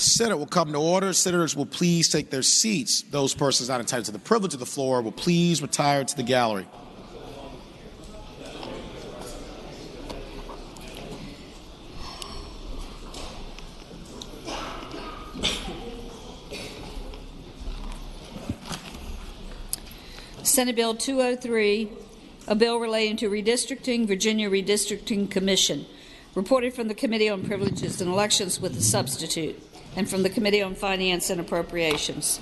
Senate will come to order. Senators will please take their seats. Those persons not entitled to the privilege of the floor will please retire to the gallery. Senate Bill 203, a bill relating to redistricting, Virginia Redistricting Commission, reported from the Committee on Privileges and Elections with a substitute, and from the Committee on Finance and Appropriations.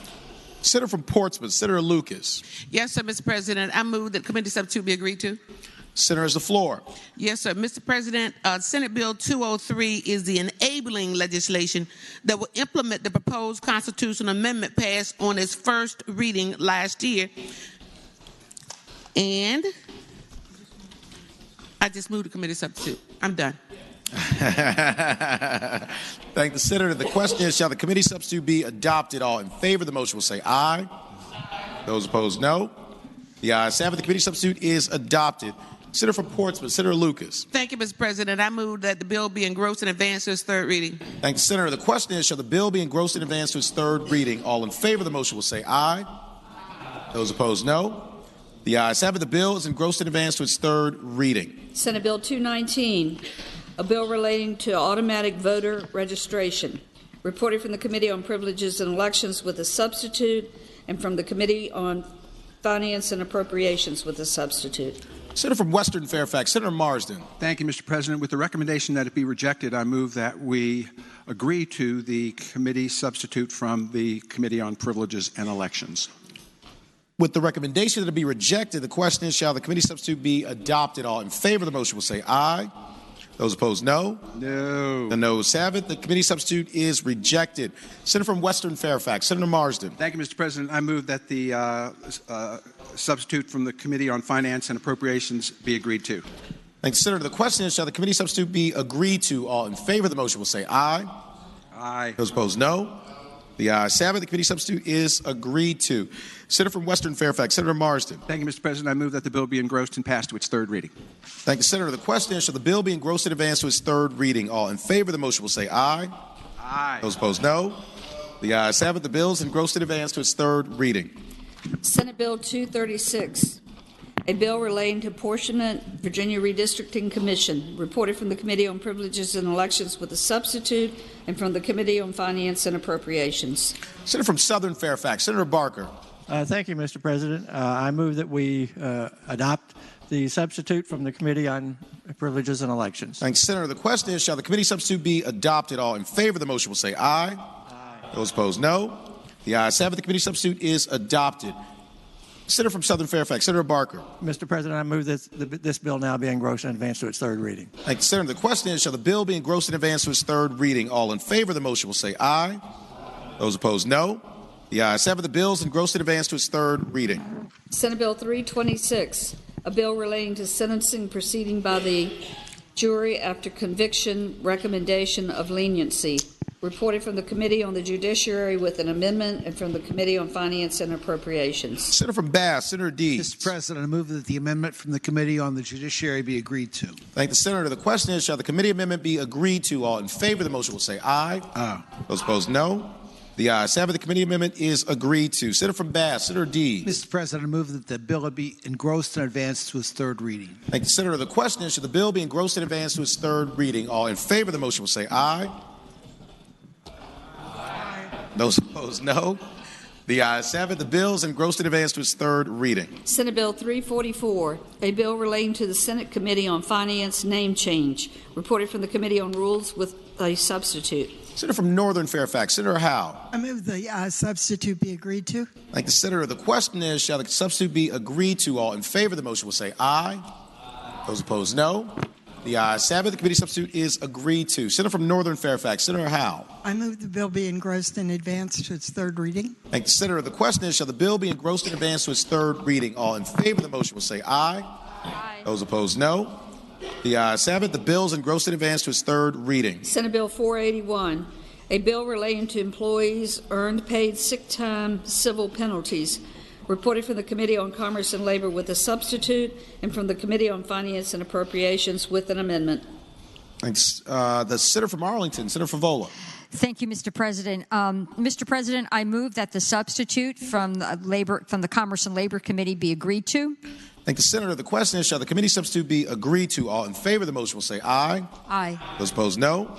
Senator from Portsmouth, Senator Lucas. Yes, sir, Mr. President. I move that committee substitute be agreed to. Senator has the floor. Yes, sir. Mr. President, Senate Bill 203 is the enabling legislation that will implement the proposed constitutional amendment passed on its first reading last year. And I just moved to committee substitute. I'm done. Thank the Senator. The question is, shall the committee substitute be adopted? All in favor of the motion will say aye. Those opposed, no. The ayes have it. The committee substitute is adopted. Senator from Portsmouth, Senator Lucas. Thank you, Mr. President. I move that the bill be engrossed and advanced to its third reading. Thank the Senator. The question is, shall the bill be engrossed and advanced to its third reading? All in favor of the motion will say aye. Those opposed, no. The ayes have it. The bill is engrossed and advanced to its third reading. Senate Bill 219, a bill relating to automatic voter registration, reported from the Committee on Privileges and Elections with a substitute, and from the Committee on Finance and Appropriations with a substitute. Senator from Western Fairfax, Senator Marsden. Thank you, Mr. President. With the recommendation that it be rejected, I move that we agree to the committee substitute from the Committee on Privileges and Elections. With the recommendation that it be rejected, the question is, shall the committee substitute be adopted? All in favor of the motion will say aye. Those opposed, no. No. The noes have it. The committee substitute is rejected. Senator from Western Fairfax, Senator Marsden. Thank you, Mr. President. I move that the substitute from the Committee on Finance and Appropriations be agreed to. Thank you, Senator. The question is, shall the committee substitute be agreed to? All in favor of the motion will say aye. Aye. Those opposed, no. The ayes have it. The committee substitute is agreed to. Senator from Western Fairfax, Senator Marsden. Thank you, Mr. President. I move that the bill be engrossed and passed to its third reading. Thank you, Senator. The question is, shall the bill be engrossed and advanced to its third reading? All in favor of the motion will say aye. Aye. Those opposed, no. The ayes have it. The bill is engrossed and advanced to its third reading. Senate Bill 236, a bill relating to apportionment, Virginia Redistricting Commission, reported from the Committee on Privileges and Elections with a substitute, and from the Committee on Finance and Appropriations. Senator from Southern Fairfax, Senator Barker. Thank you, Mr. President. I move that we adopt the substitute from the Committee on Privileges and Elections. Thanks, Senator. The question is, shall the committee substitute be adopted? All in favor of the motion will say aye. Aye. Those opposed, no. The ayes have it. The committee substitute is adopted. Senator from Southern Fairfax, Senator Barker. Mr. President, I move that this bill now be engrossed and advanced to its third reading. Thank you, Senator. The question is, shall the bill be engrossed and advanced to its third reading? All in favor of the motion will say aye. Those opposed, no. The ayes have it. The bill is engrossed and advanced to its third reading. Senate Bill 326, a bill relating to sentencing proceeding by the jury after conviction, recommendation of leniency, reported from the Committee on the Judiciary with an amendment, and from the Committee on Finance and Appropriations. Senator from Bass, Senator Deeds. Mr. President, I move that the amendment from the Committee on the Judiciary be agreed to. Thank the Senator. The question is, shall the committee amendment be agreed to? All in favor of the motion will say aye. Aye. Those opposed, no. The ayes have it. The committee amendment is agreed to. Senator from Bass, Senator Deeds. Mr. President, I move that the bill be engrossed and advanced to its third reading. Thank the Senator. The question is, should the bill be engrossed and advanced to its third reading? All in favor of the motion will say aye. Those opposed, no. The ayes have it. The bill is engrossed and advanced to its third reading. Senate Bill 344, a bill relating to the Senate Committee on Finance name change, reported from the Committee on Rules with a substitute. Senator from Northern Fairfax, Senator Howe. I move the substitute be agreed to. Thank the Senator. The question is, shall the substitute be agreed to? All in favor of the motion will say aye. Those opposed, no. The ayes have it. The committee substitute is agreed to. Senator from Northern Fairfax, Senator Howe. I move the bill be engrossed and advanced to its third reading. Thank the Senator. The question is, shall the bill be engrossed and advanced to its third reading? All in favor of the motion will say aye. Aye. Those opposed, no. The ayes have it. The bill is engrossed and advanced to its third reading. Senate Bill 481, a bill relating to employees' earned paid sick time civil penalties, reported from the Committee on Commerce and Labor with a substitute, and from the Committee on Finance and Appropriations with an amendment. Thanks. The Senator from Arlington, Senator Favola. Thank you, Mr. President. Mr. President, I move that the substitute from the Commerce and Labor Committee be agreed to. Thank the senator. The question is, shall the committee substitute be agreed to? All in favor of the motion will say aye. Aye. Those opposed, no.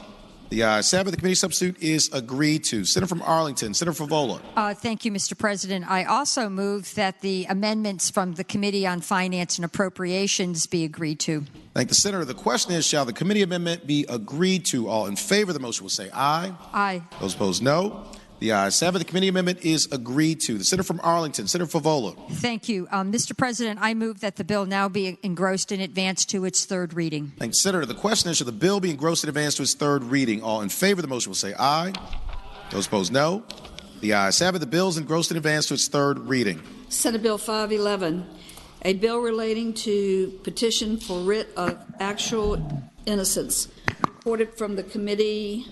The ayes have it. The committee substitute is agreed to. Senator from Arlington, Senator Favola. Thank you, Mr. President. I also move that the amendments from the Committee on Finance and Appropriations be agreed to. Thank the senator. The question is, shall the committee amendment be agreed to? All in favor of the motion will say aye. Aye. Those opposed, no. The ayes have it. The committee amendment is agreed to. The senator from Arlington, Senator Favola. Thank you. Mr. President, I move that the bill now be engrossed in advance to its third reading. Thank the senator. The question is, shall the bill be engrossed in advance to its third reading? All in favor of the motion will say aye. Those opposed, no. The ayes have it. The bill is engrossed in advance to its third reading. Senate Bill 511, a bill relating to petition for writ of actual innocence, reported from the Committee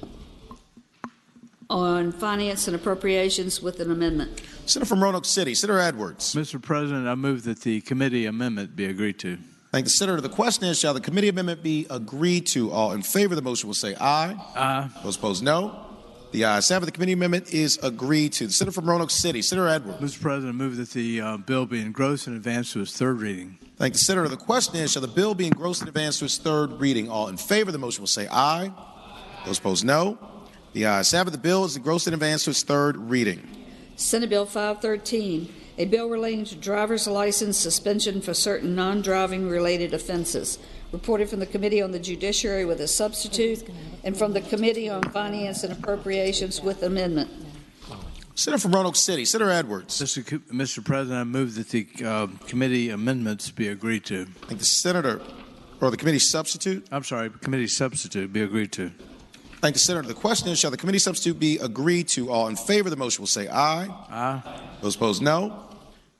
on Finance and Appropriations with an amendment. Senator from Roanoke City, Senator Edwards. Mr. President, I move that the committee amendment be agreed to. Thank the senator. The question is, shall the committee amendment be agreed to? All in favor of the motion will say aye. Aye. Those opposed, no. The ayes have it. The committee amendment is agreed to. The senator from Roanoke City, Senator Edwards. Mr. President, I move that the bill be engrossed in advance to its third reading. Thank the senator. The question is, shall the bill be engrossed in advance to its third reading? All in favor of the motion will say aye. Those opposed, no. The ayes have it. The bill is engrossed in advance to its third reading. Senate Bill 513, a bill relating to driver's license suspension for certain non-driving related offenses, reported from the Committee on the Judiciary with a substitute and from the Committee on Finance and Appropriations with amendment. Senator from Roanoke City, Senator Edwards. Mr. President, I move that the committee amendments be agreed to. Thank the senator, or the committee substitute. I'm sorry, committee substitute be agreed to. Thank the senator. The question is, shall the committee substitute be agreed to? All in favor of the motion will say aye. Aye. Those opposed, no.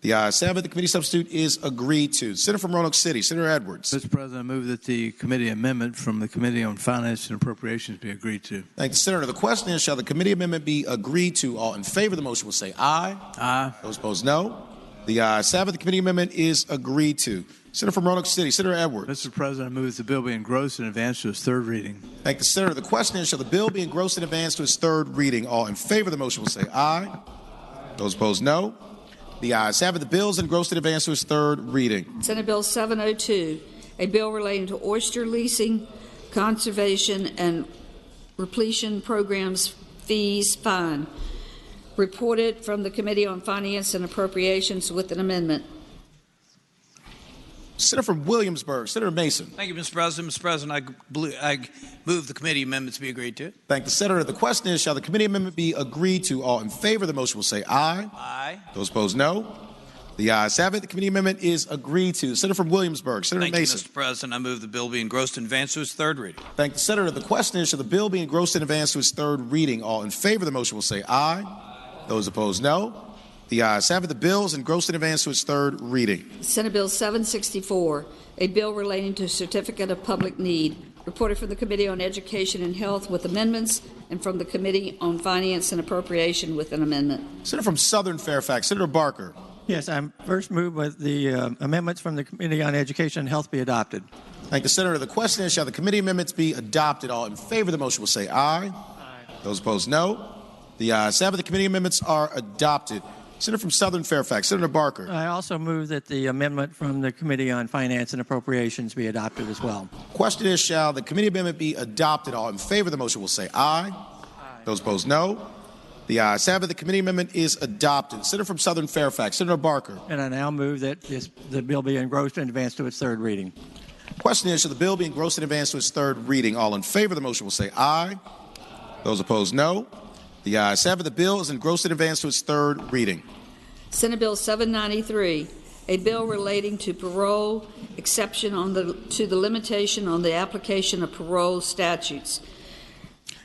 The ayes have it. The committee substitute is agreed to. Senator from Roanoke City, Senator Edwards. Mr. President, I move that the committee amendment from the Committee on Finance and Appropriations be agreed to. Thank the senator. The question is, shall the committee amendment be agreed to? All in favor of the motion will say aye. Aye. Those opposed, no. The ayes have it. The committee amendment is agreed to. Senator from Roanoke City, Senator Edwards. Mr. President, I move that the bill be engrossed in advance to its third reading. Thank the senator. The question is, shall the bill be engrossed in advance to its third reading? All in favor of the motion will say aye. Those opposed, no. The ayes have it. The bill is engrossed in advance to its third reading. Senate Bill 702, a bill relating to oyster leasing, conservation, and repletion programs fees fine, reported from the Committee on Finance and Appropriations with an amendment. Senator from Williamsburg, Senator Mason. Thank you, Mr. President. Mr. President, I move the committee amendments be agreed to. Thank the senator. The question is, shall the committee amendment be agreed to? All in favor of the motion will say aye. Aye. Those opposed, no. The ayes have it. The committee amendment is agreed to. Senator from Williamsburg, Senator Thank Mason. you, Mr. President. I move the bill be engrossed in advance to its third reading. Thank the senator. The question is, shall the bill be engrossed in advance to its third reading? All in favor of the motion will say aye. Those opposed, no. The ayes have it. The bill is engrossed in advance to its third reading. Senate Bill 764, a bill relating to Certificate of Public Need, reported from the Committee on Education and Health with amendments and from the Committee on Finance and Appropriation with an amendment. Senator from Southern Fairfax, Senator Barker. Yes, I first move with the amendments from the Committee on Education and Health be adopted. Thank the senator. The question is, shall the committee amendments be adopted? All in favor of the motion will say aye. Aye. Those opposed, no. The ayes have it. The committee amendments are adopted. Senator from Southern Fairfax, Senator Barker. I also move that the amendment from the Committee on Finance and Appropriations be adopted as well. Question is, shall the committee amendment be adopted? All in favor of the motion will say aye. Aye. Those opposed, no. The ayes have it. The committee amendment is adopted. Senator from Southern Fairfax, Senator Barker. And I now move that the bill be engrossed in advance to its third reading. Question is, shall the bill be engrossed in advance to its third reading? All in favor of the motion will say aye. Those opposed, no. The ayes have it. The bill is engrossed in advance to its third reading. Senate Bill 793, a bill relating to parole exception to the limitation on the application of parole statutes,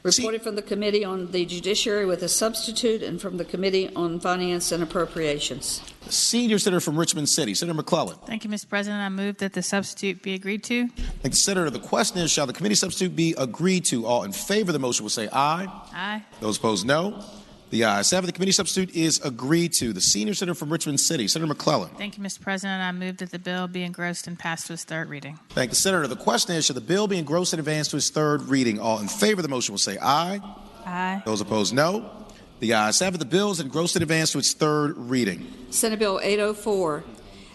reported from the Committee on the Judiciary with a substitute and from the Committee on Finance and Appropriations. Senior Senator from Richmond City, Senator McClellan. Thank you, Mr. President. I move that the substitute be agreed to. Thank you, Senator. The question is, shall the committee substitute be agreed to? All in favor of the motion will say aye. Aye. Those opposed, no. The ayes have it. The committee substitute is agreed to. The senior senator from Richmond City, Senator McClellan. Thank you, Mr. President. I move that the bill be engrossed and passed to its third reading. Thank the senator. The question is, shall the bill be engrossed in advance to its third reading? All in favor of the motion will say aye. Aye. Those opposed, no. The ayes have it. The bill is engrossed and advanced to its third reading. Senate Bill 804,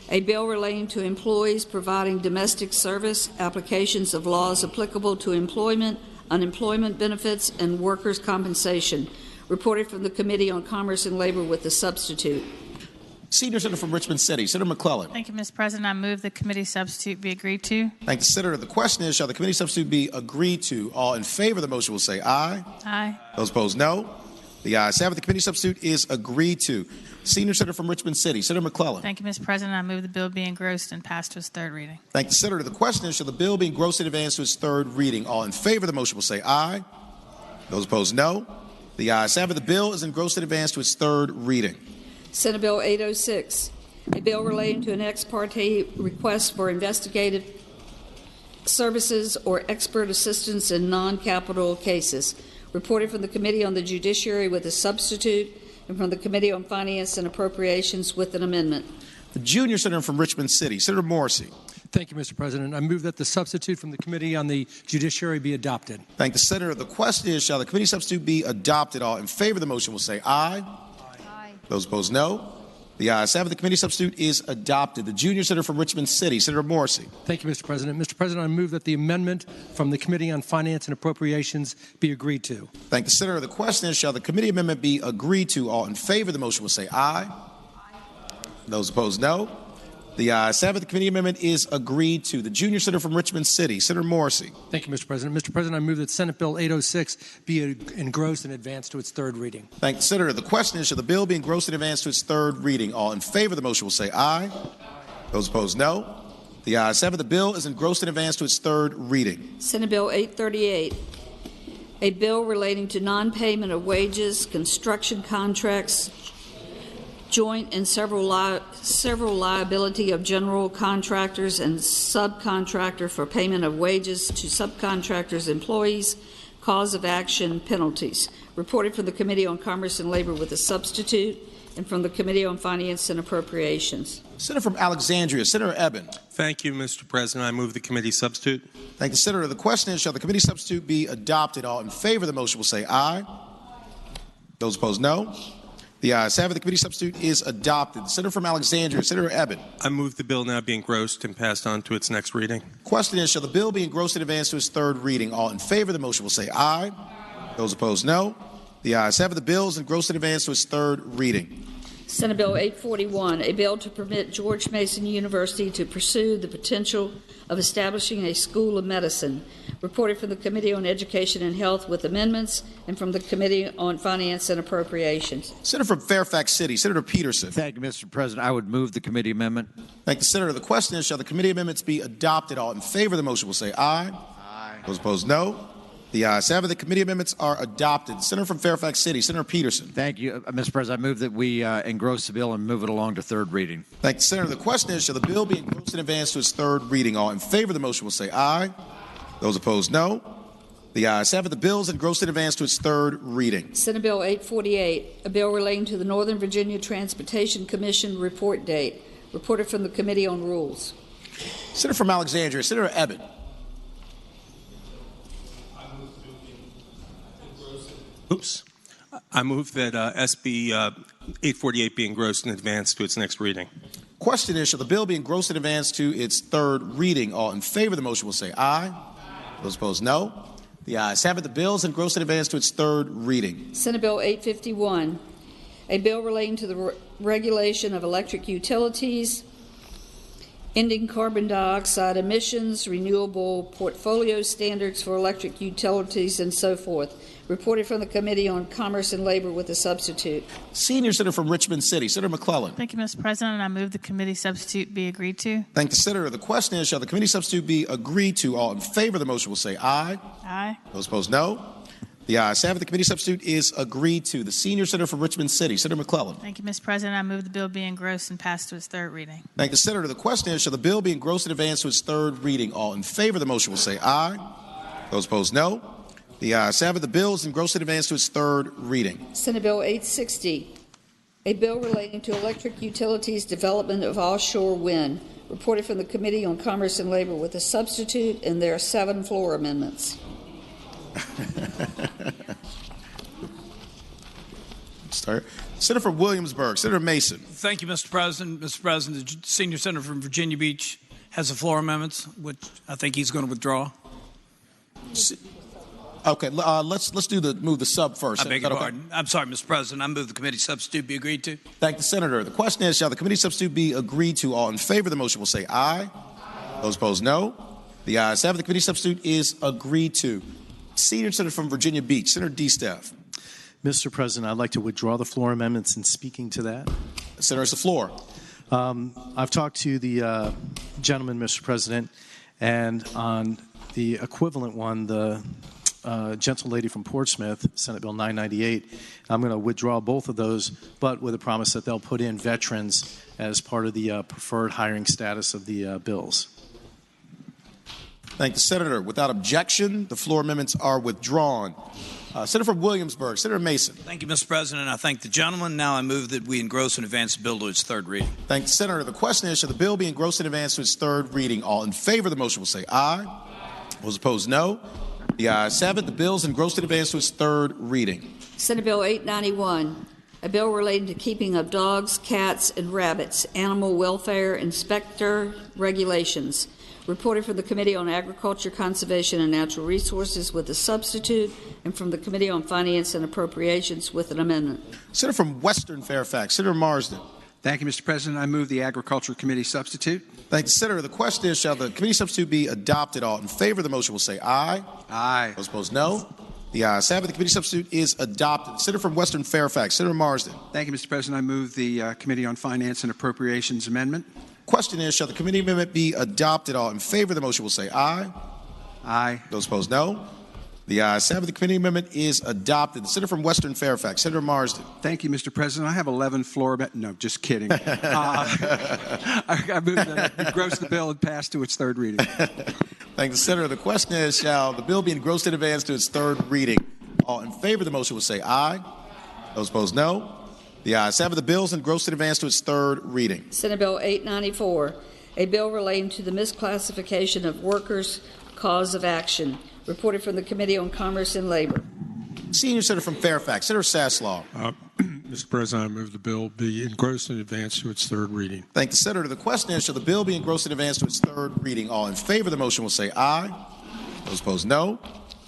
a bill relating to employees providing domestic service, applications of laws applicable to employment, unemployment benefits, and workers' compensation. Reported from the Committee on Commerce and Labor with a substitute. Senior Senator from Richmond City, Senator McClellan. Thank you, Mr. President. I move the committee substitute be agreed to. Thank the Senator. The question is, shall the committee substitute be agreed to? All in favor of the motion will say aye. Aye. Those opposed, no. The ayes have it. The committee substitute is agreed to. Senior Senator from Richmond City, Senator McClellan. Thank you, Mr. President. I move the bill be engrossed and passed to its third reading. Thank the Senator. The question is, shall the bill be engrossed and advanced to its third reading? All in favor of the motion will say aye. Those opposed, no. The ayes have it. The bill is engrossed and advanced to its third reading. Senate Bill 806, a bill relating to an ex parte request for investigative services or expert assistance in non-capital cases. Reported from the Committee on the Judiciary with a substitute and from the Committee on Finance and Appropriations with an amendment. The junior senator from Richmond City, Senator Morrissey. Thank you, Mr. President. I move that the substitute from the Committee on the Judiciary be adopted. Thank the Senator. The question is, shall the committee substitute be adopted? All in favor of the motion will say aye. Aye. Those opposed, no. The ayes have it. The committee substitute is adopted. The junior senator from Richmond City, Senator Morrissey. Thank you, Mr. President. Mr. President, I move that the amendment from the Committee on Finance and Appropriations be agreed to. Thank the Senator. The question is, shall the committee amendment be agreed to? All in favor of the motion will say aye. Those opposed, no. The ayes have it. The committee amendment is agreed to. The junior senator from Richmond City, Senator Morrissey. Thank you, Mr. President. Mr. President, I move that Senate Bill 806 be engrossed and advanced to its third reading. Thank the Senator. The question is, shall the bill be engrossed and advanced to its third reading? All in favor of the motion will say aye. Those opposed, no. The ayes have it. The bill is engrossed and advanced to its third reading. Senate Bill 838, a bill relating to non-payment of wages, construction contracts, joint and several liability of general contractors and subcontractor for payment of wages to subcontractors' employees, cause of action, penalties. Reported from the Committee on Commerce and Labor with a substitute and from the Committee on Finance and Appropriations. Senator from Alexandria, Senator Eben. Thank you, Mr. President. I move the committee substitute. Thank the Senator. The question is, shall the committee substitute be adopted? All in favor of the motion will say aye. Those opposed, no. The ayes have it. The committee substitute is adopted. The Senator from Alexandria, Senator Eben. I move the bill now be engrossed and passed on to its next reading. Question is, shall the bill be engrossed and advanced to its third reading? All in favor of the motion will say aye. Those opposed, no. The ayes have it. The bill is engrossed and advanced to its third reading. Senate Bill 841, a bill to permit George Mason University to pursue the potential of establishing a school of medicine. Reported from the Committee on Education and Health with amendments and from the Committee on Finance and Appropriations. Senator from Fairfax City, Senator Peterson. Thank you, Mr. President. I would move the committee amendment. Thank the Senator. The question is, shall the committee amendments be adopted? All in favor of the motion will say aye. Aye. Those opposed, no. The ayes have it. The committee amendments are adopted. Senator from Fairfax City, Senator Peterson. Thank you, Mr. President. I move that we engross the bill and move it along to third reading. Thank the Senator. The question is, shall the bill be engrossed and advanced to its third reading? All in favor of the motion will say aye. Those opposed, no. The ayes have it. The bill is engrossed and advanced to its third reading. Senate Bill 848, a bill relating to the Northern Virginia Transportation Commission report date. Reported from the Committee on Rules. Senator from Alexandria, Senator Eben. I move that SB 848 be engrossed and advanced to its next reading. Question is, shall the bill be engrossed and advanced to its third reading? All in favor of the motion will say aye. Those opposed, no. The ayes have it. The bill is engrossed and advanced to its third reading. Senate Bill 851, a bill relating to the regulation of electric utilities, ending carbon dioxide emissions, renewable portfolio standards for electric utilities, and so forth. Reported from the Committee on Commerce and Labor with a substitute. Senior Senator from Richmond City, Senator McClellan. Thank you, Mr. President. I move the committee substitute be agreed to. Thank the Senator. The question is, shall the committee substitute be agreed to? All in favor of the motion will say aye. Aye. Those opposed, no. The ayes have it. The committee substitute is agreed to. The Senior Senator from Richmond City, Senator McClellan. Thank you, Mr. President. I move the bill be engrossed and passed to its third reading. Thank the Senator. The question is, shall the bill be engrossed and advanced to its third reading? All in favor of the motion will say aye. Those opposed, no. The ayes have it. The bill is engrossed and advanced to its third reading. Senate Bill 860, a bill relating to electric utilities development of offshore wind. Reported from the Committee on Commerce and Labor with a substitute, and there are 7 floor amendments. Start. Senator from Williamsburg, Senator Mason. Thank you, Mr. President. Mr. President, the senior senator from Virginia Beach has the floor amendments, which I think he's going to withdraw. Okay, let's move the sub first. I beg your pardon. I'm sorry, Mr. President. I move the committee substitute be agreed to. Thank the senator. The question is, shall the committee substitute be agreed to? All in favor of the motion will say aye. Those opposed, no. The ayes have it. The committee substitute is agreed to. Senior senator from Virginia Beach, Senator D. Staff. Mr. President, I'd like to withdraw the floor amendments in speaking to that. Senator, it's the floor. I've talked to the gentleman, Mr. President, and on the equivalent one, the gentle lady from Portsmouth, Senate Bill 998, I'm going to withdraw both of those, but with a promise that they'll put in veterans as part of the preferred hiring status of the bills. Thank the senator. Without objection, the floor amendments are withdrawn. Senator from Williamsburg, Senator Mason. Thank you, Mr. President. I thank the gentleman. Now I move that we engross and advance the bill to its third reading. Thank the senator. The question is, shall the bill be engrossed and advanced to its third reading? All in favor of the motion will say aye. Those opposed, no. The ayes have it. The bill is engrossed and advanced to its third reading. Senate Bill 891, a bill relating to keeping of dogs, cats, and rabbits, animal welfare inspector regulations. Reported from the Committee on Agriculture, Conservation, and Natural Resources with a substitute, and from the Committee on Finance and Appropriations with an amendment. Senator from Western Fairfax, Senator Marsden. Thank you, Mr. President. I move the Agriculture Committee substitute. Thank you, Senator. The question is, shall the committee substitute be adopted? All in favor of the motion will say aye. Aye. Those opposed, no. The ayes have it. The committee substitute is adopted. Senator from Western Fairfax, Senator Marsden. Thank you, Mr. President. I move the Committee on Finance and Appropriations amendment. Question is, shall the committee amendment be adopted? All in favor of the motion will say aye. Aye. Those opposed, no. The ayes have it. The committee amendment is adopted. The senator from Western Fairfax, Senator Marsden. Thank you, Mr. President. I have 11 floor amendments. No, just kidding. I move that it engross the bill and pass to its third reading. Thank the senator. The question is, shall the bill be engrossed in advance to its third reading? All in favor of the motion will say aye. Those opposed, no. The ayes have it. The bill is engrossed in advance to its third reading. Senate Bill 894, a bill relating to the misclassification of workers' cause of action. Reported from the Committee on Commerce and Labor. Senior senator from Fairfax, Senator Saslaw. Mr. President, I move the bill be engrossed in advance to its third reading. Thank the senator. The question is, shall the bill be engrossed in advance to its third reading? All in favor of the motion will say aye. Those opposed, no.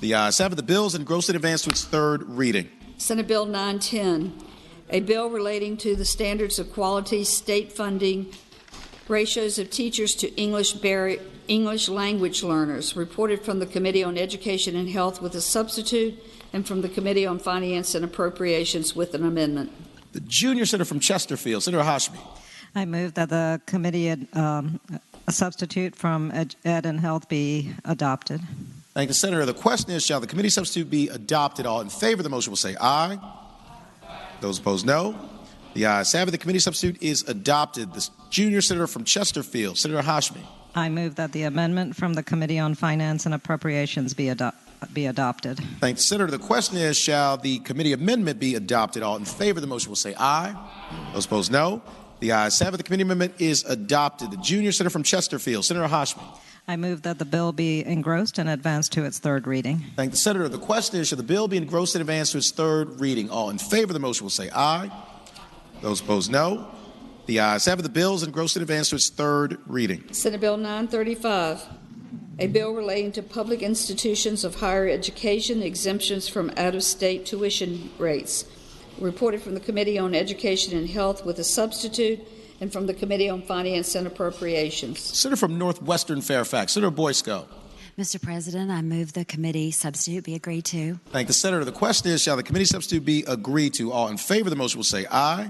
The ayes have it. The bill is engrossed in advance to its third reading. Senate Bill 910, a bill relating to the standards of quality, state funding, ratios of teachers to English language learners. Reported from the Committee on Education and Health with a substitute, and from the Committee on Finance and Appropriations with an amendment. The junior senator from Chesterfield, Senator Hashmi. I move that the committee a substitute from Ed and Health be adopted. Thank the senator. The question is, shall the committee substitute be adopted? All in favor of the motion will say aye. Those opposed, no. The ayes have it. The committee substitute is adopted. The junior senator from Chesterfield, Senator Hashmi. I move that the amendment from the Committee on Finance and Appropriations be adopted. Thank the senator. The question is, shall the committee amendment be adopted? All in favor of the motion will say aye. Those opposed, no. The ayes have it. The committee amendment is adopted. The junior senator from Chesterfield, Senator Hashmi. I move that the bill be engrossed and advanced to its third reading. Thank the senator. The question is, shall the bill be engrossed and advanced to its third reading? All in favor of the motion will say aye. Those opposed, no. The ayes have it. The bill is engrossed and advanced to its third reading. Senate Bill 935, a bill relating to public institutions of higher education exemptions from out-of-state tuition rates. Reported from the Committee on Education and Health with a substitute, and from the Committee on Finance and Appropriations. Senator from Northwestern Fairfax, Senator Boysko. Mr. President, I move the committee substitute be agreed to. Thank the senator. The question is, shall the committee substitute be agreed to? All in favor of the motion will say aye.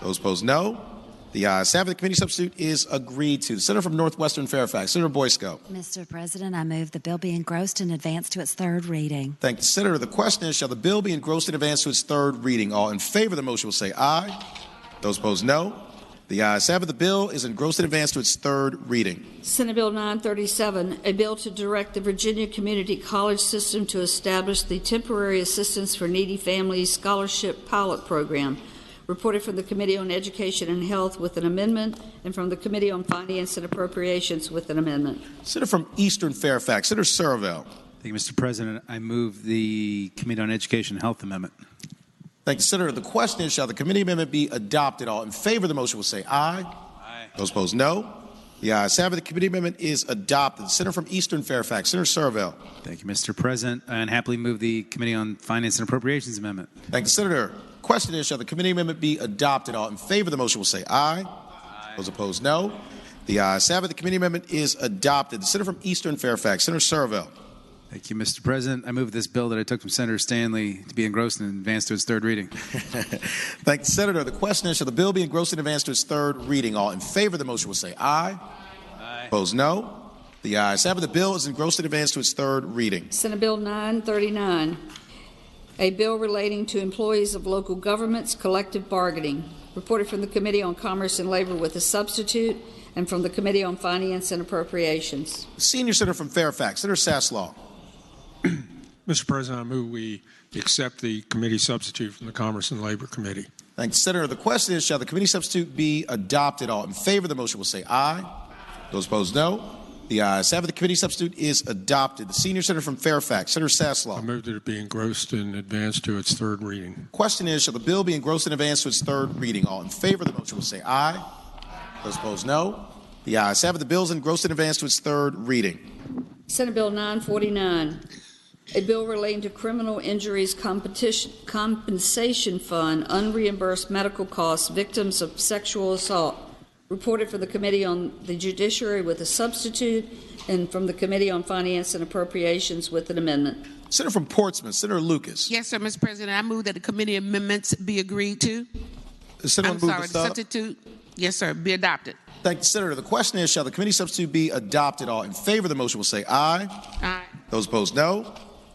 Those opposed, no. The ayes have it. The committee substitute is agreed to. The senator from Northwestern Fairfax, Senator Boysko. Mr. President, I move the bill be engrossed and advanced to its third reading. Thank the senator. The question is, shall the bill be engrossed and advanced to its third reading? All in favor of the motion will say aye. Those opposed, no. The ayes have it. The bill is engrossed and advanced to its third reading. Senate Bill 937, a bill to direct the Virginia Community College System to establish the Temporary Assistance for Needy Families Scholarship Pilot Program. Reported from the Committee on Education and Health with an amendment, and from the Committee on Finance and Appropriations with an amendment. Senator from Eastern Fairfax, Senator Saravel. Thank you, Mr. President. I move the Committee on Education and Health amendment. Thank Thank you, Senator. The question is, shall the committee amendment be adopted? All in favor of the motion will say aye. Aye. Those opposed, no. The ayes have it. The committee amendment is adopted. The senator from Eastern Fairfax, Senator Servell. Thank you, Mr. President, and happily move the Committee on Finance and Appropriations amendment. Thank you, Senator. Question is, shall the committee amendment be adopted? All in favor of the motion will say aye. Aye. Those opposed, no. The ayes have it. The committee amendment is adopted. The senator from Eastern Fairfax, Senator Servell. Thank you, Mr. President. I move this bill that I took from Senator Stanley to be engrossed and advanced to its third reading. Thank you, Senator. The question is, shall the bill be engrossed and advanced to its third reading? All in favor of the motion will say aye. Aye. Opposed, no. The ayes have it. The bill is engrossed and advanced to its third reading. Senate Bill 939, a bill relating to employees of local governments, collective bargaining. Reported from the Committee on Commerce and Labor with a substitute, and from the Committee on Finance and Appropriations. Senior Senator from Fairfax, Senator Saslaw. Mr. President, I move we accept the committee substitute from the Commerce and Labor Committee. Thank you, Senator. The question is, shall the committee substitute be adopted? All in favor of the motion will say aye. Those opposed, no. The ayes have it. The committee substitute is adopted. The senior senator from Fairfax, Senator Saslaw. I move that it be engrossed and advanced to its third reading. Question is, shall the bill be engrossed and advanced to its third reading? All in favor of the motion will say aye. Those opposed, no. The ayes have it. The bill is engrossed and advanced to its third reading. Senate Bill 949, a bill relating to criminal injuries compensation fund, unreimbursed medical costs, victims of sexual assault. Reported from the Committee on the Judiciary with a substitute, and from the Committee on Finance and Appropriations with an amendment. Senator from Portsmouth, Senator Lucas. Yes, sir, Mr. President. I move that the committee amendments be agreed to. The Senator I'm sorry, the substitute. Yes, sir, be adopted. Thank you, Senator. The question is, shall the committee substitute be adopted? All in favor of the motion will say aye. Aye. Those opposed, no.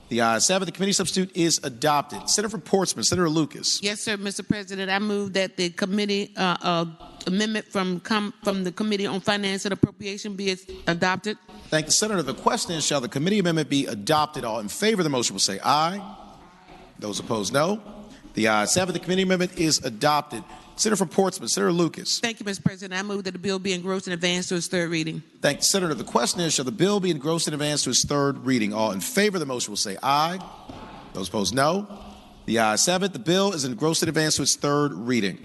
The ayes have it. The committee substitute is adopted. Senator from Portsmouth, Senator Lucas. Yes, sir, Mr. President. I move that the committee amendment from the Committee on Finance and Appropriation be adopted. Thank you, Senator. The question is, shall the committee amendment be adopted? All in favor of the motion will say aye. Those opposed, no. The ayes have it. The committee amendment is adopted. Senator from Portsmouth, Senator Lucas. Thank you, Mr. President. I move that the bill be engrossed and advanced to its third reading. Thank you, Senator. The question is, shall the bill be engrossed and advanced to its third reading? All in favor of the motion will say aye. Those opposed, no. The ayes have it. The bill is engrossed and advanced to its third reading.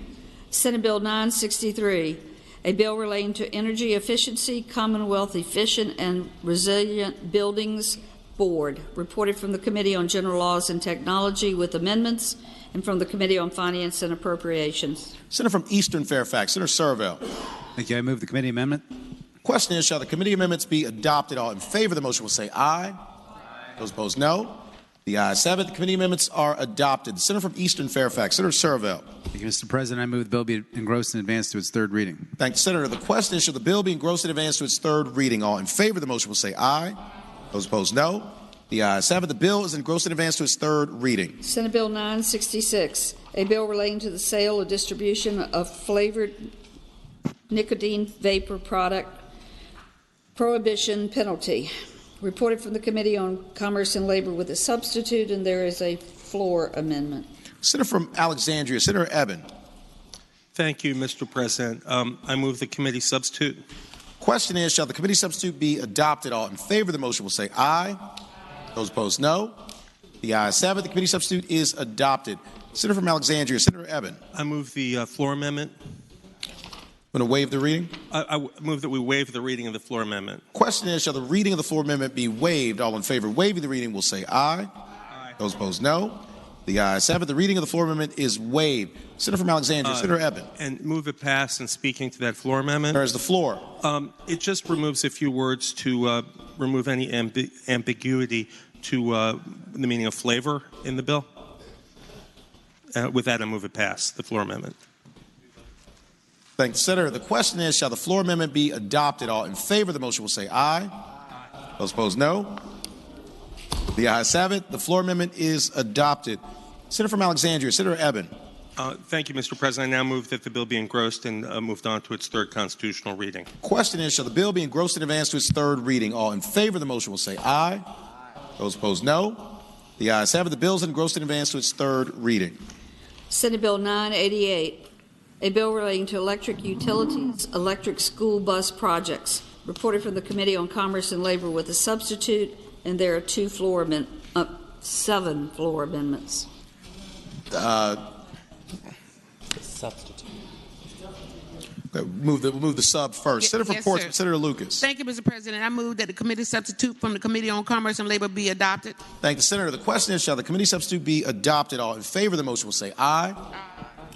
Senate Bill 963, a bill relating to energy efficiency, Commonwealth Efficient and Resilient Buildings Board. Reported from the Committee on General Laws and Technology with amendments, and from the Committee on Finance and Appropriations. Senator from Eastern Fairfax, Senator Servell. Thank you. I move the committee amendment. Question is, shall the committee amendments be adopted? All in favor of the motion will say aye. Those opposed, no. The ayes have it. The committee amendments are adopted. The Senator from Eastern Fairfax, Senator Servell. Thank you, Mr. President. I move the bill be engrossed and advanced to its third reading. Thank you, Senator. The question is, shall the bill be engrossed and advanced to its third reading? All in favor of the motion will say aye. Those opposed, no. The ayes have it. The bill is engrossed and advanced to its third reading. Senate Bill 966, a bill relating to the sale or distribution of flavored nicotine vapor product, prohibition penalty. Reported from the Committee on Commerce and Labor with a substitute, and there is a floor amendment. Senator from Alexandria, Senator Eben. Thank you, Mr. President. I move the committee substitute. Question is, shall the committee substitute be adopted? All in favor of the motion will say aye. Those opposed, no. The ayes have it. The committee substitute is adopted. Senator from Alexandria, Senator Eben. I move the floor amendment. Going to waive the reading? I move that we waive the reading of the floor amendment. Question is, shall the reading of the floor amendment be waived? All in favor of waiving the reading will say aye. Aye. Those opposed, no. The ayes have it. The reading of the floor amendment is waived. Senator from Alexandria, Senator Eben. And move it pass. And speaking to that floor amendment. There is the floor. It just removes a few words to remove any ambiguity to the meaning of flavor in the bill. With that, I move it pass, the floor amendment. Thank you, Senator. The question is, shall the floor amendment be adopted? All in favor of the motion will say aye. Those opposed, no. The ayes have it. The floor amendment is adopted. Senator from Alexandria, Senator Eben. Thank you, Mr. President. I now move that the bill be engrossed and moved on to its third constitutional reading. Question is, shall the bill be engrossed and advanced to its third reading? All in favor of the motion will say aye. Those opposed, no. The ayes have it. The bill is engrossed and advanced to its third reading. Senate Bill 988, a bill relating to electric utilities, electric school bus projects. Reported from the Committee on Commerce and Labor with a substitute, and there are 7 floor amendments. substitute. Okay, move the sub first. Senator from yes, Portsmouth, sir. Senator Lucas. Thank you, Mr. President. I move that the committee substitute from the Committee on Commerce and Labor be adopted. Thank the Senator. The question is, shall the committee substitute be adopted? All in favor of the motion will say aye.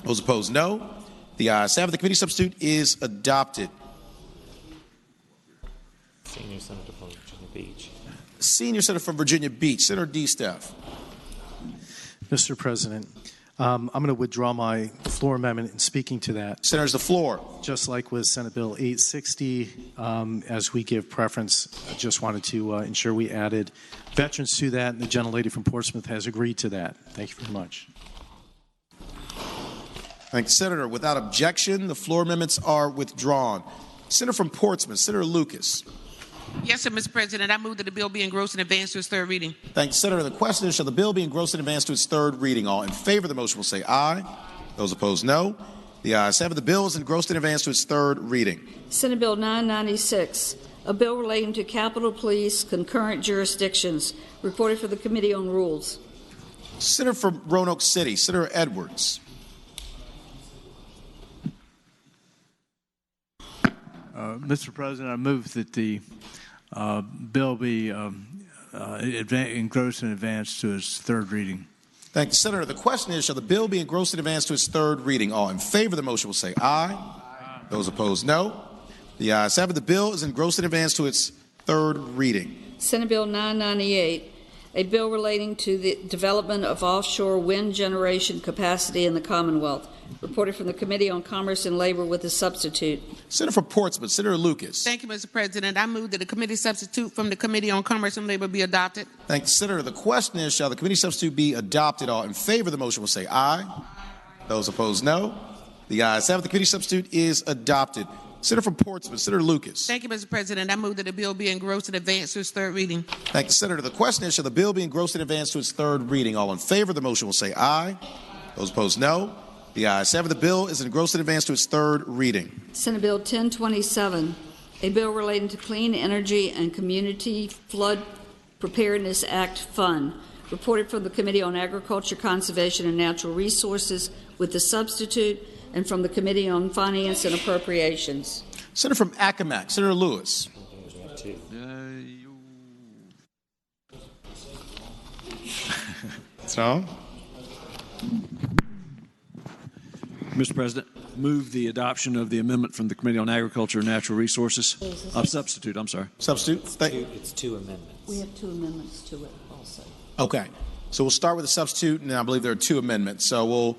Those opposed, no. The ayes have it. The committee substitute is adopted. Senior Senator from Virginia Beach. Senior Senator from Virginia Beach, Senator D. Steph. Mr. President, I'm going to withdraw my floor amendment in speaking to that. Senators, the floor. Just like with Senate Bill 860, as we give preference, I just wanted to ensure we added veterans to that, and the gentlelady from Portsmouth has agreed to that. Thank you very much. Thank you, Senator. Without objection, the floor amendments are withdrawn. Senator from Portsmouth, Senator Lucas. Yes, sir, Mr. President. I move that the bill be engrossed and advanced to its third reading. Thank you, Senator. The question is, shall the bill be engrossed and advanced to its third reading? All in favor of the motion will say aye. Those opposed, no. The ayes have it. The bill is engrossed and advanced to its third reading. Senate Bill 996, a bill relating to Capitol Police concurrent jurisdictions, reported for the Committee on Rules. Senator from Roanoke City, Senator Edwards. Mr. President, I move that the bill be engrossed and advanced to its third reading. Thank you, Senator. The question is, shall the bill be engrossed and advanced to its third reading? All in favor of the motion will say aye. Those opposed, no. The ayes have it. The bill is engrossed and advanced to its third reading. Senate Bill 998, a bill relating to the development of offshore wind generation capacity in the Commonwealth, reported from the Committee on Commerce and Labor with a substitute. Senator from Portsmouth, Senator Lucas. Thank you, Mr. President. I move that the committee substitute from the Committee on Commerce and Labor be adopted. Thank you, Senator. The question is, shall the committee substitute be adopted? All in favor of the motion will say aye. Those opposed, no. The ayes have it. The committee substitute is adopted. Senator from Portsmouth, Senator Lucas. Thank you, Mr. President. I move that the bill be engrossed and advanced to its third reading. Thank you, Senator. The question is, shall the bill be engrossed and advanced to its third reading? All in favor of the motion will say aye. Those opposed, no. The ayes have it. The bill is engrossed and advanced to its third reading. Senate Bill 1027, a bill relating to Clean Energy and Community Flood Preparedness Act Fund, reported from the Committee on Agriculture, Conservation, and Natural Resources with the substitute, and from the Committee on Finance and Appropriations. Senator from Accomack, Senator Lewis. So, Mr. President, move the adoption of the amendment from the Committee on Agriculture and Natural Resources. Substitute, I'm sorry. Substitute? It's two amendments. We have two amendments to it also. Okay. So we'll start with the substitute, and I believe there are two amendments. So we'll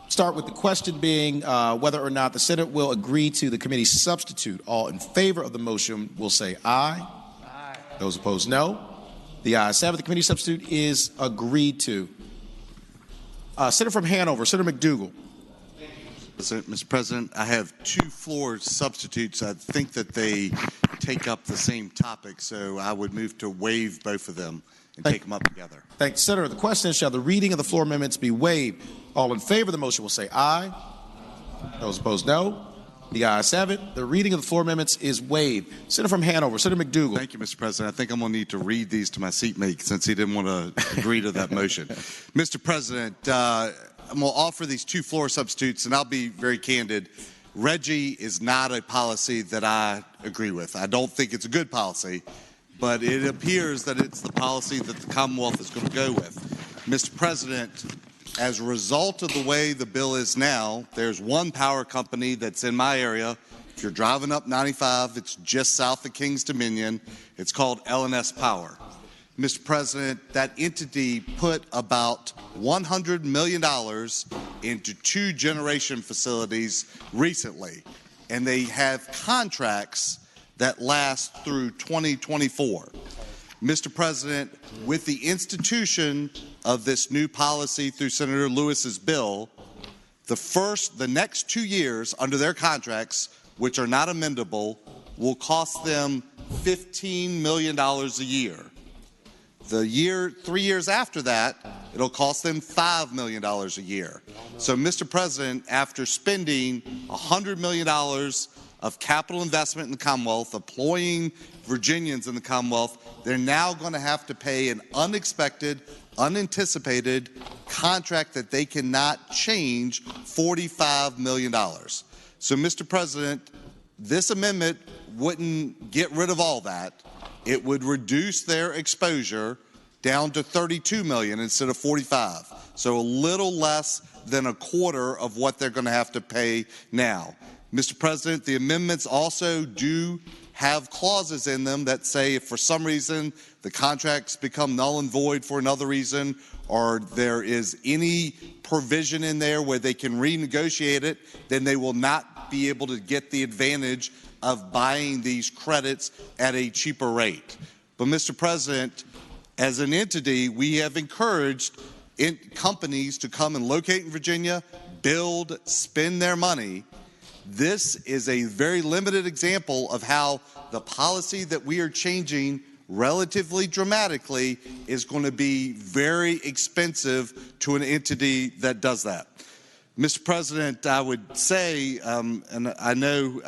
start with the question being whether or not the Senate will agree to the committee's substitute. All in favor of the motion will say aye. Aye. Those opposed, no. The ayes have it. The committee substitute is agreed to. Senator from Hanover, Senator McDougal. Mr. President, I have two floor substitutes. I think that they take up the same topic, so I would move to waive both of them and take them up together. Thank you, Senator. The question is, shall the reading of the floor amendments be waived? All in favor of the motion will say aye. Those opposed, no. The ayes have it. The reading of the floor amendments is waived. Senator from Hanover, Senator McDougal. Thank you, Mr. President. I think I'm going to need to read these to my seatmate since he didn't want to agree to that motion. Mr. President, I'm going to offer these two floor substitutes, and I'll be very candid. RGGI is not a policy that I agree with. I don't think it's a good policy, but it appears that it's the policy that the Commonwealth is going to go with. Mr. President, as a result of the way the bill is now, there's one power company that's in my area. If you're driving up 95, it's just south of Kings Dominion. It's called L&S Power. Mr. President, that entity put about $100 million into two generation facilities recently, and they have contracts that last through 2024. Mr. President, with the institution of this new policy through Senator Lewis's bill, the next 2 years under their contracts, which are not amendable, will cost them $15 million a year. 3 years after that, it'll cost them $5 million a year. So, Mr. President, after spending $100 million of capital investment in the Commonwealth, employing Virginians in the Commonwealth, they're now going to have to pay an unexpected, unanticipated contract that they cannot change $45 million. So, Mr. President, this amendment wouldn't get rid of all that. It would reduce their exposure down to $32 million instead of $45. So a little less than a quarter of what they're going to have to pay now. Mr. President, the amendments also do have clauses in them that say if for some reason the contracts become null and void for another reason, or there is any provision in there where they can renegotiate it, then they will not be able to get the advantage of buying these credits at a cheaper rate. But, Mr. President, as an entity, we have encouraged companies to come and locate in Virginia, build, spend their money. This is a very limited example of how the policy that we are changing relatively dramatically is going to be very expensive to an entity that does that. Mr. President, I would say, and I know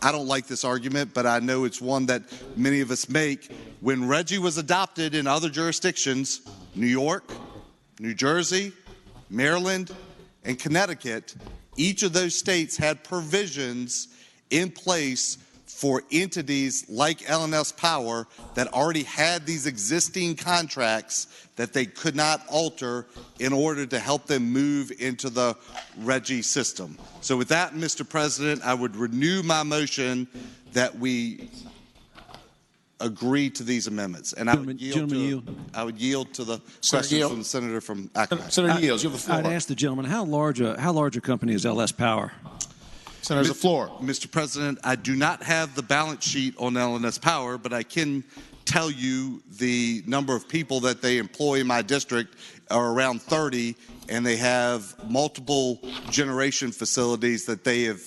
I don't like this argument, but I know it's one that many of us make. When RGGI was adopted in other jurisdictions, New York, New Jersey, Maryland, and Connecticut, each of those states had provisions in place for entities like L&S Power that already had these existing contracts that they could not alter in order to help them move into the RGGI system. So with that, Mr. President, I would renew my motion that we agree to these amendments. And I would yield to the question from the senator from Accomack. Senator Yields, you have the floor. I'd ask the gentleman, how large a company is L.S. Power? Senator, the floor. Mr. President, I do not have the balance sheet on L&S Power, but I can tell you the number of people that they employ in my district are around 30, and they have multiple generation facilities that they have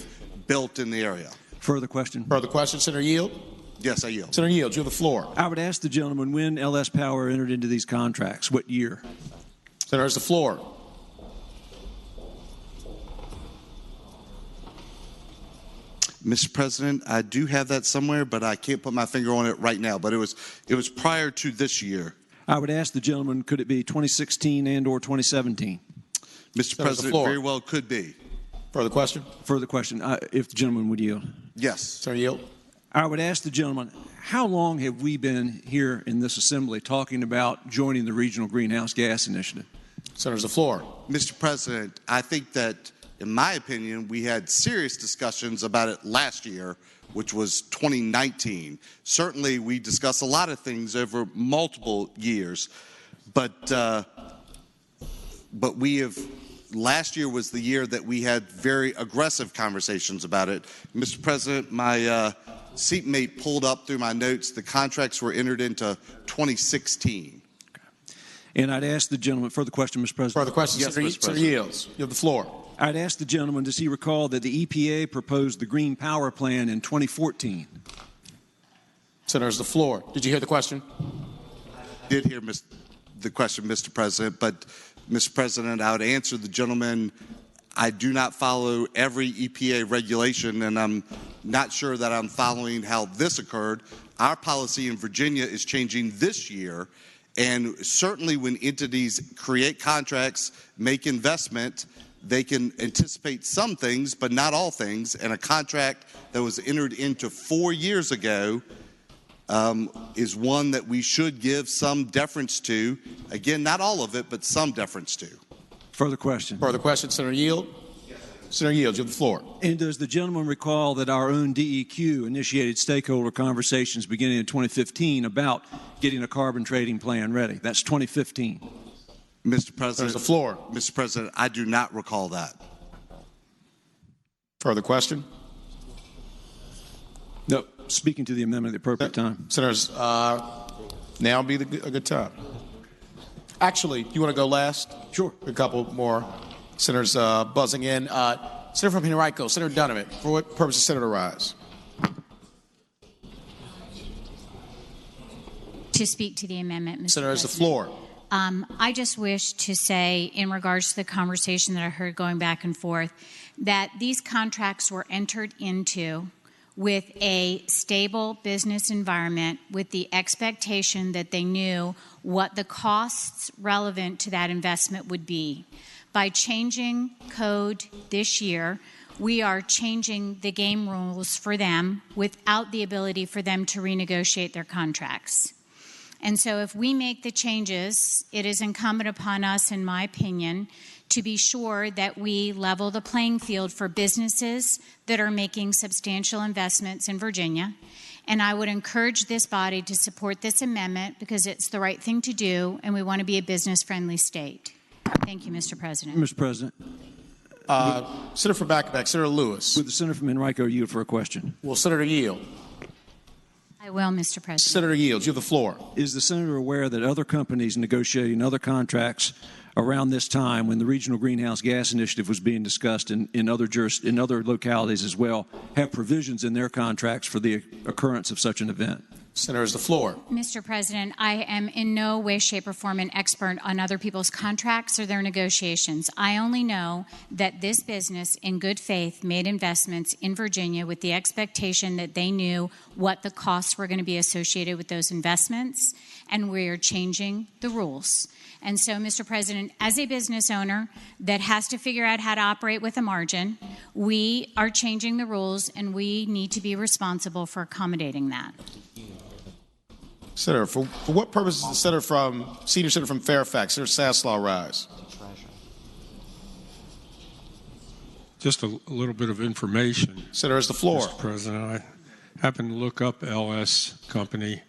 built in the area. Further question? Further question, Senator Yield? Yes, I yield. Senator Yield, you have the floor. I would ask the gentleman when L.S. Power entered into these contracts, what year? Senator has the floor. Mr. President, I do have that somewhere, but I can't put my finger on it right now. But it was prior to this year. I would ask the gentleman, could it be 2016 and or 2017? Mr. President, very well could be. Further question? Further question, if the gentleman would yield. Yes. Senator Yield. I would ask the gentleman, how long have we been here in this assembly talking about joining the Regional Greenhouse Gas Initiative? Senator, the floor. Mr. President, I think that, in my opinion, we had serious discussions about it last year, which was 2019. Certainly, we discussed a lot of things over multiple years, but we have. Last year was the year that we had very aggressive conversations about it. Mr. President, my seatmate pulled up through my notes. The contracts were entered into 2016. And I'd ask the gentleman, further question, Mr. President. Further question, yes, Senator Yields. You have the floor. I'd ask the gentleman, does he recall that the EPA proposed the Green Power Plan in 2014? Senator's the floor. Did you hear the question? I did hear the question, Mr. President, but Mr. President, I would answer the gentleman. I do not follow every EPA regulation, and I'm not sure that I'm following how this occurred. Our policy in Virginia is changing this year, and certainly when entities create contracts, make investment, they can anticipate some things, but not all things. And a contract that was entered into 4 years ago is one that we should give some deference to. Again, not all of it, but some deference to. Further question. Further question, Senator Yield. Senator Yield, you have the floor. And does the gentleman recall that our own DEQ initiated stakeholder conversations beginning in 2015 about getting a carbon trading plan ready? That's 2015. Mr. President, there's the floor. Mr. President, I do not recall that. Further question? No. Speaking to the amendment at the appropriate time. Senators, now would be a good time. Actually, you want to go last? Sure. A couple more senators buzzing in. Senator from Henrico, Senator Donovan. For what purpose does Senator rise? To speak to the amendment, Mr. Senator has the President. floor. I just wish to say, in regards to the conversation that I heard going back and forth, that these contracts were entered into with a stable business environment with the expectation that they knew what the costs relevant to that investment would be. By changing code this year, we are changing the game rules for them without the ability for them to renegotiate their contracts. And so if we make the changes, it is incumbent upon us, in my opinion, to be sure that we level the playing field for businesses that are making substantial investments in Virginia. And I would encourage this body to support this amendment because it's the right thing to do, and we want to be a business-friendly state. Thank you, Mr. President. Mr. President. Senator from Back, Senator Lewis. Would the senator from Enrico yield for a question? Will Senator yield? I will, Mr. President. Senator yields. You have the floor. Is the senator aware that other companies negotiating other contracts around this time, when the regional greenhouse gas initiative was being discussed in other localities as well, have provisions in their contracts for the occurrence of such an event? Senator has the floor. Mr. President, I am in no way, shape, or form an expert on other people's contracts or their negotiations. I only know that this business, in good faith, made investments in Virginia with the expectation that they knew what the costs were going to be associated with those investments, and we are changing the rules. And so, Mr. President, as a business owner that has to figure out how to operate with a margin, we are changing the rules, and we need to be responsible for accommodating that. Senator, for what purpose is the senior senator from Fairfax, Senator Saslaw, rise? Just a little bit of information. Senator has the floor. Mr. President, I happened to look up LS Company.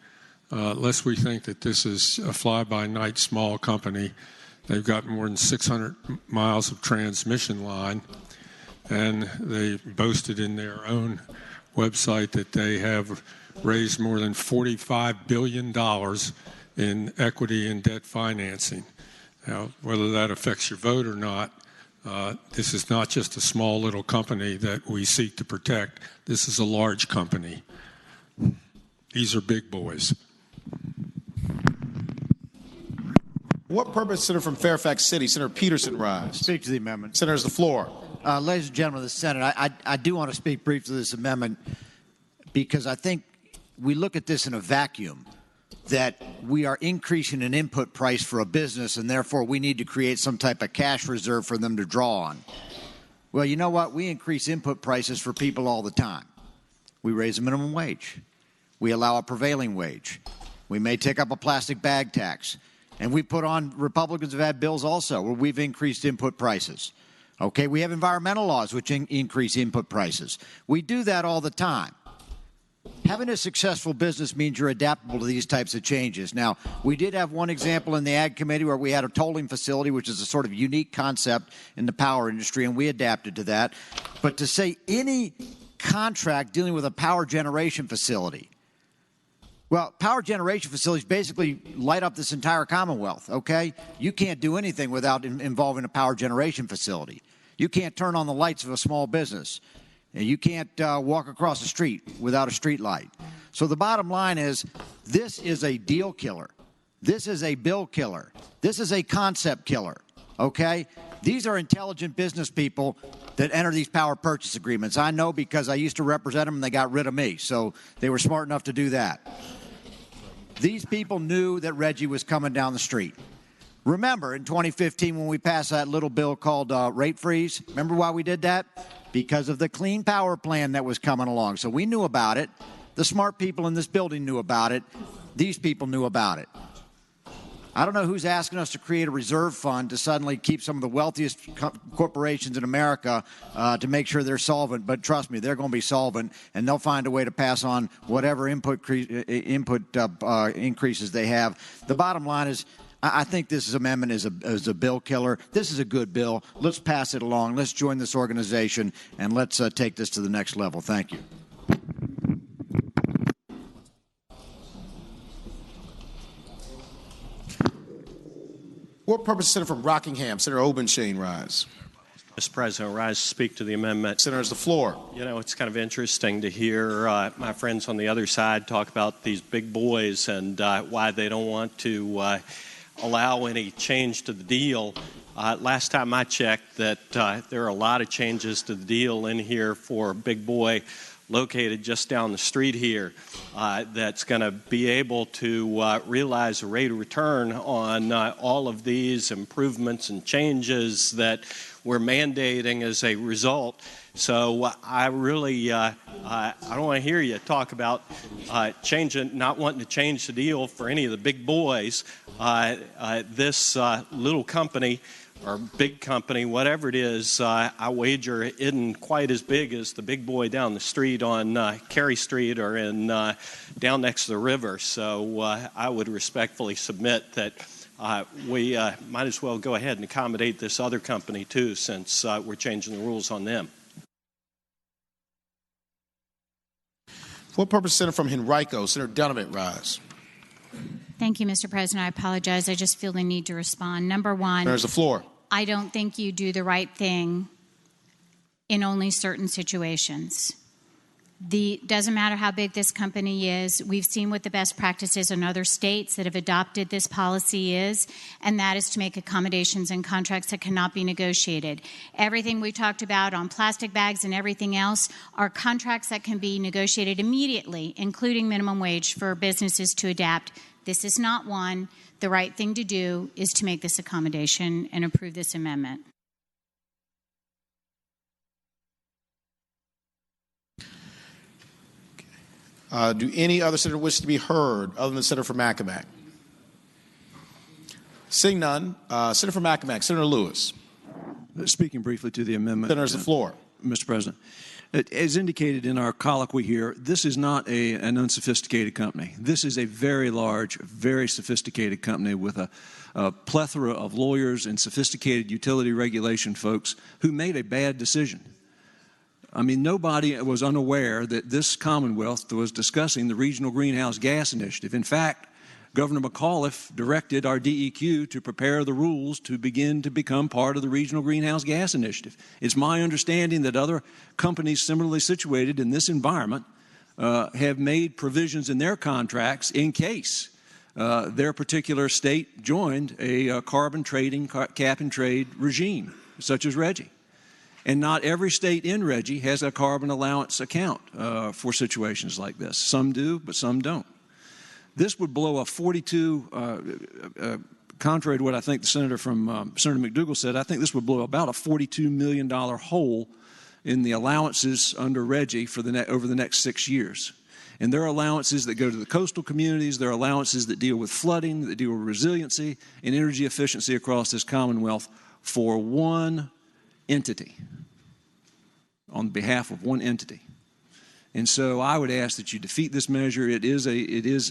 Lest we think that this is a fly-by-night small company, they've got more than 600 miles of transmission line, and they boasted in their own website that they have raised more than $45 billion in equity and debt financing. Now, whether that affects your vote or not, this is not just a small little company that we seek to protect. This is a large company. These are big boys. What purpose, Senator from Fairfax City, Senator Peterson, rise? Speak to the amendment. Senator has the floor. Ladies and gentlemen of the Senate, I do want to speak briefly to this amendment because I think we look at this in a vacuum, that we are increasing an input price for a business and therefore we need to create some type of cash reserve for them to draw on. Well, you know what? We increase input prices for people all the time. We raise the minimum wage. We allow a prevailing wage. We may take up a plastic bag tax. And we put on, Republicans have had bills also where we've increased input prices. Okay, we have environmental laws which increase input prices. We do that all the time. Having a successful business means you're adaptable to these types of changes. Now, we did have one example in the Ag Committee where we had a tolling facility, which is a sort of unique concept in the power industry, and we adapted to that. But to say any contract dealing with a power generation facility, well, power generation facilities basically light up this entire Commonwealth, okay? You can't do anything without involving a power generation facility. You can't turn on the lights of a small business. You can't walk across the street without a street light. So the bottom line is this is a deal killer. This is a bill killer. This is a concept killer, okay? These are intelligent business people that enter these power purchase agreements. I know because I used to represent them and they got rid of me, so they were smart enough to do that. These people knew that Reggie was coming down the street. Remember, in 2015 when we passed that little bill called rate freeze, remember why we did that? Because of the clean power plan that was coming along. So we knew about it. The smart people in this building knew about it. These people knew about it. I don't know who's asking us to create a reserve fund to suddenly keep some of the wealthiest corporations in America to make sure they're solvent, but trust me, they're going to be solvent, and they'll find a way to pass on whatever input increases they have. The bottom line is, I think this amendment is a bill killer. This is a good bill. Let's pass it along. Let's join this organization, and let's take this to the next level. Thank you. What purpose, Senator from Rockingham, Senator Obenshain, rise? Mr. President, rise to speak to the amendment. Senator has the floor. You know, it's kind of interesting to hear my friends on the other side talk about these big boys and why they don't want to allow any change to the deal. Last time I checked that there are a lot of changes to the deal in here for big boy located just down the street here that's going to be able to realize a rate of return on all of these improvements and changes that we're mandating as a result. So I really, I don't want to hear you talk about not wanting to change the deal for any of the big boys. This little company or big company, whatever it is, I wager it isn't quite as big as the big boy down the street on Cary Street or down next to the river. So I would respectfully submit that we might as well go ahead and accommodate this other company too, since we're changing the rules on them. For what purpose, Senator from Henrico? Senator Dunham, rise. Thank you, Mr. President. I apologize. I just feel the need to respond. Number one, there's the floor. I don't think you do the right thing in only certain situations. Doesn't matter how big this company is. We've seen what the best practices in other states that have adopted this policy is, and that is to make accommodations in contracts that cannot be negotiated. Everything we talked about on plastic bags and everything else are contracts that can be negotiated immediately, including minimum wage for businesses to adapt. This is not one. The right thing to do is to make this accommodation and approve this amendment. Do any other senator wish to be heard other than the senator from Accomack? Seeing none, Senator from Accomack, Senator Lewis. Speaking briefly to the amendment. Senator, the floor. Mr. President, as indicated in our colloquy here, this is not an unsophisticated company. This is a very large, very sophisticated company with a plethora of lawyers and sophisticated utility regulation folks who made a bad decision. I mean, nobody was unaware that this Commonwealth was discussing the Regional Greenhouse Gas Initiative. In fact, Governor McAuliffe directed our DEQ to prepare the rules to begin to become part of the Regional Greenhouse Gas Initiative. It's my understanding that other companies similarly situated in this environment have made provisions in their contracts in case their particular state joined a carbon trading, cap and trade regime, such as RGGI. And not every state in RGGI has a carbon allowance account for situations like this. Some do, but some don't. This would blow a 42, contrary to what I think the senator from Senator McDougall said, I think this would blow about a $42 million hole in the allowances under RGGI for over the next 6 years. And there are allowances that go to the coastal communities. There are allowances that deal with flooding, that deal with resiliency and energy efficiency across this Commonwealth for one entity, on behalf of one entity. And so I would ask that you defeat this measure. It is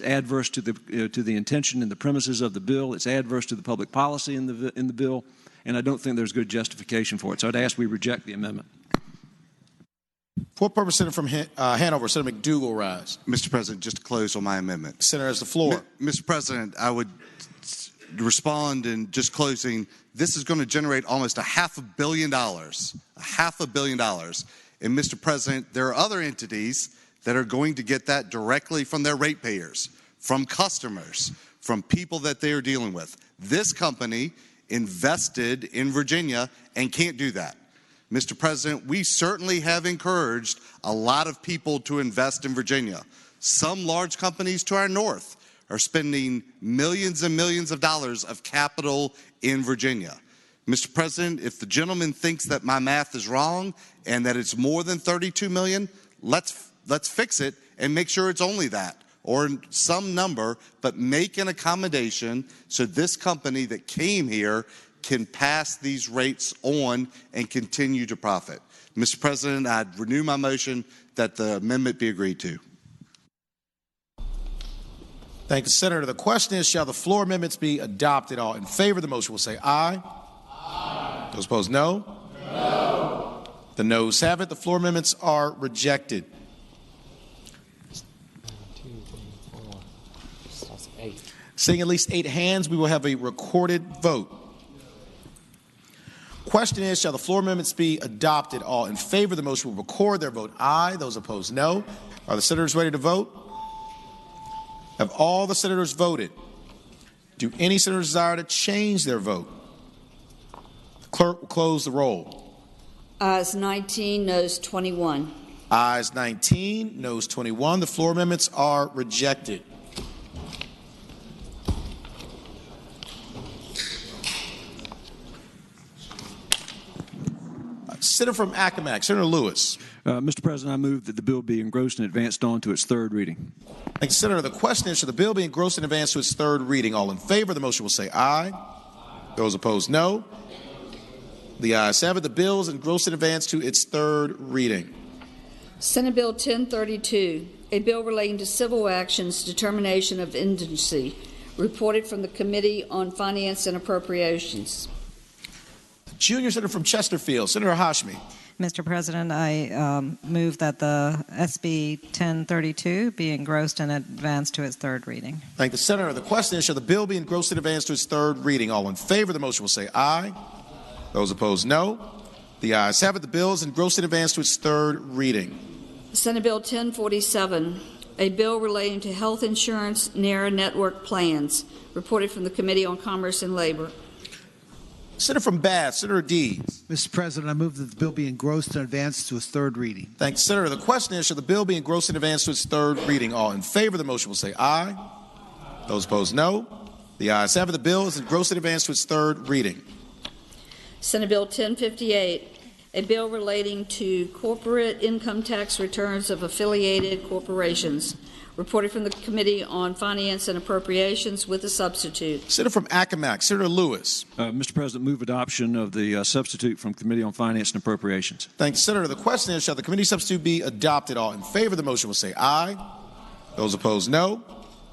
adverse to the intention and the premises of the bill. It's adverse to the public policy in the bill, and I don't think there's good justification for it. So I'd ask we reject the amendment. For what purpose, Senator from Hanover, Senator McDougall, rise. Mr. President, just to close on my amendment. Senator has the floor. Mr. President, I would respond in just closing. This is going to generate almost $500 million. $500 million. And Mr. President, there are other entities that are going to get that directly from their ratepayers, from customers, from people that they are dealing with. This company invested in Virginia and can't do that. Mr. President, we certainly have encouraged a lot of people to invest in Virginia. Some large companies to our north are spending millions and millions of dollars of capital in Virginia. Mr. President, if the gentleman thinks that my math is wrong and that it's more than $32 million, let's fix it and make sure it's only that or some number, but make an accommodation so this company that came here can pass these rates on and continue to profit. Mr. President, I'd renew my motion that the amendment be agreed to. Thank you, Senator. The question is, shall the floor amendments be adopted? All in favor of the motion will say aye. Aye. Those opposed, no. No. The noes have it. The floor amendments are rejected. 1, 2, 3, 4. That's 8. Seeing at least 8 hands, we will have a recorded vote. Question is, shall the floor amendments be adopted? All in favor of the motion will record their vote aye. Those opposed, no. Are the senators ready to vote? Have all the senators voted? Do any senators desire to change their vote? The clerk will close the roll. Ayes 19, noes 21. Ayes 19, noes 21. The floor amendments are rejected. Senator from Accomack, Senator Lewis. Mr. President, I move that the bill be engrossed and advanced on to its third reading. Thank you, Senator. The question is, should the bill be engrossed and advanced to its third reading? All in favor of the motion will say aye. Those opposed, no. The ayes have it. The bill is engrossed and advanced to its third reading. Senate Bill 1032, a bill relating to civil actions, determination of indigency, reported from the Committee on Finance and Appropriations. Junior Senator from Chesterfield, Senator Hashmi. Mr. President, I move that the SB 1032 be engrossed and advanced to its third reading. Thank the Senator. The question is, shall the bill be engrossed and advanced to its third reading? All in favor of the motion will say aye. Those opposed, no. The ayes have it. The bill is engrossed and advanced to its third reading. Senate Bill 1047, a bill relating to health insurance narrow network plans, reported from the Committee on Commerce and Labor. Senator from Bath, Senator Deeds. Mr. President, I move that the bill be engrossed and advanced to its third reading. Thank you, Senator. The question is, shall the bill be engrossed and advanced to its third reading? All in favor of the motion will say aye. Those opposed, no. The ayes have it. The bill is engrossed and advanced to its third reading. Senate Bill 1058, a bill relating to corporate income tax returns of affiliated corporations, reported from the Committee on Finance and Appropriations with a substitute. Senator from Accomack, Senator Lewis. Mr. President, move adoption of the substitute from Committee on Finance and Appropriations. Thank you, Senator. The question is, shall the committee substitute be adopted? All in favor of the motion will say aye. Those opposed, no.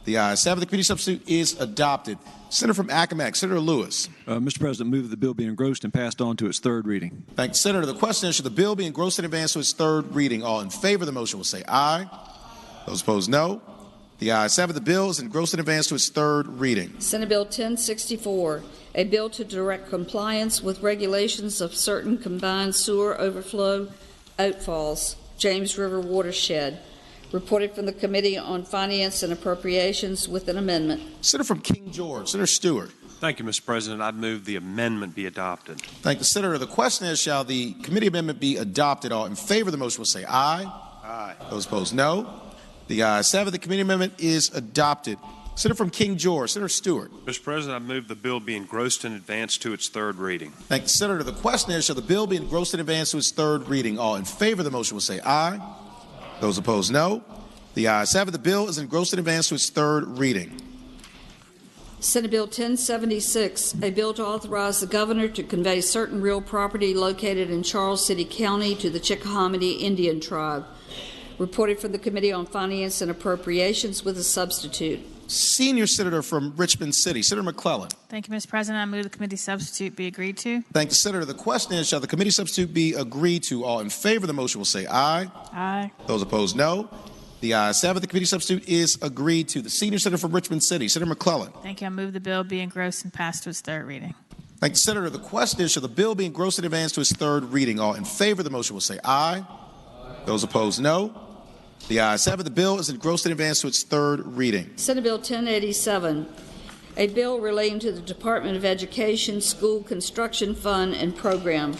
The ayes have it. The committee substitute is adopted. Senator from Accomack, Senator Lewis. Mr. President, move that the bill be engrossed and passed on to its third reading. Thank you, Senator. The question is, should the bill be engrossed and advanced to its third reading? All in favor of the motion will say aye. Those opposed, no. The ayes have it. The bill is engrossed and advanced to its third reading. Senate Bill 1064, a bill to direct compliance with regulations of certain combined sewer overflow outfalls, James River watershed, reported from the Committee on Finance and Appropriations with an amendment. Senator from King George, Senator Stewart. Thank you, Mr. President. I move the amendment be adopted. Thank the Senator. The question is, shall the committee amendment be adopted? All in favor of the motion will say aye. Aye. Those opposed, no. The ayes have it. The committee amendment is adopted. Senator from King George, Senator Stewart. Mr. President, I move the bill be engrossed and advanced to its third reading. Thank the Senator. The question is, shall the bill be engrossed and advanced to its third reading? All in favor of the motion will say aye. Those opposed, no. The ayes have it. The bill is engrossed and advanced to its third reading. Senate Bill 1076, a bill to authorize the governor to convey certain real property located in Charles City County to the Chickahominy Indian Tribe, reported from the Committee on Finance and Appropriations with a substitute. Senior Senator from Richmond City, Senator McClellan. Thank you, Mr. President. I move the committee substitute be agreed to. Thank the Senator. The question is, shall the committee substitute be agreed to? All in favor of the motion will say aye. Aye. Those opposed, no. The ayes have it. The committee substitute is agreed to. The Senior Senator from Richmond City, Senator McClellan. Thank you. I move the bill be engrossed and passed to its third reading. Thank the Senator. The question is, shall the bill be engrossed and advanced to its third reading? All in favor of the motion will say aye. Those opposed, no. The ayes have it. The bill is engrossed and advanced to its third reading. Senate Bill 1087, a bill relating to the Department of Education School Construction Fund and Program,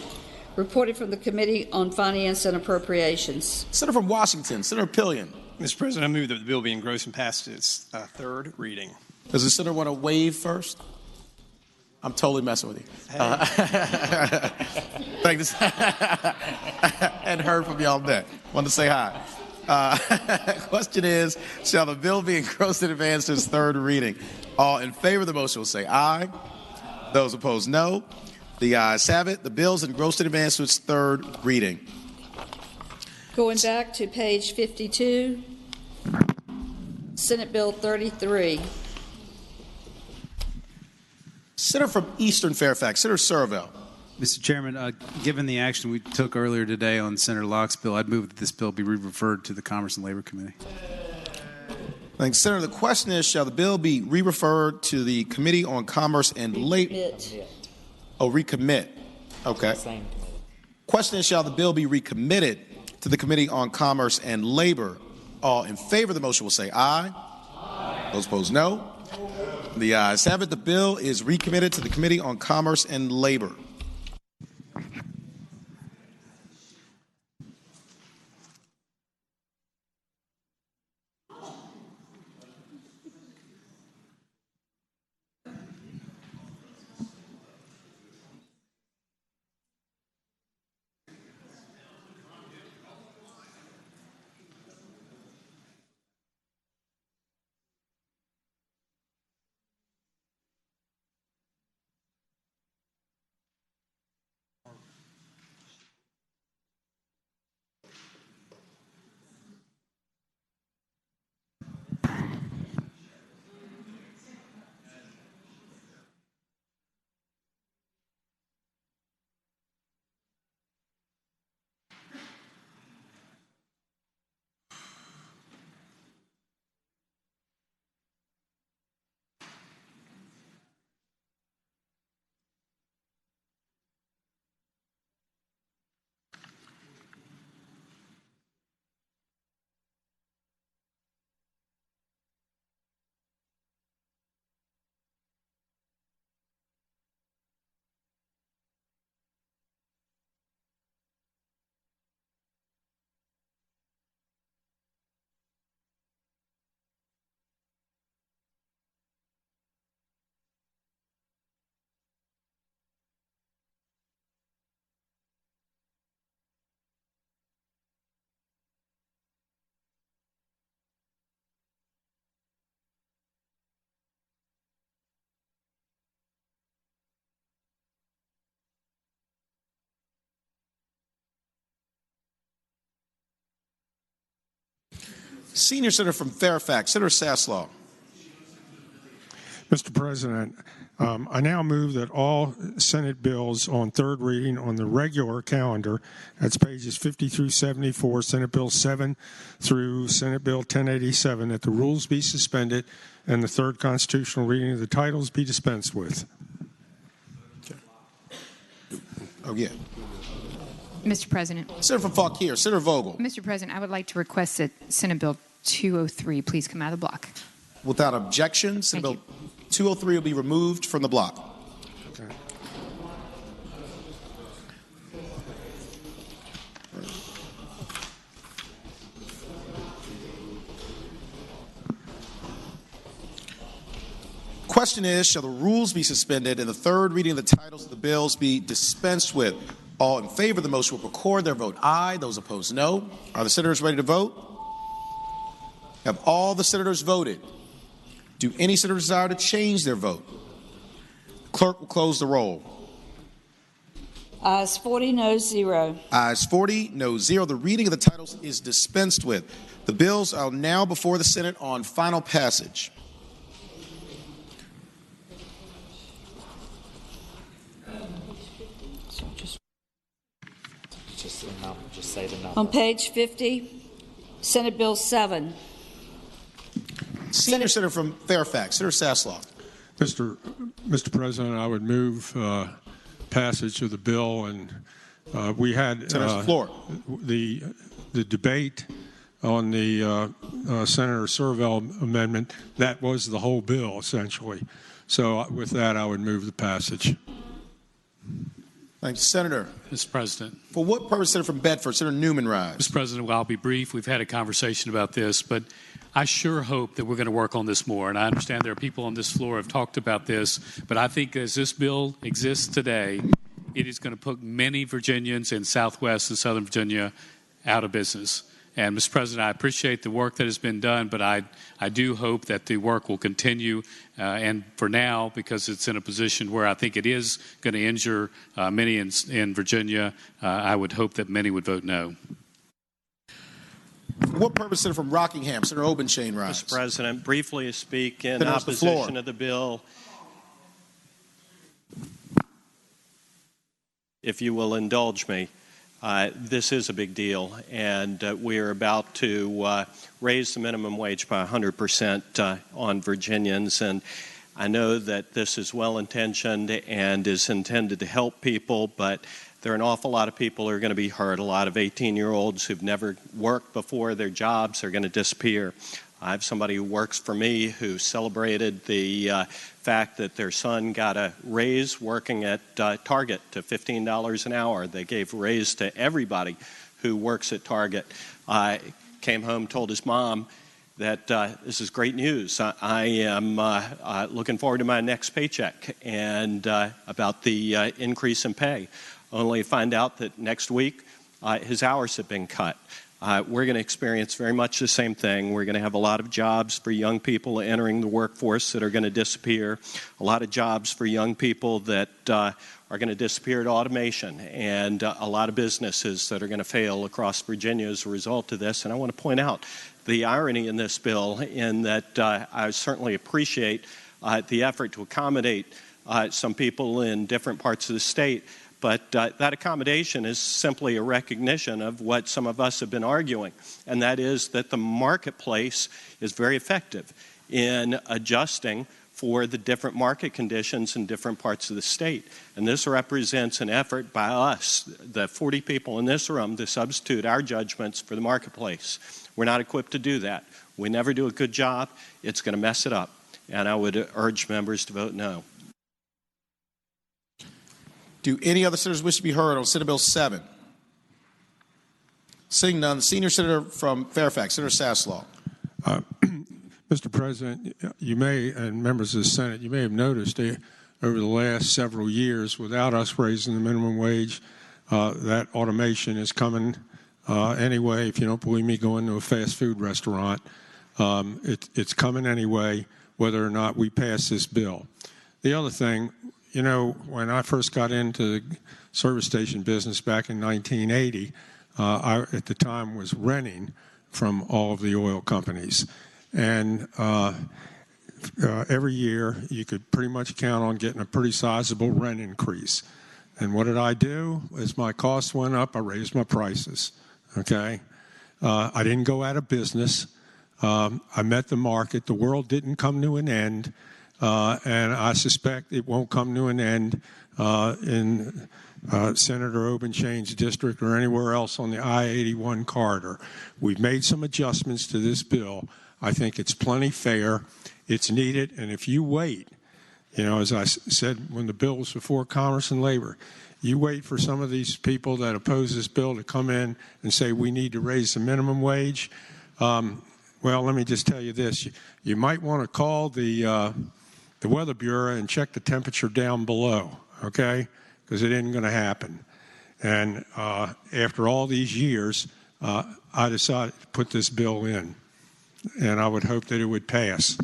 reported from the Committee on Finance and Appropriations. Senator from Washington, Senator Pillion. Mr. President, I move that the bill be engrossed and passed to its third reading. Does the Senator want to waive first? I'm totally messing with you. Thank you. Hadn't heard from y'all that. Wanted to say hi. Question is, shall the bill be engrossed and advanced to its third reading? All in favor of the motion will say aye. Those opposed, no. The ayes have it. The bill is engrossed and advanced to its third reading. Going back to page 52, Senate Bill 33. Senator from Eastern Fairfax, Senator Servell. Mr. Chairman, given the action we took earlier today on Senator Locke's bill, I'd move that this bill be re-referred to the Commerce and Labor Committee. Thanks, Senator. The question is, shall the bill be re-referred to the Committee on Commerce and Labor? Oh, recommit. Okay. Question is, shall the bill be recommitted to the Committee on Commerce and Labor? All in favor of the motion will say aye. Aye. Those opposed, no. The ayes have it. The bill is recommitted to the Committee on Commerce and Labor. Senior Senator from Fairfax, Senator Saslaw. Mr. President, I now move that all Senate bills on third reading on the regular calendar, that's pages 50 through 74, Senate Bill 7 through Senate Bill 1087, that the rules be suspended and the third constitutional reading of the titles be dispensed with. Oh, yeah. Mr. President. Senator from Fauquier, Senator Vogel. Mr. President, I would like to request that Senate Bill 203 please come out of the block. Without objection, Senate Bill 203 will be removed from the block. Okay. Question is, shall the rules be suspended and the third reading of the titles of the bills be dispensed with? All in favor of the motion will record their vote aye. Those opposed, no. Are the senators ready to vote? Have all the senators voted? Do any senators desire to change their vote? Clerk will close the roll. Ayes 40, no 0. Ayes 40, no 0. The reading of the titles is dispensed with. The bills are now before the Senate on final passage. Just say the number. On page 50, Senate Bill 7. Senior Senator from Fairfax, Senator Saslaw. Mr. President, I would move passage of the bill, and we had the debate on the Senator Servell amendment. That was the whole bill, essentially. So with that, I would move the passage. Thanks, Senator. Mr. President. For what purpose, Senator from Bedford, Senator Newman rise? Mr. President, well, I'll be brief. We've had a conversation about this, but I sure hope that we're going to work on this more. And I understand there are people on this floor who have talked about this, but I think as this bill exists today, it is going to put many Virginians in Southwest and Southern Virginia out of business. And, Mr. President, I appreciate the work that has been done, but I do hope that the work will continue. And for now, because it's in a position where I think it is going to injure many in Virginia, I would hope that many would vote no. For what purpose, Senator from Rockingham, Senator Obenshain rise? Mr. President, briefly speak in opposition of the bill. If you will indulge me. This is a big deal, and we're about to raise the minimum wage by 100% on Virginians. And I know that this is well-intentioned and is intended to help people, but there are an awful lot of people who are going to be hurt. A lot of 18-year-olds who've never worked before, their jobs are going to disappear. I have somebody who works for me who celebrated the fact that their son got a raise working at Target to $15 an hour. They gave a raise to everybody who works at Target. Came home, told his mom that this is great news. I am looking forward to my next paycheck, and about the increase in pay. Only to find out that next week his hours have been cut. We're going to experience very much the same thing. We're going to have a lot of jobs for young people entering the workforce that are going to disappear, a lot of jobs for young people that are going to disappear to automation, and a lot of businesses that are going to fail across Virginia as a result of this. And I want to point out the irony in this bill in that I certainly appreciate the effort to accommodate some people in different parts of the state. But that accommodation is simply a recognition of what some of us have been arguing, and that is that the marketplace is very effective in adjusting for the different market conditions in different parts of the state. And this represents an effort by us, the 40 people in this room, to substitute our judgments for the marketplace. We're not equipped to do that. We never do a good job. It's going to mess it up. And I would urge members to vote no. Do any other senators wish to be heard on Senate Bill 7? Seeing none, the senior senator from Fairfax, Senator Saslaw. Mr. President, you may, and members of the Senate, you may have noticed over the last several years, without us raising the minimum wage, that automation is coming anyway. If you don't believe me, go into a fast food restaurant. It's coming anyway, whether or not we pass this bill. The other thing, you know, when I first got into the service station business back in 1980, I, at the time, was renting from all of the oil companies. And every year you could pretty much count on getting a pretty sizable rent increase. And what did I do? As my costs went up, I raised my prices, okay? I didn't go out of business. I met the market. The world didn't come to an end, and I suspect it won't come to an end in Senator Obenshain's district or anywhere else on the I-81 corridor. We've made some adjustments to this bill. I think it's plenty fair. It's needed, and if you wait, you know, as I said when the bill was before Commerce and Labor, you wait for some of these people that oppose this bill to come in and say we need to raise the minimum wage. Well, let me just tell you this. You might want to call the Weather Bureau and check the temperature down below, okay? Because it isn't going to happen. And after all these years, I decided to put this bill in, and I would hope that it would pass.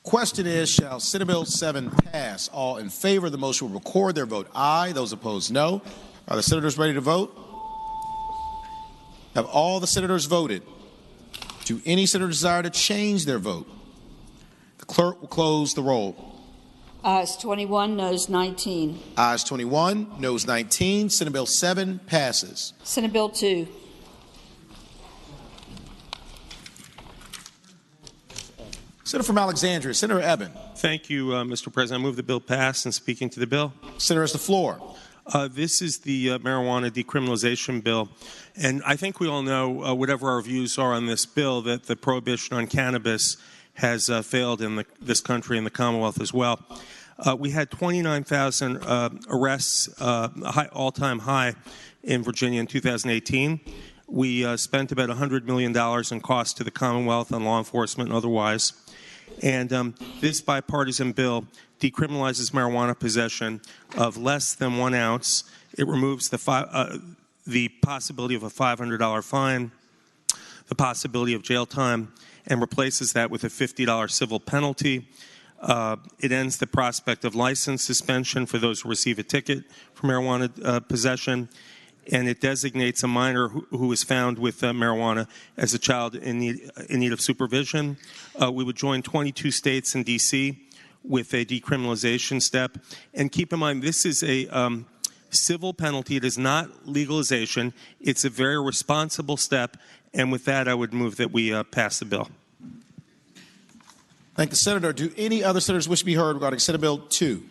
Question is, shall Senate Bill 7 pass? All in favor of the motion will record their vote aye. Those opposed, no. Are the senators ready to vote? Have all the senators voted? Do any senator desire to change their vote? The clerk will close the roll. Ayes 21, noes 19. Ayes 21, noes 19. Senate Bill 7 passes. Senate Bill 2. Senator from Alexandria, Senator Eben. Thank you, Mr. President. I move the bill pass. And speaking to the bill. Senator has the floor. This is the marijuana decriminalization bill. And I think we all know, whatever our views are on this bill, that the prohibition on cannabis has failed in this country and the Commonwealth as well. We had 29,000 arrests, all-time high in Virginia in 2018. We spent about $100 million in costs to the Commonwealth on law enforcement and otherwise. And this bipartisan bill decriminalizes marijuana possession of less than 1 ounce. It removes the possibility of a $500 fine, the possibility of jail time, and replaces that with a $50 civil penalty. It ends the prospect of license suspension for those who receive a ticket for marijuana possession. And it designates a minor who is found with marijuana as a child in need of supervision. We would join 22 states in D.C. with a decriminalization step. And keep in mind, this is a civil penalty. It is not legalization. It's a very responsible step. And with that, I would move that we pass the bill. Thank the Senator. Do any other senators wish to be heard regarding Senate Bill 2?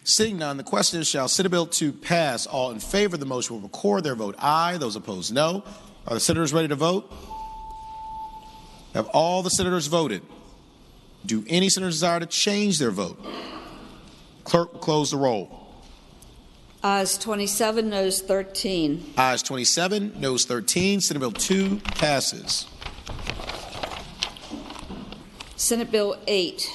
Seeing none, the question is, shall Senate Bill 2 pass? All in favor of the motion will record their vote aye. Those opposed, no. Are the senators ready to vote? Have all the senators voted? Do any senators desire to change their vote? Clerk will close the roll. Ayes 27, noes 13. Ayes 27, noes 13. Senate Bill 2 passes. Senate Bill 8.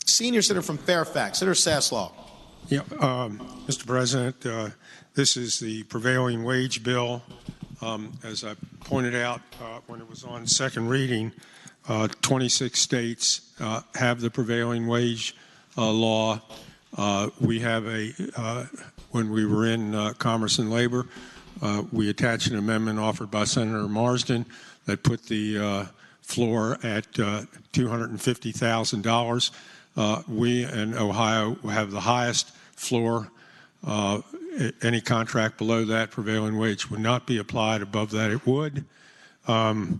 Senior Senator from Fairfax, Senator Saslaw. Yeah, Mr. President, this is the prevailing wage bill. As I pointed out when it was on second reading, 26 states have the prevailing wage law. We have when we were in Commerce and Labor, we attached an amendment offered by Senator Marsden that put the floor at $250,000. We in Ohio have the highest floor. Any contract below that prevailing wage would not be applied. Above that, it would. Number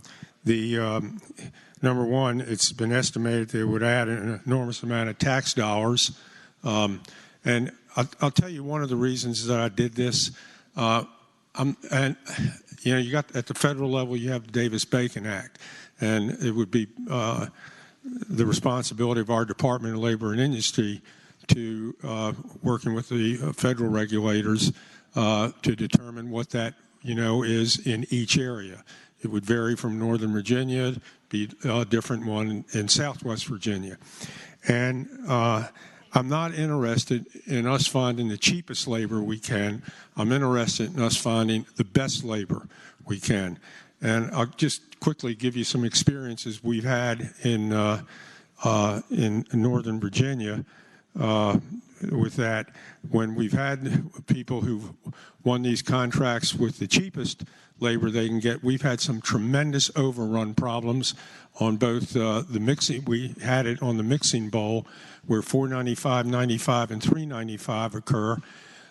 one, it's been estimated that it would add an enormous amount of tax dollars. And I'll tell you one of the reasons that I did this. You got at the federal level, you have the Davis-Bacon Act, and it would be the responsibility of our Department of Labor and Industry to working with the federal regulators to determine what that is in each area. It would vary from Northern Virginia, be a different one in Southwest Virginia, and I'm not interested in us finding the cheapest labor we can. I'm interested in us finding the best labor we can. And I'll just quickly give you some experiences we've had in Northern Virginia. with that, when we've had people who've won these contracts with the cheapest labor they can get, we've had some tremendous overrun problems on both the mixing. We had it on the mixing bowl where 495, 95, and 395 occur,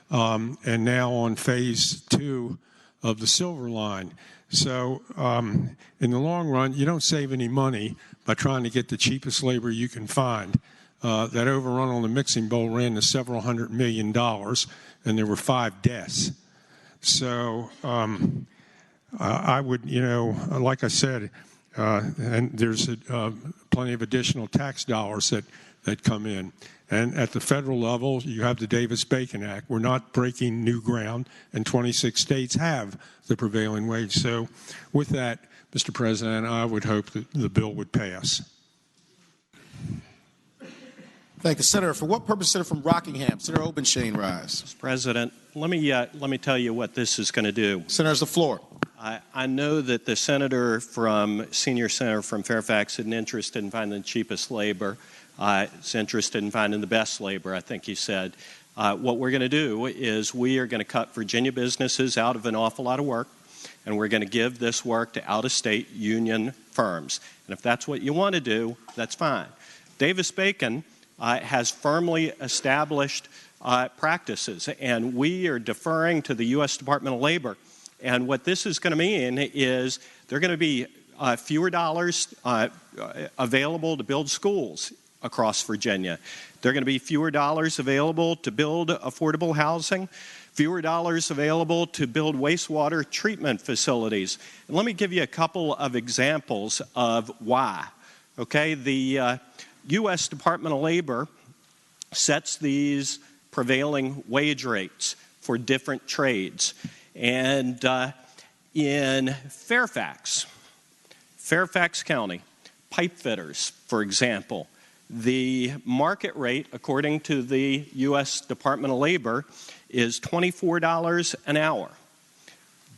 and now on phase 2 of the Silver Line. So in the long run, you don't save any money by trying to get the cheapest labor you can find. That overrun on the mixing bowl ran to several $100 million, and there were 5 deaths. So I would, like I said, and there's plenty of additional tax dollars that come in. And at the federal level, you have the Davis-Bacon Act. We're not breaking new ground, and 26 states have the prevailing wage. So with that, Mr. President, I would hope that the bill would pass. Thank you, Senator. For what purpose, Senator from Rockingham? Senator Obenshain, rise. Mr. President, let me tell you what this is going to do. Senator's the floor. I know that the senior senator from Fairfax isn't interested in finding the cheapest labor. Is interested in finding the best labor, I think he said. What we're going to do is we are going to cut Virginia businesses out of an awful lot of work, and we're going to give this work to out-of-state union firms. And if that's what you want to do, that's fine. Davis-Bacon has firmly established practices, and we are deferring to the U.S. Department of Labor. And what this is going to mean is there are going to be fewer dollars available to build schools across Virginia. There are going to be fewer dollars available to build affordable housing, fewer dollars available to build wastewater treatment facilities. And let me give you a couple of examples of why. Okay, the U.S. Department of Labor sets these prevailing wage rates for different trades. And in Fairfax County, pipe fitters, for example, the market rate, according to the U.S. Department of Labor, is $24 an hour.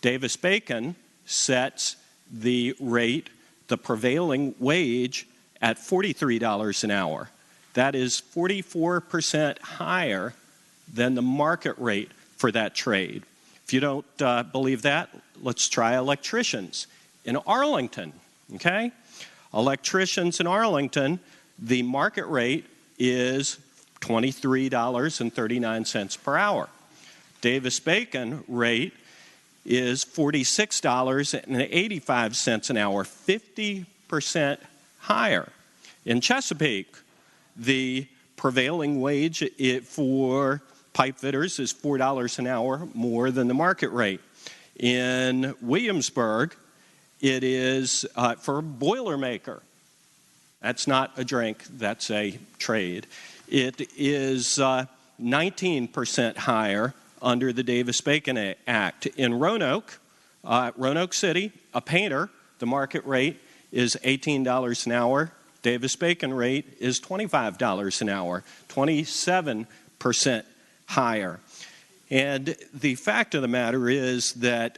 Davis-Bacon sets the rate, the prevailing wage, at $43 an hour. That is 44% higher than the market rate for that trade. If you don't believe that, let's try electricians in Arlington, okay? Electricians in Arlington, the market rate is $23.39 per hour. Davis-Bacon rate is $46.85 an hour, 50% higher. In Chesapeake, the prevailing wage for pipe fitters is $4 an hour more than the market rate. In Williamsburg, it is for a Boilermaker. That's not a drink, that's a trade. It is 19% higher under the Davis-Bacon Act. In Roanoke City, a painter, the market rate is $18 an hour. Davis-Bacon rate is $25 an hour, 27% higher. And the fact of the matter is that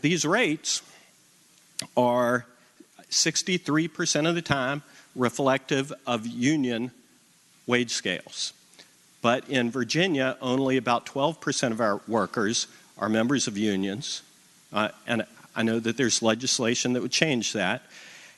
these rates are 63% of the time reflective of union wage scales. But in Virginia, only about 12% of our workers are members of unions. And I know that there's legislation that would change that.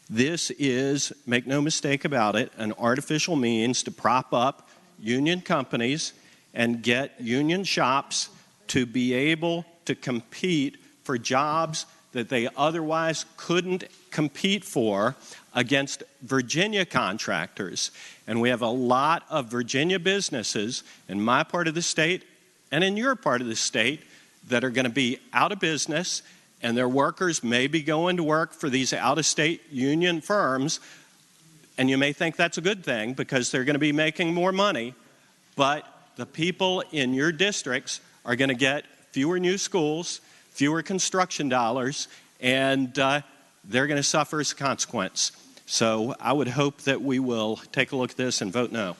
This is, make no mistake about it, an artificial means to prop up union companies and get union shops to be able to compete for jobs that they otherwise couldn't compete for against Virginia contractors. And we have a lot of Virginia businesses in my part of the state and in your part of the state that are going to be out of business, and their workers may be going to work for these out-of-state union firms. And you may think that's a good thing because they're going to be making more money, but the people in your districts are going to get fewer new schools, fewer construction dollars, and they're going to suffer as a consequence. So I would hope that we will take a look at this and vote no.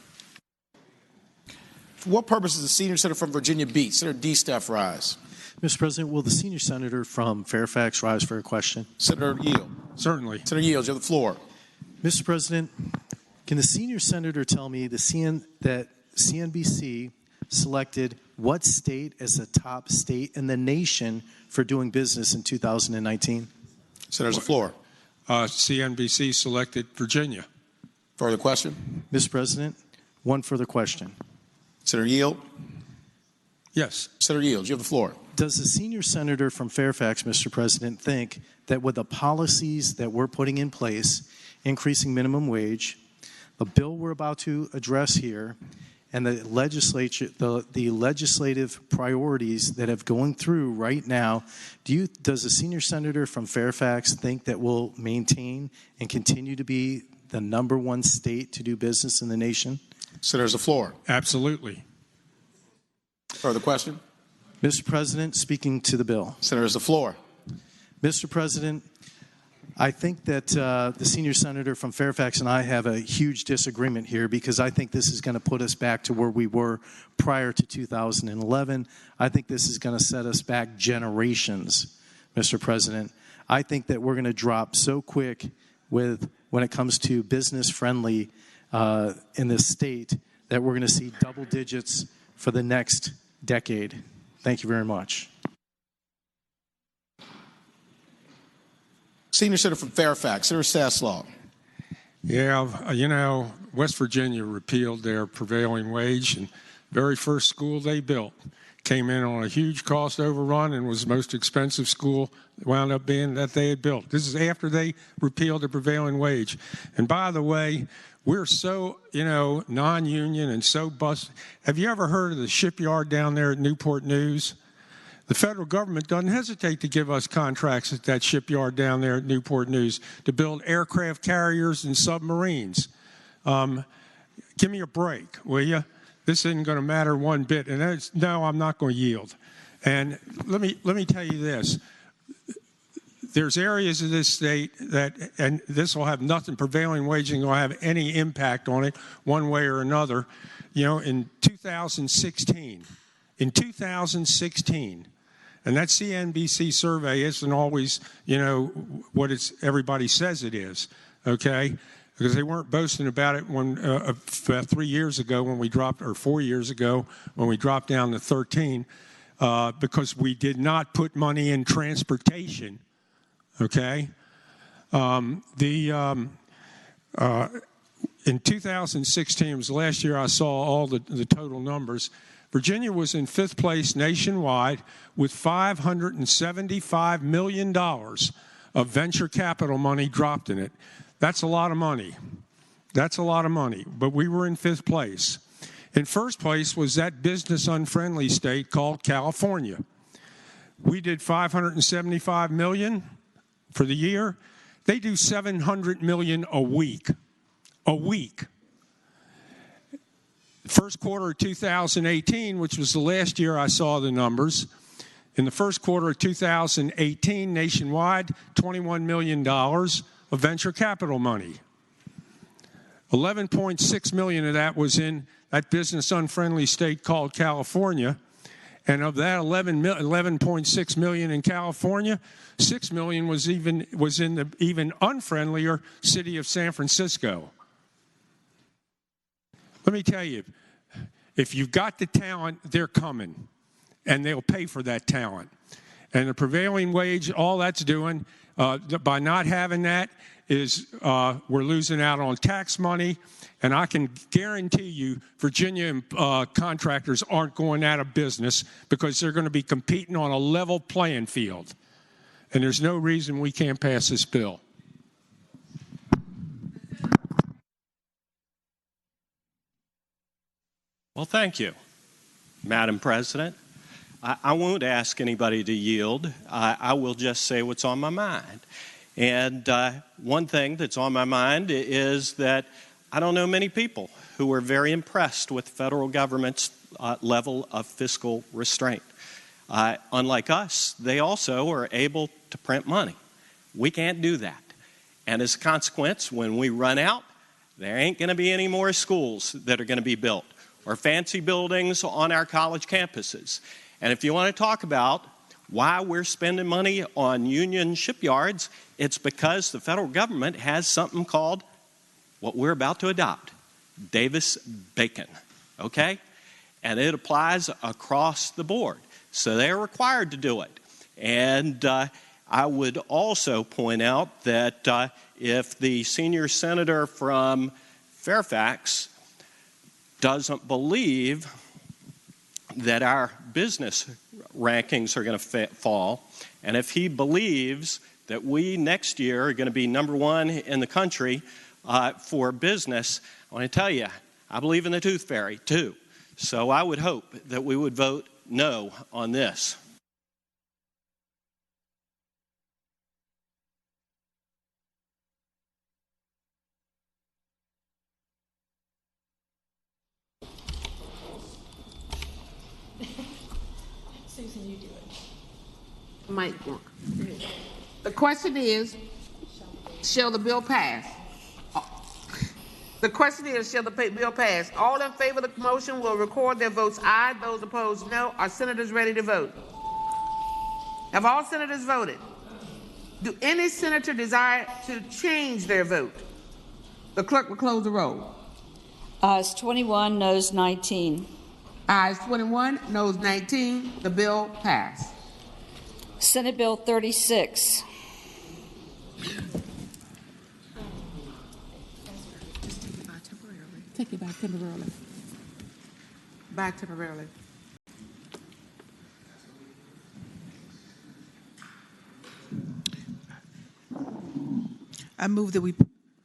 For what purpose does the senior senator from Virginia Beach, Senator D. Steph, rise? Mr. President, will the senior senator from Fairfax rise for a question? Senator Yield. Certainly. Senator Yield, you have the floor. Mr. President, can the senior senator tell me that CNBC selected what state as the top state in the nation for doing business in 2019? Senator's the floor. CNBC selected Virginia. Further question? Mr. President, one further question. Senator Yield? Yes. Senator Yield, you have the floor. Does the senior senator from Fairfax, Mr. President, think that with the policies that we're putting in place, increasing minimum wage, the bill we're about to address here, and the legislative priorities that have going through right now, does the senior senator from Fairfax think that we'll maintain and continue to be the #1 state to do business in the nation? Senator's the floor. Absolutely. Further question? Mr. President, speaking to the bill. Senator's the floor. Mr. President, I think that the senior senator from Fairfax and I have a huge disagreement here because I think this is going to put us back to where we were prior to 2011. I think this is going to set us back generations, Mr. President. I think that we're going to drop so quick when it comes to business friendly in this state that we're going to see double digits for the next decade. Thank you very much. Senior Senator from Fairfax, Senator Saslaw. Yeah, West Virginia repealed their prevailing wage, and very first school they built came in on a huge cost overrun and was the most expensive school wound up being that they had built. This is after they repealed the prevailing wage. And by the way, we're so, non-union and so busted. Have you ever heard of the shipyard down there at Newport News? The federal government doesn't hesitate to give us contracts at that shipyard down there at Newport News to build aircraft carriers and submarines. Give me a break, will you? This isn't going to matter one bit. And no, I'm not going to yield. And let me tell you this. There's areas of this state that, and this will have nothing, prevailing wage ain't going to have any impact on it one way or another. In 2016, and that CNBC survey isn't always, what everybody says it is, okay? Because they weren't boasting about it when 3 years ago when we dropped, or 4 years ago when we dropped down to 13, because we did not put money in transportation, okay? In 2016, it was the last year I saw all the total numbers. Virginia was in 5th place nationwide with $575 million of venture capital money dropped in it. That's a lot of money. That's a lot of money. But we were in 5th place. In 1st place was that business unfriendly state called California. We did $575 million for the year. They do $700 million a week. A week. First quarter of 2018, which was the last year I saw the numbers, in the first quarter of 2018, nationwide, $21 million of venture capital money. 11.6 million of that was in that business unfriendly state called California. And of that 11.6 million in California, 6 million was in the even unfriendlier city of San Francisco. Let me tell you, if you've got the talent, they're coming, and they'll pay for that talent. And the prevailing wage, all that's doing, by not having that, is we're losing out on tax money, and I can guarantee you Virginia contractors aren't going out of business because they're going to be competing on a level playing field. And there's no reason we can't pass this bill. Well, thank you, Madam President. I won't ask anybody to yield. I will just say what's on my mind. And one thing that's on my mind is that I don't know many people who are very impressed with the federal government's level of fiscal restraint. Unlike us, they also are able to print money. We can't do that. And as a consequence, when we run out, there ain't going to be any more schools that are going to be built or fancy buildings on our college campuses. And if you want to talk about why we're spending money on union shipyards, it's because the federal government has something called what we're about to adopt, Davis-Bacon. okay? And it applies across the board. So they're required to do it. And I would also point out that if the senior senator from Fairfax doesn't believe that our business rankings are going to fall, and if he believes that we next year are going to be #1 in the country for business, I want to tell you, I believe in the tooth fairy too. So I would hope that we would vote no on this. Susan, you do it. Mike, the question is, shall the bill pass? The question is, shall the bill pass? All in favor of the motion will record their votes aye. Those opposed, no. Are senators ready to vote? Have all senators voted? Do any senator desire to change their vote? The clerk will close the roll. Ayes 21, noes 19. Ayes 21, noes 19. The bill passed. Senate Bill 36. Take it back temporarily. Back temporarily. I move that we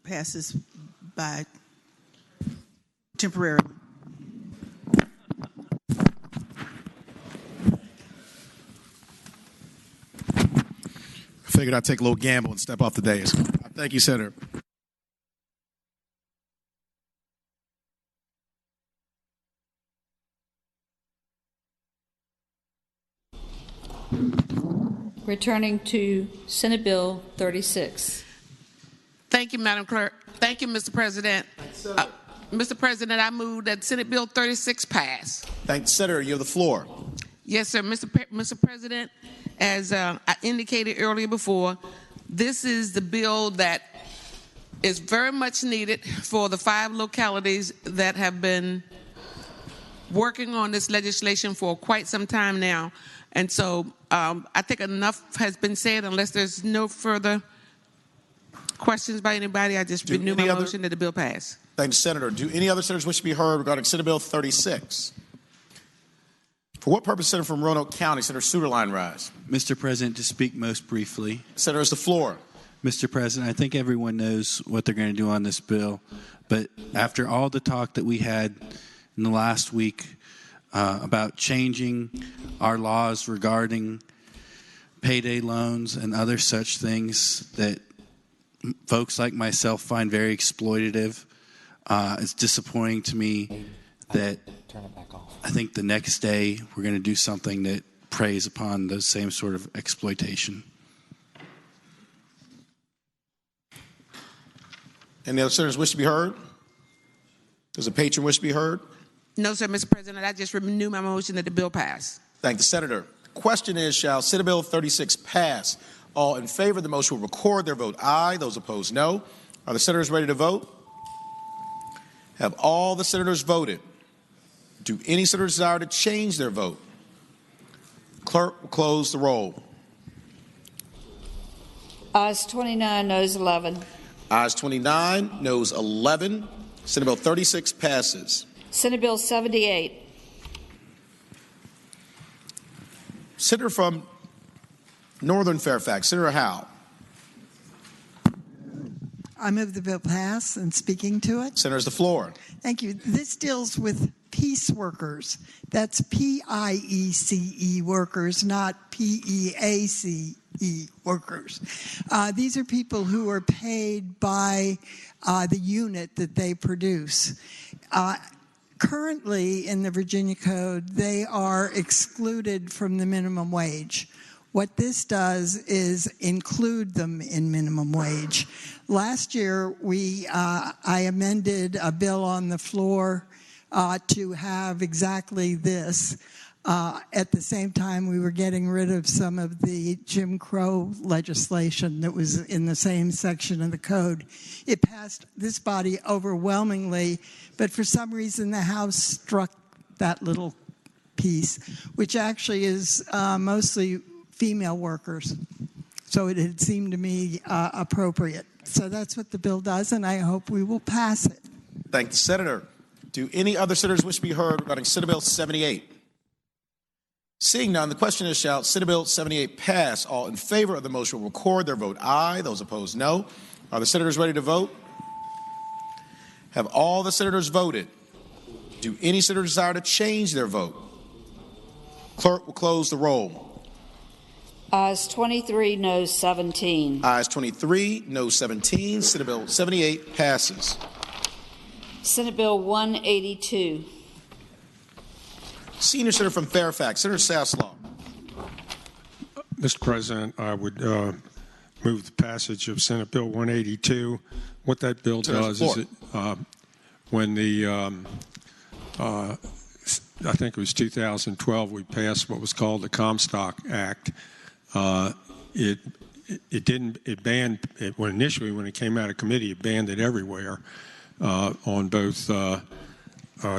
pass this by temporarily. I figured I'd take a little gamble and step off the dais. Thank you, Senator. Returning to Senate Bill 36. Thank you, Madam Clerk. Thank you, Mr. President. Mr. President, I move that Senate Bill 36 pass. Thank the Senator. You have the floor. Yes, sir. Mr. President, as I indicated earlier before, this is the bill that is very much needed for the 5 localities that have been working on this legislation for quite some time now. And so I think enough has been said. Unless there's no further questions by anybody, I just renew my motion that the bill pass. Thank you, Senator. Do any other senators wish to be heard regarding Senate Bill 36? For what purpose, Senator from Roanoke County, Senator Suderline rise? Mr. President, to speak most briefly. Senator has the floor. Mr. President, I think everyone knows what they're going to do on this bill. But after all the talk that we had in the last week about changing our laws regarding payday loans and other such things that folks like myself find very exploitative, it's disappointing to me that I think the next day we're going to do something that preys upon those same sort of exploitation. Any other senators wish to be heard? Does a patron wish to be heard? No, sir, Mr. President. I just renew my motion that the bill pass. Thank the Senator. The question is, shall Senate Bill 36 pass? All in favor of the motion will record their vote aye. Those opposed, no. Are the senators ready to vote? Have all the senators voted? Do any senators desire to change their vote? Clerk will close the roll. Ayes 29, noes 11. Ayes 29, noes 11. Senate Bill 36 passes. Senate Bill 78. Senator from Northern Fairfax, Senator Howe. I move the bill pass and speaking to it. Senator has the floor. Thank you. This deals with peace workers. That's PIECE workers, not PEACE workers. These are people who are paid by the unit that they produce. Currently, in the Virginia Code, they are excluded from the minimum wage. What this does is include them in minimum wage. Last year, I amended a bill on the floor to have exactly this. At the same time, we were getting rid of some of the Jim Crow legislation that was in the same section of the code. It passed this body overwhelmingly, but for some reason the House struck that little piece, which actually is mostly female workers. So it had seemed to me appropriate. So that's what the bill does, and I hope we will pass it. Thank the Senator. Do any other senators wish to be heard regarding Senate Bill 78? Seeing none, the question is, shall Senate Bill 78 pass? All in favor of the motion will record their vote aye. Those opposed, no. Are the senators ready to vote? Have all the senators voted? Do any senators desire to change their vote? Clerk will close the roll. Ayes 23, noes 17. Ayes 23, noes 17. Senate Bill 78 passes. Senate Bill 182. Senior Senator from Fairfax, Senator Sasslaw. Mr. President, I would move the passage of Senate Bill 182. What that bill does is when the, I think it was 2012, we passed what was called the Comstock Act. It banned it when initially when it came out of committee, it banned it everywhere on both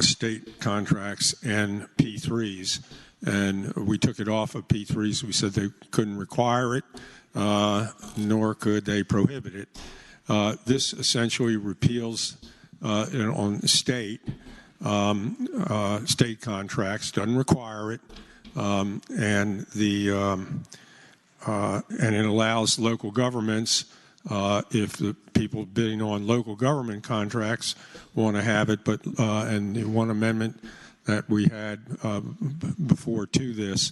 state contracts and P3s, and we took it off of P3s. We said they couldn't require it, nor could they prohibit it. This essentially repeals on state contracts, doesn't require it, and it allows local governments, if the people bidding on local government contracts want to have it, but and the one amendment that we had before to this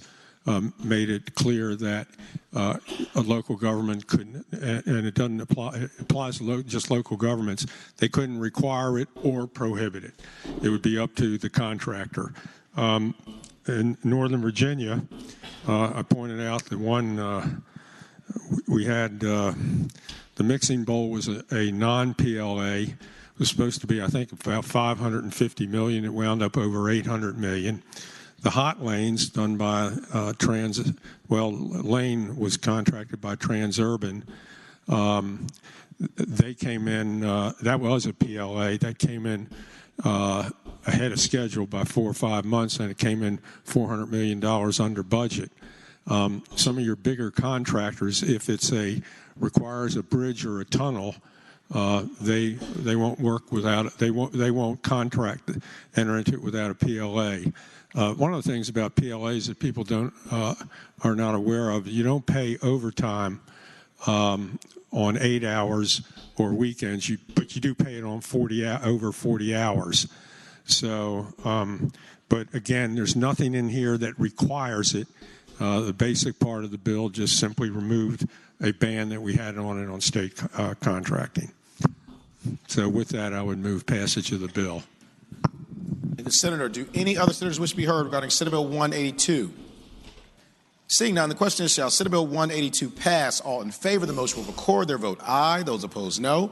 made it clear that a local government couldn't, and it doesn't apply, it applies to just local governments, they couldn't require it or prohibit it. It would be up to the contractor. In Northern Virginia, I pointed out that one, we had the mixing bowl was a non-PLA. It was supposed to be, I think, about $550 million. It wound up over $800 million. The hot lanes done by Lane was contracted by Transurban. They came in, that was a PLA, that came in ahead of schedule by 4 or 5 months, and it came in $400 million under budget. Some of your bigger contractors, if it's requires a bridge or a tunnel, they won't work without it. They won't enter into it without a PLA. One of the things about PLAs that people are not aware of, you don't pay overtime on 8 hours or weekends, but you do pay it on over 40 hours. So, but again, there's nothing in here that requires it. The basic part of the bill just simply removed a ban that we had on it on state contracting. So with that, I would move passage of the bill. The Senator, do any other senators wish to be heard regarding Senate Bill 182? Seeing none, the question is, shall Senate Bill 182 pass? All in favor of the motion will record their vote aye. Those opposed, no.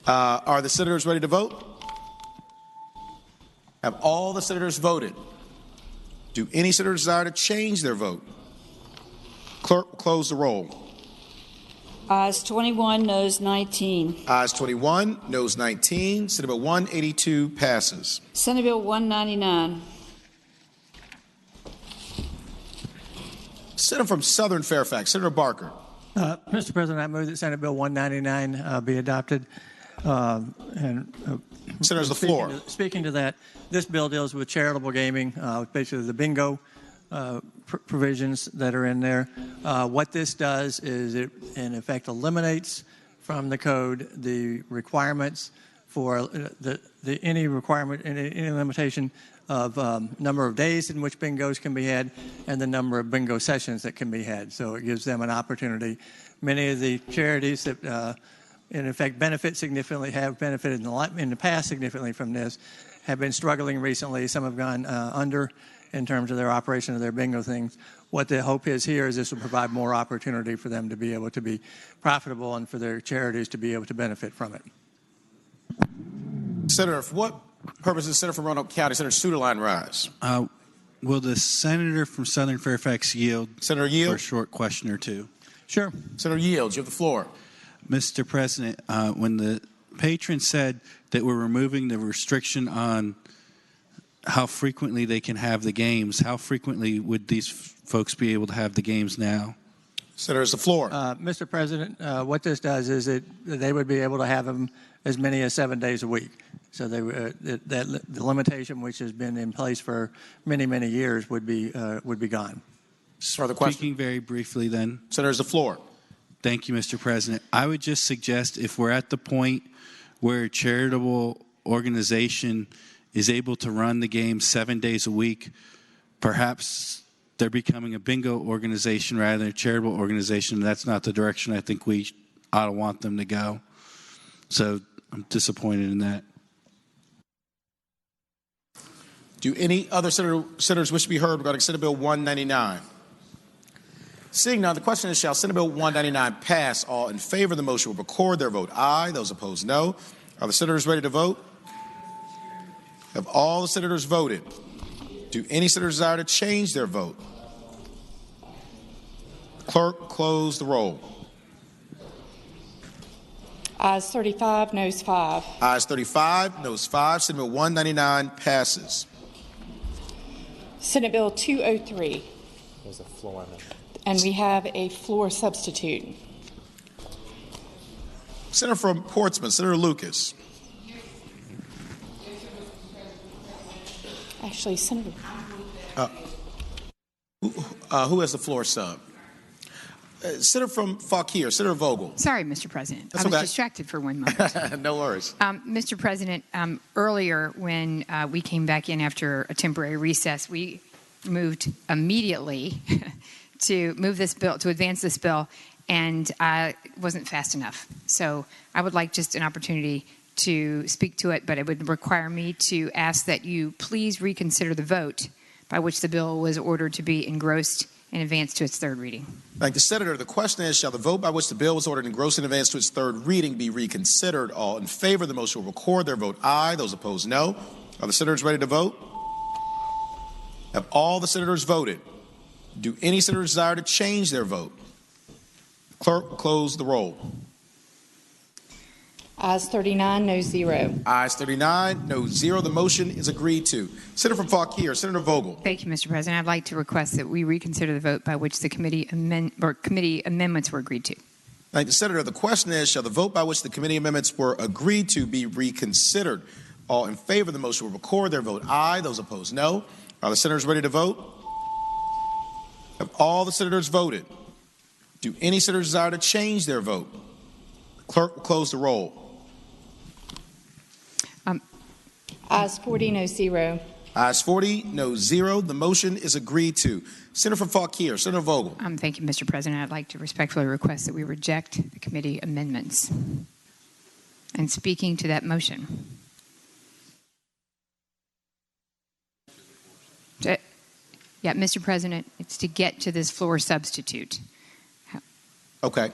Are the senators ready to vote? Have all the senators voted? Do any senators desire to change their vote? Clerk will close the roll. Ayes 21, noes 19. Ayes 21, noes 19. Senate Bill 182 passes. Senate Bill 199. Senator from Southern Fairfax, Senator Barker. Mr. President, I move that Senate Bill 199 be adopted. Senators, the floor. Speaking to that, this bill deals with charitable gaming, basically the bingo provisions that are in there. What this does is it, in effect, eliminates from the code the requirements for any requirement, any limitation of number of days in which bingos can be had and the number of bingo sessions that can be had. So it gives them an opportunity. Many of the charities that in effect benefit significantly, have benefited in the past significantly from this, have been struggling recently. Some have gone under in terms of their operation of their bingo things. What the hope is here is this will provide more opportunity for them to be able to be profitable and for their charities to be able to benefit from it. Senator, for what purpose does Senator from Roanoke County, Senator Suderline, rise? Will the senator from Southern Fairfax yield? Senator yield for a short question or two. Sure. Senator yields. You have the floor. Mr. President, when the patron said that we're removing the restriction on how frequently they can have the games, how frequently would these folks be able to have the games now? Senator, has the floor. Mr. President, what this does is they would be able to have them as many as 7 days a week. So the limitation, which has been in place for many, many years, would be gone. Further question. Speaking very briefly then. Senator, has the floor. Thank you, Mr. President. I would just suggest if we're at the point where a charitable organization is able to run the game 7 days a week, perhaps they're becoming a bingo organization rather than a charitable organization. That's not the direction I think we ought to want them to go. So I'm disappointed in that. Do any other senators wish to be heard regarding Senate Bill 199? Seeing none, the question is, shall Senate Bill 199 pass? All in favor of the motion will record their vote aye. Those opposed, no. Are the senators ready to vote? Have all the senators voted? Do any senators desire to change their vote? Clerk, close the roll. Ayes 35, noes 5. Ayes 35, noes 5. Senate Bill 199 passes. Senate Bill 203. There's a floor amendment. And we have a floor substitute. Senator from Portsmouth, Senator Lucas. Actually, Senator. Who has the floor sub? Senator from Fauquier, Senator Vogel. Sorry, Mr. President. That's I was okay. distracted for one moment. No worries. Mr. President, earlier when we came back in after a temporary recess, we moved immediately to move this bill, to advance this bill, and I wasn't fast enough. So I would like just an opportunity to speak to it, but it would require me to ask that you please reconsider the vote by which the bill was ordered to be engrossed and advanced to its third reading. Thank the Senator. The question is, shall the vote by which the bill was ordered engrossed and advanced to its third reading be reconsidered? All in favor of the motion will record their vote aye. Those opposed, no. Are the senators ready to vote? Have all the senators voted? Do any senators desire to change their vote? Clerk, close the roll. Ayes 39, no 0. Ayes 39, no 0. The motion is agreed to. Senator from Fauquier, Senator Vogel. Thank you, Mr. President. I'd like to request that we reconsider the vote by which the committee amendments were agreed to. Thank the Senator. The question is, shall the vote by which the committee amendments were agreed to be reconsidered? All in favor of the motion will record their vote aye. Those opposed, no. Are the senators ready to vote? Have all the senators voted? Do any senators desire to change their vote? Clerk will close the roll. Ayes 40, no 0. Ayes 40, no 0. The motion is agreed to. Senator from Fauquier, Senator Vogel. Thank you, Mr. President. I'd like to respectfully request that we reject the committee amendments. And speaking to that motion. Yeah, Mr. President, it's to get to this floor substitute. Okay.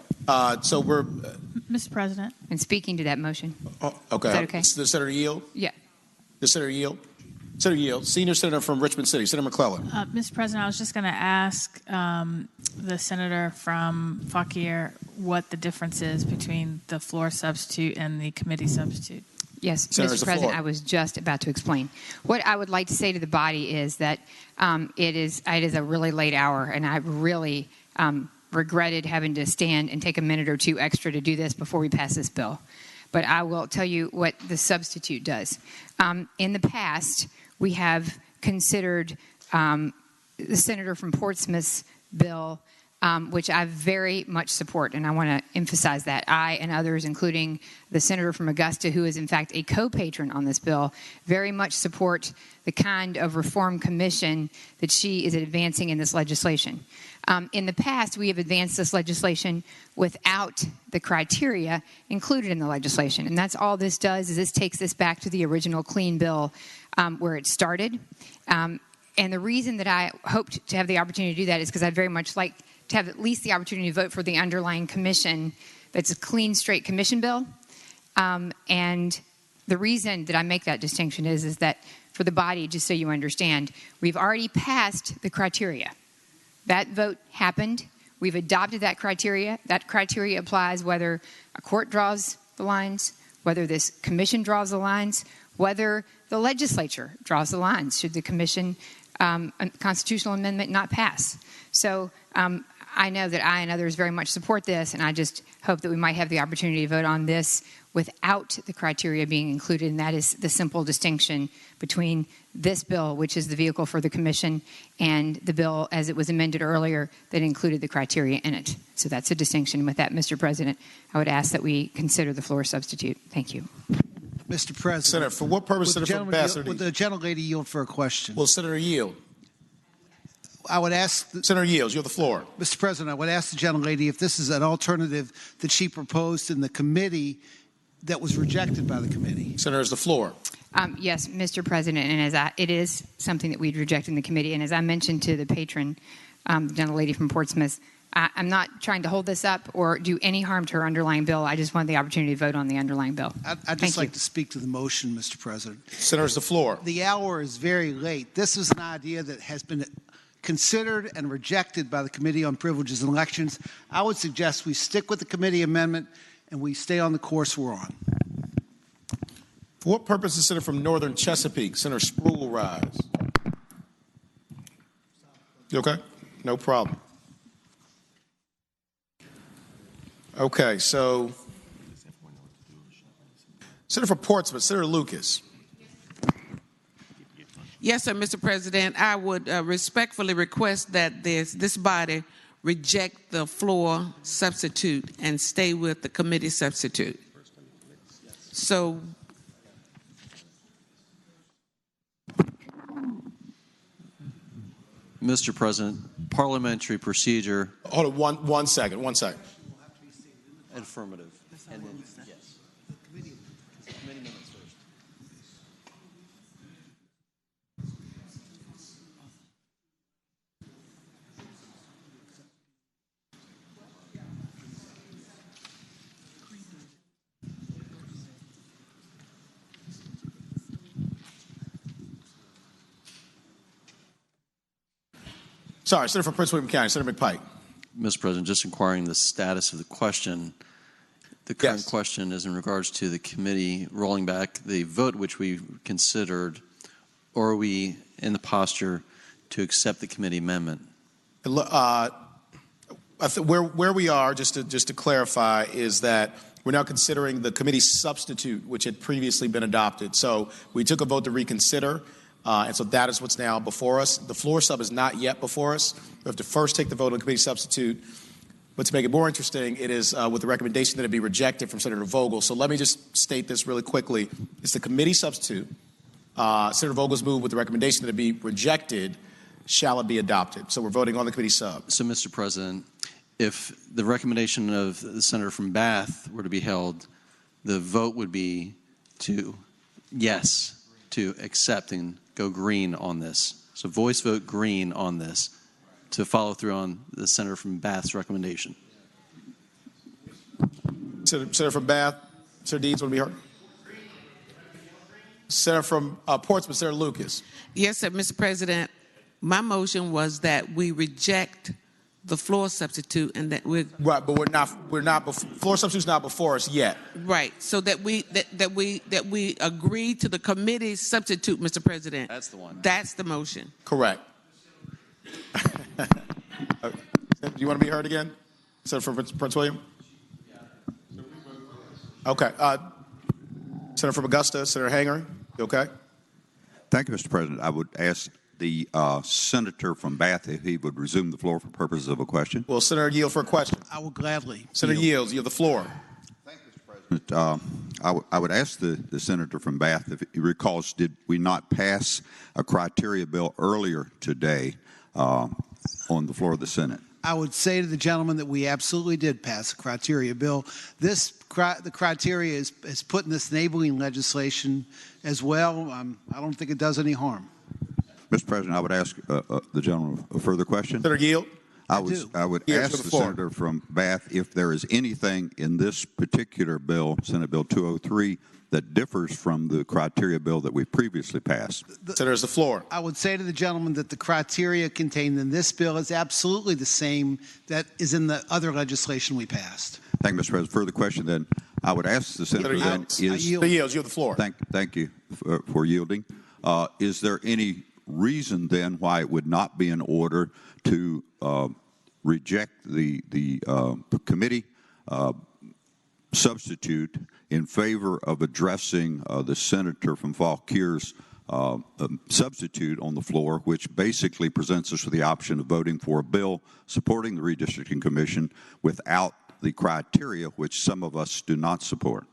So we're... Mr. President. And speaking to that motion. Okay. Is that okay? The Senator yield? Yeah. The Senator yield? Senator yield. Senior Senator from Richmond City, Senator McClellan. Mr. President, I was just going to ask the senator from Fauquier what the difference is between the floor substitute and the committee substitute. Yes, Senator, Mr. President, I was just about to explain. What I would like to say to the body is that it is a really late hour, and I really regretted having to stand and take a minute or two extra to do this before we pass this bill. But I will tell you what the substitute does. In the past, we have considered the senator from Portsmouth's bill, which I very much support, and I want to emphasize that. I and others, including the senator from Augusta, who is in fact a co-patron on this bill, very much support the kind of reform commission that she is advancing in this legislation. In the past, we have advanced this legislation without the criteria included in the legislation, and that's all this does is this takes this back to the original clean bill where it started. And the reason that I hoped to have the opportunity to do that is because I'd very much like to have at least the opportunity to vote for the underlying commission that's a clean, straight commission bill. And The reason that I make that distinction is that for the body, just so you understand, we've already passed the criteria. That vote happened. We've adopted that criteria. That criteria applies whether a court draws the lines, whether this commission draws the lines, whether the legislature draws the lines, should the commission constitutional amendment not pass. So I know that I and others very much support this, and I just hope that we might have the opportunity to vote on this without the criteria being included, and that is the simple distinction between this bill, which is the vehicle for the commission, and the bill as it was amended earlier that included the criteria in it. So that's a distinction. With that, Mr. President, I would ask that we consider the floor substitute. Thank you. Mr. President. Senator, for what purpose, Senator from Bath? Would the gentlelady yield for a question? Will Senator yield? I would ask... Senator yields. You have the floor. Mr. President, I would ask the gentlelady if this is an alternative that she proposed in the committee that was rejected by the committee. Senator, has the floor. Yes, Mr. President, and it is something that we'd reject in the committee. And as I mentioned to the patron, the gentlelady from Portsmouth, I'm not trying to hold this up or do any harm to her underlying bill. I just want the opportunity to vote on the underlying bill. I'd just like to speak to the motion, Mr. President. Senator, has the floor. The hour is very late. This is an idea that has been considered and rejected by the Committee on Privileges and Elections. I would suggest we stick with the committee amendment and we stay on the course we're on. For what purpose is Senator from Northern Chesapeake? Senator Spruill will rise. You okay? No problem. Okay, so Senator for Portsmouth, Senator Lucas. Yes, sir, Mr. President. I would respectfully request that this body reject the floor substitute and stay with the committee substitute. So, Mr. President, parliamentary procedure. Hold on one second. Affirmative. And then, yes. Committee minutes first. Sorry, Senator from Prince William County, Senator McPike. Mr. President, just inquiring the status of the question. The current question is in regards to the committee rolling back the vote which we considered, or are we in the posture to accept the committee amendment? I think where we are, just to clarify, is that we're now considering the committee substitute, which had previously been adopted. So we took a vote to reconsider, and so that is what's now before us. The floor sub is not yet before us. We have to first take the vote on the committee substitute. But to make it more interesting, it is with the recommendation that it be rejected from Senator Vogel. So let me just state this really quickly. It's the committee substitute. Senator Vogel's moved with the recommendation that it be rejected. Shall it be adopted? So we're voting on the committee sub. So, Mr. President, if the recommendation of the senator from Bath were to be held, the vote would be to yes, to accept and go green on this. So voice vote green on this to follow through on the senator from Bath's recommendation. Senator from Bath, Senator Deeds, want to be heard? Senator from Portsmouth, Senator Lucas. Yes, sir, Mr. President. My motion was that we reject the floor substitute and that we're right, but we're not floor substitute's not before us yet. Right, so that we agree to the committee substitute, Mr. President. That's the one. That's the motion. Correct. Do you want to be heard again? Senator from Prince William? Okay. Senator from Augusta, Senator Hanger, you okay? Thank you, Mr. President. I would ask the senator from Bath if he would resume the floor for purposes of a question. Will Senator yield for a question? I will gladly. Senator yields. You have the floor. Thank you, Mr. President. I would ask the senator from Bath if he recalls, did we not pass a criteria bill earlier today on the floor of the Senate? I would say to the gentleman that we absolutely did pass a criteria bill. The criteria is put in this enabling legislation as well. I don't think it does any harm. Mr. President, I would ask the gentleman a further question. Senator Yield. I would ask the senator from Bath if there is anything in this particular bill, Senate Bill 203, that differs from the criteria bill that we previously passed. Senator's the floor. I would say to the gentleman that the criteria contained in this bill is absolutely the same that is in the other legislation we passed. Thank you, Mr. President. Further question, then, I would ask the senator then yield. You have the floor. Thank you for yielding. Is there any reason then why it would not be in order to reject the committee substitute in favor of addressing the senator from Fauquier's substitute on the floor, which basically presents us with the option of voting for a bill supporting the redistricting commission without the criteria which some of us do not support?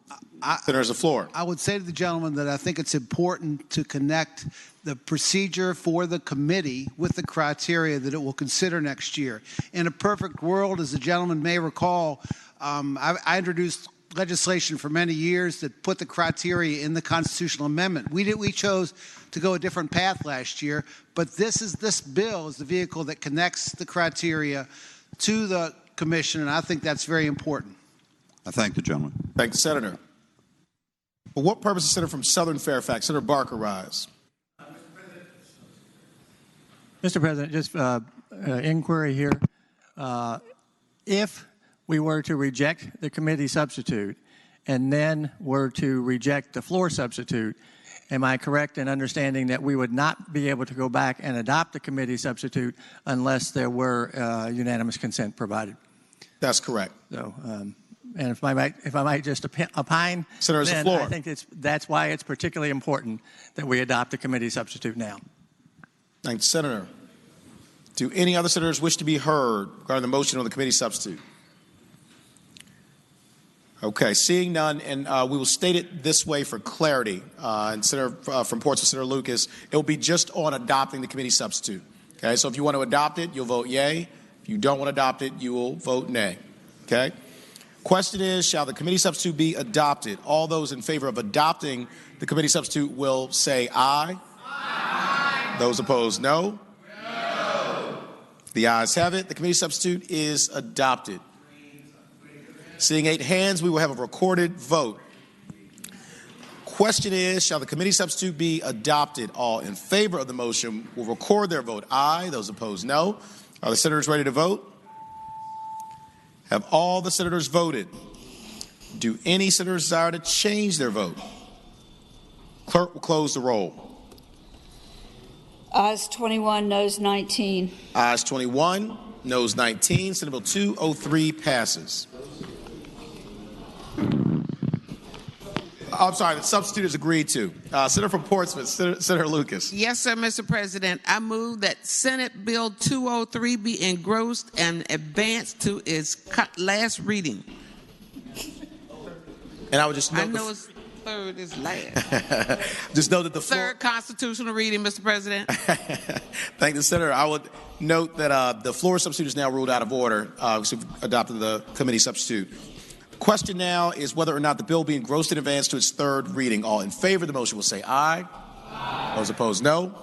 Senator's the floor. I would say to the gentleman that I think it's important to connect the procedure for the committee with the criteria that it will consider next year. In a perfect world, as the gentleman may recall, I introduced legislation for many years that put the criteria in the constitutional amendment. We chose to go a different path last year, but this bill is the vehicle that connects the criteria to the commission, and I think that's very important. I thank the gentleman. Thank the senator. For what purpose is the senator from Southern Fairfax? Senator Barker rise. Mr. President, just inquiry here. If we were to reject the committee substitute and then were to reject the floor substitute, am I correct in understanding that we would not be able to go back and adopt the committee substitute unless there were unanimous consent provided? That's correct. So, and if I might just opine, Senator's then the floor. I think that's why it's particularly important that we adopt the committee substitute now. Thank the senator. Do any other senators wish to be heard regarding the motion on the committee substitute? Okay, seeing none, and we will state it this way for clarity. And Senator from Portsmouth, Senator Lucas, it will be just on adopting the committee substitute. Okay, so if you want to adopt it, you'll vote yay. If you don't want to adopt it, you will vote nay. Okay? Question is, shall the committee substitute be adopted? All those in favor of adopting the committee substitute will say aye. Aye. Those opposed, no. No. The ayes have it. The committee substitute is adopted. Seeing 8 hands, we will have a recorded vote. Question is, shall the committee substitute be adopted? All in favor of the motion will record their vote aye. Those opposed, no. Are the senators ready to vote? Have all the senators voted? Do any senators desire to change their vote? Clerk will close the roll. Ayes 21, noes 19. Ayes 21, noes 19. Senate Bill 203 passes. I'm sorry, the substitute is agreed to. Senator from Portsmouth, Senator Lucas. Yes, sir, Mr. President. I move that Senate Bill 203 be engrossed and advanced to its last reading. And I would just note I know it's third is last. Just note that the third constitutional reading, Mr. President. Thank the senator. I would note that the floor substitute is now ruled out of order. We've adopted the committee substitute. The question now is whether or not the bill be engrossed in advance to its third reading. All in favor of the motion will say aye. Aye. Those opposed, no.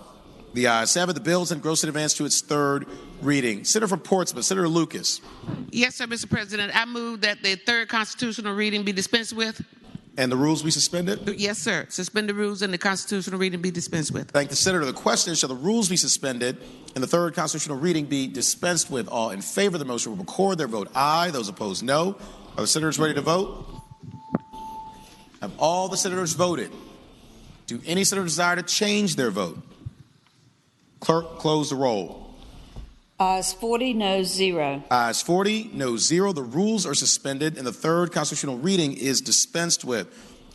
The ayes have it. The bill is engrossed in advance to its third reading. Senator from Portsmouth, Senator Lucas. Yes, sir, Mr. President. I move that the third constitutional reading be dispensed with. And the rules be suspended? Yes, sir. Suspend the rules and the constitutional reading be dispensed with. Thank the senator. The question is, shall the rules be suspended and the third constitutional reading be dispensed with? All in favor of the motion will record their vote aye. Those opposed, no. Are the senators ready to vote? Have all the senators voted? Do any senators desire to change their vote? Clerk, close the roll. Ayes 40, noes 0. Ayes 40, noes 0. The rules are suspended and the third constitutional reading is dispensed with.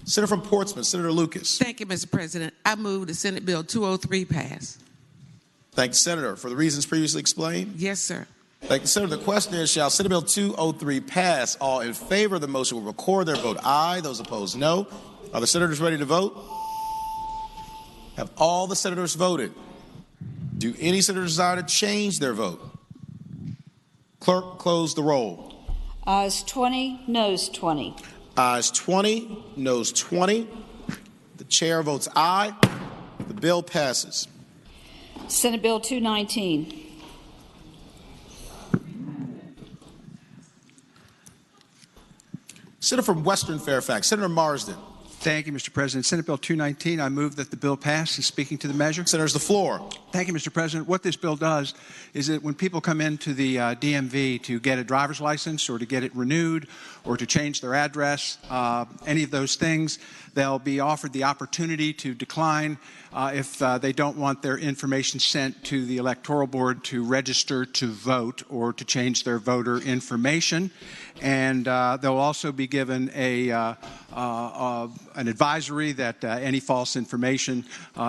Senator from Portsmouth, Senator Lucas. Thank you, Mr. President. I move the Senate Bill 203 pass. Thank the senator. For the reasons previously explained? Yes, sir. Thank the senator. The question is, shall Senate Bill 203 pass? All in favor of the motion will record their vote aye. Those opposed, no. Are the senators ready to vote? Have all the senators voted? Do any senators desire to change their vote? Clerk, close the roll. Ayes 20, noes 20. Ayes 20, noes 20. The chair votes aye. The bill passes. Senate Bill 219. Senator from Western Fairfax, Senator Marsden. Thank you, Mr. President. Senate Bill 219, I move that the bill pass. And speaking to the measure. Senators, the floor. Thank you, Mr. President. What this bill does is that when people come into the DMV to get a driver's license or to get it renewed or to change their address, any of those things, they'll be offered the opportunity to decline if they don't want their information sent to the Electoral Board to register to vote or to change their voter information. And they'll also be given an advisory that any false information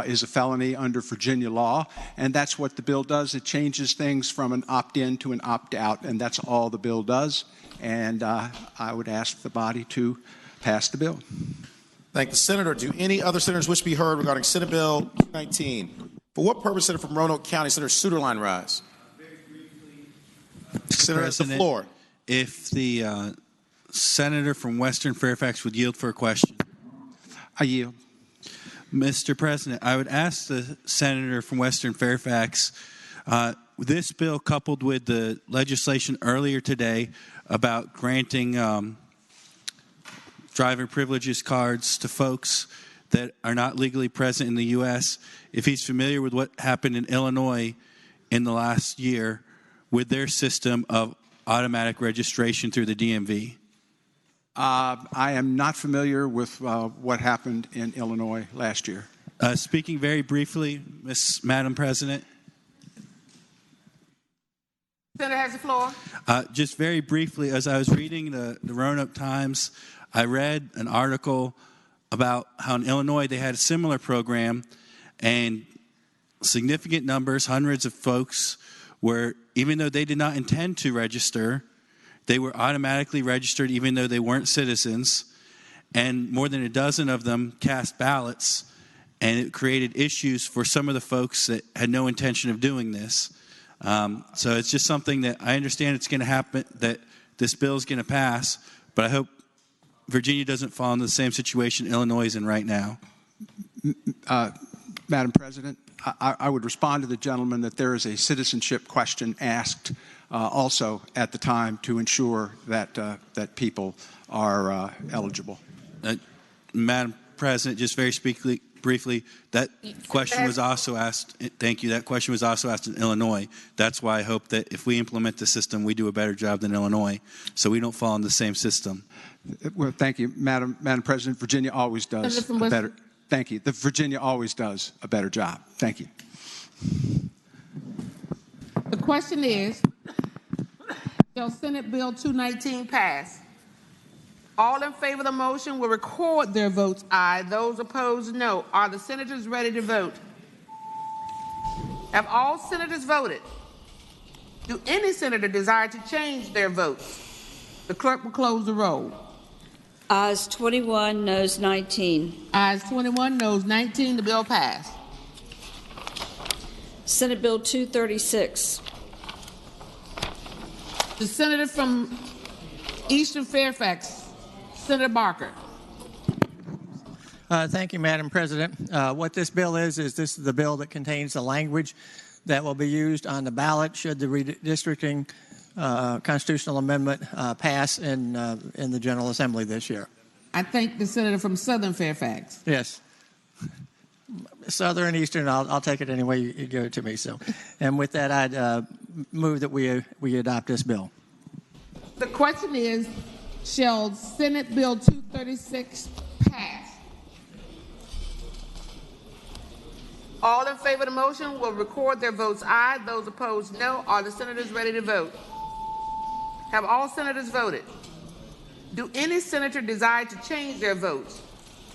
is a felony under Virginia law. And that's what the bill does. It changes things from an opt-in to an opt-out, and that's all the bill does. And I would ask the body to pass the bill. Thank the Senator. Do any other senators wish to be heard regarding Senate Bill 19? For what purpose, Senator from Roanoke County, Senator Suderline rise? Senator, has the floor. If the senator from Western Fairfax would yield for a question. I yield. Mr. President, I would ask the senator from Western Fairfax, this bill coupled with the legislation earlier today about granting driver privileges cards to folks that are not legally present in the U.S., if he's familiar with what happened in Illinois in the last year with their system of automatic registration through the DMV. I am not familiar with what happened in Illinois last year. Speaking very briefly, Madam President. Senator has the floor. Just very briefly, as I was reading the Roanoke Times, I read an article about how in Illinois they had a similar program, and significant numbers, hundreds of folks, were, even though they did not intend to register, they were automatically registered even though they weren't citizens, and more than a dozen of them cast ballots, and it created issues for some of the folks that had no intention of doing this. So it's just something that I understand it's going to happen, that this bill is going to pass, but I hope Virginia doesn't fall into the same situation Illinois is in right now. Madam President, I would respond to the gentleman that there is a citizenship question asked also at the time to ensure that that people are eligible. Madam President, just very briefly, that question was also asked. Thank you. That question was also asked in Illinois. That's why I hope that if we implement the system, we do a better job than Illinois, so we don't fall in the same system. Well, thank you, Madam President. Virginia always does a better. Thank you. Virginia always does a better job. Thank you. The question is, shall Senate Bill 219 pass? All in favor of the motion will record their votes aye. Those opposed, no. Are the senators ready to vote? Have all senators voted? Do any senator desire to change their votes? The clerk will close the roll. Ayes 21, noes 19. Ayes 21, noes 19. The bill passed. Senate Bill 236. The senator from Eastern Fairfax, Senator Barker. Thank you, Madam President. What this bill is this is the bill that contains the language that will be used on the ballot should the redistricting constitutional amendment pass in the General Assembly this year. I thank the senator from Southern Fairfax. Yes. Southern, Eastern, I'll take it any way you give it to me. So, and with that, I'd move that we adopt this bill. The question is, shall Senate Bill 236 pass? All in favor of the motion will record their votes aye. Those opposed, no. Are the senators ready to vote? Have all senators voted? Do any senator desire to change their votes?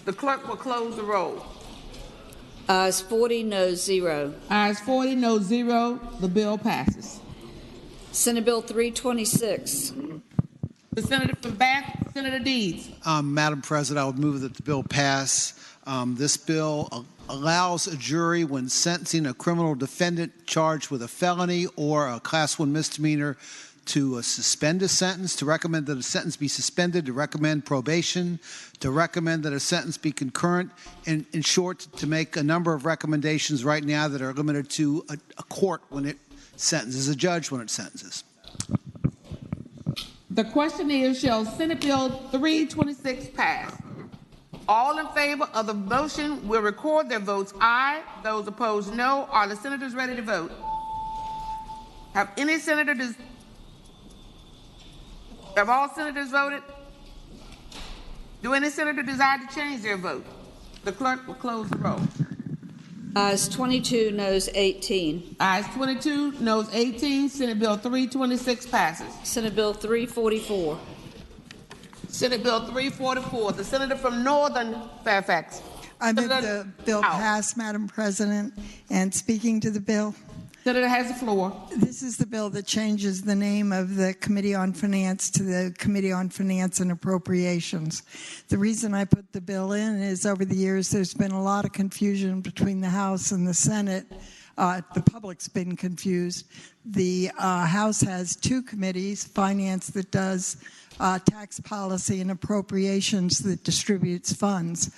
The clerk will close the roll. Ayes 40, noes 0. Ayes 40, noes 0. The bill passes. Senate Bill 326. The senator from Bath, Senator Deeds. Madam President, I would move that the bill pass. This bill allows a jury, when sentencing a criminal defendant charged with a felony or a Class 1 misdemeanor, to suspend a sentence, to recommend that a sentence be suspended, to recommend probation, to recommend that a sentence be concurrent, and in short, to make a number of recommendations right now that are limited to a court when it sentences, a judge when it sentences. The question is, shall Senate Bill 326 pass? All in favor of the motion will record their votes aye. Those opposed, no. Are the senators ready to vote? Have all senators voted? Do any senator desire to change their vote? The clerk will close the roll. Ayes 22, noes 18. Ayes 22, noes 18. Senate Bill 326 passes. Senate Bill 344. Senate Bill 344. The senator from Northern Fairfax. I move the bill pass, Madam President. And speaking to the bill. Senator has the floor. This is the bill that changes the name of the Committee on Finance to the Committee on Finance and Appropriations. The reason I put the bill in is over the years there's been a lot of confusion between the House and the Senate. The public's been confused. The House has two committees, Finance that does tax policy and Appropriations that distributes funds.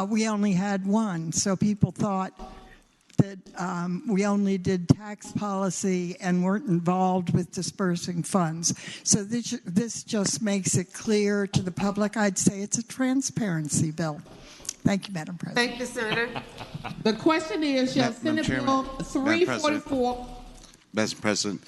We only had one, so people thought that we only did tax policy and weren't involved with dispersing funds. So this just makes it clear to the public. I'd say it's a transparency bill. Thank you, Madam President. Thank you, Senator. The question is, shall Senate Bill 344... Madam President,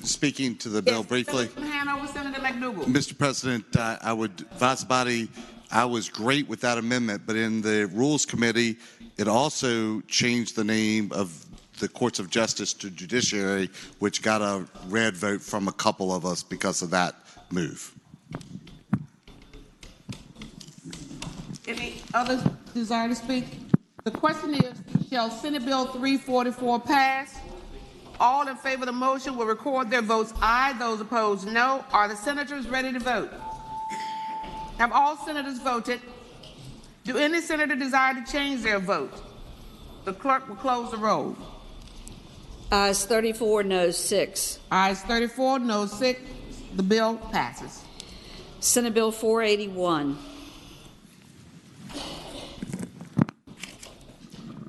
speaking to the bill briefly. Hand over Senator McDougal. Mr. President, I would advise the body, I was great with that amendment, but in the Rules Committee, it also changed the name of the Courts of Justice to Judiciary, which got a red vote from a couple of us because of that move. Any others desire to speak? The question is, shall Senate Bill 344 pass? All in favor of the motion will record their votes aye. Those opposed, no. Are the senators ready to vote? Have all senators voted? Do any senator desire to change their vote? The clerk will close the roll. Ayes 34, noes 6. Ayes 34, noes 6. The bill passes. Senate Bill 481.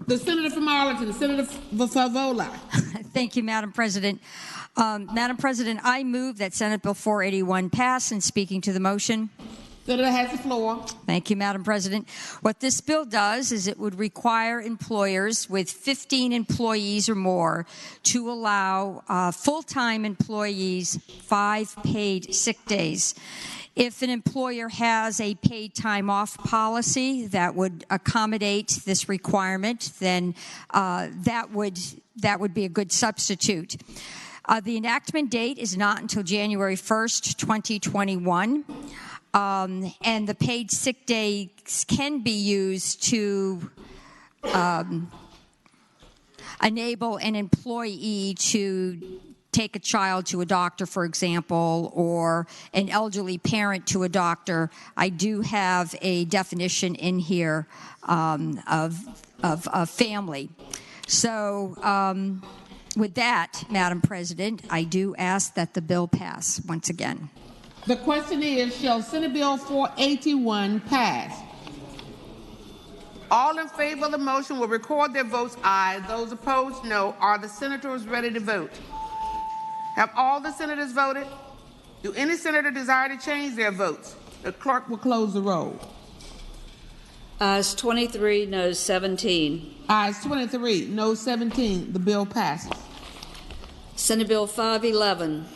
The senator from Arlington, Senator Favola. Thank you, Madam President. Madam President, I move that Senate Bill 481 pass. And speaking to the motion. Senator has the floor. Thank you, Madam President. What this bill does is it would require employers with 15 employees or more to allow full-time employees 5 paid sick days. If an employer has a paid time off policy that would accommodate this requirement, then that would be a good substitute. The enactment date is not until January 1st, 2021. And the paid sick days can be used to enable an employee to take a child to a doctor, for example, or an elderly parent to a doctor. I do have a definition in here of family. So with that, Madam President, I do ask that the bill pass once again. The question is, shall Senate Bill 481 pass? All in favor of the motion will record their votes aye. Those opposed, no. Are the senators ready to vote? Have all the senators voted? Do any senator desire to change their votes? The clerk will close the roll. Ayes 23, noes 17. Ayes 23, noes 17. The bill passes. Senate Bill 511.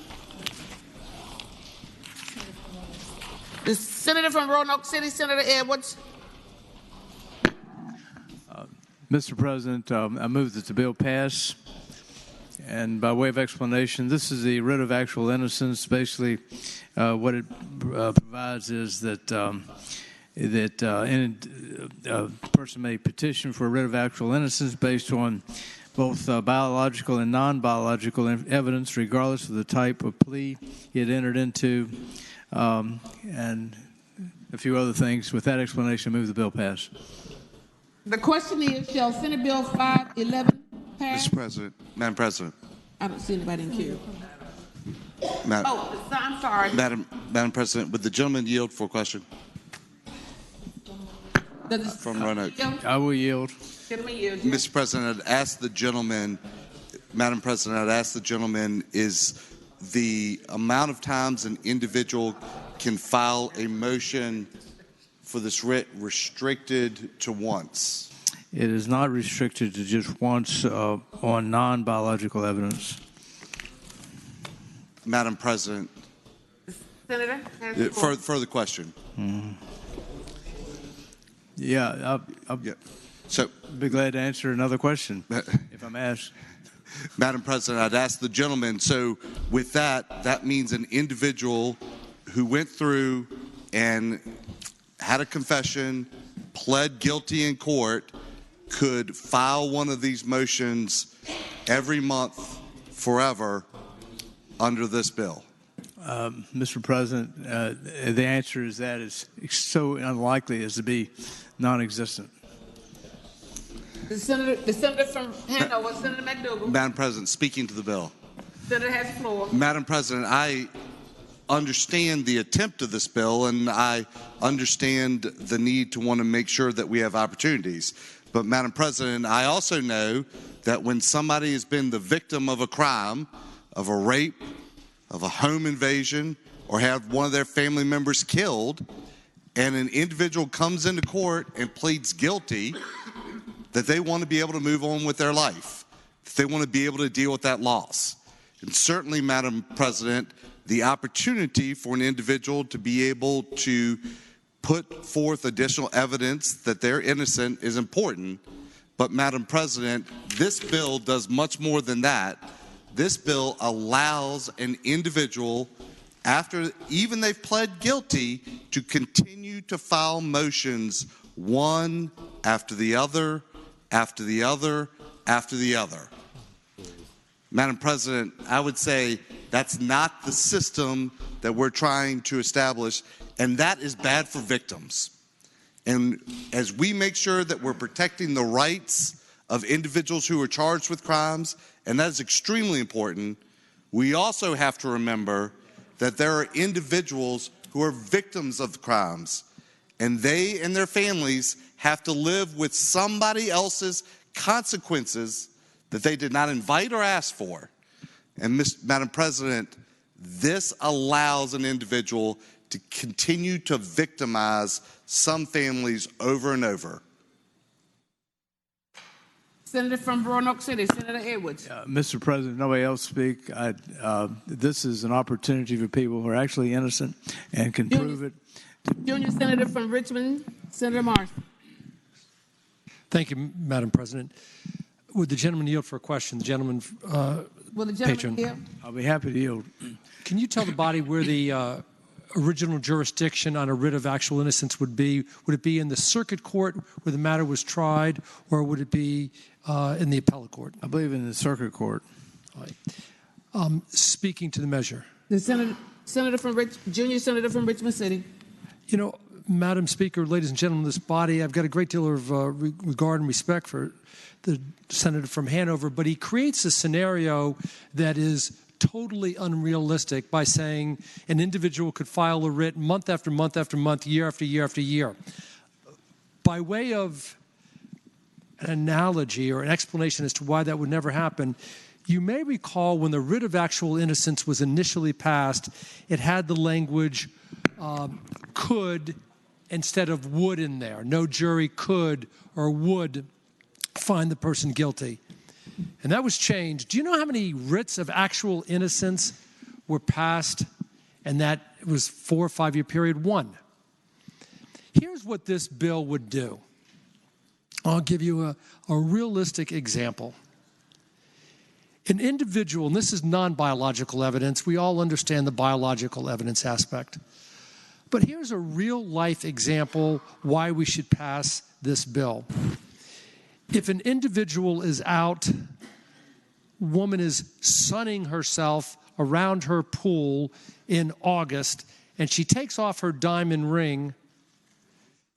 The senator from Roanoke City, Senator Edwards. Mr. President, I move that the bill pass. And by way of explanation, this is the writ of actual innocence. Basically, what it provides is that a person may petition for a writ of actual innocence based on both biological and non-biological evidence, regardless of the type of plea he had entered into, and a few other things. With that explanation, I move the bill pass. The question is, shall Senate Bill 511 pass? Mr. President, Madam President. I don't see anybody in queue. I'm sorry. Madam President, would the gentleman yield for a question? From Roanoke. I will yield. Mr. President, I'd ask the gentleman, Madam President, I'd ask the gentleman, is the amount of times an individual can file a motion for this writ restricted to once? It is not restricted to just once on non-biological evidence. Madam President, Senator? further question. Yeah, I'll So, be glad to answer another question if I'm asked. Madam President, I'd ask the gentleman, so with that, that means an individual who went through and had a confession, pled guilty in court, could file one of these motions every month forever under this bill? Mr. President, the answer is that is so unlikely as to be non-existent. The senator from Hanover, Senator McDougal. Madam President, speaking to the bill. Senator has the floor. Madam President, I understand the attempt of this bill, and I understand the need to want to make sure that we have opportunities. But, Madam President, I also know that when somebody has been the victim of a crime, of a rape, of a home invasion, or had one of their family members killed, and an individual comes into court and pleads guilty, that they want to be able to move on with their life, that they want to be able to deal with that loss. And certainly, Madam President, the opportunity for an individual to be able to put forth additional evidence that they're innocent is important. But, Madam President, this bill does much more than that. This bill allows an individual, after even they've pled guilty, to continue to file motions one after the other, after the other, after the other. Madam President, I would say that's not the system that we're trying to establish, and that is bad for victims. And as we make sure that we're protecting the rights of individuals who are charged with crimes, and that is extremely important, we also have to remember that there are individuals who are victims of crimes, and they and their families have to live with somebody else's consequences that they did not invite or ask for. And Madam President, this allows an individual to continue to victimize some families over and over. Senator from Roanoke City, Senator Edwards. Mr. President, nobody else speak. This is an opportunity for people who are actually innocent and can prove it. Junior Senator from Richmond, Senator Marsh. Thank you, Madam President. Would the gentleman yield for a question? The gentleman, Will the gentleman patron. yield? I'll be happy to yield. Can you tell the body where the original jurisdiction on a writ of actual innocence would be? Would it be in the circuit court where the matter was tried, or would it be in the appellate court? I believe in the circuit court. All right. Speaking to the measure. The Senator from Junior Senator from Richmond City. You know, Madam Speaker, ladies and gentlemen of this body, I've got a great deal of regard and respect for the senator from Hanover, but he creates a scenario that is totally unrealistic by saying an individual could file a writ month after month after month, year after year after year. By way of an analogy or an explanation as to why that would never happen, you may recall when the writ of actual innocence was initially passed, it had the language could instead of would in there. No jury could or would find the person guilty. And that was changed. Do you know how many writs of actual innocence were passed? And that was 4 or 5 year period? 1. Here's what this bill would do. I'll give you a realistic example. An individual, and this is non-biological evidence. We all understand the biological evidence aspect. But here's a real life example why we should pass this bill. If an individual is out, woman is sunning herself around her pool in August, and she takes off her diamond ring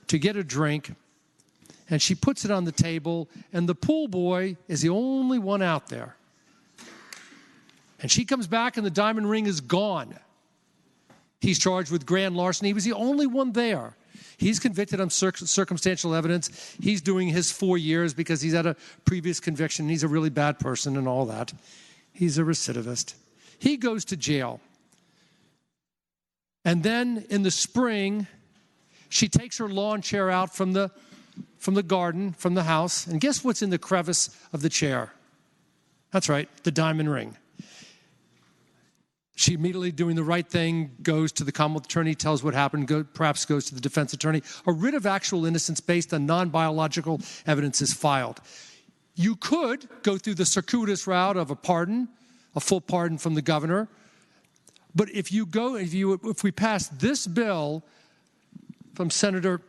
to get a drink, and she puts it on the table, and the pool boy is the only one out there. And she comes back, and the diamond ring is gone. He's charged with grand larceny. He was the only one there. He's convicted on circumstantial evidence. He's doing his 4 years because he's had a previous conviction. He's a really bad person and all that. He's a recidivist. He goes to jail. And then in the spring, she takes her lawn chair out from the garden, from the house, and guess what's in the crevice of the chair? That's right, the diamond ring. She immediately, doing the right thing, goes to the Commonwealth Attorney, tells what happened, perhaps goes to the defense attorney. A writ of actual innocence based on non-biological evidence is filed. You could go through the circuitous route of a pardon, a full pardon from the governor. But if we pass this bill from Senator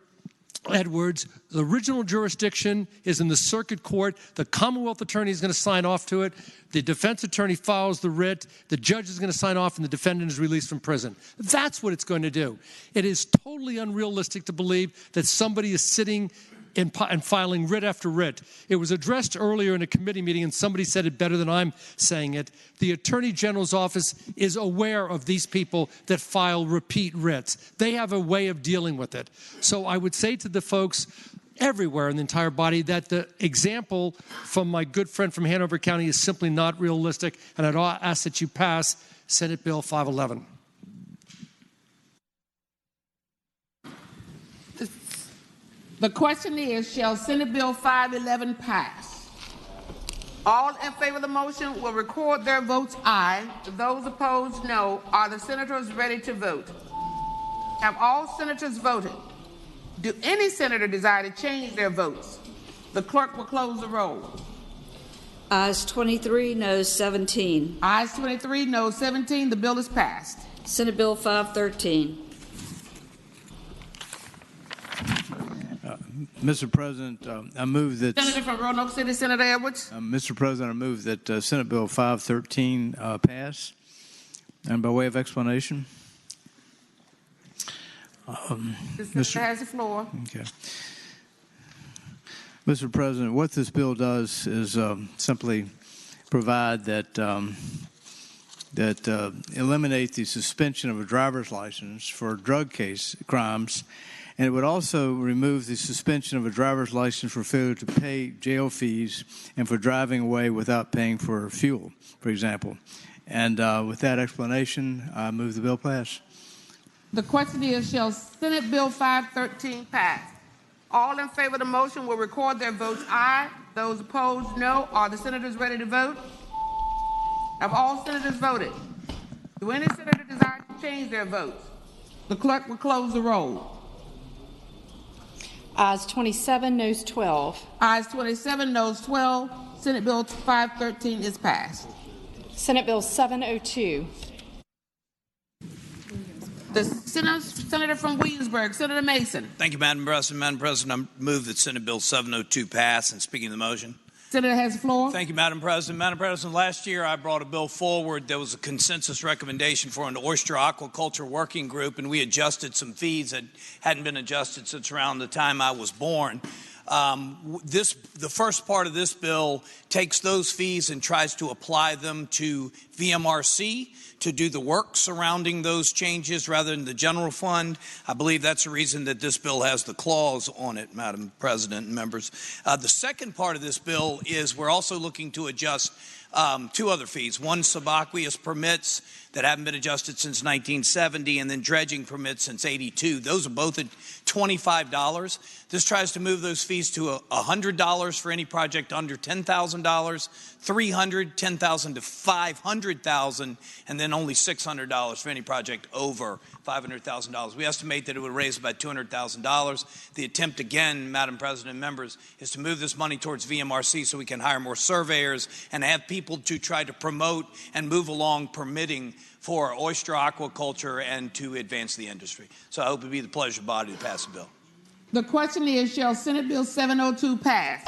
Edwards, the original jurisdiction is in the circuit court. The Commonwealth Attorney is going to sign off to it. The defense attorney files the writ. The judge is going to sign off, and the defendant is released from prison. That's what it's going to do. It is totally unrealistic to believe that somebody is sitting and filing writ after writ. It was addressed earlier in a committee meeting, and somebody said it better than I'm saying it. The Attorney General's office is aware of these people that file repeat writs. They have a way of dealing with it. So I would say to the folks everywhere in the entire body that the example from my good friend from Hanover County is simply not realistic, and I'd ask that you pass Senate Bill 511. The question is, shall Senate Bill 511 pass? All in favor of the motion will record their votes aye. Those opposed, no. Are the senators ready to vote? Have all senators voted? Do any senator desire to change their votes? The clerk will close the roll. Ayes 23, noes 17. Ayes 23, noes 17. The bill is passed. Senate Bill 513. Mr. President, I move that... Senator from Roanoke City, Senator Edwards. Mr. President, I move that Senate Bill 513 pass. And by way of explanation... the Senator has the floor. Okay. Mr. President, what this bill does is simply provide that eliminate the suspension of a driver's license for drug crimes, and it would also remove the suspension of a driver's license for failure to pay jail fees and for driving away without paying for fuel, for example. And with that explanation, I move the bill pass. The question is, shall Senate Bill 513 pass? All in favor of the motion will record their votes aye. Those opposed, no. Are the senators ready to vote? Have all senators voted? Do any senator desire to change their votes? The clerk will close the roll. Ayes 27, noes 12. Ayes 27, noes 12. Senate Bill 513 is passed. Senate Bill 702. The Senator from Williamsburg, Senator Mason. Thank you, Madam President. Madam President, I move that Senate Bill 702 pass. And speaking of the motion. Senator has the floor. Thank you, Madam President. Madam President, last year I brought a bill forward. There was a consensus recommendation for an oyster aquaculture working group, and we adjusted some fees that hadn't been adjusted since around the time I was born. The first part of this bill takes those fees and tries to apply them to VMRC to do the work surrounding those changes rather than the general fund. I believe that's the reason that this bill has the clause on it, Madam President and members. The second part of this bill is we're also looking to adjust two other fees. One, subaqueous permits that haven't been adjusted since 1970, and then dredging permits since 82. Those are both at $25. This tries to move those fees to $100 for any project under $10,000, $300, $10,000 to $500,000, and then only $600 for any project over $500,000. We estimate that it would raise about $200,000. The attempt, again, Madam President and members, is to move this money towards VMRC so we can hire more surveyors and have people to try to promote and move along permitting for oyster aquaculture and to advance the industry. So I hope it will be the pleasure of the body to pass the bill. The question is, shall Senate Bill 702 pass?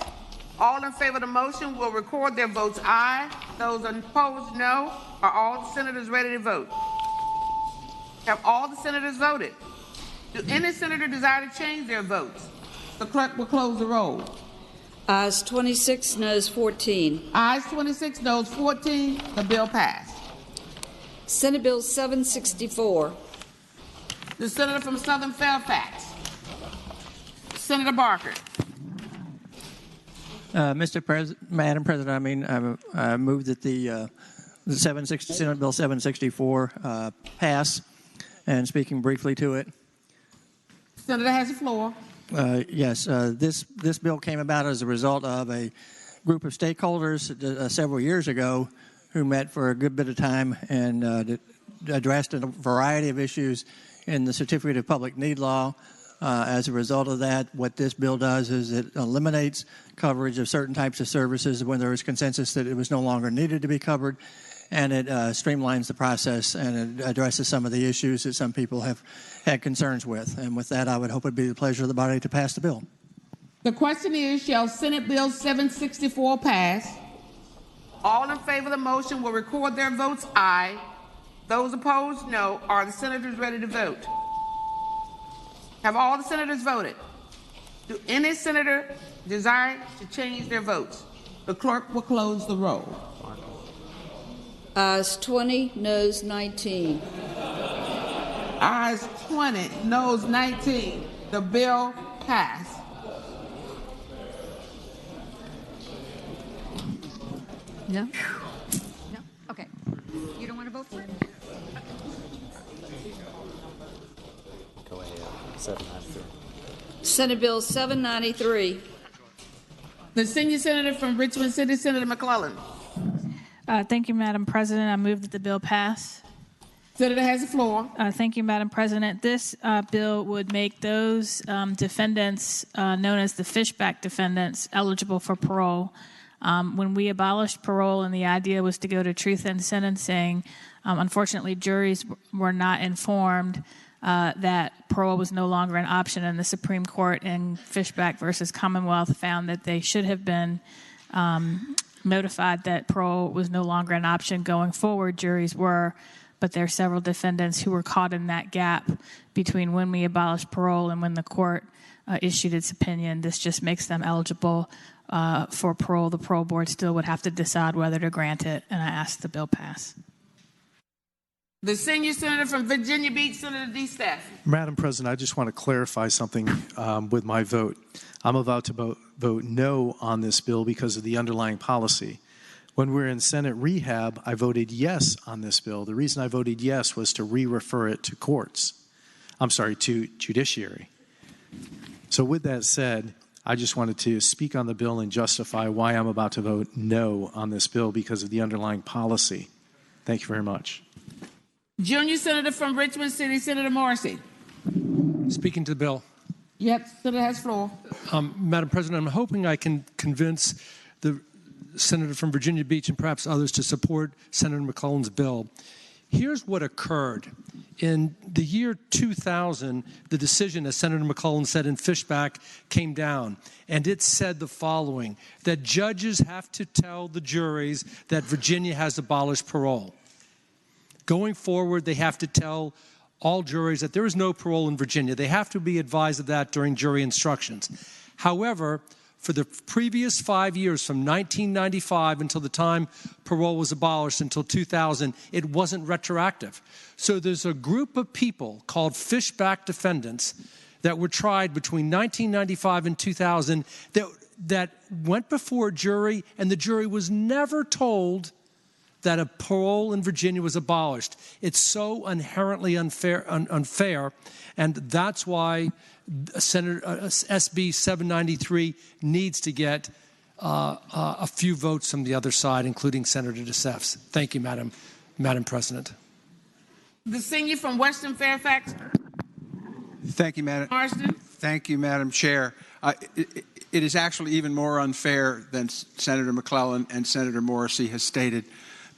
All in favor of the motion will record their votes aye. Those opposed, no. Are all the senators ready to vote? Have all the senators voted? Do any senator desire to change their votes? The clerk will close the roll. Ayes 26, noes 14. Ayes 26, noes 14. The bill passed. Senate Bill 764. The senator from Southern Fairfax, Senator Barker. Madam President, I move that the Senate Bill 764 pass, and speaking briefly to it. Senator has the floor. Yes, this bill came about as a result of a group of stakeholders several years ago who met for a good bit of time and addressed a variety of issues in the Certificate of Public Need law. As a result of that, what this bill does is it eliminates coverage of certain types of services when there was consensus that it was no longer needed to be covered, and it streamlines the process and it addresses some of the issues that some people have had concerns with. And with that, I would hope it would be the pleasure of the body to pass the bill. The question is, shall Senate Bill 764 pass? All in favor of the motion will record their votes aye. Those opposed, no. Are the senators ready to vote? Have all the senators voted? Do any senator desire to change their votes? The clerk will close the roll. Ayes 20, noes 19. Ayes 20, noes 19. The bill passed. No? No? Okay. You don't want to vote for it? Go ahead. 793. Senate Bill 793. The senior senator from Richmond City, Senator McClellan. Thank you, Madam President. I move that the bill pass. Senator has the floor. Thank you, Madam President. This bill would make those defendants known as the fishback defendants eligible for parole. When we abolished parole and the idea was to go to truth in sentencing, unfortunately, juries were not informed that parole was no longer an option, and the Supreme Court in Fishback versus Commonwealth found that they should have been notified that parole was no longer an option going forward. Juries were, but there are several defendants who were caught in that gap between when we abolished parole and when the court issued its opinion. This just makes them eligible for parole. The parole board still would have to decide whether to grant it, and I ask the bill pass. The senior senator from Virginia Beach, Senator D. Stafford. Madam President, I just want to clarify something with my vote. I'm about to vote no on this bill because of the underlying policy. When we were in Senate rehab, I voted yes on this bill. The reason I voted yes was to re-refer it to courts. I'm sorry, to judiciary. So with that said, I just wanted to speak on the bill and justify why I'm about to vote no on this bill because of the underlying policy. Thank you very much. Junior senator from Richmond City, Senator Morrissey. Speaking to the bill. Yep, senator has floor. Madam President, I'm hoping I can convince the senator from Virginia Beach and perhaps others to support Senator McClellan's bill. Here's what occurred. In the year 2000, the decision, as Senator McClellan said in Fishback, came down, and it said the following, that judges have to tell the juries that Virginia has abolished parole. Going forward, they have to tell all juries that there is no parole in Virginia. They have to be advised of that during jury instructions. However, for the previous 5 years, from 1995 until the time parole was abolished until 2000, it wasn't retroactive. So there's a group of people called fishback defendants that were tried between 1995 and 2000 that went before a jury, and the jury was never told that a parole in Virginia was abolished. It's so inherently unfair, and that's why SB 793 needs to get a few votes from the other side, including Senator DeSeff's. Thank you, Madam President. The senior from Western Fairfax. Thank you, Madam. Marsden. Thank you, Madam Chair. It is actually even more unfair than Senator McClellan and Senator Morrissey has stated.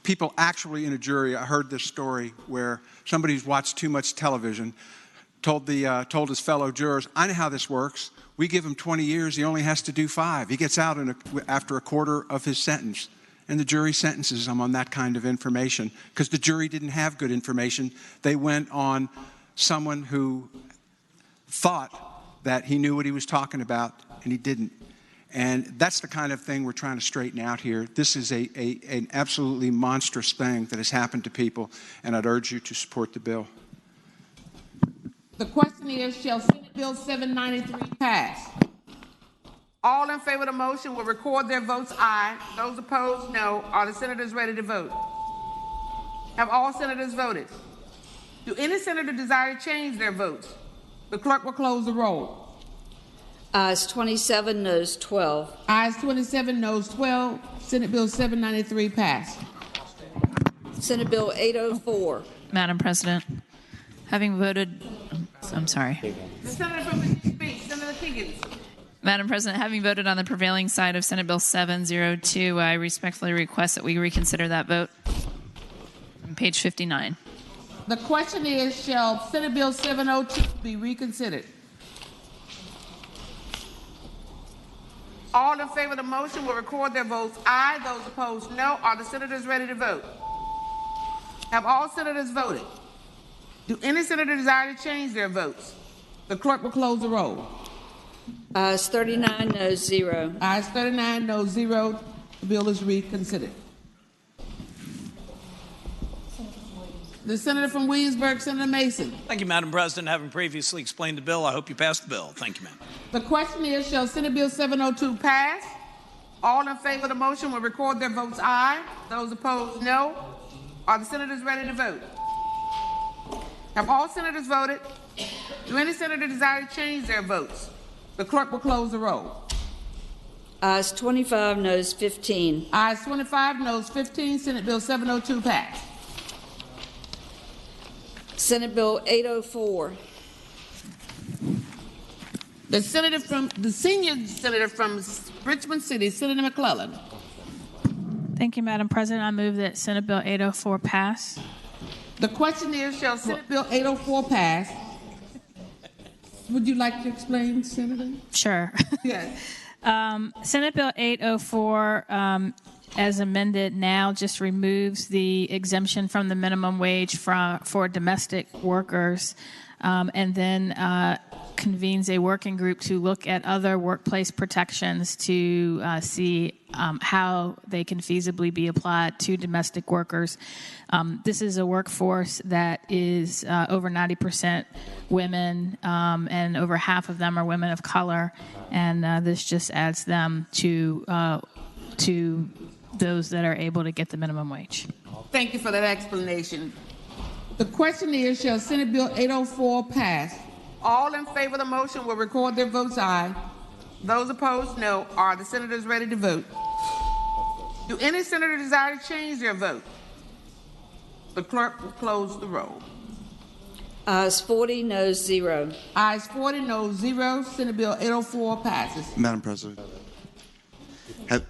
People actually in a jury, I heard this story where somebody who's watched too much television told his fellow jurors, I know how this works. We give him 20 years. He only has to do 5. He gets out after a quarter of his sentence. And the jury sentences him on that kind of information because the jury didn't have good information. They went on someone who thought that he knew what he was talking about, and he didn't. And that's the kind of thing we're trying to straighten out here. This is an absolutely monstrous thing that has happened to people, and I'd urge you to support the bill. The question is, shall Senate Bill 793 pass? All in favor of the motion will record their votes aye. Those opposed, no. Are the senators ready to vote? Have all senators voted? Do any senator desire to change their votes? The clerk will close the roll. Ayes 27, noes 12. Ayes 27, noes 12. Senate Bill 793 passed. Senate Bill 804. Madam President, having voted, I'm sorry. The senator from Virginia Beach, Senator Higgins. Madam President, having voted on the prevailing side of Senate Bill 702, I respectfully request that we reconsider that vote. On page 59. The question is, shall Senate Bill 702 be reconsidered? All in favor of the motion will record their votes aye. Those opposed, no. Are the senators ready to vote? Have all senators voted? Do any senator desire to change their votes? The clerk will close the roll. Ayes 39, noes 0. Ayes 39, noes 0. The bill is reconsidered. The senator from Williamsburg, Senator Mason. Thank you, Madam President. Having previously explained the bill, I hope you passed the bill. Thank you, ma'am. The question is, shall Senate Bill 702 pass? All in favor of the motion will record their votes aye. Those opposed, no. Are the senators ready to vote? Have all senators voted? Do any senator desire to change their votes? The clerk will close the roll. Ayes 25, noes 15. Ayes 25, noes 15. Senate Bill 702 passed. Senate Bill 804. The senior senator from Richmond City, Senator McClellan. Thank you, Madam President. I move that Senate Bill 804 pass. The question is, shall Senate Bill 804 pass? Would you like to explain, Senator? Sure. Yes. Senate Bill 804, as amended now, just removes the exemption from the minimum wage for domestic workers, and then convenes a working group to look at other workplace protections to see how they can feasibly be applied to domestic workers. This is a workforce that is over 90% women, and over half of them are women of color, and this just adds them to those that are able to get the minimum wage. Thank you for that explanation. The question is, shall Senate Bill 804 pass? All in favor of the motion will record their votes aye. Those opposed, no. Are the senators ready to vote? Do any senator desire to change their vote? The clerk will close the roll. Ayes 40, noes 0. Ayes 40, noes 0. Senate Bill 804 passes. Madam President.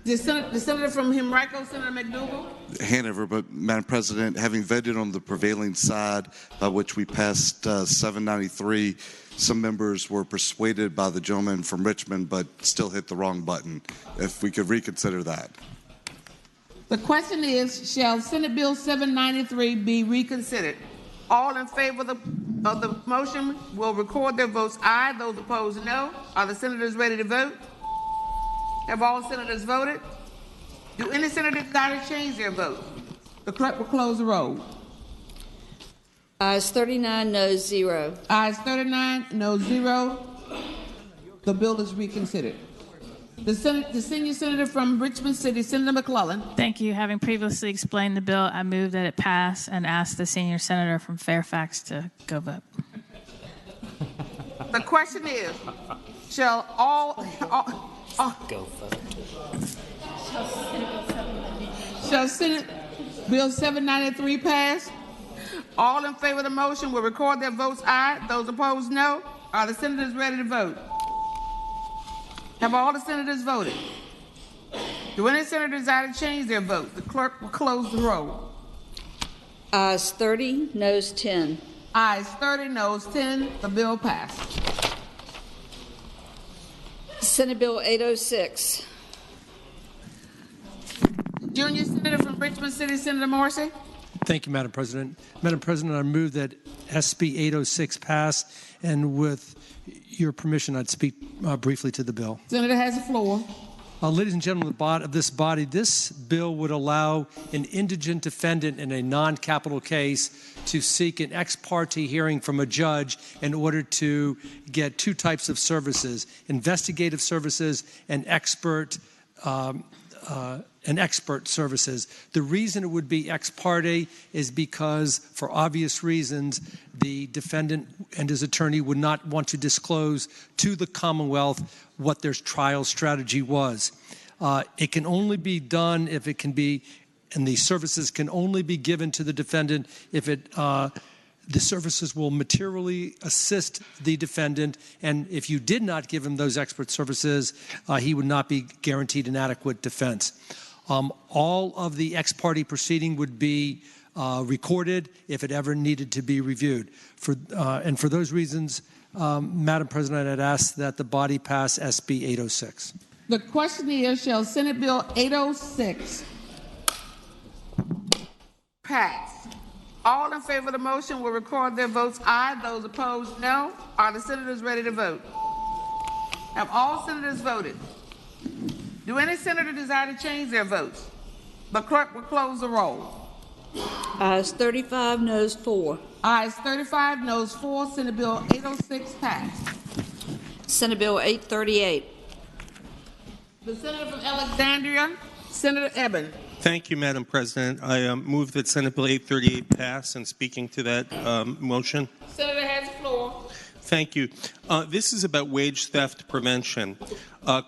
The senator from Henrico, Senator McDougal. Hanover, but Madam President, having voted on the prevailing side by which we passed 793, some members were persuaded by the gentleman from Richmond but still hit the wrong button. If we could reconsider that. The question is, shall Senate Bill 793 be reconsidered? All in favor of the motion will record their votes aye. Those opposed, no. Are the senators ready to vote? Have all senators voted? Do any senator desire to change their vote? The clerk will close the roll. Ayes 39, noes 0. Ayes 39, noes 0. The bill is reconsidered. The senior senator from Richmond City, Senator McClellan. Thank you. Having previously explained the bill, I move that it pass and ask the senior senator from Fairfax to go vote. The question is, shall Shall Senate Bill 793 pass? All in favor of the motion will record their votes aye. Those opposed, no. Are the senators ready to vote? Have all the senators voted? Do any senator desire to change their vote? The clerk will close the roll. Ayes 30, noes 10. Ayes 30, noes 10. The bill passed. Senate Bill 806. Junior Senator from Richmond City, Senator Morrissey. Thank you, Madam President. Madam President, I move that SB 806 pass, and with your permission, I'd speak briefly to the bill. Senator has the floor. Ladies and gentlemen of this body, this bill would allow an indigent defendant in a non-capital case to seek an ex parte hearing from a judge in order to get two types of services: investigative services and expert and expert services. The reason it would be ex parte is because, for obvious reasons, the defendant and his attorney would not want to disclose to the Commonwealth what their trial strategy was. It can only be done if it can be, and the services can only be given to the defendant if the services will materially assist the defendant, and if you did not give him those expert services, he would not be guaranteed an adequate defense. All of the ex parte proceeding would be recorded if it ever needed to be reviewed. And for those reasons, Madam President, I'd ask that the body pass SB 806. The question is, shall Senate Bill 806 pass? All in favor of the motion will record their votes aye. Those opposed, no. Are the senators ready to vote? Have all senators voted? Do any senator desire to change their votes? The clerk will close the roll. Ayes 35, noes 4. Ayes 35, noes 4. Senate Bill 806 passed. Senate Bill 838. The senator from Alexandria, Senator Eben. Thank you, Madam President. I move that Senate Bill 838 pass, and speaking to that motion. Senator has the floor. Thank you. This is about wage theft prevention.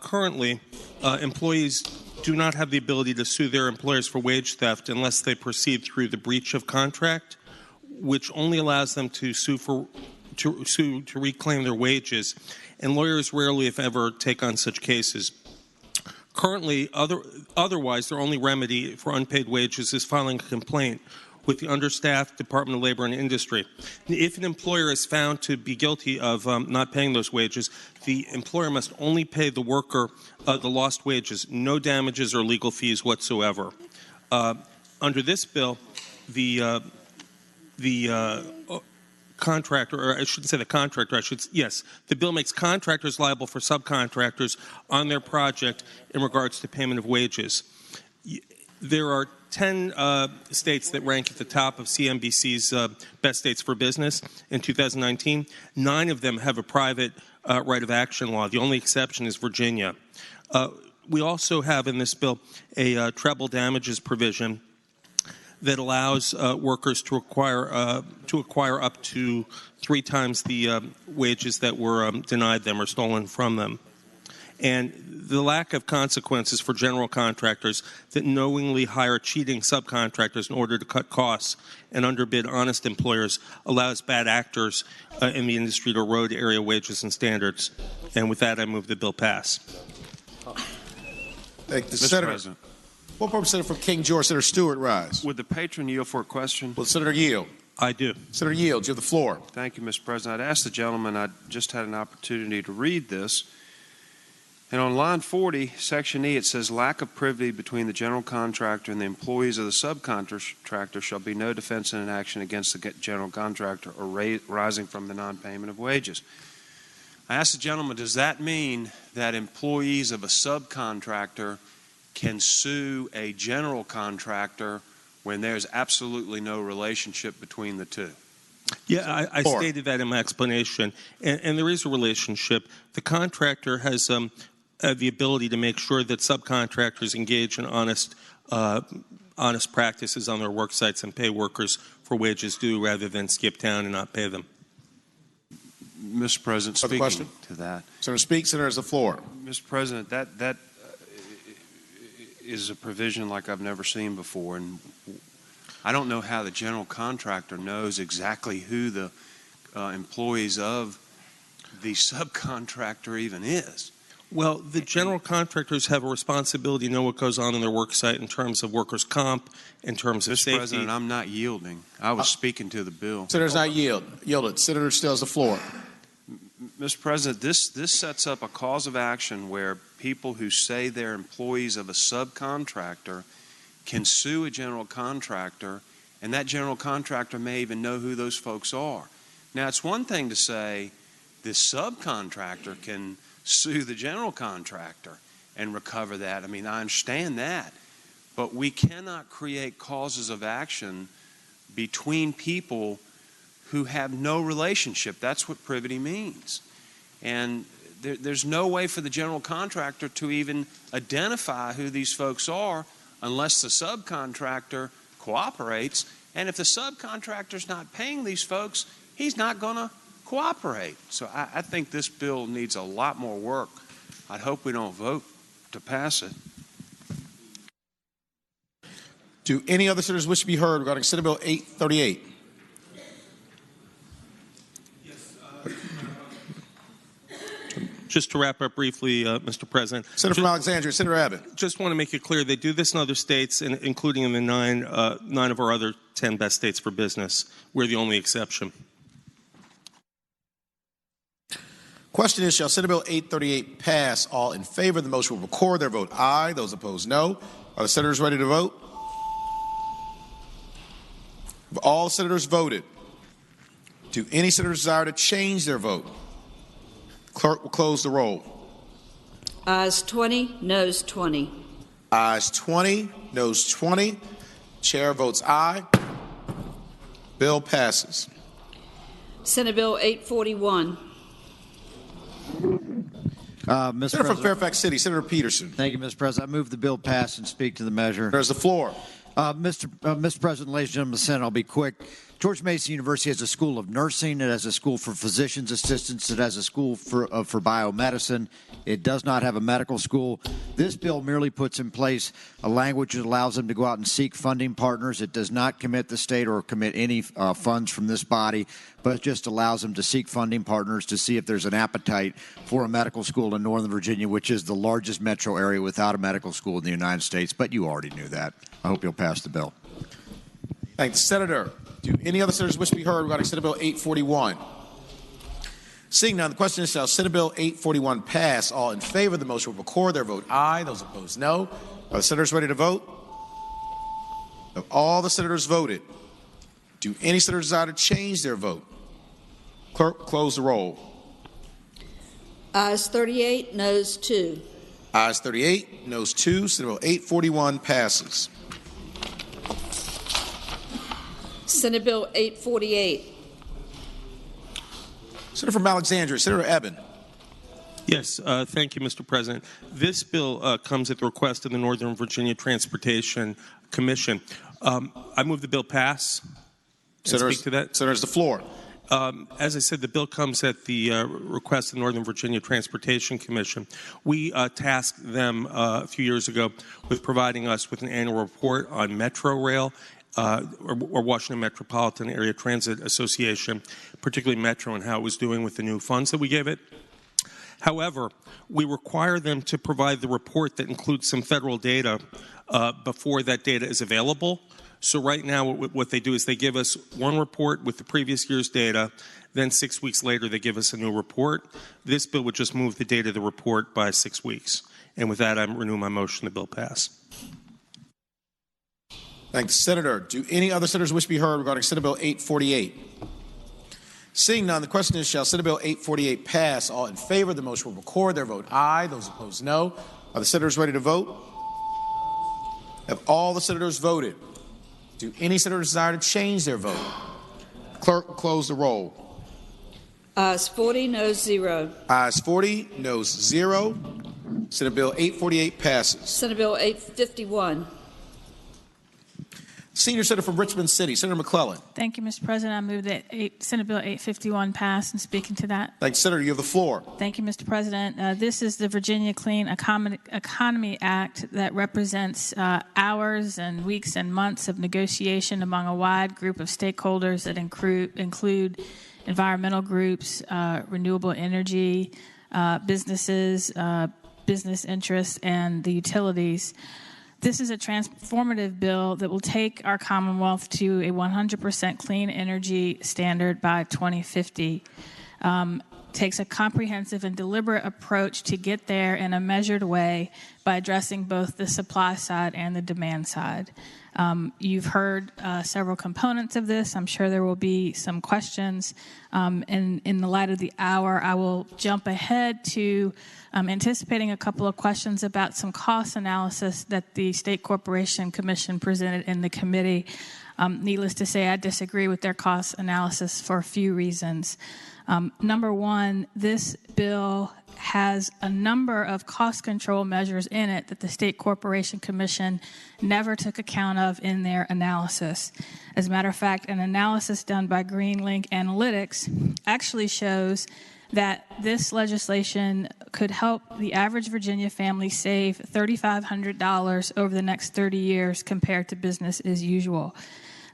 Currently, employees do not have the ability to sue their employers for wage theft unless they proceed through the breach of contract, which only allows them to sue to reclaim their wages, and lawyers rarely, if ever, take on such cases. Currently, otherwise, their only remedy for unpaid wages is filing a complaint with the understaffed Department of Labor and Industry. If an employer is found to be guilty of not paying those wages, the employer must only pay the worker the lost wages, no damages or legal fees whatsoever. Under this bill, the contractor, or I shouldn't say the contractor, the bill makes contractors liable for subcontractors on their project in regards to payment of wages. There are 10 states that rank at the top of CNBC's Best States for Business in 2019. 9 of them have a private right of action law. The only exception is Virginia. We also have in this bill a treble damages provision that allows workers to acquire up to 3 times the wages that were denied them or stolen from them. And the lack of consequences for general contractors that knowingly hire cheating subcontractors in order to cut costs and underbid honest employers allows bad actors in the industry to erode area wages and standards. And with that, I move the bill pass. Thank the Mr. Senator. President. One Senator from King George, Senator Stewart, rise. Would the patron yield for a question? Will Senator yield? I do. Senator Yields, you have the floor. Thank you, Mr. President. I'd ask the gentleman, I just had an opportunity to read this. And on line 40, section E, it says, lack of privity between the general contractor and the employees of the subcontractor shall be no defense in an action against the general contractor or rising from the non-payment of wages. I asked the gentleman, does that mean that employees of a subcontractor can sue a general contractor when there's absolutely no relationship between the two? Yeah, I stated that in my explanation, and there is a relationship. The contractor has the ability to make sure that subcontractors engage in honest practices on their work sites and pay workers for wages due rather than skip town and not pay them. Mr. President, speaking to that. Senator Speak, Senator has the floor. Mr. President, that is a provision like I've never seen before, and I don't know how the general contractor knows exactly who the employees of the subcontractor even is. Well, the general contractors have a responsibility to know what goes on in their work site in terms of workers' comp, in terms of safety. Mr. President, I'm not yielding. I was speaking to the bill. Senator's not yielded. Senator still has the floor. Mr. President, this sets up a cause of action where people who say they're employees of a subcontractor can sue a general contractor, and that general contractor may even know who those folks are. Now, it's one thing to say this subcontractor can sue the general contractor and recover that. I mean, I understand that. But we cannot create causes of action between people who have no relationship. That's what privity means. And there's no way for the general contractor to even identify who these folks are unless the subcontractor cooperates. And if the subcontractor's not paying these folks, he's not going to cooperate. So I think this bill needs a lot more work. I hope we don't vote to pass it. Do any other senators wish to be heard regarding Senate Bill 838? Just to wrap up briefly, Mr. President. Senator from Alexandria, Senator Abbott. Just want to make it clear they do this in other states, including in the nine of our other 10 best states for business. We're the only exception. Question is, shall Senate Bill 838 pass? All in favor of the motion will record their vote aye. Those opposed, no. Are the senators ready to vote? Have all senators voted? Do any senators desire to change their vote? Clerk will close the roll. Ayes 20, noes 20. Ayes 20, noes 20. Chair votes aye. Bill passes. Senate Bill 841. Senator Mr. from President. Fairfax City, Senator Peterson. Thank you, Mr. President. I move the bill pass and speak to the measure. There's the floor. Mr. President, ladies and gentlemen of the Senate, I'll be quick. George Mason University has a school of nursing. It has a school for physician's assistants. It has a school for biomedicine. It does not have a medical school. This bill merely puts in place a language that allows them to go out and seek funding partners. It does not commit the state or commit any funds from this body, but it just allows them to seek funding partners to see if there's an appetite for a medical school in Northern Virginia, which is the largest metro area without a medical school in the United States. But you already knew that. I hope you'll pass the bill. Thanks, Senator. Do any other senators wish to be heard regarding Senate Bill 841? Seeing none, the question is, shall Senate Bill 841 pass? All in favor of the motion will record their vote aye. Those opposed, no. Are the senators ready to vote? Have all the senators voted? Do any senators desire to change their vote? Clerk, close the roll. Ayes 38, noes 2. Ayes 38, noes 2. Senate Bill 841 passes. Senate Bill 848. Senator from Alexandria, Senator Eben. Yes, thank you, Mr. President. This bill comes at the request of the Northern Virginia Transportation Commission. I move the bill pass. Senator, speak to that. Senator, the floor. As I said, the bill comes at the request of the Northern Virginia Transportation Commission. We tasked them a few years ago with providing us with an annual report on Metro Rail or Washington Metropolitan Area Transit Association, particularly Metro, and how it was doing with the new funds that we gave it. However, we require them to provide the report that includes some federal data before that data is available. So right now what they do is they give us one report with the previous year's data, then 6 weeks later they give us a new report. This bill would just move the date of the report by 6 weeks. And with that, I renew my motion the bill pass. Thanks, Senator. Do any other senators wish to be heard regarding Senate Bill 848? Seeing none, the question is, shall Senate Bill 848 pass? All in favor of the motion will record their vote aye. Those opposed, no. Are the senators ready to vote? Have all the senators voted? Do any senators desire to change their vote? Clerk will close the roll. Ayes 40, noes 0. Ayes 40, noes 0. Senate Bill 848 passes. Senate Bill 851. Senior Senator from Richmond City, Senator McClellan. Thank you, Mr. President. I move that Senate Bill 851 pass, and speaking to that. Thanks, Senator. You have the floor. Thank you, Mr. President. This is the Virginia Clean Economy Act that represents hours and weeks and months of negotiation among a wide group of stakeholders that include environmental groups, renewable energy, businesses, business interests, and the utilities. This is a transformative bill that will take our Commonwealth to a 100% clean energy standard by 2050. Takes a comprehensive and deliberate approach to get there in a measured way by addressing both the supply side and the demand side. You've heard several components of this. I'm sure there will be some questions. And in the light of the hour, I will jump ahead to anticipating a couple of questions about some cost analysis that the State Corporation Commission presented in the committee. Needless to say, I disagree with their cost analysis for a few reasons. Number one, this bill has a number of cost control measures in it that the State Corporation Commission never took account of in their analysis. As a matter of fact, an analysis done by GreenLink Analytics actually shows that this legislation could help the average Virginia family save $3,500 over the next 30 years compared to business as usual.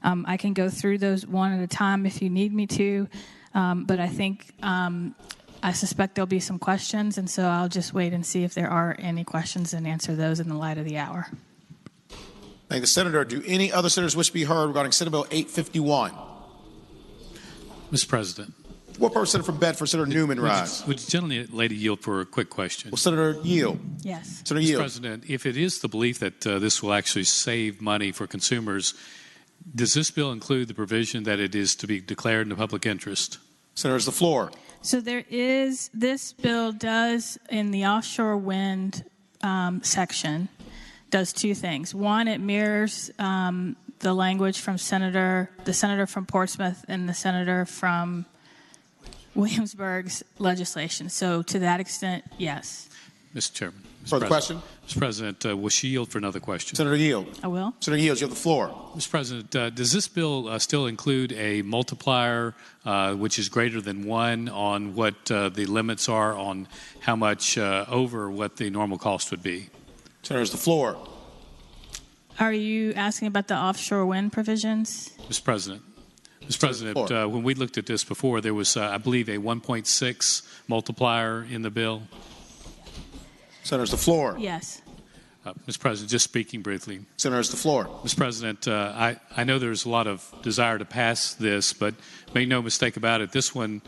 I can go through those one at a time if you need me to, but I suspect there'll be some questions, and so I'll just wait and see if there are any questions and answer those in the light of the hour. Thank the Senator. Do any other senators wish to be heard regarding Senate Bill 851? Mr. President. What person from Bedford, Senator Newman, rise? Would the gentlelady yield for a quick question? Will Senator yield? Yes. Senator Mr. yield. President, if it is the belief that this will actually save money for consumers, does this bill include the provision that it is to be declared in the public interest? Senator, the floor. So this bill does, in the offshore wind section, does two things. One, it mirrors the language from the senator from Portsmouth and the senator from Williamsburg's legislation. So to that extent, yes. Mr. Chairman. Further question? Mr. President, will she yield for another question? Senator yield. I will. Senator yield, you have the floor. Mr. President, does this bill still include a multiplier which is greater than 1 on what the limits are on how much over what the normal cost would be? Senator, the floor. Are you asking about the offshore wind provisions? Mr. President. Mr. President, when we looked at this before, there was, I believe, a 1.6 multiplier in the bill. Senator, the floor. Yes. Mr. President, just speaking briefly. Senator, the floor. Mr. President, I know there's a lot of desire to pass this, but make no mistake about it, this one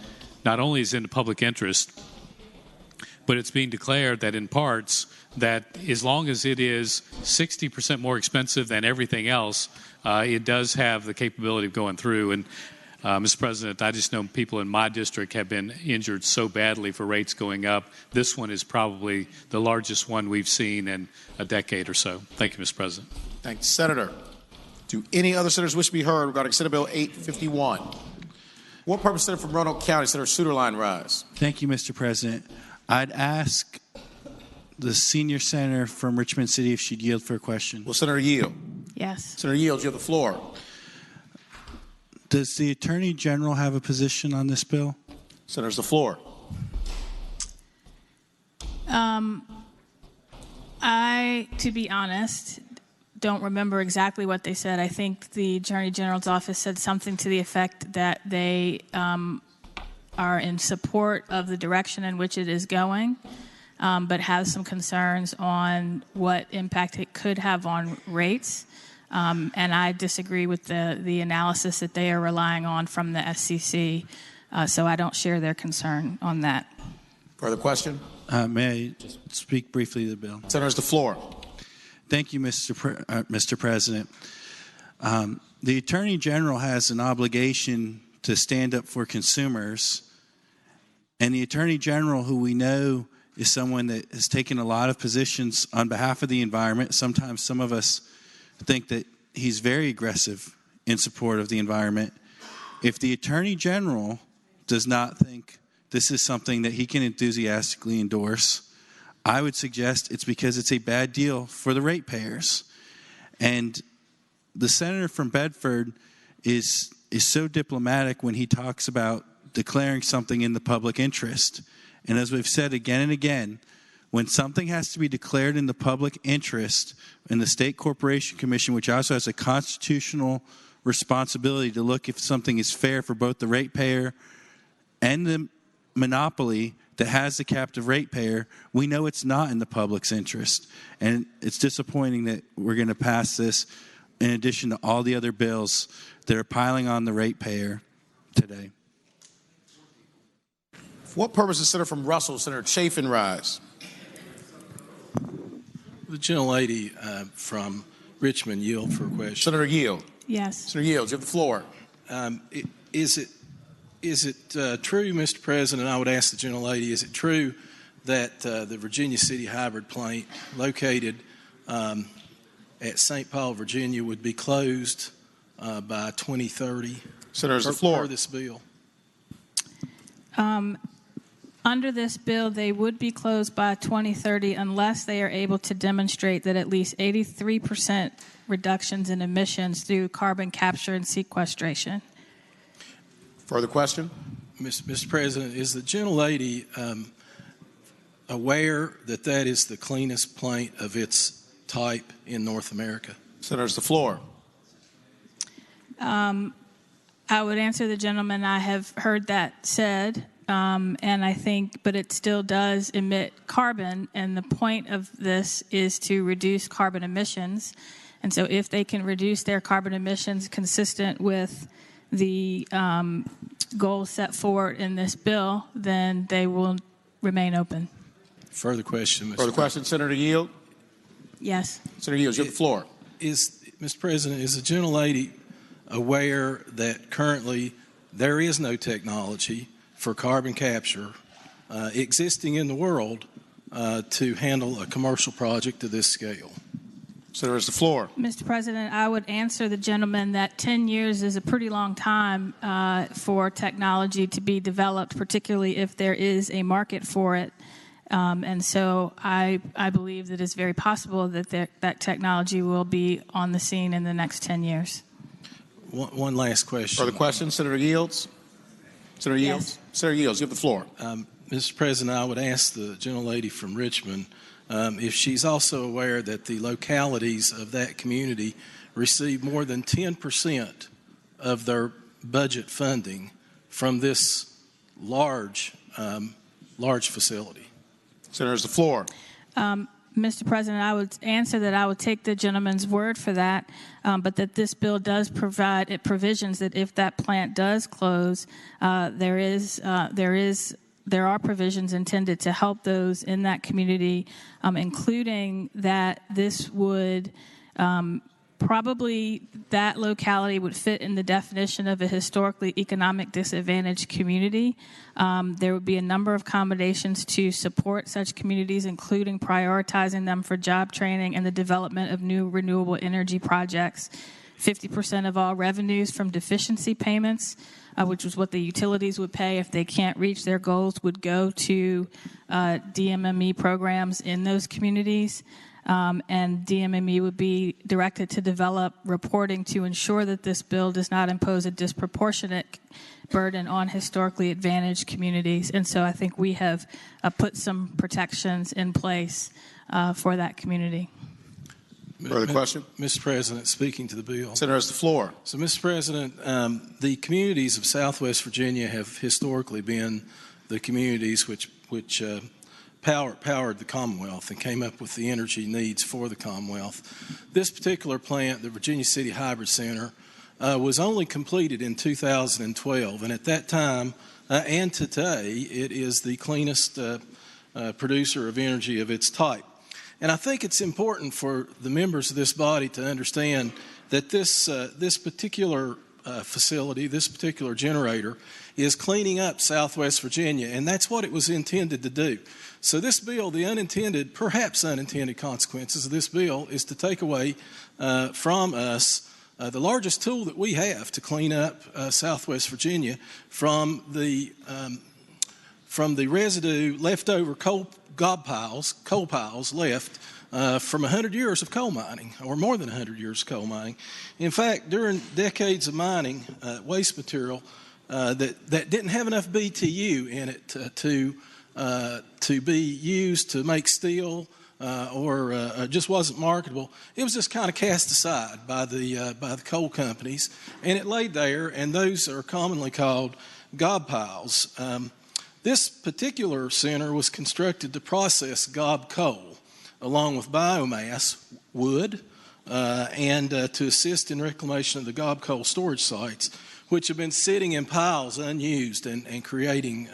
not only is in the public interest, but it's being declared that in parts that as long as it is 60% more expensive than everything else, it does have the capability of going through. And Mr. President, I just know people in my district have been injured so badly for rates going up. This one is probably the largest one we've seen in a decade or so. Thank you, Mr. President. Thank you, Senator. Do any other senators wish to be heard regarding Senate Bill 851? What purpose senator from Roanoke County, Senator Suderline, rise? Thank you, Mr. President. I'd ask the senior senator from Richmond City if she'd yield for a question. Will Senator yield? Yes. Senator yield, you have the floor. Does the Attorney General have a position on this bill? Senator, the floor. To be honest, don't remember exactly what they said. I think the Attorney General's office said something to the effect that they are in support of the direction in which it is going, but has some concerns on what impact it could have on rates. And I disagree with the analysis that they are relying on from the SCC, so I don't share their concern on that. Further question? May I speak briefly to the bill? Senator, the floor. Thank you, Mr. President. The Attorney General has an obligation to stand up for consumers, and the Attorney General, who we know is someone that has taken a lot of positions on behalf of the environment. Sometimes some of us think that he's very aggressive in support of the environment. If the Attorney General does not think this is something that he can enthusiastically endorse, I would suggest it's because it's a bad deal for the ratepayers. And the senator from Bedford is so diplomatic when he talks about declaring something in the public interest. And as we've said again and again, when something has to be declared in the public interest in the State Corporation Commission, which also has a constitutional responsibility to look if something is fair for both the ratepayer and the monopoly that has the captive ratepayer, we know it's not in the public's interest. And it's disappointing that we're going to pass this in addition to all the other bills that are piling on the ratepayer today. For what purpose is Senator from Russell, Senator Chafin, rise? The gentlelady from Richmond yield for a question. Senator yield. Yes. Senator yield, you have the floor. Is it true, Mr. President, I would ask the gentlelady, is it true that the Virginia City hybrid plant located at St. Paul, Virginia would be closed by 2030? Senator, the floor. Per this bill. Under this bill, they would be closed by 2030 unless they are able to demonstrate that at least 83% reductions in emissions through carbon capture and sequestration. Further question? Mr. President, is the gentlelady aware that that is the cleanest plant of its type in North America? Senators, the floor. I would answer the gentleman. I have heard that said, and I think, but it still does emit carbon, and the point of this is to reduce carbon emissions. And so if they can reduce their carbon emissions consistent with the goals set forward in this bill, then they will remain open. Further question, Mr. Further question, Senator Yield? Yes. Senator Yield, you have the floor. Mr. President, is the gentlelady aware that currently there is no technology for carbon capture existing in the world to handle a commercial project of this scale? Senator, the floor. Mr. President, I would answer the gentleman that 10 years is a pretty long time for technology to be developed, particularly if there is a market for it. And so I believe that it's very possible that that technology will be on the scene in the next 10 years. One last question. Further question, Senator Yields? Senator Yields? Yes. Senator Yields, you have the floor. Mr. President, I would ask the gentlelady from Richmond if she's also aware that the localities of that community receive more than 10% of their budget funding from this large facility. Senators, the floor. Mr. President, I would answer that I would take the gentleman's word for that, but that this bill does provide provisions that if that plant does close, there are provisions intended to help those in that community, including that this would probably that locality would fit in the definition of a historically economic disadvantaged community. There would be a number of accommodations to support such communities, including prioritizing them for job training and the development of new renewable energy projects. 50% of all revenues from deficiency payments, which is what the utilities would pay if they can't reach their goals, would go to DMME programs in those communities. And DMME would be directed to develop reporting to ensure that this bill does not impose a disproportionate burden on historically advantaged communities. And so I think we have put some protections in place for that community. Further question? Mr. President, speaking to the bill. Senators, the floor. So, Mr. President, the communities of Southwest Virginia have historically been the communities which powered the Commonwealth and came up with the energy needs for the Commonwealth. This particular plant, the Virginia City Hybrid Center, was only completed in 2012, and at that time and today, it is the cleanest producer of energy of its type. And I think it's important for the members of this body to understand that this particular facility, this particular generator, is cleaning up Southwest Virginia, and that's what it was intended to do. So this bill, the unintended, perhaps unintended consequences of this bill is to take away from us the largest tool that we have to clean up Southwest Virginia from the residue leftover coal piles left from 100 years of coal mining, or more than 100 years of coal mining. In fact, during decades of mining, waste material that didn't have enough BTU in it to be used to make steel or just wasn't marketable. It was just kind of cast aside by the coal companies, and it laid there, and those are commonly called gob piles. This particular center was constructed to process gob coal along with biomass, wood, and to assist in reclamation of the gob coal storage sites, which have been sitting in piles unused and creating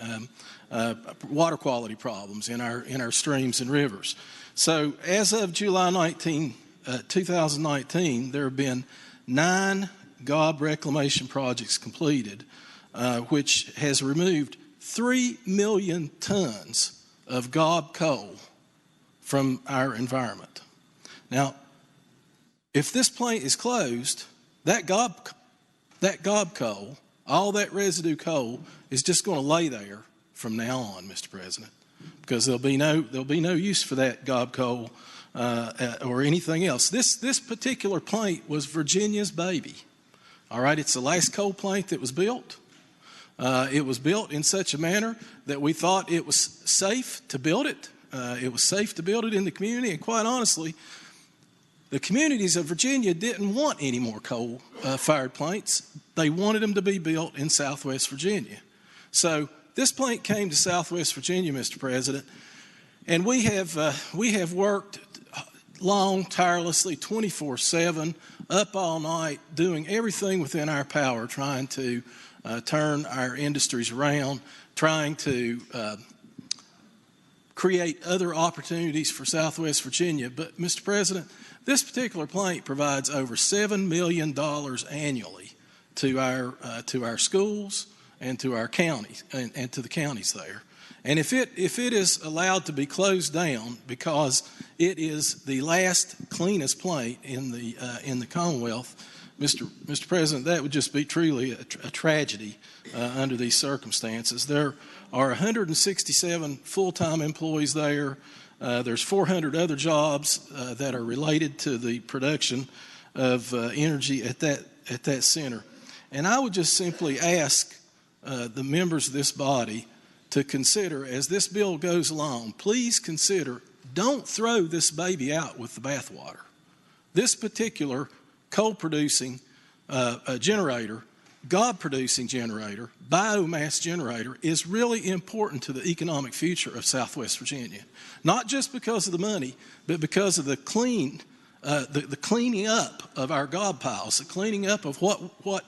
water quality problems in our streams and rivers. So as of July 2019, there have been 9 gob reclamation projects completed, which has removed 3 million tons of gob coal from our environment. Now, if this plant is closed, that gob that gob coal, all that residue coal, is just going to lay there from now on, Mr. President, because there'll be no use for that gob coal or anything else. This particular plant was Virginia's baby. All right, it's the last coal plant that was built. It was built in such a manner that we thought it was safe to build it. It was safe to build it in the community, and quite honestly, the communities of Virginia didn't want any more coal-fired plants. They wanted them to be built in Southwest Virginia. So this plant came to Southwest Virginia, Mr. President, and we have worked long, tirelessly, 24/7, up all night, doing everything within our power, trying to turn our industries around, trying to create other opportunities for Southwest Virginia. But, Mr. President, this particular plant provides over $7 million annually to our schools and to our counties and to the counties there. And if it is allowed to be closed down because it is the last cleanest plant in the Commonwealth, Mr. President, that would just be truly a tragedy under these circumstances. There are 167 full-time employees there. There's 400 other jobs that are related to the production of energy at that center. And I would just simply ask the members of this body to consider, as this bill goes along, please consider, don't throw this baby out with the bathwater. This particular coal-producing generator, gob-producing generator, biomass generator is really important to the economic future of Southwest Virginia. Not just because of the money, but because of the cleaning up of our gob piles, the cleaning up of what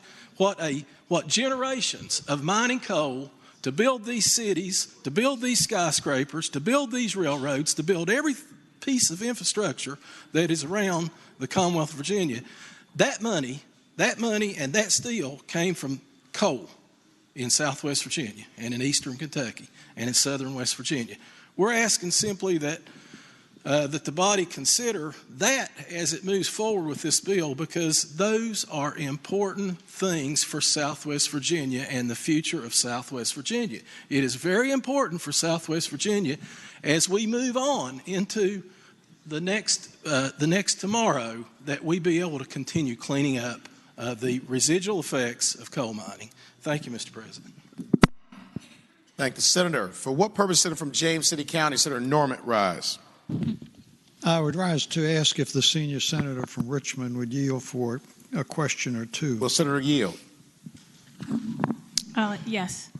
generations of mining coal to build these cities, to build these skyscrapers, to build these railroads, to build every piece of infrastructure that is around the Commonwealth of Virginia. That money and that steel came from coal in Southwest Virginia and in Eastern Kentucky and in Southern West Virginia. We're asking simply that the body consider that as it moves forward with this bill, because those are important things for Southwest Virginia and the future of Southwest Virginia. It is very important for Southwest Virginia as we move on into the next tomorrow that we be able to continue cleaning up the residual effects of coal mining. Thank you, Mr. President. Thank the Senator. For what purpose, Senator from James City County, Senator Norman rise? I would rise to ask if the senior senator from Richmond would yield for a question or two. Will Senator yield? Yes.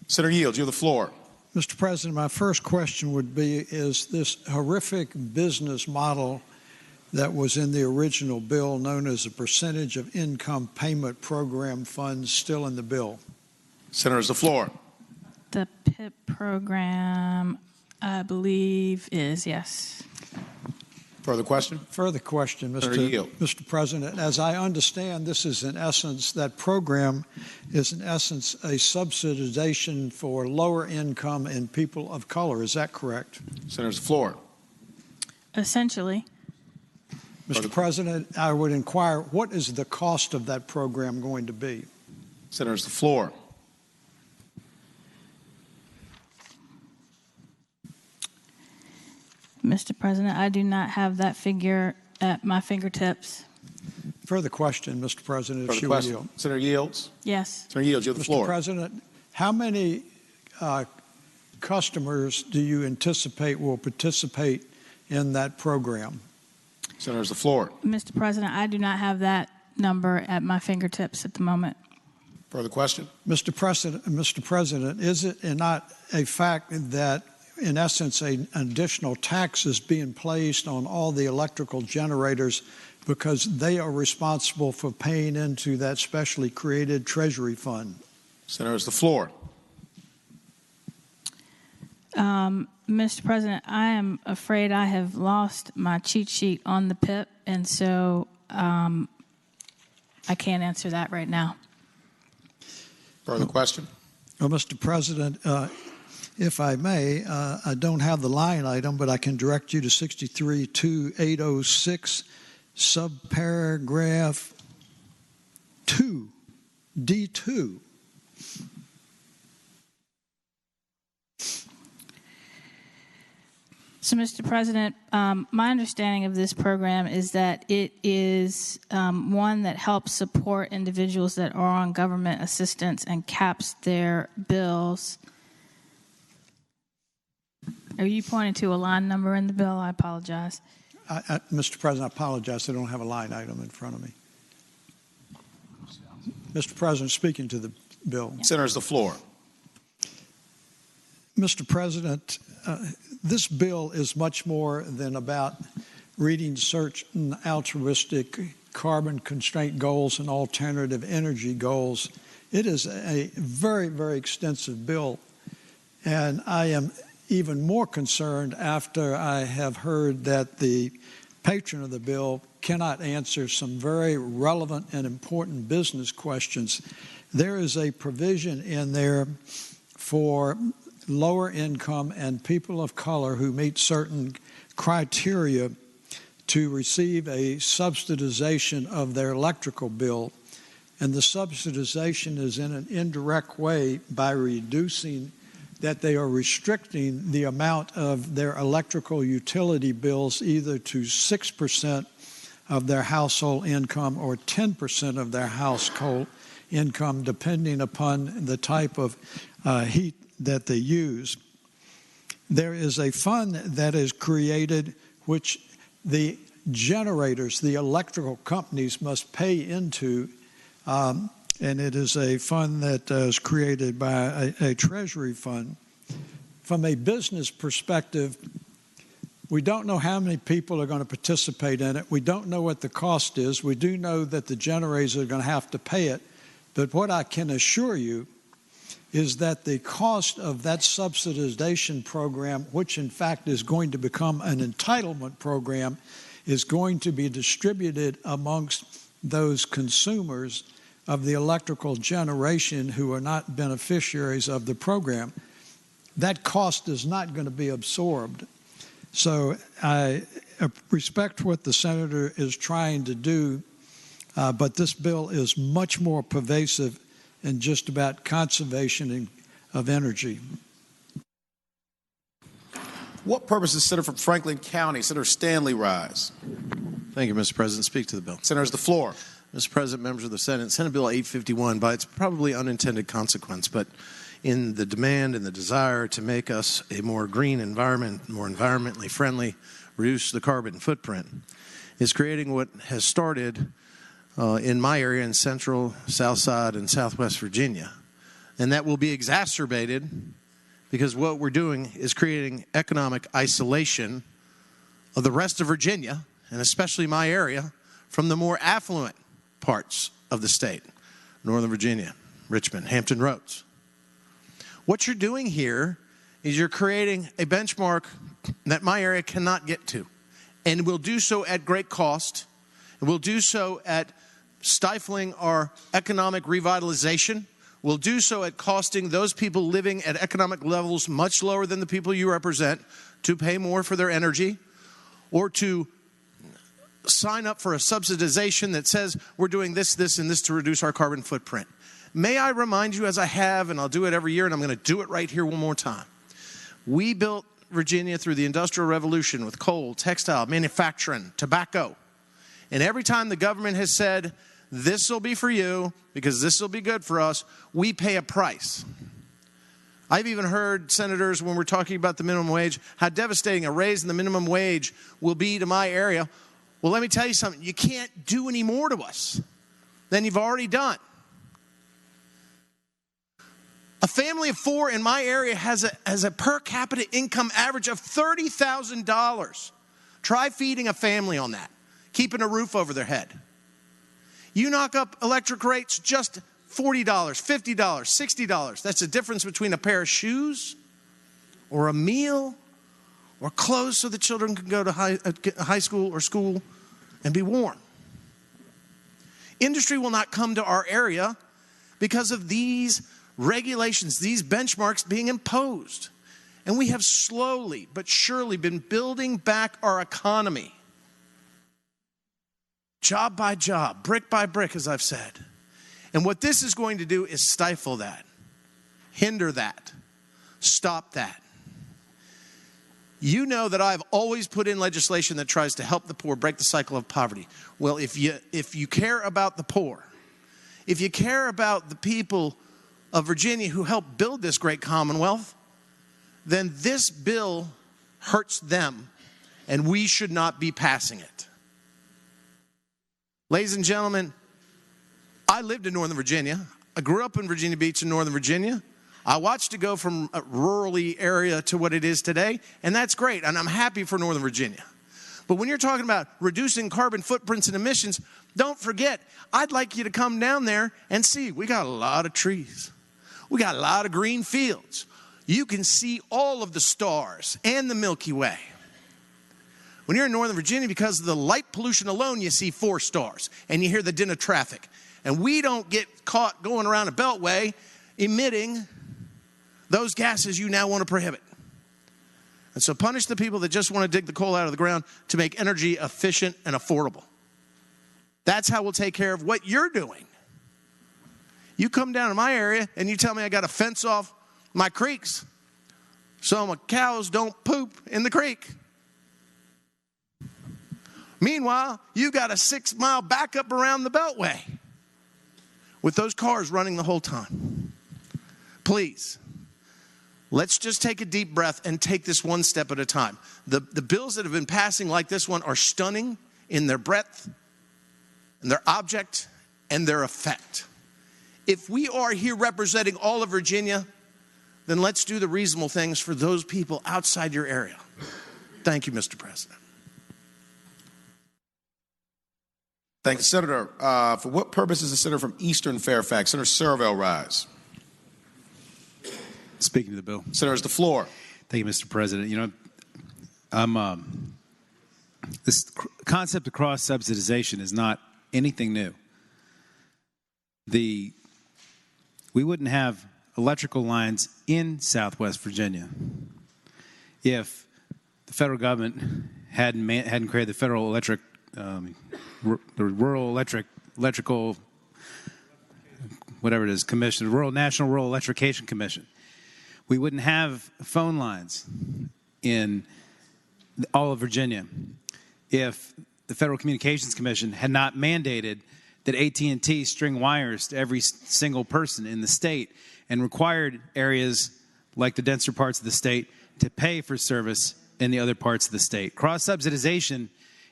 Senator Yield, you have the floor. Mr. President, my first question would be, is this horrific business model that was in the original bill known as a percentage of income payment program funds still in the bill? Senator, the floor. The PIP program, I believe, is yes. Further question? Further question, Mr. President. As I understand, this is in essence, that program is in essence a subsidization for lower income and people of color. Is that correct? Senator's the floor. Essentially. Mr. President, I would inquire, what is the cost of that program going to be? Senator's the floor. Mr. President, I do not have that figure at my fingertips. Further question, Mr. President, if you will yield. Senator Yields? Yes. Senator Yields, you have the floor. Mr. President, how many customers do you anticipate will participate in that program? Senator's the floor. Mr. President, I do not have that number at my fingertips at the moment. Further question? Mr. President, is it not a fact that in essence, an additional tax is being placed on all the electrical generators because they are responsible for paying into that specially created Treasury fund? Senator, it's the floor. Mr. President, I am afraid I have lost my cheat sheet on the PIP, and so I can't answer that right now. Further question? Well, Mr. President, if I may, I don't have the line item, but I can direct you to 63-2806, subparagraph 2, D2. So, Mr. President, my understanding of this program is that it is one that helps support individuals that are on government assistance and caps their bills. Are you pointing to a line number in the bill? I apologize. Mr. President, I apologize. I don't have a line item in front of me. Mr. President, speaking to the bill. Senator's the floor. Mr. President, this bill is much more than about reading certain altruistic carbon constraint goals and alternative energy goals. It is a very, very extensive bill, and I am even more concerned after I have heard that the patron of the bill cannot answer some very relevant and important business questions. There is a provision in there for lower income and people of color who meet certain criteria to receive a subsidization of their electrical bill. And the subsidization is in an indirect way by reducing that they are restricting the amount of their electrical utility bills either to 6% of their household income or 10% of their household income, depending upon the type of heat that they use. There is a fund that is created which the generators, the electrical companies must pay into, and it is a fund that is created by a treasury fund. From a business perspective, we don't know how many people are going to participate in it. We don't know what the cost is. We do know that the generators are going to have to pay it. But what I can assure you is that the cost of that subsidization program, which in fact is going to become an entitlement program, is going to be distributed amongst those consumers of the electrical generation who are not beneficiaries of the program. That cost is not going to be absorbed. So I respect what the senator is trying to do, but this bill is much more pervasive and just about conservation of energy. What purpose does Senator from Franklin County, Senator Stanley, rise? Thank you, Mr. President. Speak to the bill. Senator's the floor. Mr. President, members of the Senate, Senate Bill 851, by its probably unintended consequence, but in the demand and the desire to make us a more green environment, more environmentally friendly, reduce the carbon footprint, is creating what has started in my area in central, south side, and southwest Virginia. And that will be exacerbated because what we're doing is creating economic isolation of the rest of Virginia, and especially my area, from the more affluent parts of the state, Northern Virginia, Richmond, Hampton Roads. What you're doing here is you're creating a benchmark that my area cannot get to, and will do so at great cost, and will do so at stifling our economic revitalization, will do so at costing those people living at economic levels much lower than the people you represent to pay more for their energy, or to sign up for a subsidization that says we're doing this, this, and this to reduce our carbon footprint. May I remind you, as I have, and I'll do it every year, and I'm going to do it right here one more time. We built Virginia through the Industrial Revolution with coal, textile, manufacturing, tobacco. And every time the government has said, this will be for you because this will be good for us, we pay a price. I've even heard senators, when we're talking about the minimum wage, how devastating a raise in the minimum wage will be to my area. Well, let me tell you something. You can't do any more to us than you've already done. A family of four in my area has a per capita income average of $30,000. Try feeding a family on that, keeping a roof over their head. You knock up electric rates just $40, $50, $60. That's the difference between a pair of shoes or a meal or clothes so the children can go to high school or school and be warm. Industry will not come to our area because of these regulations, these benchmarks being imposed. And we have slowly but surely been building back our economy. Job by job, brick by brick, as I've said. And what this is going to do is stifle that, hinder that, stop that. You know that I've always put in legislation that tries to help the poor break the cycle of poverty. Well, if you care about the poor, if you care about the people of Virginia who helped build this great commonwealth, then this bill hurts them, and we should not be passing it. Ladies and gentlemen, I lived in Northern Virginia. I grew up in Virginia Beach in Northern Virginia. I watched it go from a rural area to what it is today, and that's great, and I'm happy for Northern Virginia. But when you're talking about reducing carbon footprints and emissions, don't forget, I'd like you to come down there and see, we got a lot of trees. We got a lot of green fields. You can see all of the stars and the Milky Way. When you're in Northern Virginia, because of the light pollution alone, you see 4 stars, and you hear the din of traffic. And we don't get caught going around a beltway emitting those gases you now want to prohibit. And so punish the people that just want to dig the coal out of the ground to make energy efficient and affordable. That's how we'll take care of what you're doing. You come down to my area and you tell me I got to fence off my creeks so my cows don't poop in the creek. Meanwhile, you got a 6-mile backup around the beltway with those cars running the whole time. Please. Let's just take a deep breath and take this one step at a time. The bills that have been passing like this one are stunning in their breadth, and their object, and their effect. If we are here representing all of Virginia, then let's do the reasonable things for those people outside your area. Thank you, Mr. President. Thank you, Senator. For what purpose is the senator from Eastern Fairfax? Senator Servell, rise. Speaking to the bill. Senator, it's the floor. Thank you, Mr. President. You know, this concept of cross-subsidization is not anything new. We wouldn't have electrical lines in Southwest Virginia if the federal government hadn't created the federal electric, the rural electrical, whatever it is, commission, the National Rural Electrification Commission. We wouldn't have phone lines in all of Virginia if the Federal Communications Commission had not mandated that AT&T string wires to every single person in the state and required areas like the denser parts of the state to pay for service in the other parts of the state. Cross-subsidization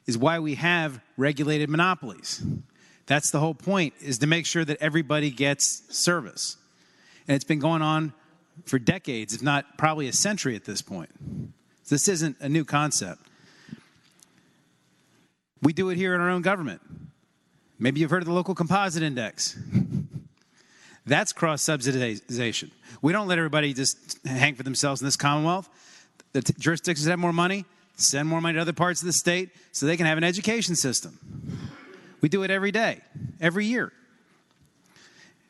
is why we have regulated monopolies. That's the whole point, is to make sure that everybody gets service. And it's been going on for decades, if not probably a century at this point. This isn't a new concept. We do it here in our own government. Maybe you've heard of the local composite index. That's cross-subsidization. We don't let everybody just hang for themselves in this Commonwealth. The jurisdictions that have more money send more money to other parts of the state so they can have an education system. We do it every day, every year.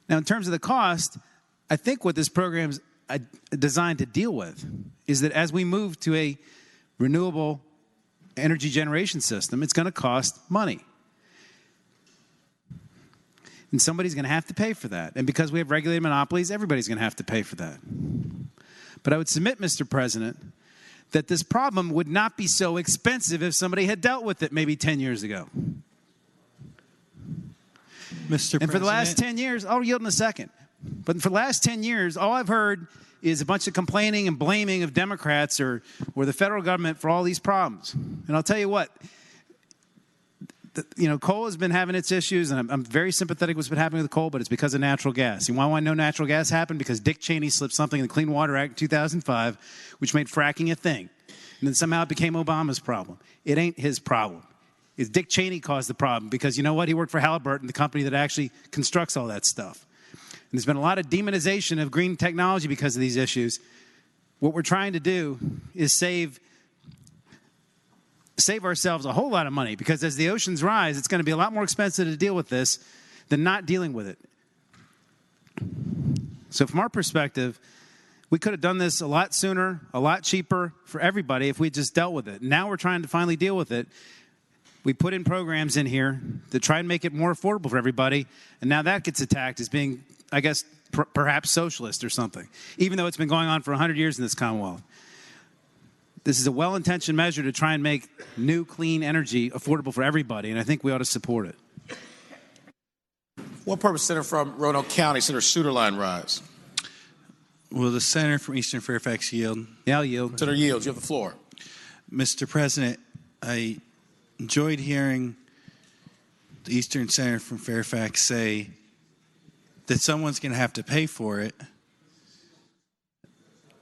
Now, in terms of the cost, I think what this program is designed to deal with is that as we move to a renewable energy generation system, it's going to cost money. And somebody's going to have to pay for that. And because we have regulated monopolies, everybody's going to have to pay for that. But I would submit, Mr. President, that this problem would not be so expensive if somebody had dealt with it maybe 10 years ago. And for the last 10 years, I'll yield in a second. But for the last 10 years, all I've heard is a bunch of complaining and blaming of Democrats or the federal government for all these problems. And I'll tell you what, coal has been having its issues, and I'm very sympathetic with what's been happening with coal, but it's because of natural gas. You want to know natural gas happened? Because Dick Cheney slipped something in the Clean Water Act in 2005, which made fracking a thing. And then somehow it became Obama's problem. It ain't his problem. It's Dick Cheney caused the problem because, you know what? He worked for Halliburton, the company that actually constructs all that stuff. And there's been a lot of demonization of green technology because of these issues. What we're trying to do is save ourselves a whole lot of money, because as the oceans rise, it's going to be a lot more expensive to deal with this than not dealing with it. So from our perspective, we could have done this a lot sooner, a lot cheaper for everybody if we just dealt with it. Now we're trying to finally deal with it. We put in programs in here to try and make it more affordable for everybody, and now that gets attacked as being, I guess, perhaps socialist or something, even though it's been going on for 100 years in this Commonwealth. This is a well-intentioned measure to try and make new, clean energy affordable for everybody, and I think we ought to support it. What purpose, Senator from Roanoke County, Senator Suderline, rise? Will the senator from Eastern Fairfax yield? Yeah, I'll yield. Senator yields. You have the floor. Mr. President, I enjoyed hearing the Eastern Senator from Fairfax say that someone's going to have to pay for it.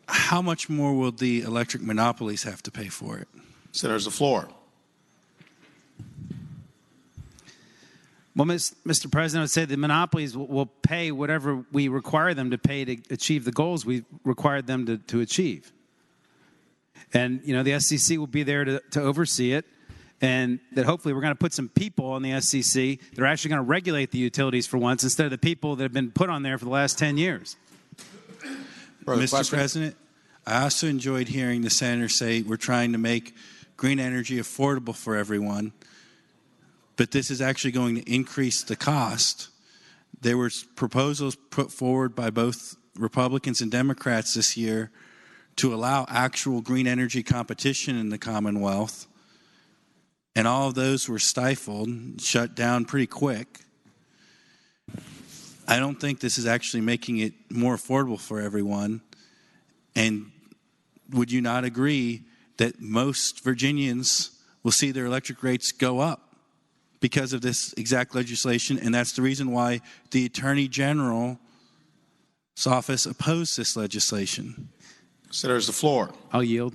How much more will the electric monopolies have to pay for it? Senator's the floor. Well, Mr. President, I would say the monopolies will pay whatever we require them to pay to achieve the goals we required them to achieve. And, you know, the SEC will be there to oversee it, and that hopefully we're going to put some people on the SEC that are actually going to regulate the utilities for once instead of the people that have been put on there for the last 10 years. Mr. President, I also enjoyed hearing the senator say we're trying to make green energy affordable for everyone, but this is actually going to increase the cost. There were proposals put forward by both Republicans and Democrats this year to allow actual green energy competition in the Commonwealth, and all of those were stifled, shut down pretty quick. I don't think this is actually making it more affordable for everyone. And would you not agree that most Virginians will see their electric rates go up because of this exact legislation? And that's the reason why the Attorney General's office opposed this legislation. Senator's the floor. I'll yield.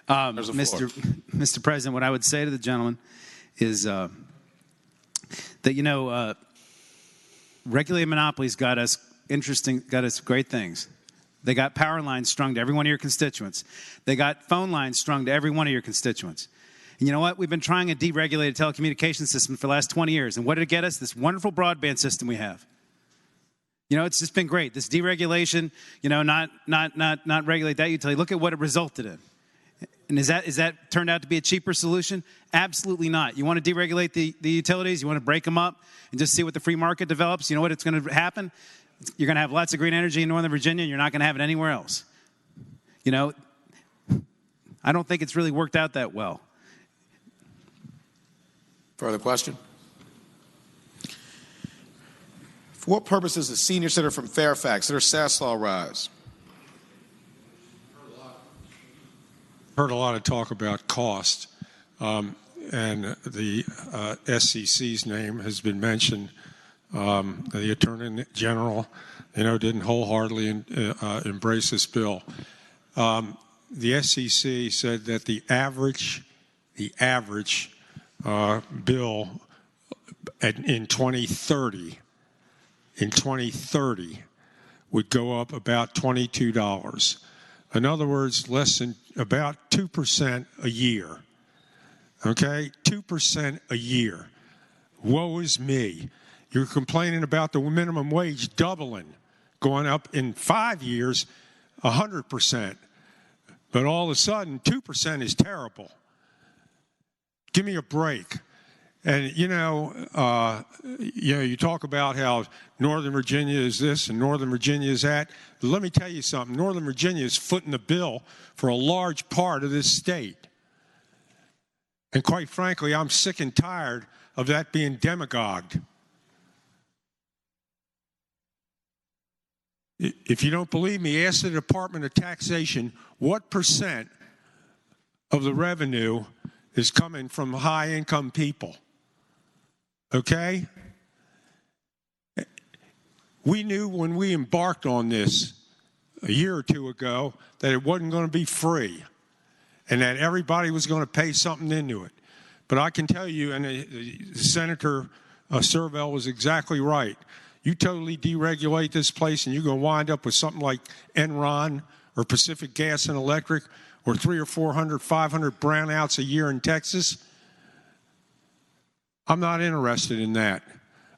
Mr. President, what I would say to the gentleman is that, you know, regulated monopolies got us great things. They got power lines strung to every one of your constituents. They got phone lines strung to every one of your constituents. And you know what? We've been trying a deregulated telecommunications system for the last 20 years. And what did it get us? This wonderful broadband system we have. You know, it's just been great. This deregulation, you know, not regulate that utility. Look at what it resulted in. And is that turned out to be a cheaper solution? Absolutely not. You want to deregulate the utilities? You want to break them up and just see what the free market develops? You know what it's going to happen? You're going to have lots of green energy in Northern Virginia, and you're not going to have it anywhere else. You know, I don't think it's really worked out that well. Further question? For what purpose does the senior senator from Fairfax, Senator Saslaw, rise? Heard a lot of talk about cost, and the SEC's name has been mentioned. The Attorney General, you know, didn't wholeheartedly embrace this bill. The SEC said that the average bill in 2030 would go up about $22. In other words, less than about 2% a year. Okay, 2% a year. Woe is me. You're complaining about the minimum wage doubling, going up in 5 years, 100%. But all of a sudden, 2% is terrible. Give me a break. And, you talk about how Northern Virginia is this and Northern Virginia is that. But let me tell you something. Northern Virginia is footing the bill for a large part of this state. And quite frankly, I'm sick and tired of that being demagogued. If you don't believe me, ask the Department of Taxation what percent of the revenue is coming from high-income people. Okay? We knew when we embarked on this a year or two ago that it wasn't going to be free and that everybody was going to pay something into it. But I can tell you, and Senator Servell was exactly right, you totally deregulate this place and you're going to wind up with something like Enron or Pacific Gas and Electric or 300 or 400, 500 brownouts a year in Texas. I'm not interested in that.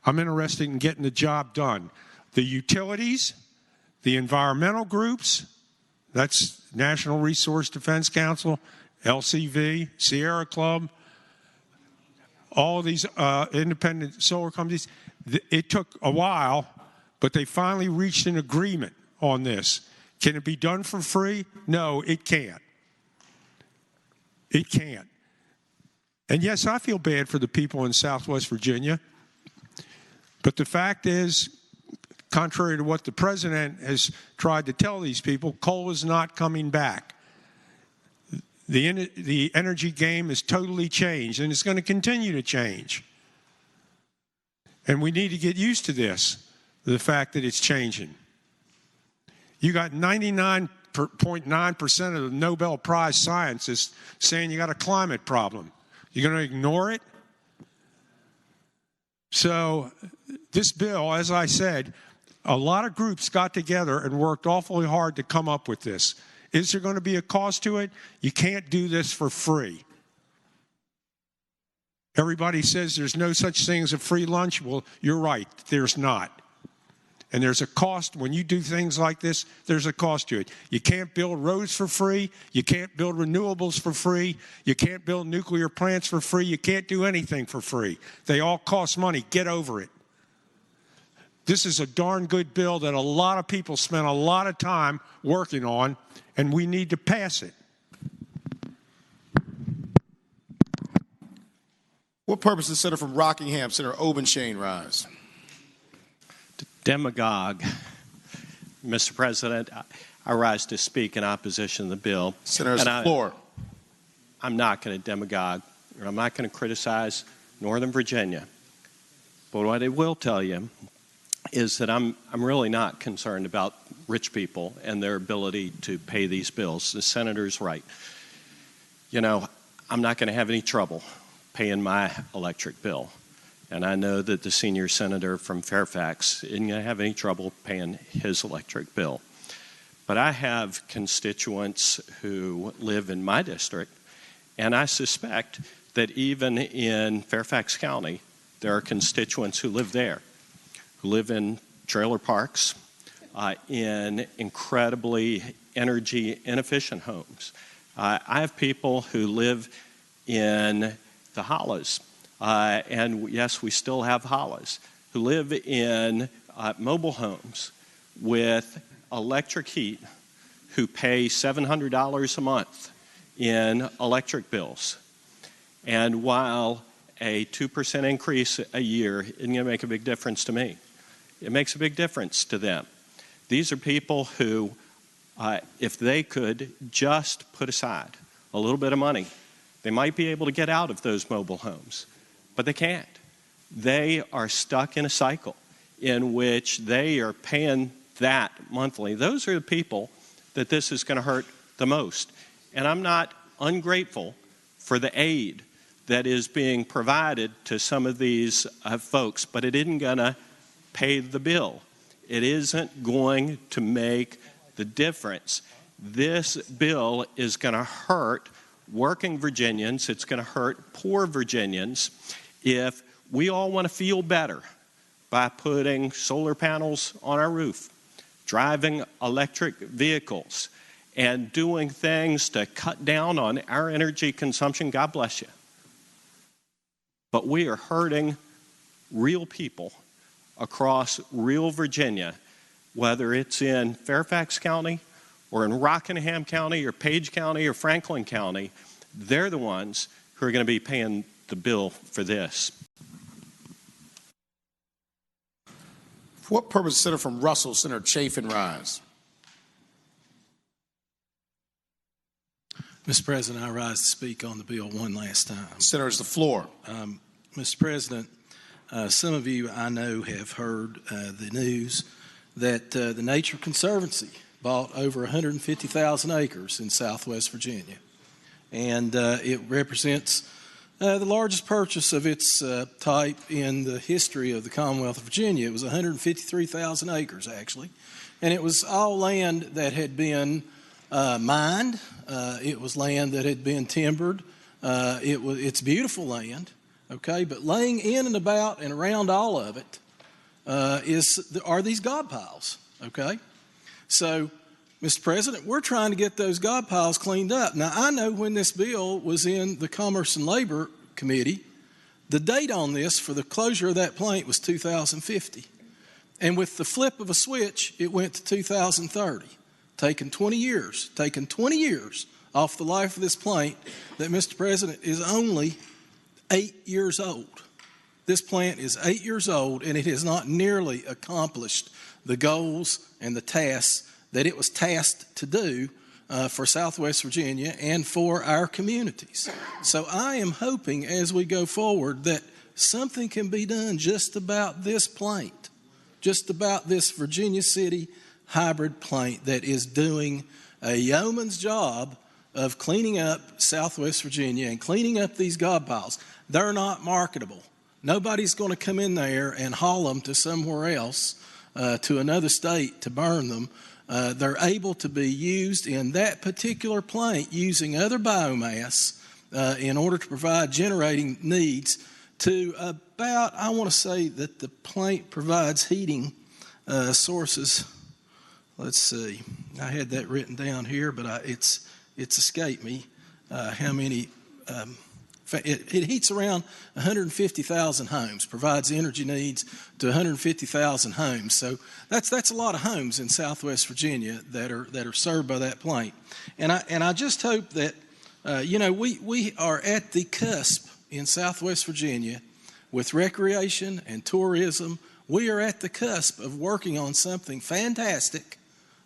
I'm interested in getting the job done. The utilities, the environmental groups, that's National Resource Defense Council, LCV, Sierra Club, all these independent solar companies. It took a while, but they finally reached an agreement on this. Can it be done for free? No, it can't. It can't. And yes, I feel bad for the people in Southwest Virginia. But the fact is, contrary to what the president has tried to tell these people, coal is not coming back. The energy game has totally changed, and it's going to continue to change. And we need to get used to this, the fact that it's changing. You got 99.9% of the Nobel Prize scientists saying you got a climate problem. You're going to ignore it? So this bill, as I said, a lot of groups got together and worked awfully hard to come up with this. Is there going to be a cost to it? You can't do this for free. Everybody says there's no such thing as a free lunch. Well, you're right. There's not. And there's a cost. When you do things like this, there's a cost to it. You can't build roads for free. You can't build renewables for free. You can't build nuclear plants for free. You can't do anything for free. They all cost money. Get over it. This is a darn good bill that a lot of people spent a lot of time working on, and we need to pass it. What purpose does the senator from Rockingham, Senator Obenshain, rise? Demagogue. Mr. President, I rise to speak in opposition to the bill. Senator, the floor. I'm not going to demagogue, or I'm not going to criticize Northern Virginia. But what I will tell you is that I'm really not concerned about rich people and their ability to pay these bills. The senator's right. You know, I'm not going to have any trouble paying my electric bill. And I know that the senior senator from Fairfax isn't going to have any trouble paying his electric bill. But I have constituents who live in my district, and I suspect that even in Fairfax County, there are constituents who live there, who live in trailer parks, in incredibly energy inefficient homes. I have people who live in the hollows, and yes, we still have hollows, who live in mobile homes with electric heat, who pay $700 a month in electric bills. And while a 2% increase a year isn't going to make a big difference to me, it makes a big difference to them. These are people who, if they could just put aside a little bit of money, they might be able to get out of those mobile homes, but they can't. They are stuck in a cycle in which they are paying that monthly. Those are the people that this is going to hurt the most. And I'm not ungrateful for the aid that is being provided to some of these folks, but it isn't going to pay the bill. It isn't going to make the difference. This bill is going to hurt working Virginians. It's going to hurt poor Virginians. If we all want to feel better by putting solar panels on our roof, driving electric vehicles, and doing things to cut down on our energy consumption, God bless you. But we are hurting real people across real Virginia, whether it's in Fairfax County or in Rockingham County or Page County or Franklin County. They're the ones who are going to be paying the bill for this. For what purpose, Senator from Russell, Senator Chafin, rise? Mr. President, I rise to speak on the bill one last time. Senator, the floor. Mr. President, some of you I know have heard the news that the Nature Conservancy bought over 150,000 acres in Southwest Virginia. And it represents the largest purchase of its type in the history of the Commonwealth of Virginia. It was 153,000 acres, actually. And it was all land that had been mined. It was land that had been timbered. It's beautiful land, okay? But laying in and about and around all of it are these god piles, okay? So, Mr. President, we're trying to get those god piles cleaned up. Now, I know when this bill was in the Commerce and Labor Committee The date on this for the closure of that plant was 2050. And with the flip of a switch, it went to 2030, taking 20 years off the life of this plant that, Mr. President, is only 8 years old. This plant is 8 years old, and it has not nearly accomplished the goals and the tasks that it was tasked to do for Southwest Virginia and for our communities. So I am hoping as we go forward that something can be done just about this plant, just about this Virginia City hybrid plant that is doing a yeoman's job of cleaning up Southwest Virginia and cleaning up these gob piles. They're not marketable. Nobody's going to come in there and haul them to somewhere else, to another state to burn them. They're able to be used in that particular plant using other biomass in order to provide generating needs to about, I want to say that the plant provides heating sources. Let's see, I had that written down here, but it's escaped me how many. It heats around 150,000 homes, provides energy needs to 150,000 homes. So that's a lot of homes in Southwest Virginia that are served by that plant. And I just hope that we are at the cusp in Southwest Virginia with recreation and tourism. We are at the cusp of working on something fantastic,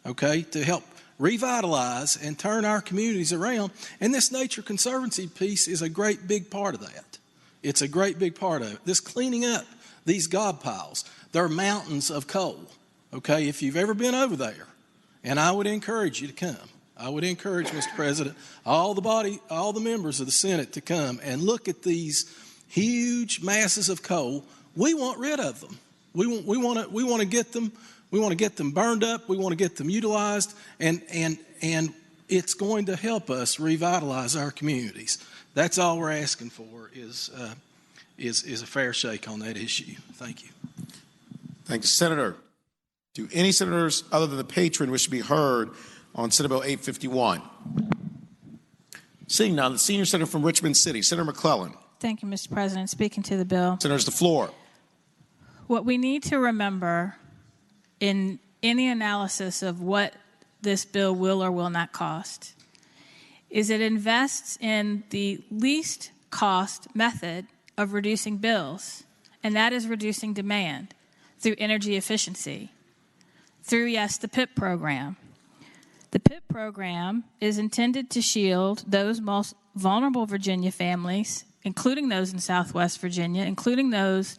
okay, to help revitalize and turn our communities around. And this Nature Conservancy piece is a great big part of that. It's a great big part of it. This cleaning up these gob piles. They're mountains of coal, okay, if you've ever been over there. And I would encourage you to come. I would encourage, Mr. President, all the members of the Senate to come and look at these huge masses of coal. We want rid of them. We want to get them. We want to get them burned up. We want to get them utilized, and it's going to help us revitalize our communities. That's all we're asking for is a fair shake on that issue. Thank you. Thank you, Senator. Do any senators other than the patron wish to be heard on Senate Bill 851? Seeing none, the senior senator from Richmond City, Senator McClellan. Thank you, Mr. President. Speaking to the bill. Senators, the floor. What we need to remember in any analysis of what this bill will or will not cost is it invests in the least cost method of reducing bills, and that is reducing demand through energy efficiency, through, yes, the PIP program. The PIP program is intended to shield those most vulnerable Virginia families, including those in Southwest Virginia, including those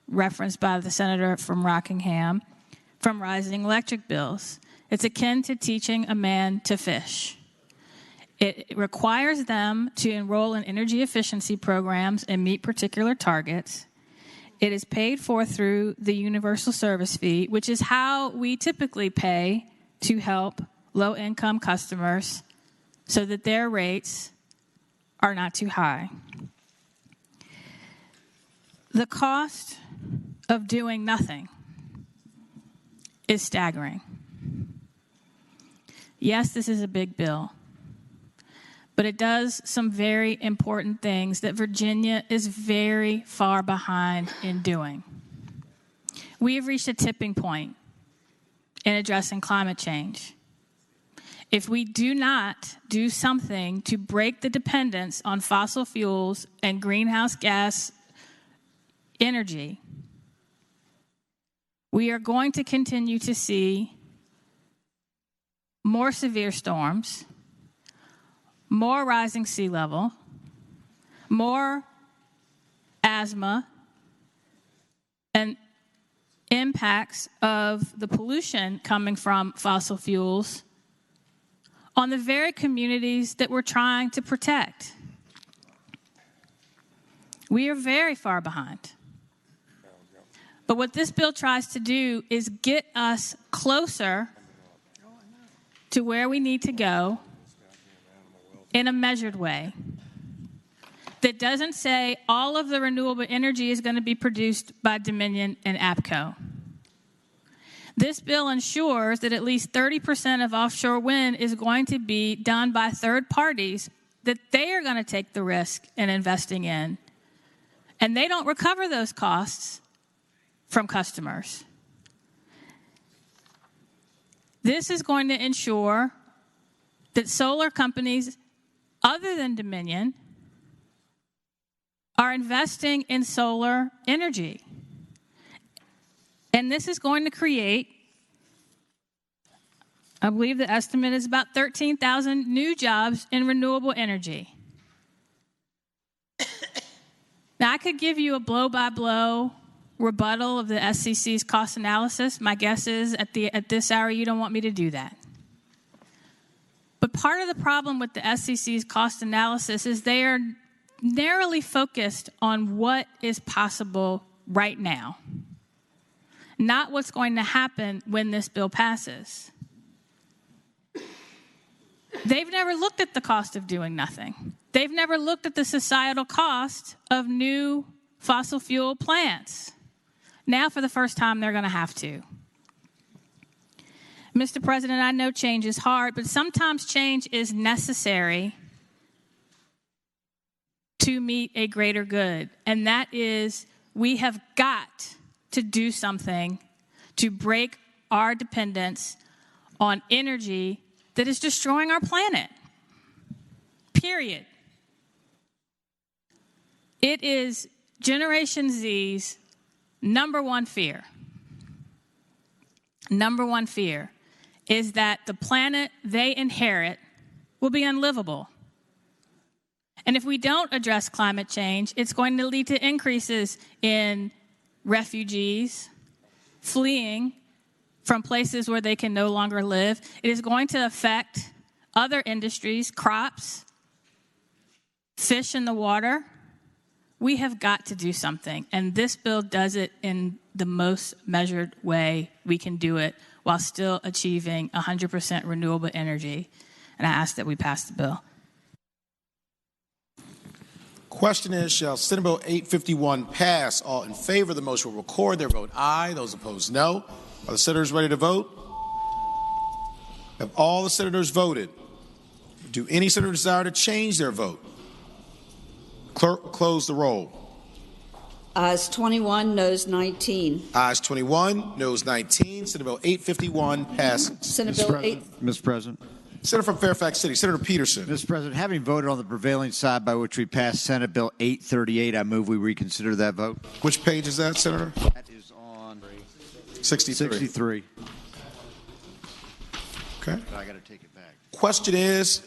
referenced by the senator from Rockingham, from rising electric bills. It's akin to teaching a man to fish. It requires them to enroll in energy efficiency programs and meet particular targets. It is paid for through the universal service fee, which is how we typically pay to help low-income customers so that their rates are not too high. The cost of doing nothing is staggering. Yes, this is a big bill, but it does some very important things that Virginia is very far behind in doing. We have reached a tipping point in addressing climate change. If we do not do something to break the dependence on fossil fuels and greenhouse gas energy, we are going to continue to see more severe storms, more rising sea level, more asthma, and impacts of the pollution coming from fossil fuels on the very communities that we're trying to protect. We are very far behind. But what this bill tries to do is get us closer to where we need to go in a measured way that doesn't say all of the renewable energy is going to be produced by Dominion and APCO. This bill ensures that at least 30% of offshore wind is going to be done by third parties that they are going to take the risk in investing in. And they don't recover those costs from customers. This is going to ensure that solar companies other than Dominion are investing in solar energy. And this is going to create, I believe the estimate is about 13,000 new jobs in renewable energy. Now, I could give you a blow-by-blow rebuttal of the SCC's cost analysis. My guess is at this hour you don't want me to do that. But part of the problem with the SCC's cost analysis is they are narrowly focused on what is possible right now, not what's going to happen when this bill passes. They've never looked at the cost of doing nothing. They've never looked at the societal cost of new fossil fuel plants. Now, for the first time, they're going to have to. Mr. President, I know change is hard, but sometimes change is necessary to meet a greater good. And that is, we have got to do something to break our dependence on energy that is destroying our planet. Period. It is Generation Z's number one fear. Number one fear is that the planet they inherit will be unlivable. And if we don't address climate change, it's going to lead to increases in refugees fleeing from places where they can no longer live. It is going to affect other industries, crops, fish in the water. We have got to do something, and this bill does it in the most measured way we can do it while still achieving 100% renewable energy. And I ask that we pass the bill. Question is, shall Senate Bill 851 pass? All in favor of the motion will record their vote aye. Those opposed, no. Are the senators ready to vote? Have all the senators voted? Do any senators desire to change their vote? Clerk, close the roll. Ayes 21, noes 19. Ayes 21, noes 19. Senate Bill 851 passes. Senate Bill 8. Mr. President. Senator from Fairfax City, Senator Peterson. Mr. President, having voted on the prevailing side by which we passed Senate Bill 838, I move we reconsider that vote. Which page is that, Senator? That is on 63. Okay. I got to take it back. Question is,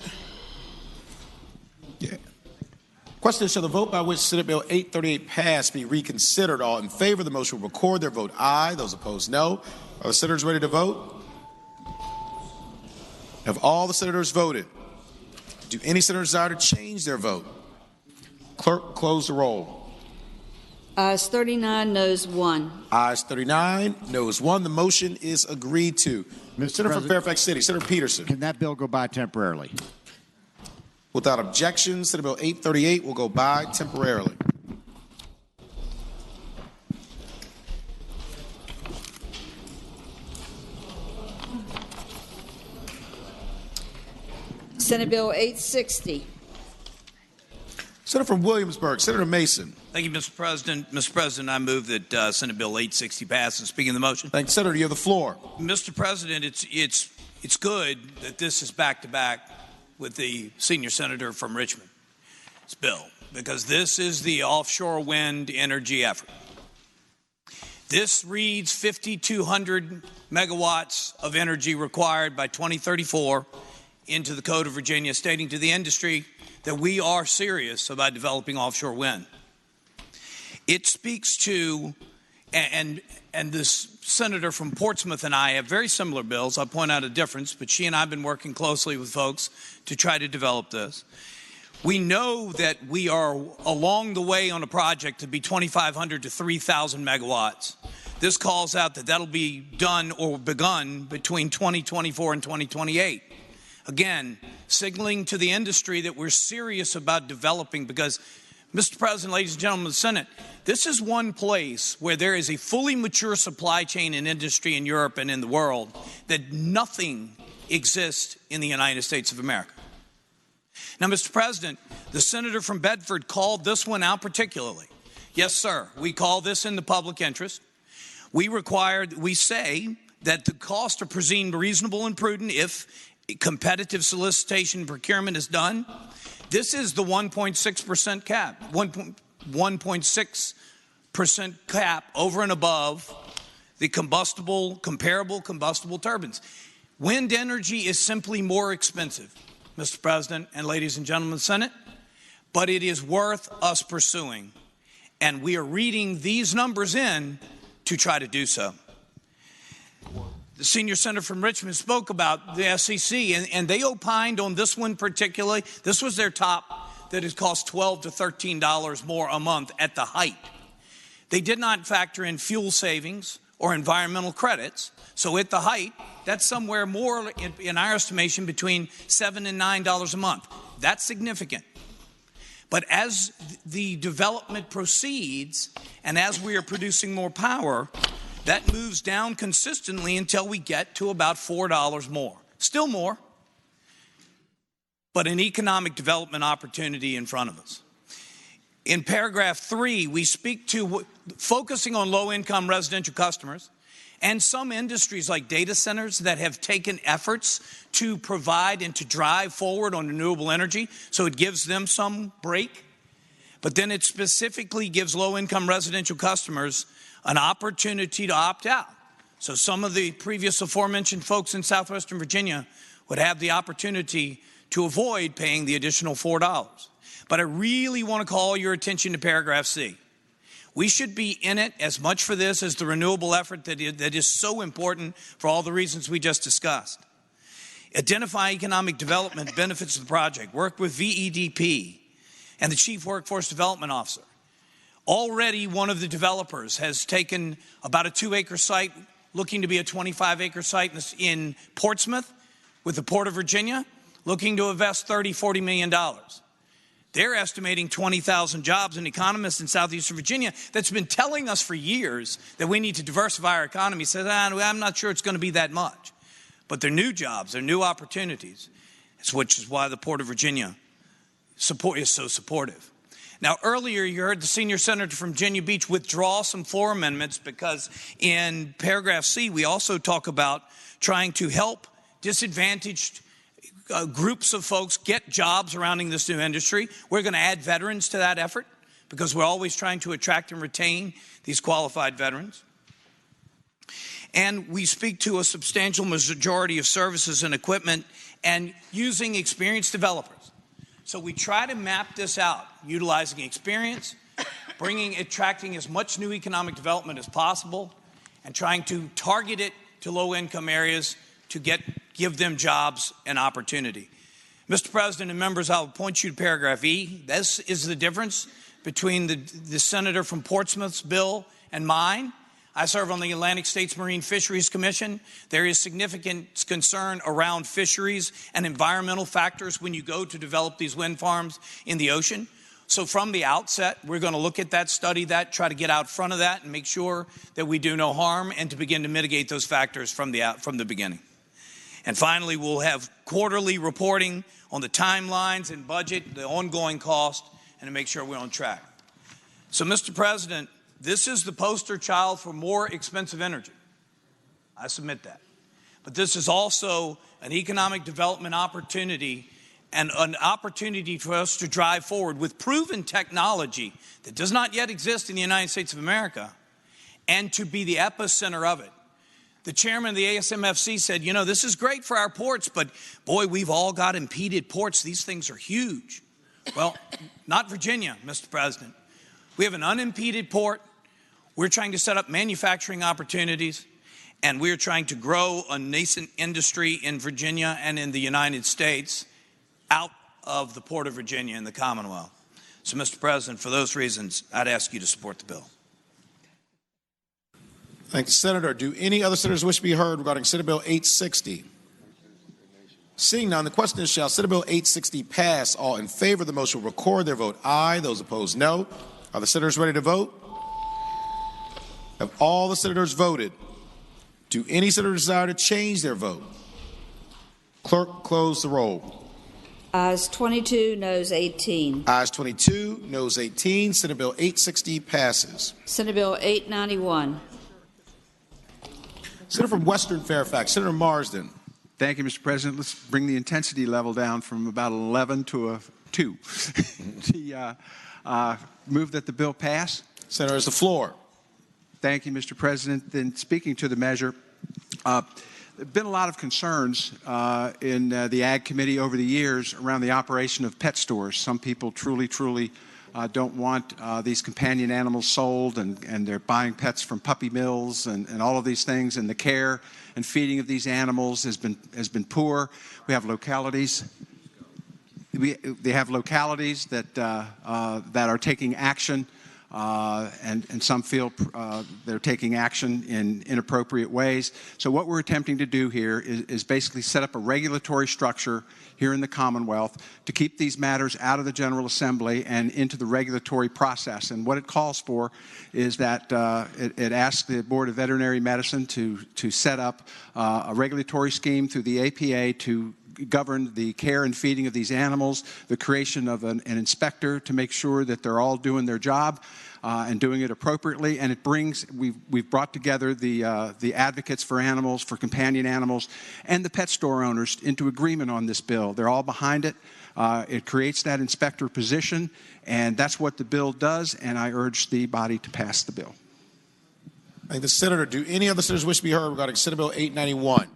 question is, shall the vote by which Senate Bill 838 passed be reconsidered? All in favor of the motion will record their vote aye. Those opposed, no. Are the senators ready to vote? Have all the senators voted? Do any senators desire to change their vote? Clerk, close the roll. Ayes 39, noes 1. Ayes 39, noes 1. The motion is agreed to. Senator from Fairfax City, Senator Peterson. Can that bill go by temporarily? Without objection, Senate Bill 838 will go by temporarily. Senate Bill 860. Senator from Williamsburg, Senator Mason. Thank you, Mr. President. Mr. President, I move that Senate Bill 860 pass. And speaking of the motion. Thank you, Senator. You have the floor. Mr. President, it's good that this is back to back with the senior senator from Richmond's bill, because this is the offshore wind energy effort. This reads 5,200 megawatts of energy required by 2034 into the Code of Virginia, stating to the industry that we are serious about developing offshore wind. It speaks to, and this senator from Portsmouth and I have very similar bills. I'll point out a difference, but she and I have been working closely with folks to try to develop this. We know that we are along the way on a project to be 2,500 to 3,000 megawatts. This calls out that that'll be done or begun between 2024 and 2028. Again, signaling to the industry that we're serious about developing, because, Mr. President, ladies and gentlemen of the Senate, this is one place where there is a fully mature supply chain and industry in Europe and in the world that nothing exists in the United States of America. Now, Mr. President, the senator from Bedford called this one out particularly. Yes, sir. We call this in the public interest. We say that the costs are presumed reasonable and prudent if competitive solicitation and procurement is done. This is the 1.6% cap, 1.6% cap over and above the comparable combustible turbines. Wind energy is simply more expensive, Mr. President and ladies and gentlemen of the Senate, but it is worth us pursuing. And we are reading these numbers in to try to do so. The senior senator from Richmond spoke about the SEC, and they opined on this one particularly. This was their top, that it cost $12 to $13 more a month at the height. They did not factor in fuel savings or environmental credits. So at the height, that's somewhere more, in our estimation, between $7 and $9 a month. That's significant. But as the development proceeds and as we are producing more power, that moves down consistently until we get to about $4 more. Still more, but an economic development opportunity in front of us. In paragraph 3, we speak to focusing on low-income residential customers and some industries like data centers that have taken efforts to provide and to drive forward on renewable energy, so it gives them some break. But then it specifically gives low-income residential customers an opportunity to opt out. So some of the previous aforementioned folks in southwestern Virginia would have the opportunity to avoid paying the additional $4. But I really want to call your attention to paragraph C. We should be in it as much for this as the renewable effort that is so important for all the reasons we just discussed. Identify economic development benefits of the project. Work with VEDP and the Chief Workforce Development Officer. Already one of the developers has taken about a 2-acre site looking to be a 25-acre site in Portsmouth with the Port of Virginia, looking to invest $30–40 million. They're estimating 20,000 jobs. An economist in southeastern Virginia that's been telling us for years that we need to diversify our economy says, I'm not sure it's going to be that much. But they're new jobs, they're new opportunities, which is why the Port of Virginia is so supportive. Now, earlier you heard the senior senator from Virginia Beach withdraw some floor amendments because in paragraph C, we also talk about trying to help disadvantaged groups of folks get jobs surrounding this new industry. We're going to add veterans to that effort because we're always trying to attract and retain these qualified veterans. And we speak to a substantial majority of services and equipment and using experienced developers. So we try to map this out, utilizing experience, attracting as much new economic development as possible, and trying to target it to low-income areas to give them jobs and opportunity. Mr. President and members, I'll point you to paragraph E. This is the difference between the senator from Portsmouth's bill and mine. I serve on the Atlantic States Marine Fisheries Commission. There is significant concern around fisheries and environmental factors when you go to develop these wind farms in the ocean. So from the outset, we're going to look at that, study that, try to get out front of that and make sure that we do no harm and to begin to mitigate those factors from the beginning. And finally, we'll have quarterly reporting on the timelines and budget, the ongoing cost, and to make sure we're on track. So, Mr. President, this is the poster child for more expensive energy. I submit that. But this is also an economic development opportunity and an opportunity for us to drive forward with proven technology that does not yet exist in the United States of America and to be the epicenter of it. The chairman of the ASMFC said, this is great for our ports, but boy, we've all got impeded ports. These things are huge. Well, not Virginia, Mr. President. We have an unimpeded port. We're trying to set up manufacturing opportunities, and we're trying to grow a nascent industry in Virginia and in the United States out of the Port of Virginia in the Commonwealth. So, Mr. President, for those reasons, I'd ask you to support the bill. Thank you, Senator. Do any other senators wish to be heard regarding Senate Bill 860? Seeing none, the question is, shall Senate Bill 860 pass? All in favor of the motion will record their vote aye. Those opposed, no. Are the senators ready to vote? Have all the senators voted? Do any senators desire to change their vote? Clerk, close the roll. Ayes 22, noes 18. Ayes 22, noes 18. Senate Bill 860 passes. Senate Bill 891. Senator from Western Fairfax, Senator Marsden. Thank you, Mr. President. Let's bring the intensity level down from about 11 to a 2. Move that the bill pass. Senator has the floor. Thank you, Mr. President. Then speaking to the measure, there have been a lot of concerns in the Ag Committee over the years around the operation of pet stores. Some people truly don't want these companion animals sold, and they're buying pets from puppy mills and all of these things, and the care and feeding of these animals has been poor. We have localities. They have localities that are taking action, and some feel they're taking action in inappropriate ways. So what we're attempting to do here is basically set up a regulatory structure here in the Commonwealth to keep these matters out of the General Assembly and into the regulatory process. And what it calls for is that it asks the Board of Veterinary Medicine to set up a regulatory scheme through the APA to govern the care and feeding of these animals, the creation of an inspector to make sure that they're all doing their job and doing it appropriately. And it brings, we've brought together the advocates for animals, for companion animals, and the pet store owners into agreement on this bill. They're all behind it. It creates that inspector position, and that's what the bill does, and I urge the body to pass the bill. Thank the Senator. Do any other senators wish to be heard regarding Senate Bill 891?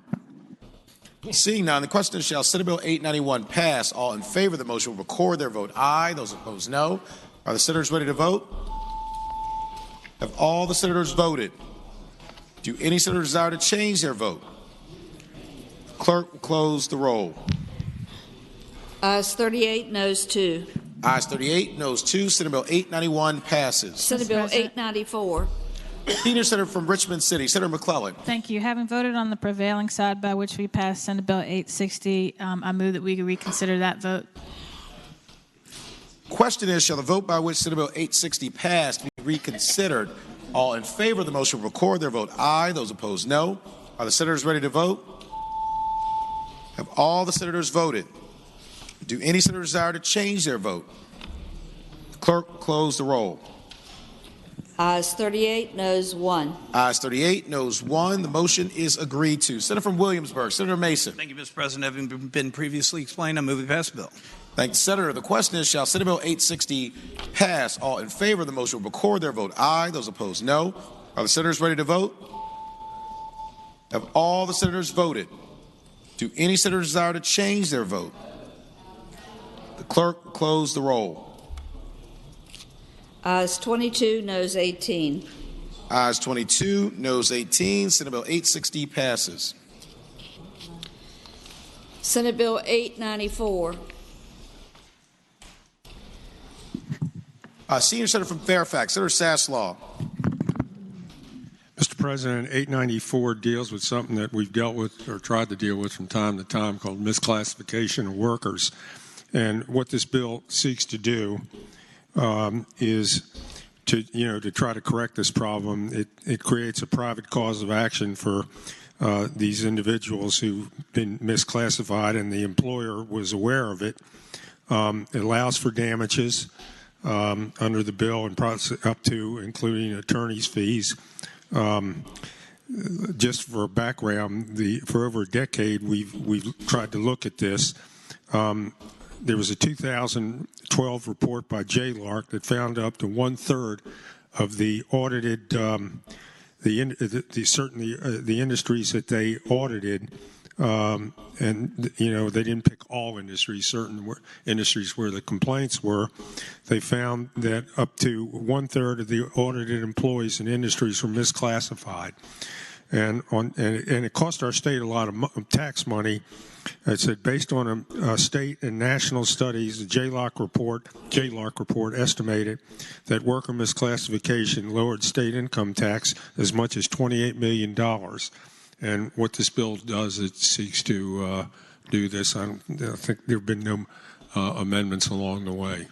Seeing none, the question is, shall Senate Bill 891 pass? All in favor of the motion will record their vote aye. Those opposed, no. Are the senators ready to vote? Have all the senators voted? Do any senators desire to change their vote? Clerk will close the roll. Ayes 38, noes 2. Ayes 38, noes 2. Senate Bill 891 passes. Senate Bill 894. Senior Senator from Richmond City, Senator McClellan. Thank you. Having voted on the prevailing side by which we passed Senate Bill 860, I move that we reconsider that vote. Question is, shall the vote by which Senate Bill 860 passed be reconsidered? All in favor of the motion will record their vote aye. Those opposed, no. Are the senators ready to vote? Have all the senators voted? Do any senators desire to change their vote? The clerk will close the roll. Ayes 38, noes 1. Ayes 38, noes 1. The motion is agreed to. Senator from Williamsburg, Senator Mason. Thank you, Mr. President. Having been previously explained, I move we pass the bill. Thank you, Senator. The question is, shall Senate Bill 860 pass? All in favor of the motion will record their vote aye. Those opposed, no. Are the senators ready to vote? Have all the senators voted? Do any senators desire to change their vote? The clerk will close the roll. Ayes 22, noes 18. Ayes 22, noes 18. Senate Bill 860 passes. Senate Bill 894. Senior Senator from Fairfax, Senator Saslaw. Mr. President, 894 deals with something that we've dealt with or tried to deal with from time to time called misclassification of workers. And what this bill seeks to do is to try to correct this problem. It creates a private cause of action for these individuals who've been misclassified, and the employer was aware of it. It allows for damages under the bill and up to including attorney's fees. Just for background, for over a decade we've tried to look at this. There was a 2012 report by JLARC that found up to 1/3 of the audited, the industries that they audited, and they didn't pick all industries. Certain industries where the complaints were, they found that up to 1/3 of the audited employees in industries were misclassified, and it cost our state a lot of tax money. It said, based on a state and national studies, the JLARC report estimated that worker misclassification lowered state income tax as much as $28 million. And what this bill does, it seeks to do this. I think there have been no amendments along the way.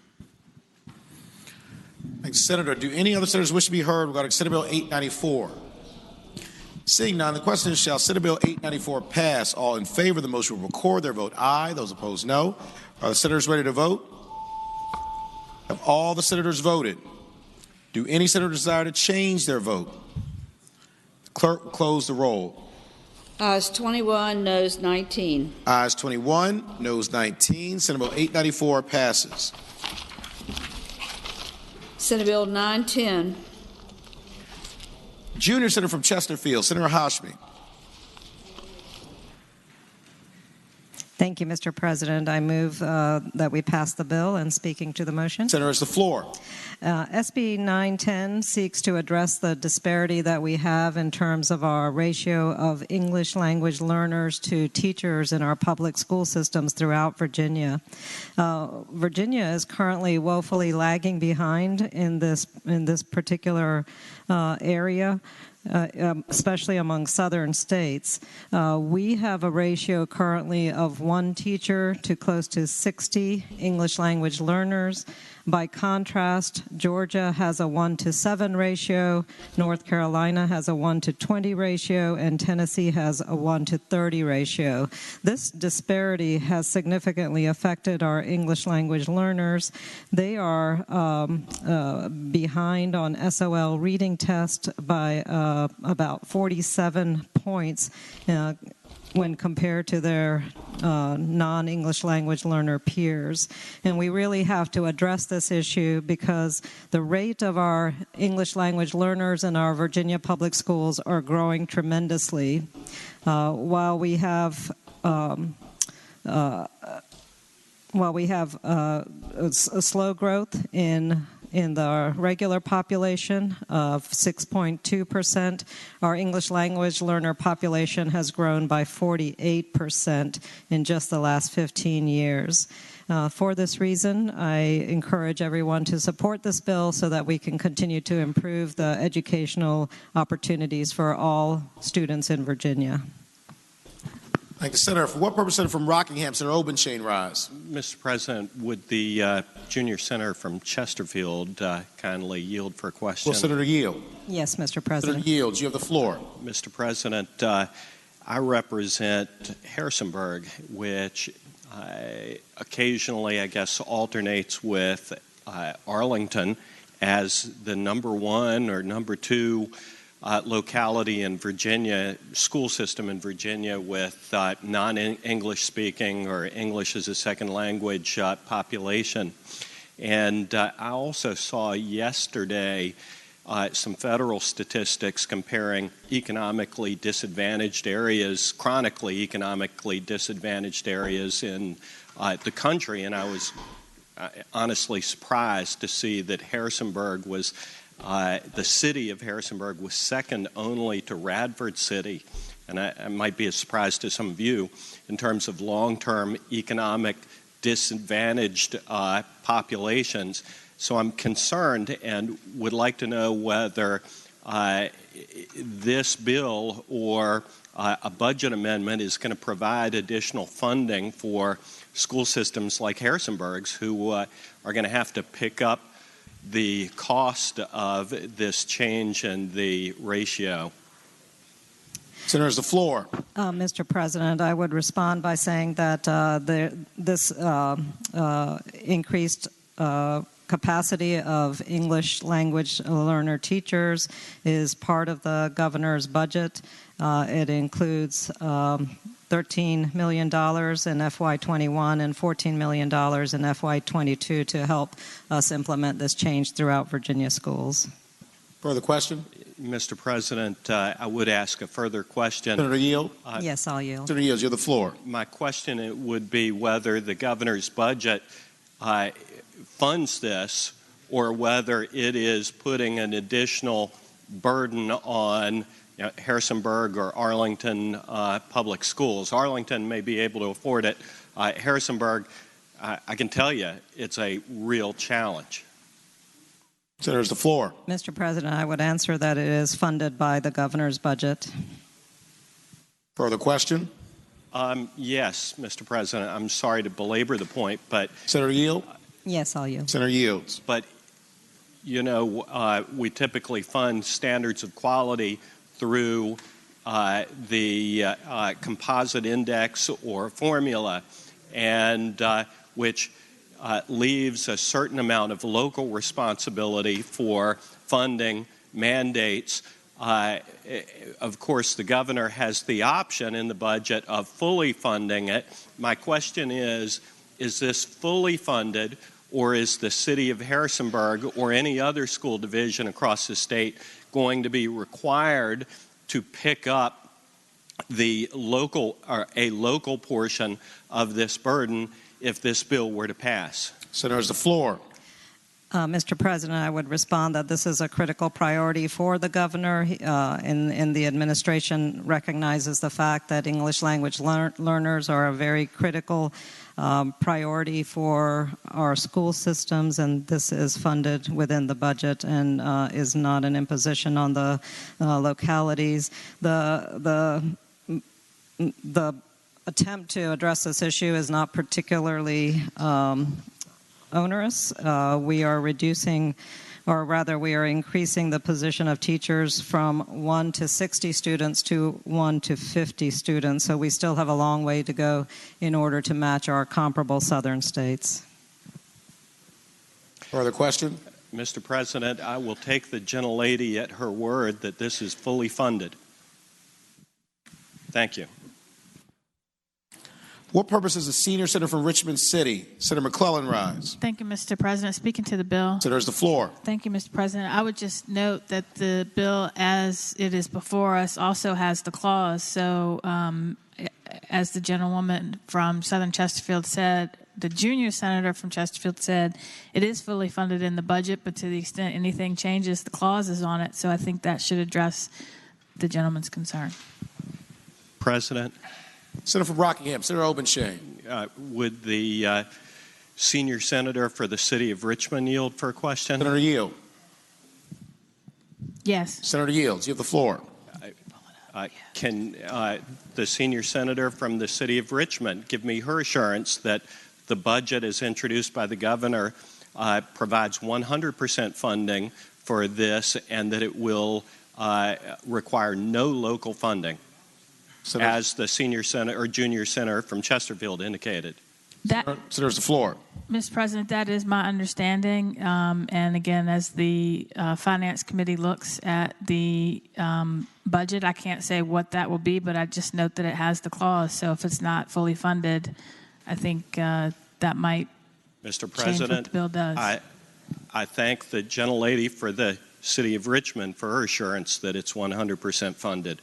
Thanks, Senator. Do any other senators wish to be heard regarding Senate Bill 894? Seeing none, the question is, shall Senate Bill 894 pass? All in favor of the motion will record their vote aye. Those opposed, no. Are the senators ready to vote? Have all the senators voted? Do any senator desire to change their vote? Clerk will close the roll. Ayes 21, noes 19. Ayes 21, noes 19. Senate Bill 894 passes. Senate Bill 910. Junior Senator from Chesterfield, Senator Hashmi. Thank you, Mr. President. I move that we pass the bill. And speaking to the motion. Senator, it's the floor. SB 910 seeks to address the disparity that we have in terms of our ratio of English language learners to teachers in our public school systems throughout Virginia. Virginia is currently woefully lagging behind in this particular area. Especially among southern states. We have a ratio currently of 1 teacher to close to 60 English language learners. By contrast, Georgia has a 1-to-7 ratio, North Carolina has a 1-to-20 ratio, and Tennessee has a 1-to-30 ratio. This disparity has significantly affected our English language learners. They are behind on SOL reading test by about 47 points when compared to their non-English language learner peers. And we really have to address this issue because the rate of our English language learners in our Virginia public schools are growing tremendously. While we have a slow growth in the regular population of 6.2%, our English language learner population has grown by 48% in just the last 15 years. For this reason, I encourage everyone to support this bill so that we can continue to improve the educational opportunities for all students in Virginia. Thank you, Senator. For what purpose, Senator from Rockingham, Senator Obenchain, rise? Mr. President, would the junior senator from Chesterfield kindly yield for a question? Will Senator yield? Yes, Mr. President. Senator yields. You have the floor. Mr. President, I represent Harrisonburg, which occasionally, I guess, alternates with Arlington as the number 1 or number 2 locality in Virginia, school system in Virginia with non-English speaking or English as a second language population. And I also saw yesterday some federal statistics comparing economically disadvantaged areas, chronically economically disadvantaged areas in the country, and I was honestly surprised to see that Harrisonburg was the city of Harrisonburg was second only to Radford City, and I might be a surprise to some of you in terms of long-term economic disadvantaged populations. So I'm concerned and would like to know whether this bill or a budget amendment is going to provide additional funding for school systems like Harrisonburg's who are going to have to pick up the cost of this change in the ratio. Senator, the floor. Mr. President, I would respond by saying that this increased capacity of English language learner teachers is part of the governor's budget. It includes $13 million in FY21 and $14 million in FY22 to help us implement this change throughout Virginia schools. Further question? Mr. President, I would ask a further question. Senator yield? Yes, I'll yield. Senator yields, you have the floor. My question would be whether the governor's budget funds this or whether it is putting an additional burden on Harrisonburg or Arlington public schools. Arlington may be able to afford it. Harrisonburg, I can tell you, it's a real challenge. Senator, the floor. Mr. President, I would answer that it is funded by the governor's budget. Further question? Yes, Mr. President. I'm sorry to belabor the point, but... Senator yield? Yes, I'll yield. Senator yields. But, you know, we typically fund standards of quality through the composite index or formula, and which leaves a certain amount of local responsibility for funding mandates. Of course, the governor has the option in the budget of fully funding it. My question is this fully funded, or is the city of Harrisonburg or any other school division across the state going to be required to pick up the local or a local portion of this burden if this bill were to pass? Senator, has the floor. Mr. President, I would respond that this is a critical priority for the governor. In the administration recognizes the fact that English language learners are a very critical priority for our school systems, and this is funded within the budget and is not an imposition on the localities. The attempt to address this issue is not particularly onerous. We are reducing, or rather we are increasing the position of teachers from 1 to 60 students to 1 to 50 students. So we still have a long way to go in order to match our comparable southern states. Further question? Mr. President, I will take the gentlelady at her word that this is fully funded. Thank you. What purpose does the senior senator from Richmond City, Senator McClellan, rise? Thank you, Mr. President. Speaking to the bill. Senator, has the floor. Thank you, Mr. President. I would just note that the bill, as it is before us, also has the clause. So, as the gentlewoman from Southern Chesterfield said, the junior senator from Chesterfield said, it is fully funded in the budget, but to the extent anything changes, the clause is on it. So I think that should address the gentleman's concern. President. Senator from Rockingham, Senator Obenshain. Would the senior senator for the city of Richmond yield for a question? Senator yield. Yes. Senator yields. You have the floor. Can the senior senator from the city of Richmond give me her assurance that the budget as introduced by the governor provides 100% funding for this and that it will require no local funding? Senator, as the senior senator or junior senator from Chesterfield indicated. Senator's the floor. Mr. President, that is my understanding. And again, as the Finance Committee looks at the budget, I can't say what that will be, but I just note that it has the clause. So if it's not fully funded, I think that might Mr. change what President, the bill does. I thank the gentlelady for the city of Richmond for her assurance that it's 100% funded.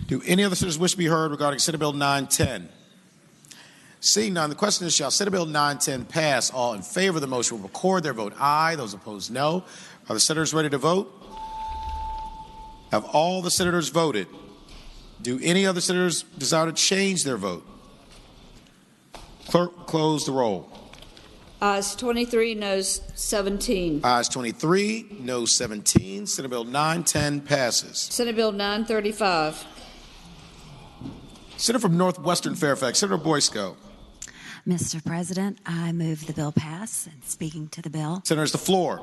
Do any other senators wish to be heard regarding Senate Bill 910? Seeing none, the question is, shall Senate Bill 910 pass? All in favor of the motion will record their vote aye. Those opposed, no. Are the senators ready to vote? Have all the senators voted? Do any other senators desire to change their vote? Clerk, close the roll. Ayes 23, noes 17. Ayes 23, noes 17. Senate Bill 910 passes. Senate Bill 935. Senator from Northwestern Fairfax, Senator Boysko. Mr. President, I move the bill pass. And speaking to the bill. Senator, the floor.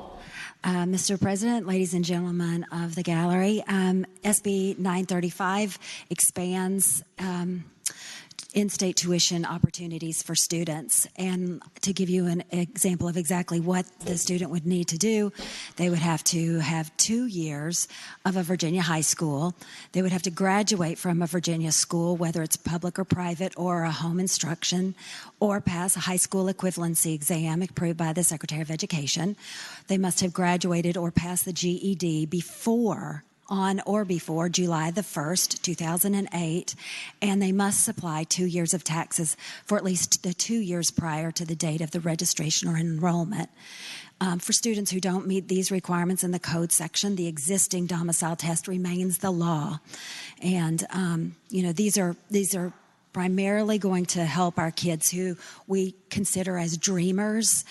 Mr. President, ladies and gentlemen of the gallery, SB 935 expands in-state tuition opportunities for students. And to give you an example of exactly what the student would need to do, they would have to have 2 years of a Virginia high school. They would have to graduate from a Virginia school, whether it's public or private or a home instruction, or pass a high school equivalency exam approved by the Secretary of Education. They must have graduated or passed the GED on or before July the 1st, 2008, and they must supply 2 years of taxes for at least the 2 years prior to the date of the registration or enrollment. For students who don't meet these requirements in the code section, the existing domicile test remains the law. And, these are primarily going to help our kids who we consider as dreamers.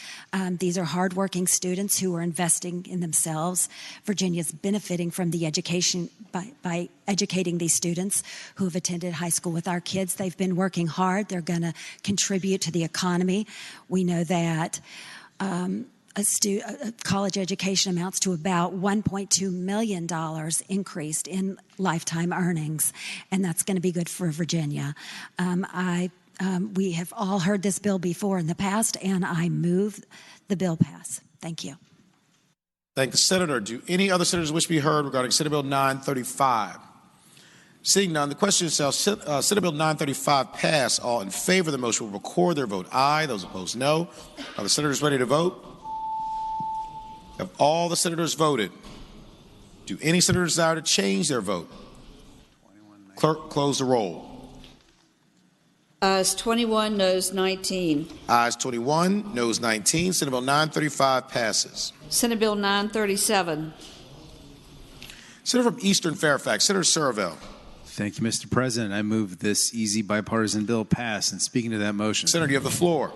These are hardworking students who are investing in themselves. Virginia's benefiting from the education by educating these students who have attended high school with our kids. They've been working hard. They're going to contribute to the economy. We know that college education amounts to about $1.2 million increased in lifetime earnings, and that's going to be good for Virginia. We have all heard this bill before in the past, and I move the bill pass. Thank you. Thank the Senator. Do any other senators wish to be heard regarding Senate Bill 935? Seeing none, the question is, shall Senate Bill 935 pass? All in favor of the motion will record their vote aye. Those opposed, no. Are the senators ready to vote? Have all the senators voted? Do any senators desire to change their vote? Clerk, close the roll. Ayes 21, noes 19. Ayes 21, noes 19. Senate Bill 935 passes. Senate Bill 937. Senator from Eastern Fairfax, Senator Surville. Thank you, Mr. President. I move this easy bipartisan bill pass. And speaking to that motion. Senator, you have the floor.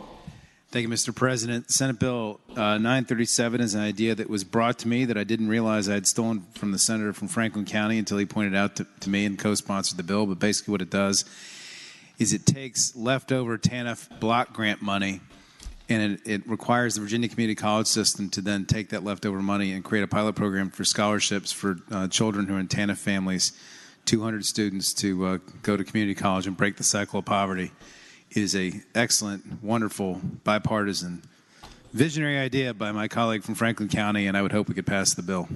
Thank you, Mr. President. Senate Bill 937 is an idea that was brought to me that I didn't realize I had stolen from the senator from Franklin County until he pointed out to me and co-sponsored the bill. But basically what it does is it takes leftover TANF block grant money and it requires the Virginia Community College System to then take that leftover money and create a pilot program for scholarships for children who are in TANF families, 200 students to go to community college and break the cycle of poverty. It is an excellent, wonderful, bipartisan, visionary idea by my colleague from Franklin County, and I would hope we could pass the bill.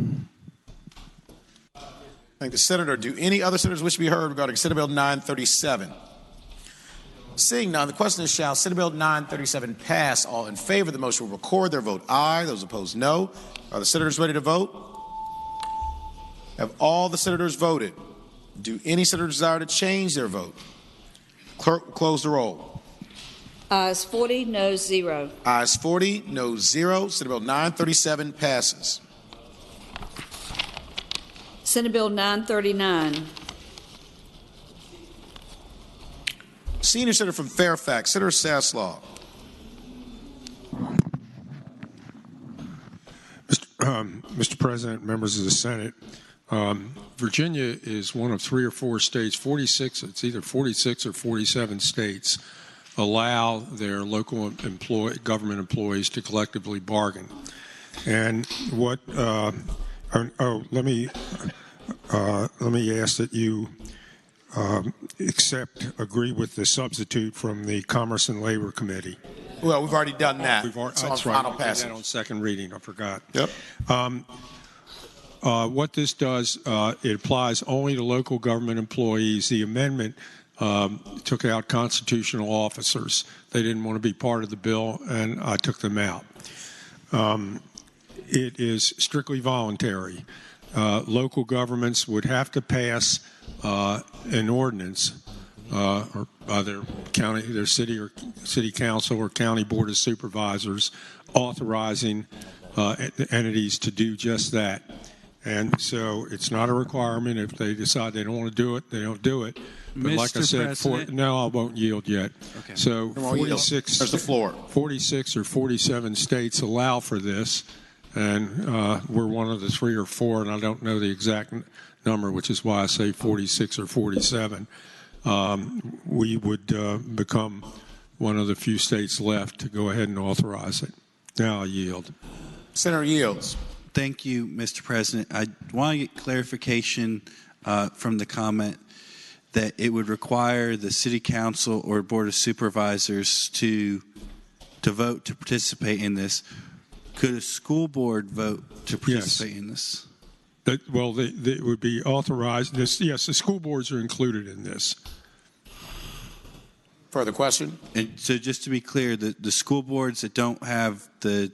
Thank the Senator. Do any other senators wish to be heard regarding Senate Bill 937? Seeing none, the question is, shall Senate Bill 937 pass? All in favor of the motion will record their vote aye. Those opposed, no. Are the senators ready to vote? Have all the senators voted? Do any senators desire to change their vote? Clerk will close the roll. Ayes 40, noes 0. Ayes 40, noes 0. Senate Bill 937 passes. Senate Bill 939. Senior Senator from Fairfax, Senator Saslaw. Mr. President, members of the Senate, Virginia is one of 3 or 4 states, 46, it's either 46 or 47 states, allow their local government employees to collectively bargain. And what, let me ask that you agree with the substitute from the Commerce and Labor Committee. Well, we've already done that. That's right. Final passage. That on second reading. I forgot. Yep. What this does, it applies only to local government employees. The amendment took out constitutional officers. They didn't want to be part of the bill, and I took them out. It is strictly voluntary. Local governments would have to pass an ordinance or by their county, their city council or county board of supervisors authorizing entities to do just that. And so it's not a requirement. If they decide they don't want to do it, they don't do it. But like I said, no, I won't yield yet. Okay. So 46, there's the floor. 46 or 47 states allow for this, and we're one of the 3 or 4, and I don't know the exact number, which is why I say 46 or 47. We would become one of the few states left to go ahead and authorize it. Now I yield. Senator yields. Thank you, Mr. President. I want to get clarification from the comment that it would require the City Council or Board of Supervisors to vote to participate in this. Could a school board vote to participate in this? Well, they would be authorized. Yes, the school boards are included in this. Further question? And so just to be clear, the school boards that don't have the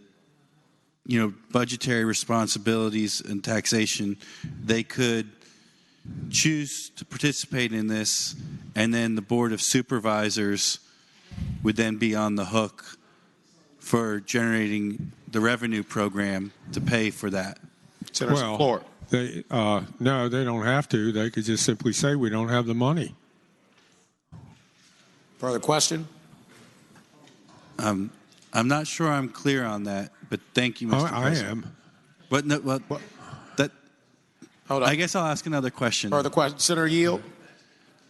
budgetary responsibilities and taxation, they could choose to participate in this, and then the Board of Supervisors would then be on the hook for generating the revenue program to pay for that. Well, no, they don't have to. They could just simply say we don't have the money. Further question? I'm not sure I'm clear on that, but thank you, Mr. President. I am. But no, that. Hold on. I guess I'll ask another question. Further question? Senator yield.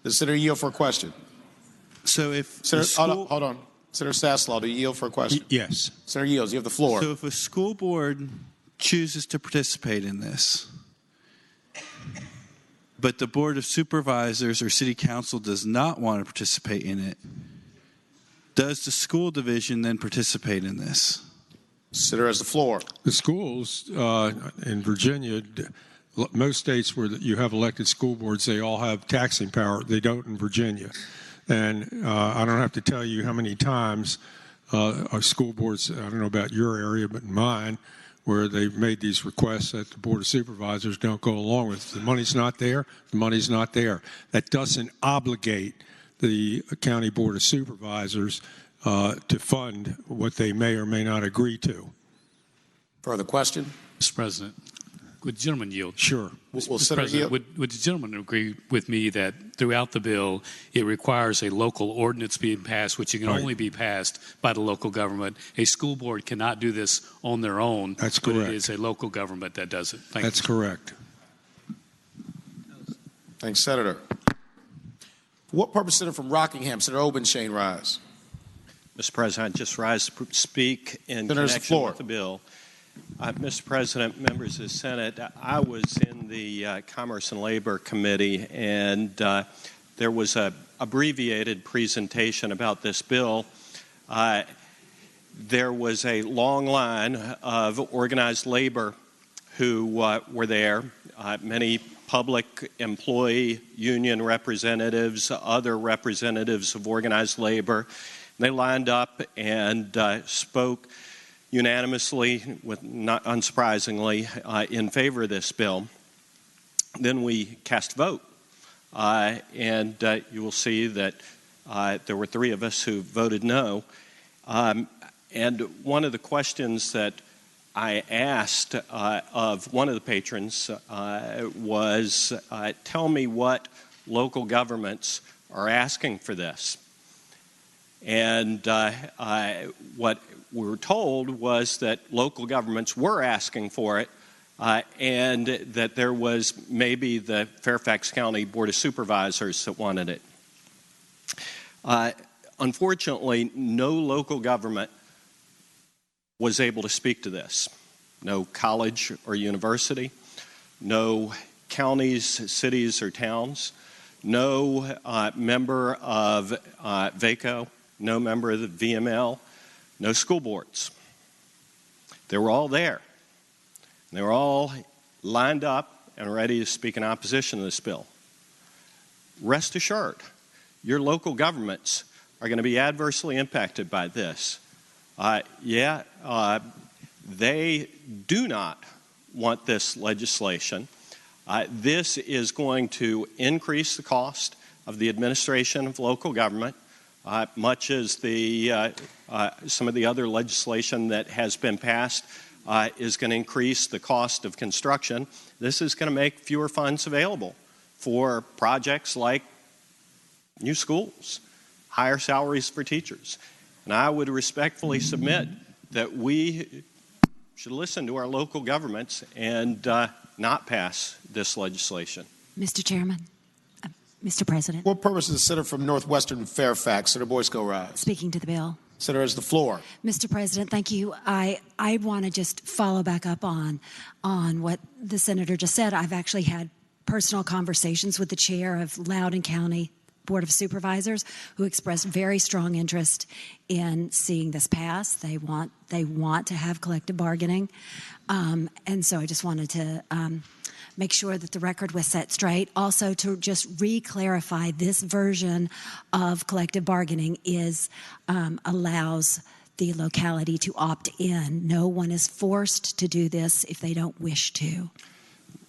The senator yield for a question. So if Senator, hold on. Senator Sasslaw, do you yield for a question? Yes. Senator Yields, you have the floor. So if a school board chooses to participate in this, but the Board of Supervisors or City Council does not want to participate in it, does the school division then participate in this? Senator has the floor. The schools in Virginia, most states where you have elected school boards, they all have taxing power. They don't in Virginia. And I don't have to tell you how many times our school boards, I don't know about your area, but in mine, where they've made these requests that the Board of Supervisors don't go along with. If the money's not there, the money's not there. That doesn't obligate the County Board of Supervisors to fund what they may or may not agree to. Further question? Mr. President, would the gentleman yield? Sure. Mr. President, would the gentleman agree with me that throughout the bill it requires a local ordinance being passed, which can only be passed by the local government? A school board cannot do this on their own. That's correct. But it is a local government that does it. That's correct. Thanks, Senator. For what purpose, Senator from Rockingham, Senator Obenshain, rise? Mr. President, I just rise to speak in Senator's connection floor. with the bill. Mr. President, members of the Senate, I was in the Commerce and Labor Committee, and there was an abbreviated presentation about this bill. There was a long line of organized labor who were there, many public employee union representatives, other representatives of organized labor. They lined up and spoke unanimously, not unsurprisingly, in favor of this bill. Then we cast a vote, and you will see that there were 3 of us who voted no. And one of the questions that I asked of one of the patrons was, tell me what local governments are asking for this. And what we were told was that local governments were asking for it, and that there was maybe the Fairfax County Board of Supervisors that wanted it. Unfortunately, no local government was able to speak to this. No college or university, no counties, cities, or towns, no member of VACO, no member of the VML, no school boards. They were all there. They were all lined up and ready to speak in opposition to this bill. Rest assured, your local governments are going to be adversely impacted by this. They do not want this legislation. This is going to increase the cost of the administration of local government, much as some of the other legislation that has been passed is going to increase the cost of construction. This is going to make fewer funds available for projects like new schools, higher salaries for teachers. And I would respectfully submit that we should listen to our local governments and not pass this legislation. Mr. Chairman, Mr. President. What purpose is the Senator from Northwestern Fairfax? Senator Boyce, go rise. Speaking to the bill. Senator has the floor. Mr. President, thank you. I want to just follow back up on what the senator just said. I've actually had personal conversations with the chair of Loudoun County Board of Supervisors, who expressed very strong interest in seeing this pass. They want to have collective bargaining, and so I just wanted to make sure that the record was set straight. Also, to just re-clarify, this version of collective bargaining allows the locality to opt in. No one is forced to do this if they don't wish to.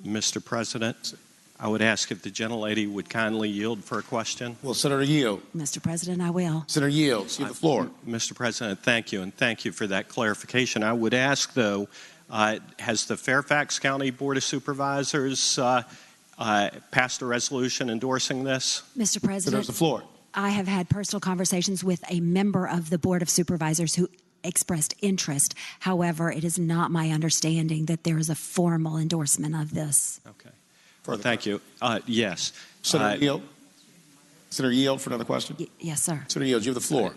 Mr. President, I would ask if the gentlelady would kindly yield for a question. Will Senator yield? Mr. President, I will. Senator yields. You have the floor. Mr. President, thank you, and thank you for that clarification. I would ask, though, has the Fairfax County Board of Supervisors passed a resolution endorsing this? Mr. President, Senator has the floor. I have had personal conversations with a member of the Board of Supervisors who expressed interest. However, it is not my understanding that there is a formal endorsement of this. Okay. Well, thank you. Yes. Senator yield. Senator Yield for another question. Yes, sir. Senator Yield, you have the floor.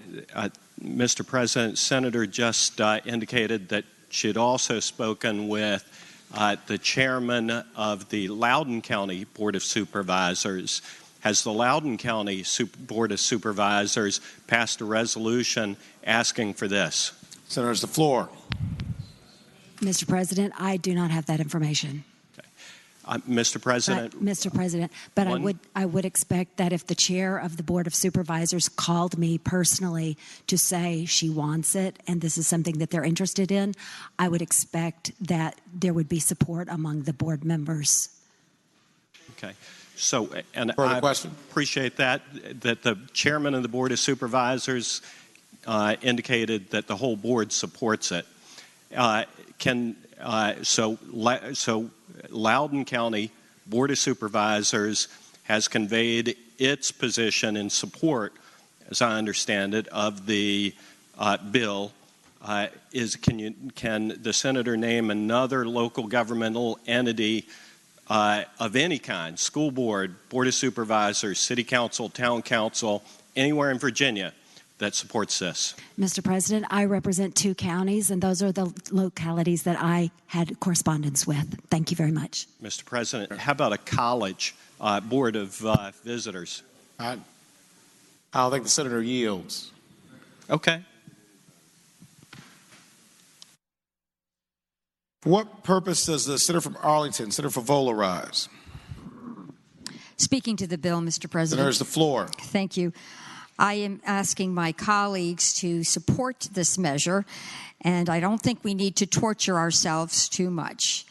Mr. President, Senator just indicated that she had also spoken with the chairman of the Loudoun County Board of Supervisors. Has the Loudoun County Board of Supervisors passed a resolution asking for this? Senators, the floor. Mr. President, I do not have that information. Mr. President. Mr. President, but I would expect that if the chair of the Board of Supervisors called me personally to say she wants it and this is something that they're interested in, I would expect that there would be support among the board members. Okay. So, and Further I question? appreciate that the chairman of the Board of Supervisors indicated that the whole board supports it. So Loudoun County Board of Supervisors has conveyed its position in support, as I understand it, of the bill. Can the senator name another local governmental entity of any kind, school board, Board of Supervisors, city council, town council, anywhere in Virginia that supports this? Mr. President, I represent 2 counties, and those are the localities that I had correspondence with. Thank you very much. Mr. President, how about a college board of visitors? I don't think the senator yields. Okay. For what purpose does the senator from Arlington, Senator Favola, rise? Speaking to the bill, Mr. President. Senators, the floor. Thank you. I am asking my colleagues to support this measure, and I don't think we need to torture ourselves too much.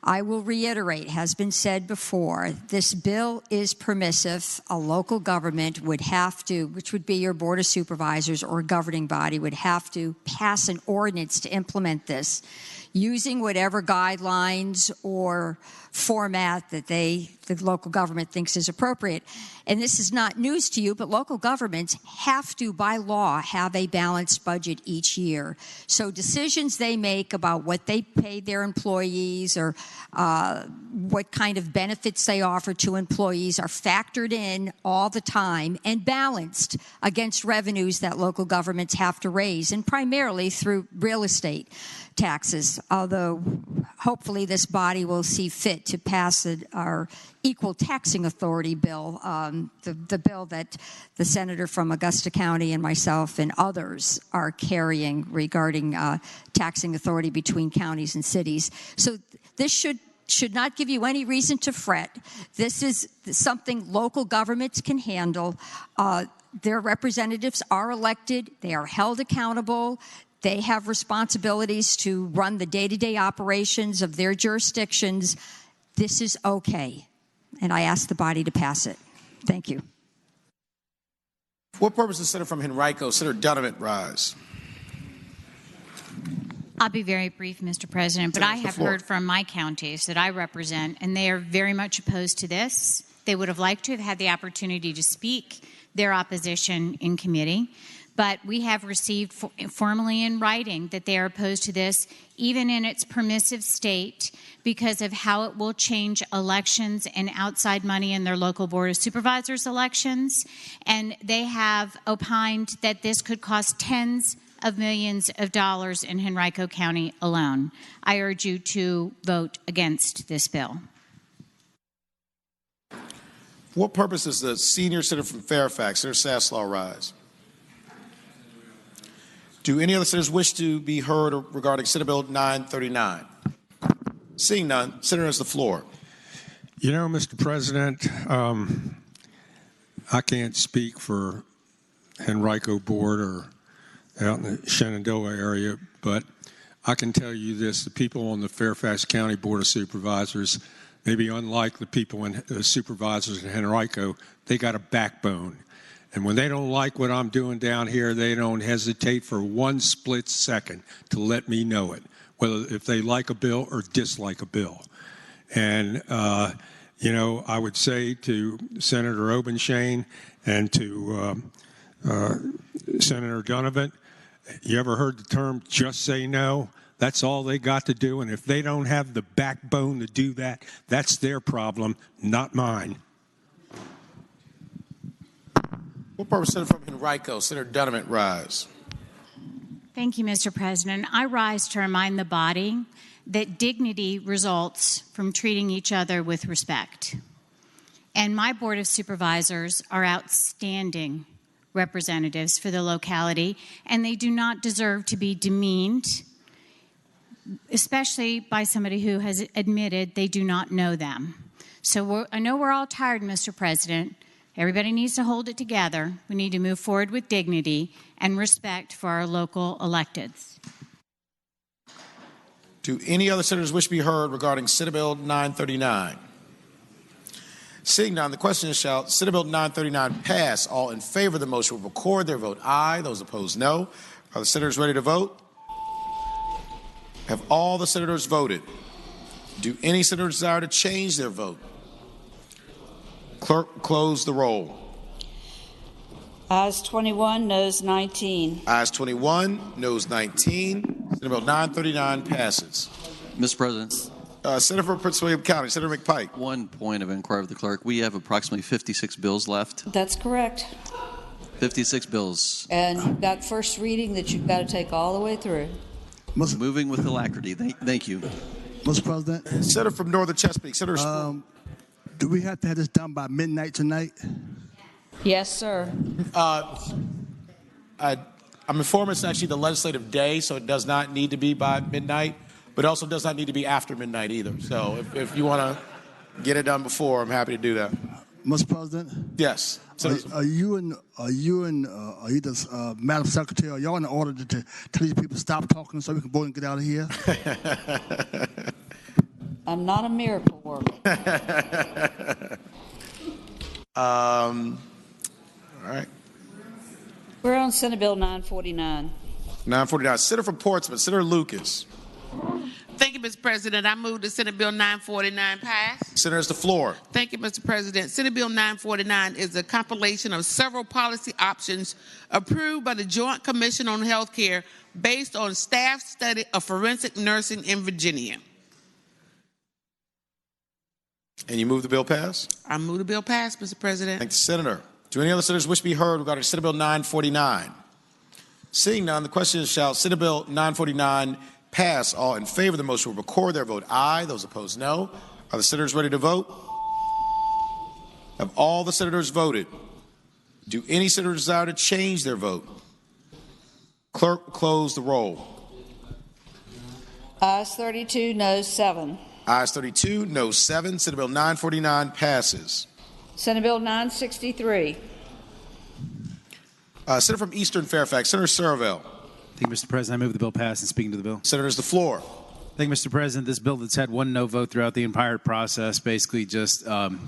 I will reiterate, has been said before, this bill is permissive. A local government would have to, which would be your Board of Supervisors or governing body, would have to pass an ordinance to implement this, using whatever guidelines or format that the local government thinks is appropriate. And this is not news to you, but local governments have to, by law, have a balanced budget each year. So decisions they make about what they pay their employees or what kind of benefits they offer to employees are factored in all the time and balanced against revenues that local governments have to raise, and primarily through real estate taxes, although hopefully this body will see fit to pass our equal taxing authority bill, the bill that the senator from Augusta County and myself and others are carrying regarding taxing authority between counties and cities. So this should not give you any reason to fret. This is something local governments can handle. Their representatives are elected. They are held accountable. They have responsibilities to run the day-to-day operations of their jurisdictions. This is okay, and I ask the body to pass it. Thank you. For what purpose does the senator from Henrico, Senator Donovan, rise? I'll be very brief, Mr. President, but I have heard from my counties that I represent, and they are very much opposed to this. They would have liked to have had the opportunity to speak their opposition in committee. But we have received formally in writing that they are opposed to this, even in its permissive state, because of how it will change elections and outside money in their local Board of Supervisors elections. And they have opined that this could cost tens of millions of dollars in Henrico County alone. I urge you to vote against this bill. For what purpose does the senior senator from Fairfax, Senator Saslaw, rise? Do any other senators wish to be heard regarding Senate Bill 939? Seeing none, Senator has the floor. You know, Mr. President, I can't speak for Henrico Board or out in the Shenandoah area, but I can tell you this, the people on the Fairfax County Board of Supervisors, maybe unlike the people in supervisors in Henrico, they got a backbone. And when they don't like what I'm doing down here, they don't hesitate for one split second to let me know it, whether if they like a bill or dislike a bill. And, you know, I would say to Senator Obenshain and to Senator Donovan, you ever heard the term just say no? That's all they got to do. And if they don't have the backbone to do that, that's their problem, not mine. What purpose? Senator from Henrico. Senator Dunham, rise. Thank you, Mr. President. I rise to remind the body that dignity results from treating each other with respect. And my Board of Supervisors are outstanding representatives for the locality, and they do not deserve to be demeaned, especially by somebody who has admitted they do not know them. So I know we're all tired, Mr. President. Everybody needs to hold it together. We need to move forward with dignity and respect for our local electeds. Do any other senators wish to be heard regarding Senate Bill 939? Seeing none, the question is, shall Senate Bill 939 pass? All in favor of the motion will record their vote aye. Those opposed, no. Are the senators ready to vote? Have all the senators voted? Do any senators desire to change their vote? Clerk, close the roll. Ayes 21, noes 19. Ayes 21, noes 19. Senate Bill 939 passes. Mr. President. Senator for Prince William County, Senator McPike. One point of inquiry of the clerk. We have approximately 56 bills left. That's correct. 56 bills. And you've got first reading that you've got to take all the way through. Moving with alacrity. Thank you. Mr. President. Senator from Northern Chesapeake. Senator do we have to have this done by midnight tonight? Yes, sir. I'm informed it's actually the legislative day, so it does not need to be by midnight, but also does not need to be after midnight either. So if you want to get it done before, I'm happy to do that. Mr. President? Yes. Are you the Madam Secretary, are y'all in order to tell these people to stop talking so we can vote and get out of here? I'm not a miracle worker. All right. We're on Senate Bill 949. 949. Senator from Portsmouth, Senator Lucas. Thank you, Mr. President. I move that Senate Bill 949 pass. Senator, has the floor. Thank you, Mr. President. Senate Bill 949 is a compilation of several policy options approved by the Joint Commission on Healthcare based on staff study of forensic nursing in Virginia. And you move the bill pass? I move the bill pass, Mr. President. Thank you, Senator. Do any other senators wish to be heard regarding Senate Bill 949? Seeing none, the question is, shall Senate Bill 949 pass? All in favor of the motion will record their vote aye. Those opposed, no. Are the senators ready to vote? Have all the senators voted? Do any senators desire to change their vote? Clerk, close the roll. Ayes 32, noes 7. Ayes 32, no 7. Senate Bill 949 passes. Senate Bill 963. Senator from Eastern Fairfax, Senator Servell. Thank you, Mr. President. I move the bill pass and speaking to the bill. Senators, the floor. Thank you, Mr. President. This bill that's had one no vote throughout the entire process basically just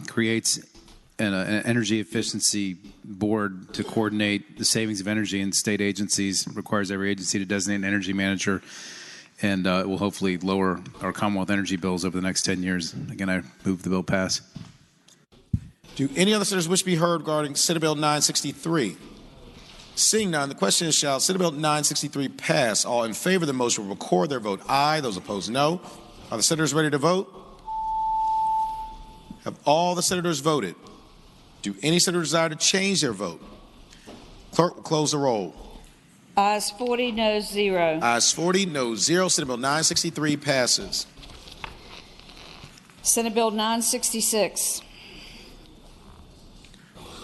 creates an energy efficiency board to coordinate the savings of energy in state agencies. It requires every agency to designate an energy manager, and it will hopefully lower our Commonwealth energy bills over the next 10 years. Again, I move the bill pass. Do any other senators wish to be heard regarding Senate Bill 963? Seeing none, the question is, shall Senate Bill 963 pass? All in favor of the motion will record their vote aye. Those opposed, no. Are the senators ready to vote? Have all the senators voted? Do any senators desire to change their vote? Clerk will close the roll. Ayes 40, noes 0. Ayes 40, noes 0. Senate Bill 963 passes. Senate Bill 966.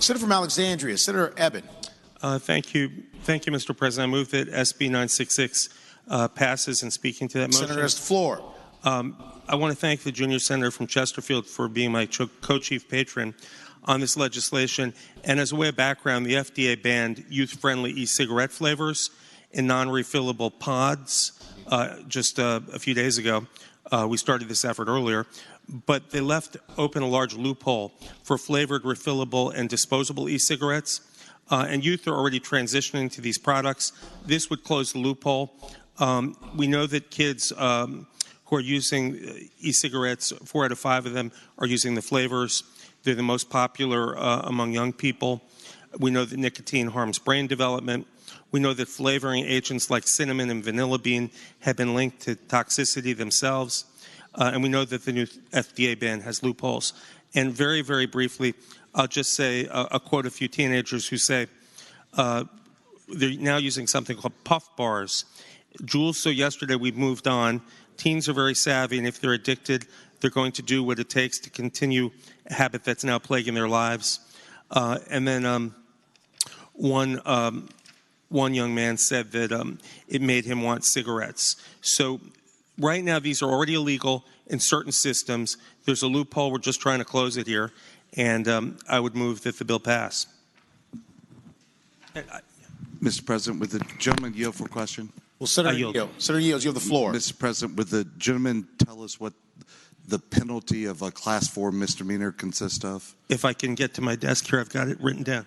Senator from Alexandria, Senator Eben. Thank you, Mr. President. I move that SB 966 passes. And speaking to that motion, Senator has the floor. I want to thank the junior senator from Chesterfield for being my co-chief patron on this legislation. And as a way of background, the FDA banned youth-friendly e-cigarette flavors in non-refillable pods just a few days ago. We started this effort earlier. But they left open a large loophole for flavored, refillable, and disposable e-cigarettes. And youth are already transitioning to these products. This would close the loophole. We know that kids who are using e-cigarettes, 4 out of 5 of them are using the flavors. They're the most popular among young people. We know that nicotine harms brain development. We know that flavoring agents like cinnamon and vanilla bean have been linked to toxicity themselves. And we know that the new FDA ban has loopholes. And very, very briefly, I'll just say a quote a few teenagers who say they're now using something called puff bars. Jules, so yesterday we moved on. Teens are very savvy, and if they're addicted, they're going to do what it takes to continue a habit that's now plaguing their lives. And then one young man said that it made him want cigarettes. So right now, these are already illegal in certain systems. There's a loophole. We're just trying to close it here. And I would move that the bill pass. Mr. President, would the gentleman yield for a question? Well, Senator Yield. Senator Yield, you have the floor. Mr. President, would the gentleman tell us what the penalty of a Class 4 misdemeanor consists of? If I can get to my desk here, I've got it written down.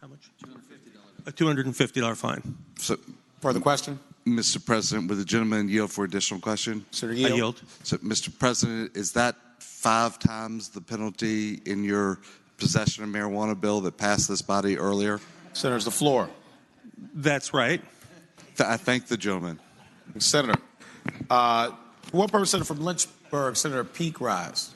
How much? $250. A $250 fine. So, further question? Mr. President, would the gentleman yield for additional question? Senator Yield. I yield. So, Mr. President, is that 5 times the penalty in your possession of marijuana bill that passed this body earlier? Senator's the floor. That's right. I thank the gentleman. Senator, for what purpose, Senator from Lynchburg, Senator Peake rise?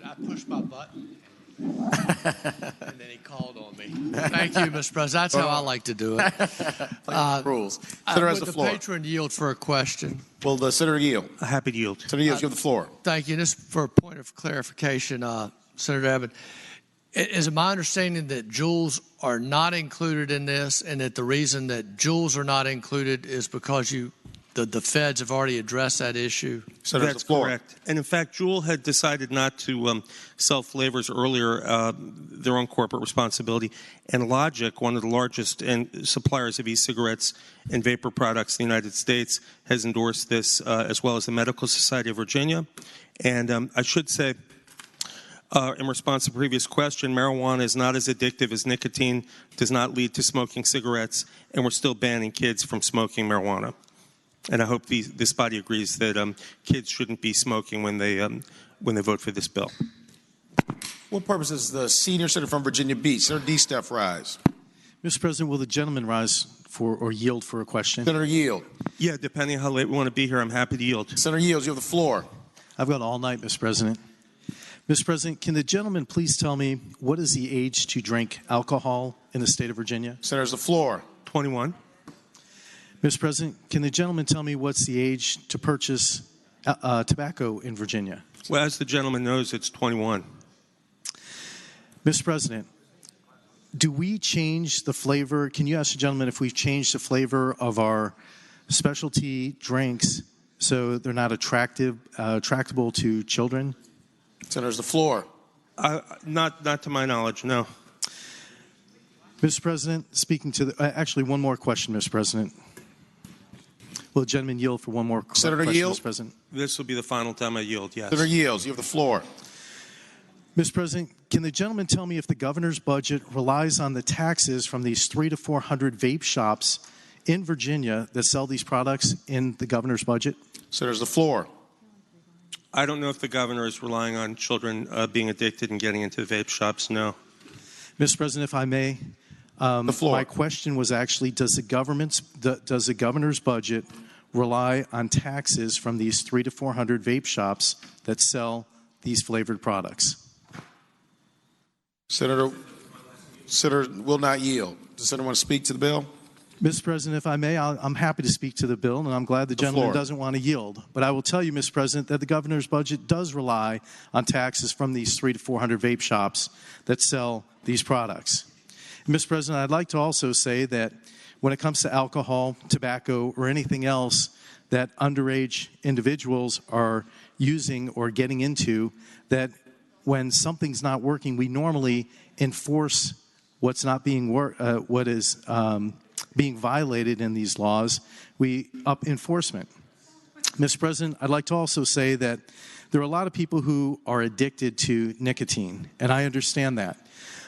I pushed my button, and then he called on me. Thank you, Mr. President. That's how I like to do it. Rules. Senator has the floor. Would the patron yield for a question? Will the Senator yield? Happy to yield. Senator Yield, you have the floor. Thank you. Just for a point of clarification, Senator Abbott, is it my understanding that Juuls are not included in this, and that the reason that Juuls are not included is because the feds have already addressed that issue? That's correct. And in fact, Juul had decided not to sell flavors earlier, their own corporate responsibility. And Logic, one of the largest suppliers of e-cigarettes and vapor products in the United States, has endorsed this, as well as the Medical Society of Virginia. And I should say, in response to the previous question, marijuana is not as addictive as nicotine, does not lead to smoking cigarettes, and we're still banning kids from smoking marijuana. And I hope this body agrees that kids shouldn't be smoking when they vote for this bill. What purpose is the senior senator from Virginia Beach, Senator D. Steph, rise? Mr. President, will the gentleman rise for or yield for a question? Senator Yield. Yeah, depending on how late we want to be here, I'm happy to yield. Senator Yield, you have the floor. I've got all night, Mr. President. Mr. President, can the gentleman please tell me what is the age to drink alcohol in the state of Virginia? Senator's the floor. 21. Mr. President, can the gentleman tell me what's the age to purchase tobacco in Virginia? Well, as the gentleman knows, it's 21. Mr. President, do we change the flavor? Can you ask the gentleman if we've changed the flavor of our specialty drinks so they're not attractable to children? Senator's the floor. Not to my knowledge, no. Mr. President, speaking to the, actually one more question, Mr. President. Will the gentleman yield for one more question, Yield? Mr. President? This will be the final time I yield, yes. Senator Yields, you have the floor. Mr. President, can the gentleman tell me if the governor's budget relies on the taxes from these 300 to 400 vape shops in Virginia that sell these products in the governor's budget? Senator's the floor. I don't know if the governor is relying on children being addicted and getting into vape shops, no. Mr. President, if I may, the floor. My question was actually, does the governor's budget rely on taxes from these 300 to 400 vape shops that sell these flavored products? Senator will not yield. Does Senator want to speak to the bill? Mr. President, if I may, I'm happy to speak to the bill, and I'm glad the gentleman doesn't want to yield. But I will tell you, Mr. President, that the governor's budget does rely on taxes from these 300 to 400 vape shops that sell these products. And Mr. President, I'd like to also say that when it comes to alcohol, tobacco, or anything else that underage individuals are using or getting into, that when something's not working, we normally enforce what's not being what is being violated in these laws. We up enforcement. Mr. President, I'd like to also say that there are a lot of people who are addicted to nicotine, and I understand that.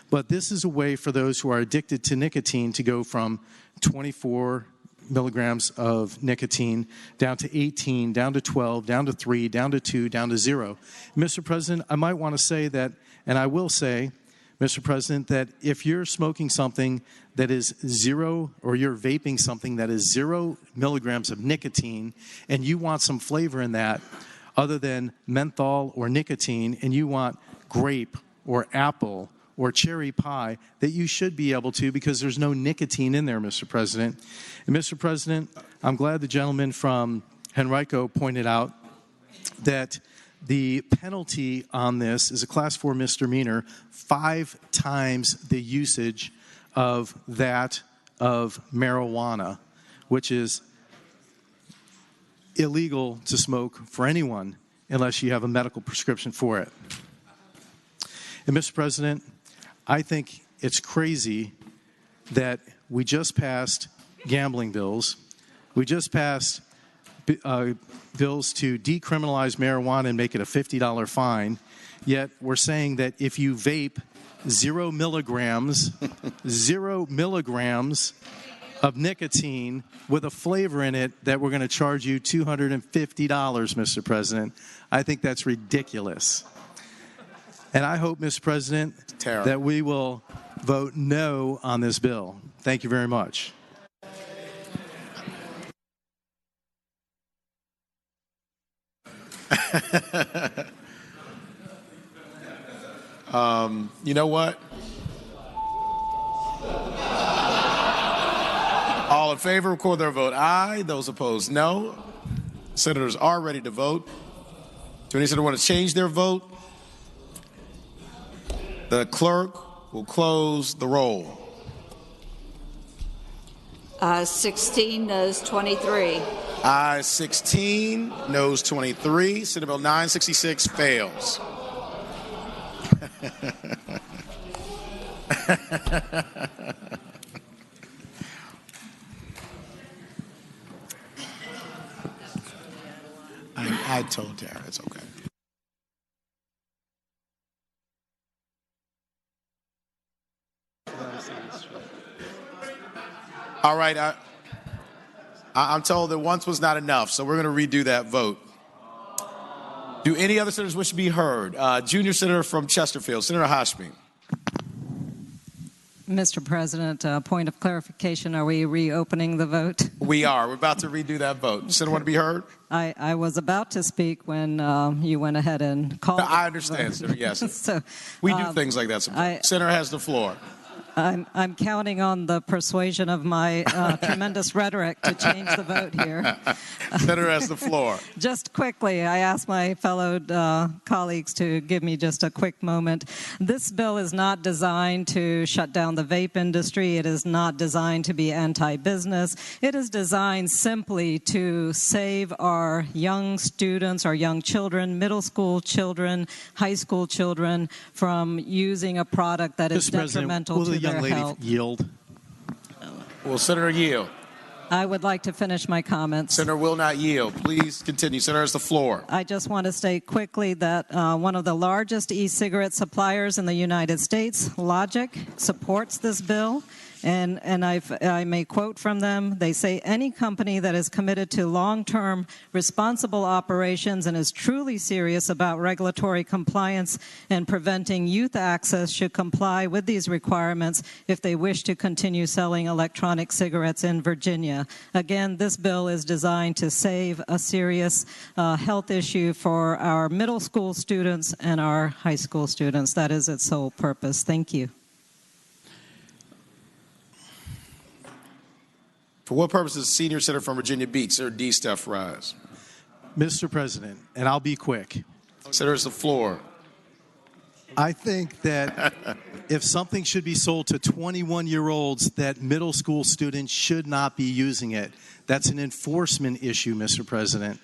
But this is a way for those who are addicted to nicotine to go from 24 milligrams of nicotine down to 18, down to 12, down to 3, down to 2, down to 0. Mr. President, I might want to say that, and I will say, Mr. President, that if you're smoking something that is 0, or you're vaping something that is 0 milligrams of nicotine, and you want some flavor in that other than menthol or nicotine, and you want grape or apple or cherry pie that you should be able to because there's no nicotine in there, Mr. President. And Mr. President, I'm glad the gentleman from Henrico pointed out that the penalty on this is a Class 4 misdemeanor, 5 times the usage of that of marijuana, which is illegal to smoke for anyone unless you have a medical prescription for it. And Mr. President, I think it's crazy that we just passed gambling bills. We just passed bills to decriminalize marijuana and make it a $50 fine, yet we're saying that if you vape 0 milligrams of nicotine with a flavor in it, that we're going to charge you $250, Mr. President. I think that's ridiculous. And I hope, Mr. President, that we will vote no on this bill. Thank you very much. You know what? All in favor, record their vote aye. Those opposed, no. Senators are ready to vote. Do any senator want to change their vote? The clerk will close the roll. 16, noes 23. Ayes 16, noes 23. Senate Bill 966 fails. I told Tara it's okay. All right, I'm told that once was not enough, so we're going to redo that vote. Do any other senators wish to be heard? Junior Senator from Chesterfield, Senator Hashmi. Mr. President, point of clarification, are we reopening the vote? We are. We're about to redo that vote. Senator want to be heard? I was about to speak when you went ahead and called. I understand, Senator, yes. So, we do things like that sometimes. Senator has the floor. I'm counting on the persuasion of my tremendous rhetoric to change the vote here. Senator has the floor. Just quickly, I ask my fellow colleagues to give me just a quick moment. This bill is not designed to shut down the vape industry. It is not designed to be anti-business. It is designed simply to save our young students, our young children, middle school children, high school children from using a product that is detrimental to their health. Yield. Will Senator yield? I would like to finish my comments. Senator will not yield. Please continue. Senator has the floor. I just want to state quickly that one of the largest e-cigarette suppliers in the United States, Logic, supports this bill. And I may quote from them. They say, any company that is committed to long-term responsible operations and is truly serious about regulatory compliance and preventing youth access should comply with these requirements if they wish to continue selling electronic cigarettes in Virginia. Again, this bill is designed to save a serious health issue for our middle school students and our high school students. That is its sole purpose. Thank you. For what purpose does Senior Senator from Virginia Beach, Senator D. Steph, rise? Mr. President, and I'll be quick. Senator has the floor. I think that if something should be sold to 21-year-olds, that middle school students should not be using it. That's an enforcement issue, Mr. President.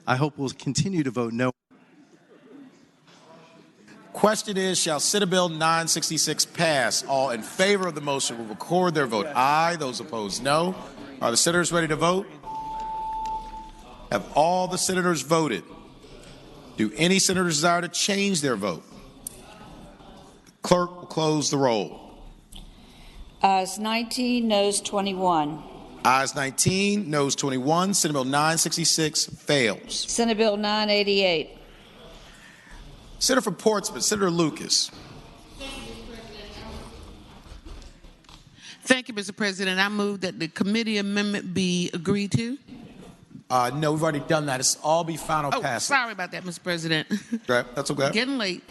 I hope we'll continue to vote no. Question is, shall Senate Bill 966 pass? All in favor of the motion will record their vote aye. Those opposed, no. Are the senators ready to vote? Have all the senators voted? Do any senators desire to change their vote? The clerk will close the roll. Ayes 19, noes 21. Ayes 19, noes 21. Senate Bill 966 fails. Senate Bill 988. Senator from Portsmouth, Senator Lucas. Thank you, Mr. President. I move that the committee amendment be agreed to. No, we've already done that. It's all be final passage. Sorry about that, Mr. President. Right, that's okay. Getting late.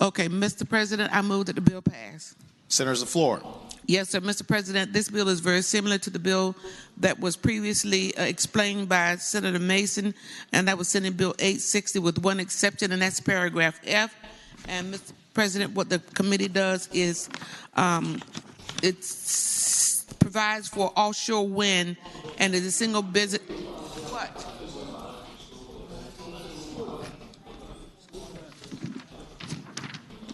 Okay, Mr. President, I move that the bill pass. Senators, the floor. Yes, sir, Mr. President, this bill is very similar to the bill that was previously explained by Senator Mason, and that was Senate Bill 860 with one exception, and that's paragraph F. And Mr. President, what the committee does is it provides for offshore wind, and is a single business. What?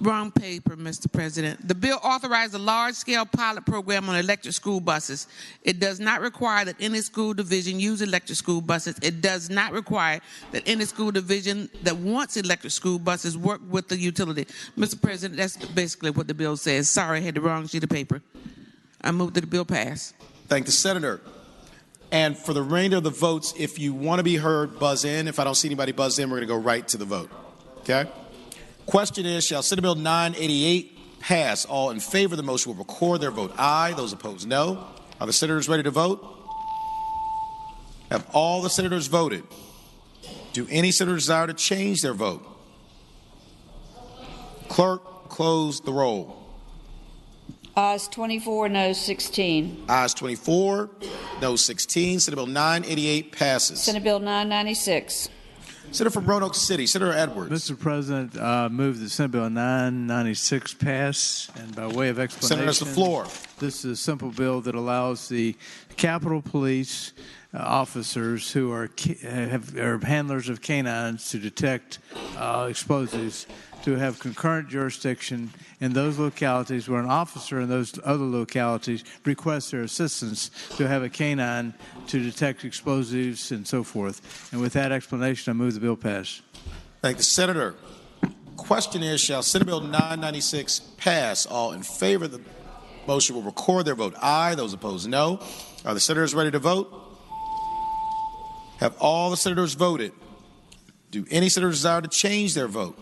Wrong paper, Mr. President. The bill authorized a large-scale pilot program on electric school buses. It does not require that any school division use electric school buses. It does not require that any school division that wants electric school buses work with the utility. Mr. President, that's basically what the bill says. Sorry, I had the wrong sheet of paper. I move that the bill pass. Thank the senator. And for the remainder of the votes, if you want to be heard, buzz in. If I don't see anybody buzz in, we're going to go right to the vote. Okay? Question is, shall Senate Bill 988 pass? All in favor of the motion will record their vote aye. Those opposed, no. Are the senators ready to vote? Have all the senators voted? Do any senators desire to change their vote? Clerk, close the roll. Ayes 24, noes 16. Ayes 24, noes 16. Senate Bill 988 passes. Senate Bill 996. Senator from Roanoke City, Senator Edwards. Mr. President, move that Senate Bill 996 pass. And by way of explanation, Senators, the floor. This is a simple bill that allows the Capitol Police officers who are handlers of canines to detect explosives to have concurrent jurisdiction in those localities where an officer in those other localities requests their assistance to have a canine to detect explosives and so forth. And with that explanation, I move the bill pass. Thank the senator. Question is, shall Senate Bill 996 pass? All in favor of the motion will record their vote aye. Those opposed, no. Are the senators ready to vote? Have all the senators voted? Do any senators desire to change their vote?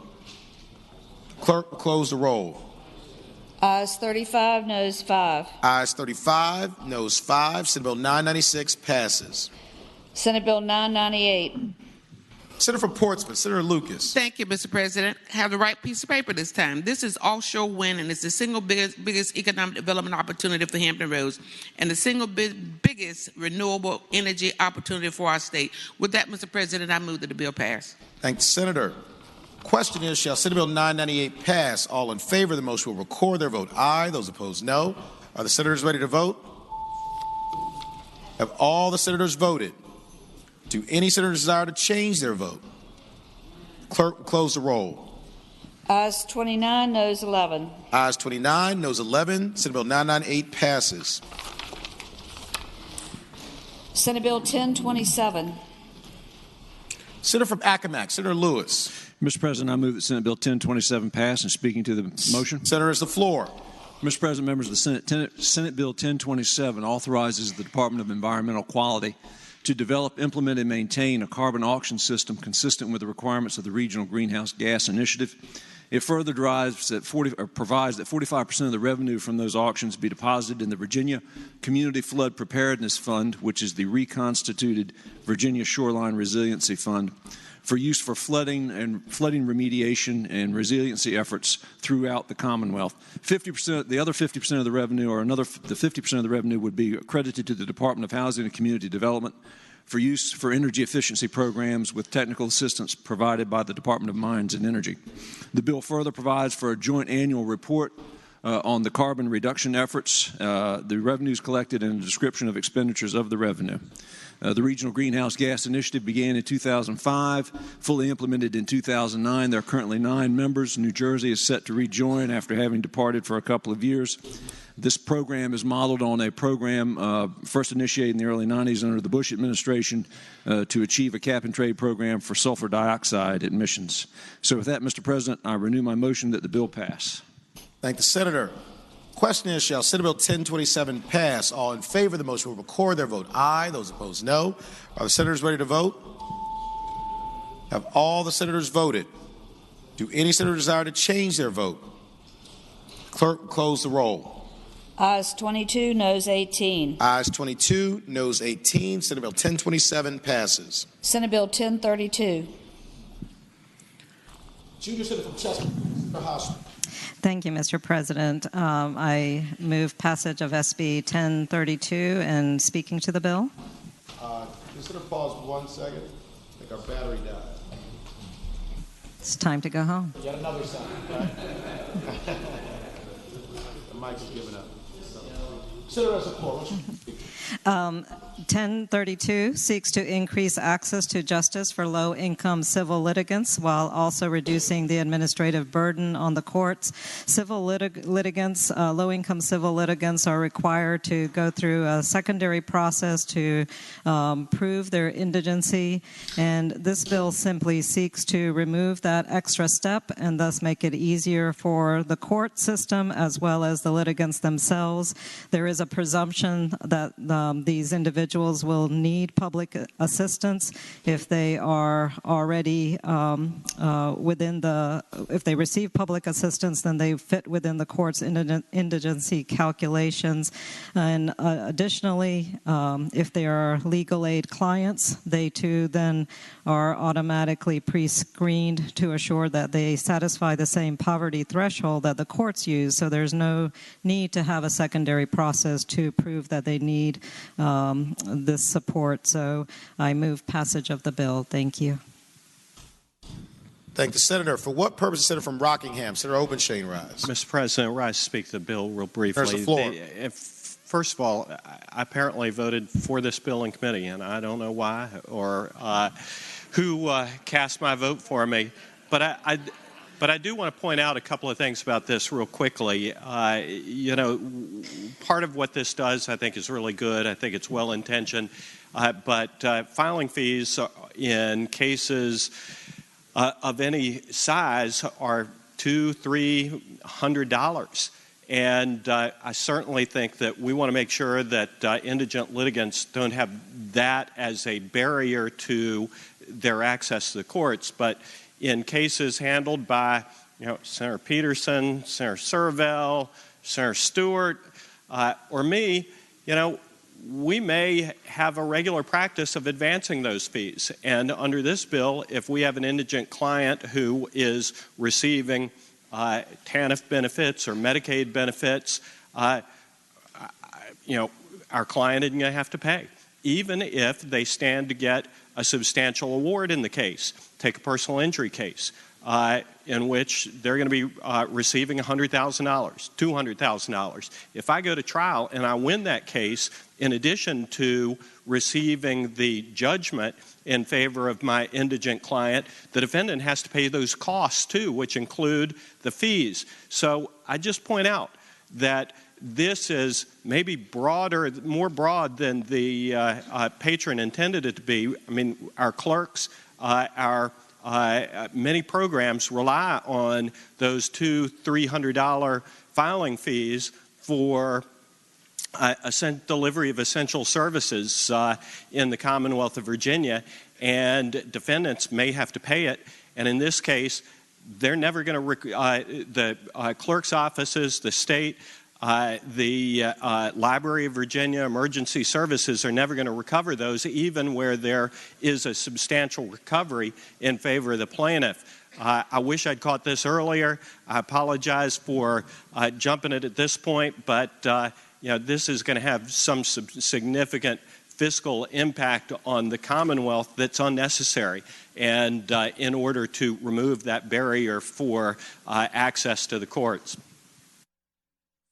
Clerk will close the roll. Ayes 35, noes 5. Ayes 35, noes 5. Senate Bill 996 passes. Senate Bill 998. Senator from Portsmouth, Senator Lucas. Thank you, Mr. President. Have the right piece of paper this time. This is offshore wind, and it's the single biggest economic development opportunity for Hampton Roads, and the single biggest renewable energy opportunity for our state. With that, Mr. President, I move that the bill pass. Thank the senator. Question is, shall Senate Bill 998 pass? All in favor of the motion will record their vote aye. Those opposed, no. Are the senators ready to vote? Have all the senators voted? Do any senators desire to change their vote? Clerk will close the roll. Ayes 29, noes 11. Ayes 29, noes 11. Senate Bill 998 passes. Senate Bill 1027. Senator from Accomack, Senator Lewis. Mr. President, I move that Senate Bill 1027 pass. And speaking to the motion. Senator, it's the floor. Mr. President, members of the Senate, Senate Bill 1027 authorizes the Department of Environmental Quality to develop, implement, and maintain a carbon auction system consistent with the requirements of the Regional Greenhouse Gas Initiative. It further provides that 45% of the revenue from those auctions be deposited in the Virginia Community Flood Preparedness Fund, which is the reconstituted Virginia Shoreline Resiliency Fund, for use for flooding remediation and resiliency efforts throughout the Commonwealth. 50%, the other 50% of the revenue, or the 50% of the revenue, would be accredited to the Department of Housing and Community Development for use for energy efficiency programs with technical assistance provided by the Department of Mines and Energy. The bill further provides for a joint annual report on the carbon reduction efforts, the revenues collected, and a description of expenditures of the revenue. The Regional Greenhouse Gas Initiative began in 2005, fully implemented in 2009. There are currently 9 members. New Jersey is set to rejoin after having departed for a couple of years. This program is modeled on a program first initiated in the early 90s under the Bush administration to achieve a cap-and-trade program for sulfur dioxide emissions. So with that, Mr. President, I renew my motion that the bill pass. Thank the senator. Question is, shall Senate Bill 1027 pass? All in favor of the motion will record their vote aye. Those opposed, no. Are the senators ready to vote? Have all the senators voted? Do any senators desire to change their vote? Clerk, close the roll. Ayes 22, noes 18. Ayes 22, noes 18. Senate Bill 1027 passes. Senate Bill 1032. Junior Senator from Chesapeake. Thank you, Mr. President. I move passage of SB 1032 and speaking to the bill. Consider pause 1 second. I think our battery died. It's time to go home. Yet another sign, right? The mic is giving up. Consider as a floor. 1032 seeks to increase access to justice for low-income civil litigants while also reducing the administrative burden on the courts. Civil litigants, low-income civil litigants are required to go through a secondary process to prove their indigency, and this bill simply seeks to remove that extra step and thus make it easier for the court system as well as the litigants themselves. There is a presumption that these individuals will need public assistance if they are already if they receive public assistance, then they fit within the court's indigency calculations. And additionally, if they are legal aid clients, they too then are automatically pre-screened to assure that they satisfy the same poverty threshold that the courts use. So there's no need to have a secondary process to prove that they need this support. So I move passage of the bill. Thank you. Thank the senator. For what purpose, Senator from Rockingham? Senator Obenshain rise. Mr. President, rise to speak to the bill real briefly. There's the floor. First of all, I apparently voted for this bill in committee, and I don't know why or who cast my vote for me. But I do want to point out a couple of things about this real quickly. Part of what this does, I think, is really good. I think it's well-intentioned. But filing fees in cases of any size are $200-300. And I certainly think that we want to make sure that indigent litigants don't have that as a barrier to their access to the courts. But in cases handled by, Senator Peterson, Senator Servell, Senator Stewart, or me, we may have a regular practice of advancing those fees. And under this bill, if we have an indigent client who is receiving TANF benefits or Medicaid benefits, our client isn't going to have to pay, even if they stand to get a substantial award in the case. Take a personal injury case in which they're going to be receiving $100,000, $200,000. If I go to trial and I win that case, in addition to receiving the judgment in favor of my indigent client, the defendant has to pay those costs too, which include the fees. So I just point out that this is maybe more broad than the patron intended it to be. I mean, our clerks, our many programs rely on those $200-300 filing fees for delivery of essential services in the Commonwealth of Virginia, and defendants may have to pay it. And in this case, they're never going to, the clerk's offices, the state, the Library of Virginia, emergency services are never going to recover those, even where there is a substantial recovery in favor of the plaintiff. I wish I'd caught this earlier. I apologize for jumping it at this point, but this is going to have some significant fiscal impact on the Commonwealth that's unnecessary, and in order to remove that barrier for access to the courts.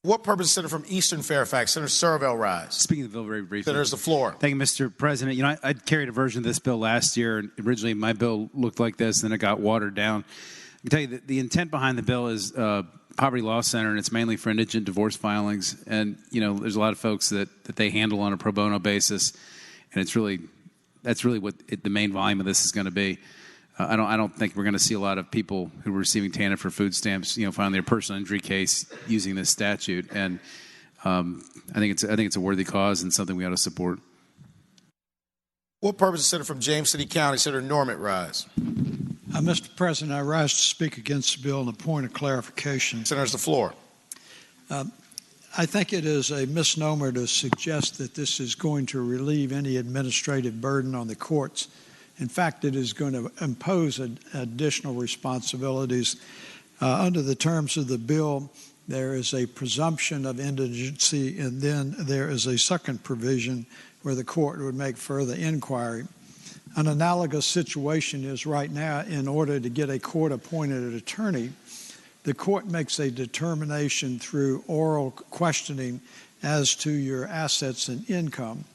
What purpose, Senator from Eastern Fairfax? Senator Servell rise. Speaking of the bill very briefly. Senator's the floor. Thank you, Mr. President. I carried a version of this bill last year, and originally my bill looked like this, and then it got watered down. I can tell you that the intent behind the bill is Poverty Law Center, and it's mainly for indigent divorce filings. And, there's a lot of folks that they handle on a pro bono basis, and that's really what the main volume of this is going to be. I don't think we're going to see a lot of people who are receiving TANF for food stamps, filing their personal injury case using this statute, and I think it's a worthy cause and something we ought to support. What purpose is Senator from James City County? Senator Normett rise. Mr. President, I rise to speak against the bill on a point of clarification. Senator's the floor. I think it is a misnomer to suggest that this is going to relieve any administrative burden on the courts. In fact, it is going to impose additional responsibilities. Under the terms of the bill, there is a presumption of indigency, and then there is a second provision where the court would make further inquiry. An analogous situation is right now, in order to get a court-appointed attorney, the court makes a determination through oral questioning as to your assets and income.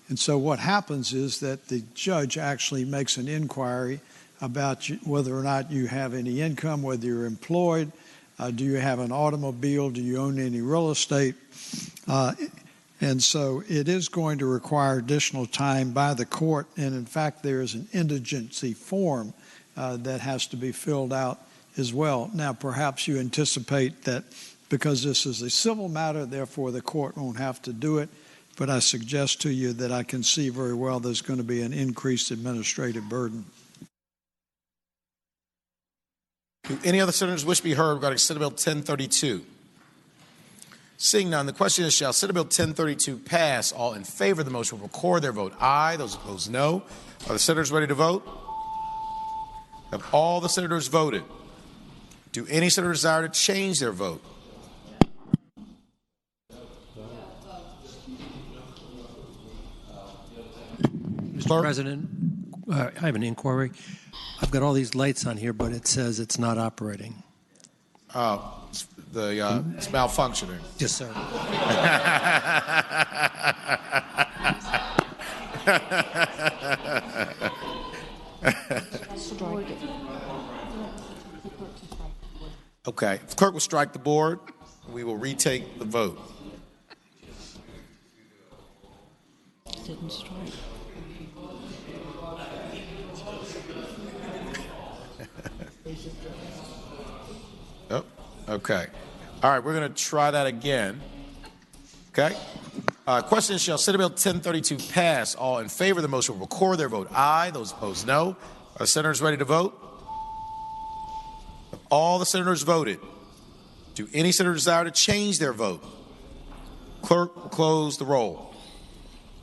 And so what happens is that the judge actually makes an inquiry about whether or not you have any income, whether you're employed, do you have an automobile, do you own any real estate? And so it is going to require additional time by the court, and in fact there is an indigency form that has to be filled out as well. Now perhaps you anticipate that because this is a civil matter, therefore the court won't have to do it, but I suggest to you that I can see very well there's going to be an increased administrative burden. Do any other senators wish to be heard regarding Senate Bill 1032? Seeing none, the question is, shall Senate Bill 1032 pass? All in favor of the motion will record their vote aye. Those opposed, no. Are the senators ready to vote? Have all the senators voted? Do any senators desire to change their vote? Mr. President, I have an inquiry. I've got all these lights on here, but it says it's not operating. It's malfunctioning. Yes, sir. Okay. If the clerk will strike the board, we will retake the vote. Didn't strike. Oh, okay. All right, we're going to try that again. Okay. Question is, shall Senate Bill 1032 pass? All in favor of the motion will record their vote aye. Those opposed, no. Are the senators ready to vote? Have all the senators voted? Do any senators desire to change their vote? Clerk will close the roll.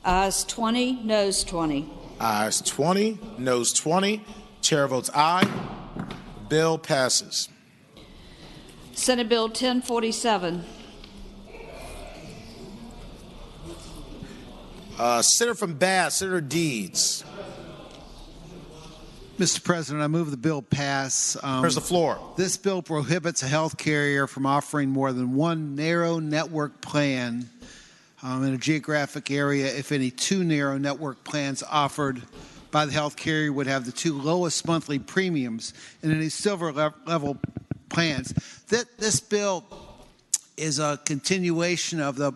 Ayes 20, noes 20. Ayes 20, noes 20. Chair votes aye. The bill passes. Senate Bill 1047. Senator from Bath, Senator Deeds. Mr. President, I move the bill pass. Here's the floor. This bill prohibits a health carrier from offering more than one narrow network plan in a geographic area if any two narrow network plans offered by the health carrier would have the two lowest monthly premiums in any silver level plans. This bill is a continuation of the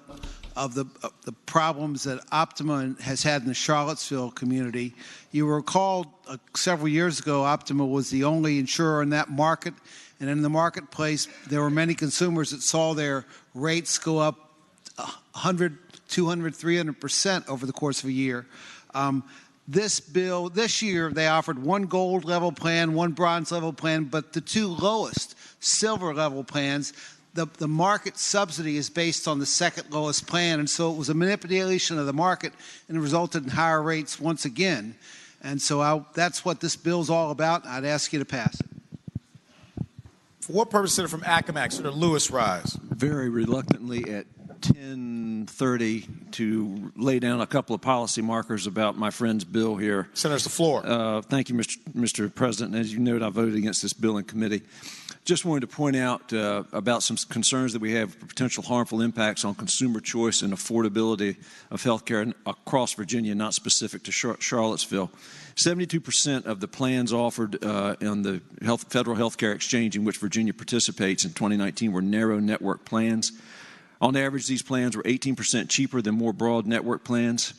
problems that Optima has had in the Charlottesville community. You will recall several years ago, Optima was the only insurer in that market, and in the marketplace, there were many consumers that saw their rates go up 100, 200, 300% over the course of a year. This bill, this year, they offered one gold level plan, one bronze level plan, but the two lowest silver level plans, the market subsidy is based on the second lowest plan, and so it was a manipulation of the market, and it resulted in higher rates once again. And so that's what this bill is all about. I'd ask you to pass it. For what purpose, Senator from Accomack, Senator Lewis, rise? Very reluctantly at 10:30 to lay down a couple of policy markers about my friend's bill here. Senator's the floor. Thank you, Mr. President. As you note, I voted against this bill in committee. Just wanted to point out about some concerns that we have for potential harmful impacts on consumer choice and affordability of health care across Virginia, not specific to Charlottesville. 72% of the plans offered on the federal health care exchange in which Virginia participates in 2019 were narrow network plans. On average, these plans were 18% cheaper than more broad network plans.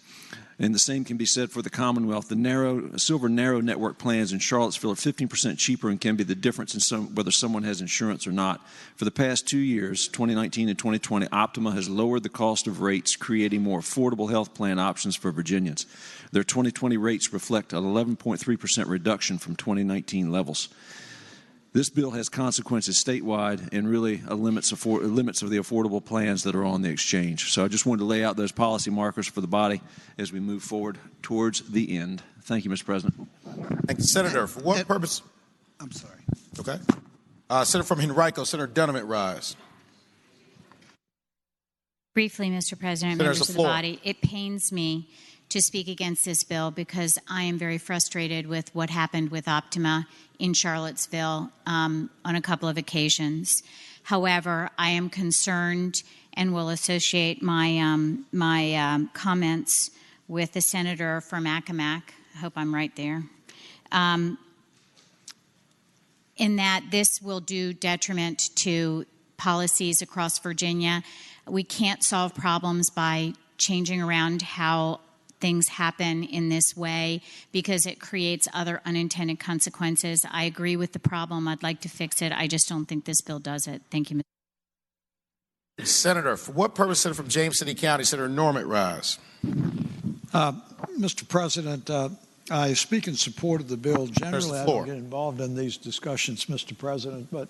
And the same can be said for the Commonwealth. The silver narrow network plans in Charlottesville are 15% cheaper and can be the difference in whether someone has insurance or not. For the past 2 years, 2019 and 2020, Optima has lowered the cost of rates, creating more affordable health plan options for Virginians. Their 2020 rates reflect an 11.3% reduction from 2019 levels. This bill has consequences statewide and really limits of the affordable plans that are on the exchange. So I just wanted to lay out those policy markers for the body as we move forward towards the end. Thank you, Mr. President. Thank you, Senator. For what purpose? I'm sorry. Okay. Senator from Henrico, Senator Dunham, rise. Briefly, Mr. President, members of the body, it pains me to speak against this bill because I am very frustrated with what happened with Optima in Charlottesville on a couple of occasions. However, I am concerned and will associate my comments with the senator from Accomack. I hope I'm right there. In that this will do detriment to policies across Virginia. We can't solve problems by changing around how things happen in this way because it creates other unintended consequences. I agree with the problem. I'd like to fix it. I just don't think this bill does it. Thank you, Mr. Senator, for what purpose, Senator from James City County, Senator Norman, rise. Mr. President, I speak in support of the bill. Generally, I don't get involved in these discussions, Mr. President, but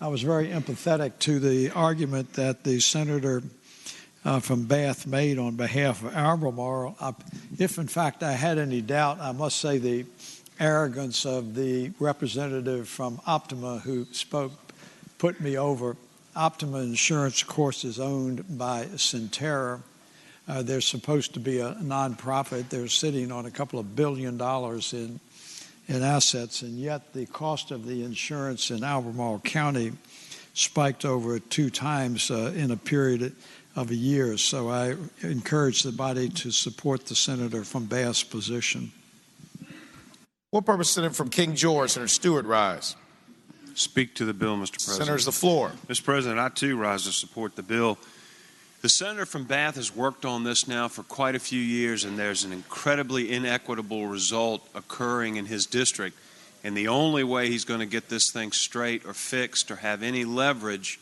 I was very empathetic to the argument that the senator from Bath made on behalf of Albemarle. If, in fact, I had any doubt, I must say the arrogance of the representative from Optima who spoke put me over. Optima Insurance, of course, is owned by Centerra. They're supposed to be a nonprofit. They're sitting on a couple of $1 billion in assets, and yet the cost of the insurance in Albemarle County spiked over 2 times in a period of a year. So I encourage the body to support the senator from Bath's position. What purpose, Senator from King George, Senator Stewart, rise. Speak to the bill, Mr. President. Senators, the floor. Mr. President, I too rise to support the bill. The senator from Bath has worked on this now for quite a few years, and there's an incredibly inequitable result occurring in his district. And the only way he's going to get this thing straight or fixed or have any leverage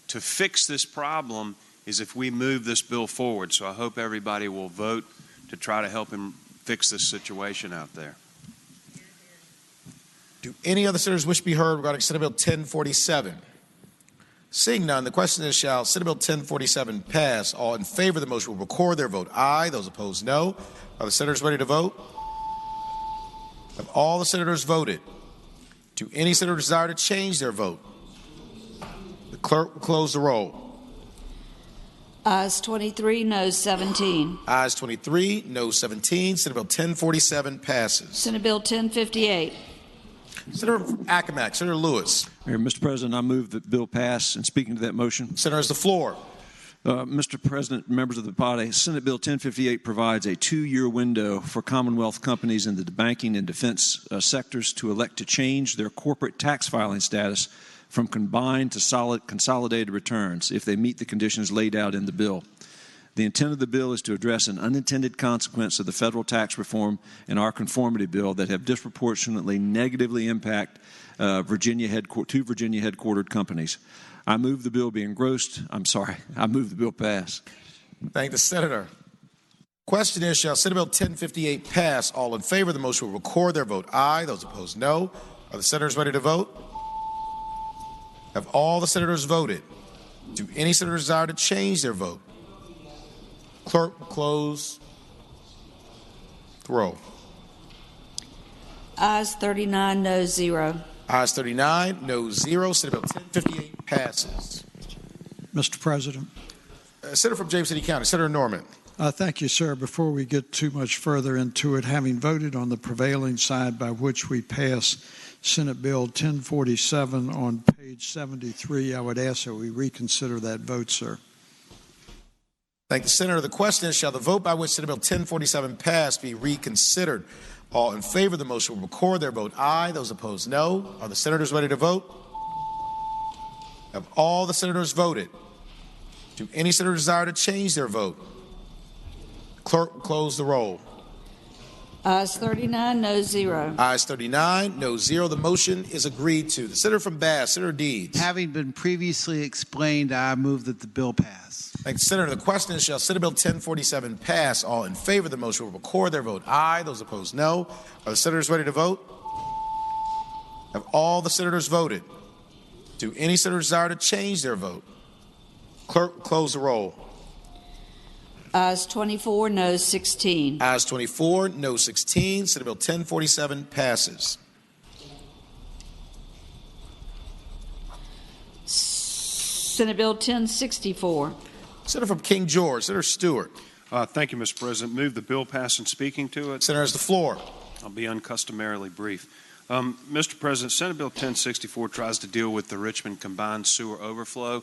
to fix this problem is if we move this bill forward. So I hope everybody will vote to try to help him fix this situation out there. Do any other senators wish to be heard regarding Senate Bill 1047? Seeing none, the question is, shall Senate Bill 1047 pass? All in favor of the motion will record their vote aye. Those opposed, no. Are the senators ready to vote? Have all the senators voted? Do any senator desire to change their vote? The clerk will close the roll. Ayes 23, noes 17. Ayes 23, noes 17. Senate Bill 1047 passes. Senate Bill 1058. Senator from Accomack, Senator Lewis. Mr. President, I move that the bill pass. And speaking to that motion, Senator has the floor. Mr. President, members of the body, Senate Bill 1058 provides a 2-year window for Commonwealth companies in the banking and defense sectors to elect to change their corporate tax filing status from combined to consolidated returns if they meet the conditions laid out in the bill. The intent of the bill is to address an unintended consequence of the federal tax reform and our conformity bill that have disproportionately negatively impact two Virginia headquartered companies. I move the bill be engrossed. I move the bill pass. Thank the senator. Question is, shall Senate Bill 1058 pass? All in favor of the motion will record their vote aye. Those opposed, no. Are the senators ready to vote? Have all the senators voted? Do any senators desire to change their vote? Clerk will close the roll. Ayes 39, noes 0. Ayes 39, noes 0. Senate Bill 1058 passes. Mr. President. Senator from James City County, Senator Norman. Thank you, sir. Before we get too much further into it, having voted on the prevailing side by which we pass Senate Bill 1047 on page 73, I would ask that we reconsider that vote, sir. Thank the senator. The question is, shall the vote by which Senate Bill 1047 pass be reconsidered? All in favor of the motion will record their vote aye. Those opposed, no. Are the senators ready to vote? Have all the senators voted? Do any senator desire to change their vote? Clerk will close the roll. Ayes 39, noes 0. Ayes 39, noes 0. The motion is agreed to. The senator from Bass, Senator Deeds. Having been previously explained, I move that the bill pass. Thank you, Senator. The question is, shall Senate Bill 1047 pass? All in favor of the motion will record their vote aye. Those opposed, no. Are the senators ready to vote? Have all the senators voted? Do any senators desire to change their vote? Clerk will close the roll. Ayes 24, noes 16. Ayes 24, noes 16. Senate Bill 1047 passes. Senate Bill 1064. Senator from King George, Senator Stewart. Thank you, Mr. President. Move the bill pass and speaking to it. Senator has the floor. I'll be uncustomarily brief. Mr. President, Senate Bill 1064 tries to deal with the Richmond combined sewer overflow.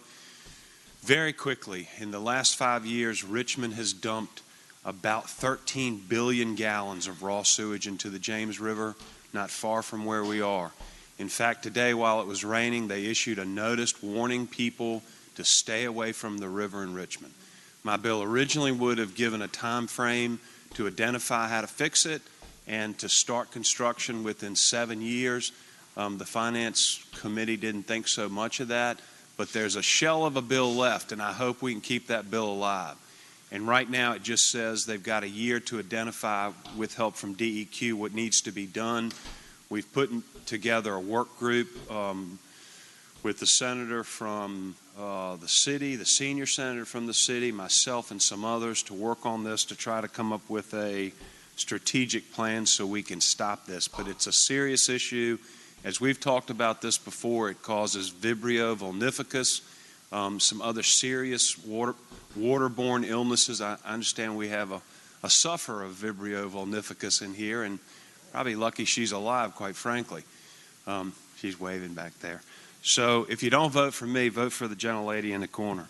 Very quickly, in the last 5 years, Richmond has dumped about 13 billion gallons of raw sewage into the James River, not far from where we are. In fact, today, while it was raining, they issued a notice warning people to stay away from the river in Richmond. My bill originally would have given a time frame to identify how to fix it and to start construction within 7 years. The Finance Committee didn't think so much of that, but there's a shell of a bill left, and I hope we can keep that bill alive. And right now it just says they've got a year to identify, with help from DEQ, what needs to be done. We've put together a work group with the senator from the city, the senior senator from the city, myself and some others to work on this to try to come up with a strategic plan so we can stop this. But it's a serious issue. As we've talked about this before, it causes Vibrio vulnificus, some other serious waterborne illnesses. I understand we have a sufferer of Vibrio vulnificus in here, and probably lucky she's alive, quite frankly. She's waving back there. So if you don't vote for me, vote for the gentlelady in the corner.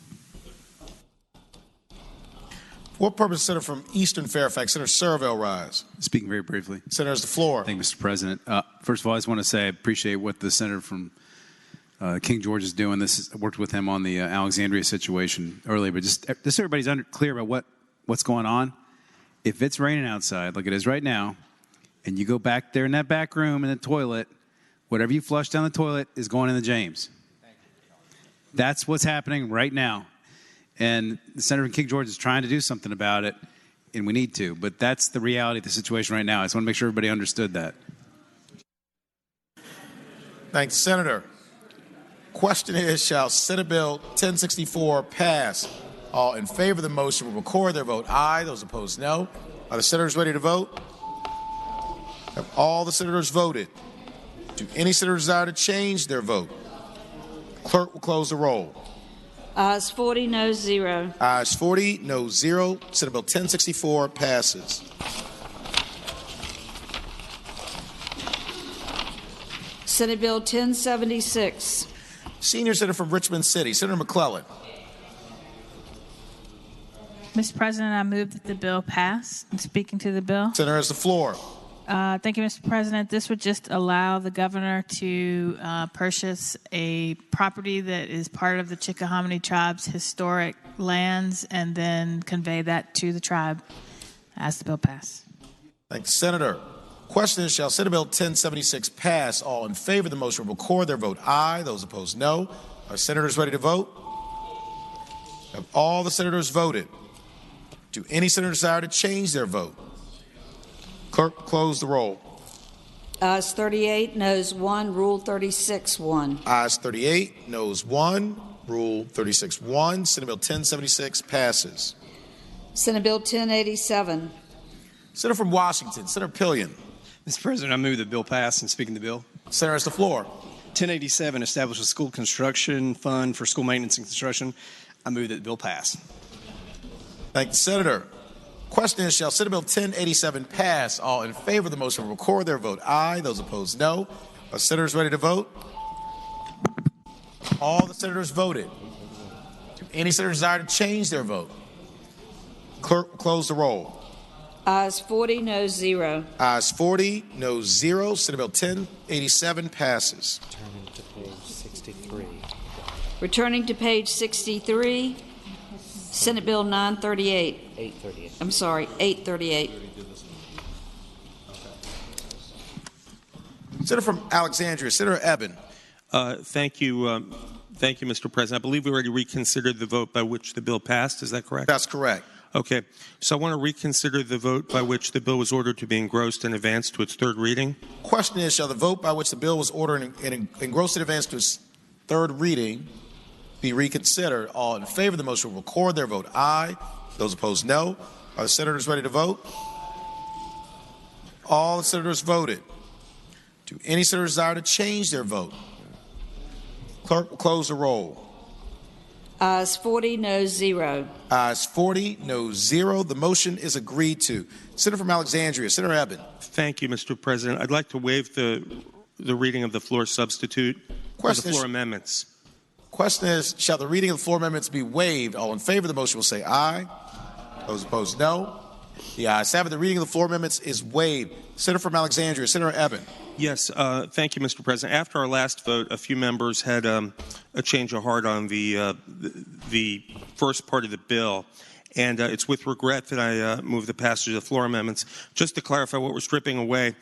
For what purpose, Senator from Eastern Fairfax, Senator Serville rise? Speaking very briefly. Senator has the floor. Thank you, Mr. President. First of all, I just want to say I appreciate what the senator from King George is doing. I worked with him on the Alexandria situation earlier, but just everybody's clear about what's going on. If it's raining outside, like it is right now, and you go back there in that back room in the toilet, whatever you flush down the toilet is going in the James. That's what's happening right now. And the senator from King George is trying to do something about it, and we need to. But that's the reality of the situation right now. I just want to make sure everybody understood that. Thanks, Senator. Question is, shall Senate Bill 1064 pass? All in favor of the motion will record their vote aye. Those opposed, no. Are the senators ready to vote? Have all the senators voted? Do any senators desire to change their vote? Clerk will close the roll. Ayes 40, no 0. Ayes 40, no 0. Senate Bill 1064 passes. Senate Bill 1076. Senior Senator from Richmond City, Senator McClellan. Mr. President, I move that the bill pass. And speaking to the bill. Senator has the floor. Thank you, Mr. President. This would just allow the governor to purchase a property that is part of the Chickahominy tribe's historic lands and then convey that to the tribe as the bill passes. Thanks, Senator. Question is, shall Senate Bill 1076 pass? All in favor of the motion will record their vote aye. Those opposed, no. Are senators ready to vote? Have all the senators voted? Do any senators desire to change their vote? Clerk, close the roll. Ayes 38, noes 1, Rule 36-1. Ayes 38, noes 1, Rule 36-1. Senate Bill 1076 passes. Senate Bill 1087. Senator from Washington, Senator Pillion. Mr. President, I move the bill pass and speaking the bill. Senator has the floor. 1087 establishes a school construction fund for school maintenance and construction. I move that the bill pass. Thank you, Senator. Question is, shall Senate Bill 1087 pass? All in favor of the motion will record their vote aye. Those opposed, no. Are senators ready to vote? All the senators voted. Do any senators desire to change their vote? Clerk, close the roll. Ayes 40, no 0. Ayes 40, no 0. Senate Bill 1087 passes. Turning to page 63. Returning to page 63, Senate Bill 938. 838. I'm sorry, 838. Senator from Alexandria, Senator Eben. Thank you, Mr. President. I believe we already reconsidered the vote by which the bill passed. Is that correct? That's correct. Okay. So I want to reconsider the vote by which the bill was ordered to be engrossed and advanced to its third reading. Question is, shall the vote by which the bill was ordered and engrossed and advanced to its third reading be reconsidered? All in favor of the motion will record their vote aye. Those opposed, no. Are the senators ready to vote? All the senators voted. Do any senators desire to change their vote? Clerk will close the roll. Ayes 40, no 0. Ayes 40, no 0. The motion is agreed to. Senator from Alexandria, Senator Eben. Thank you, Mr. President. I'd like to waive the reading of the floor substitute for the floor amendments. Question is, shall the reading of the floor amendments be waived? All in favor of the motion will say aye. Those opposed, no. The ayes have it. The reading of the floor amendments is waived. Senator from Alexandria, Senator Eben. Yes, thank you, Mr. President. After our last vote, a few members had a change of heart on the first part of the bill, and it's with regret that I move the passage of the floor amendments. Just to clarify what we're stripping away,